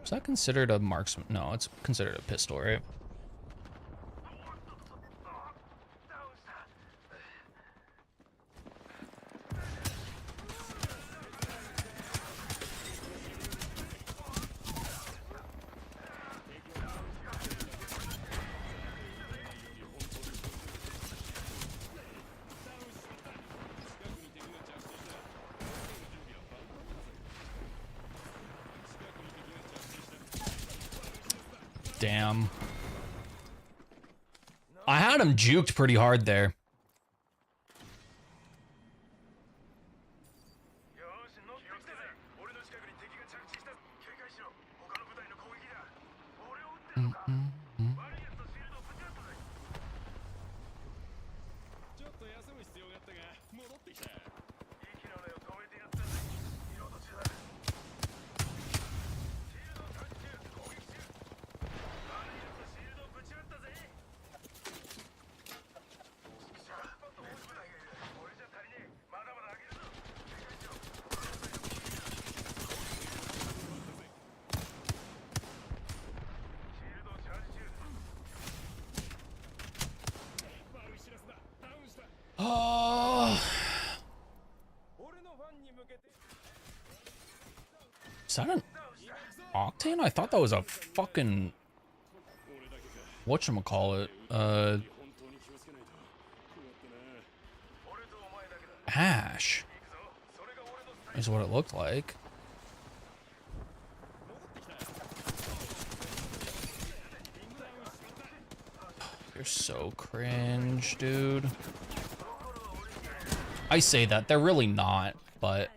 Is that considered a marksman? No, it's considered a pistol, right? Damn. I had him juked pretty hard there. Is that an Octane? I thought that was a fucking whatchamacallit? Ash is what it looked like. You're so cringe, dude. I say that, they're really not, but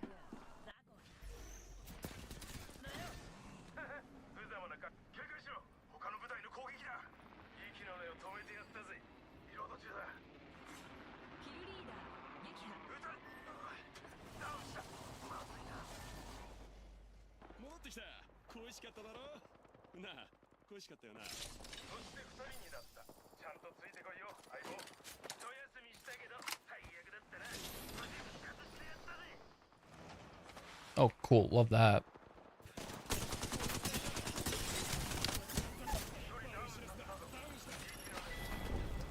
oh, cool. Love that.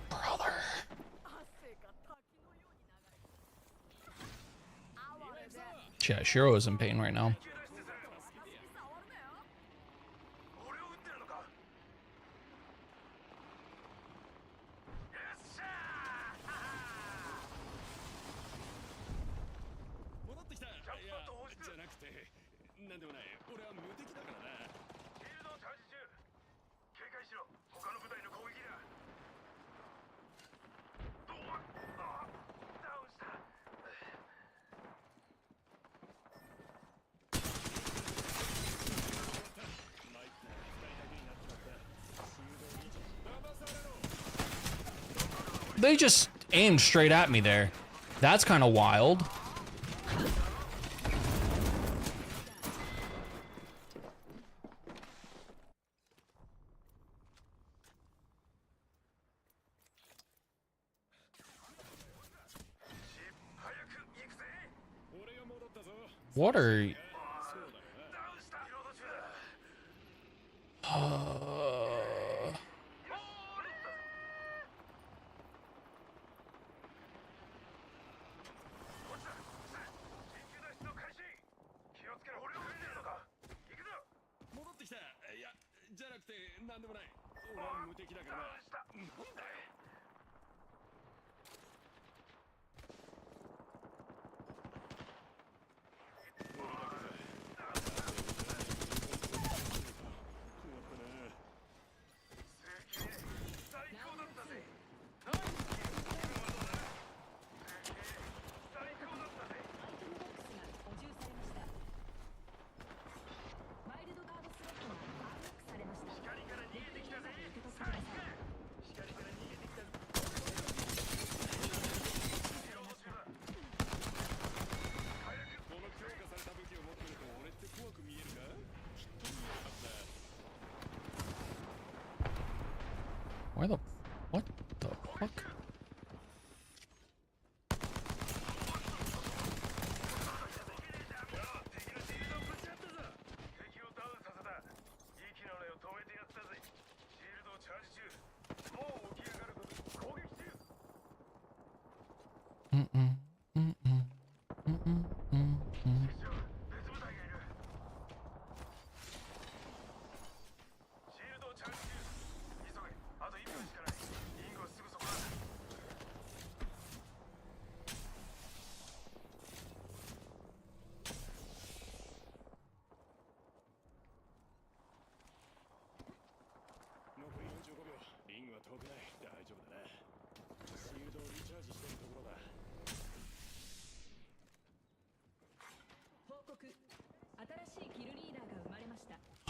Brother. Yeah, Shiro is in pain right now. They just aimed straight at me there. That's kind of wild. What are you? Why the... What the fuck?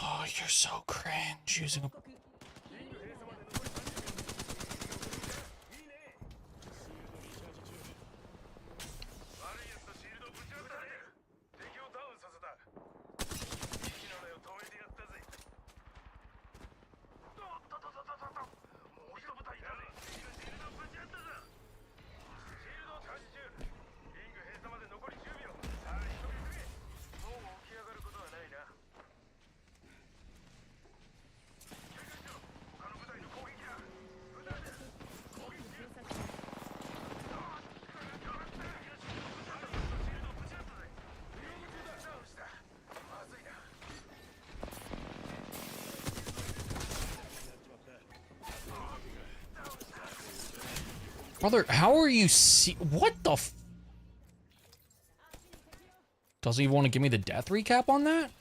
Oh, you're so cringe using a... Brother, how are you what the f... Doesn't he want to give me the death recap on that?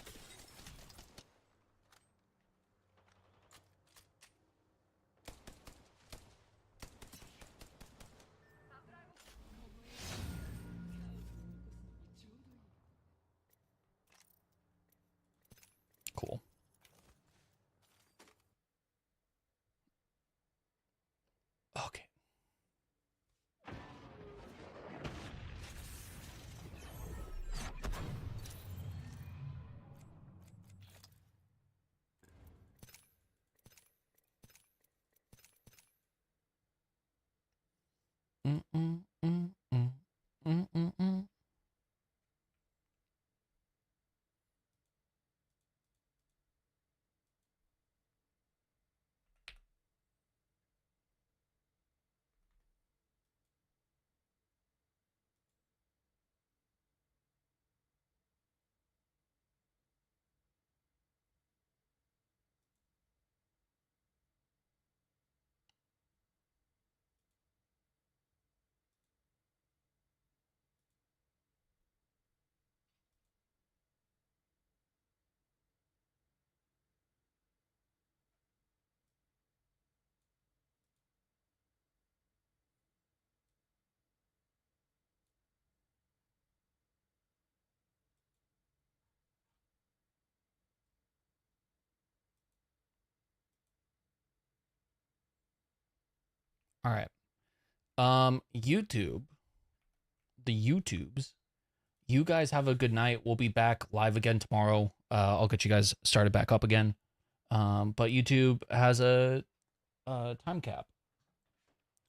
Cool. Okay. All right. YouTube, the YouTubes, you guys have a good night. We'll be back live again tomorrow. I'll get you guys started back up again. But YouTube has a time cap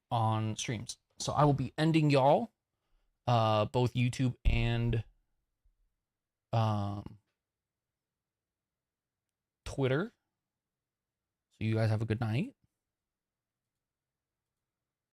on streams. So I will be ending y'all, both YouTube and Twitter. So you guys have a good night.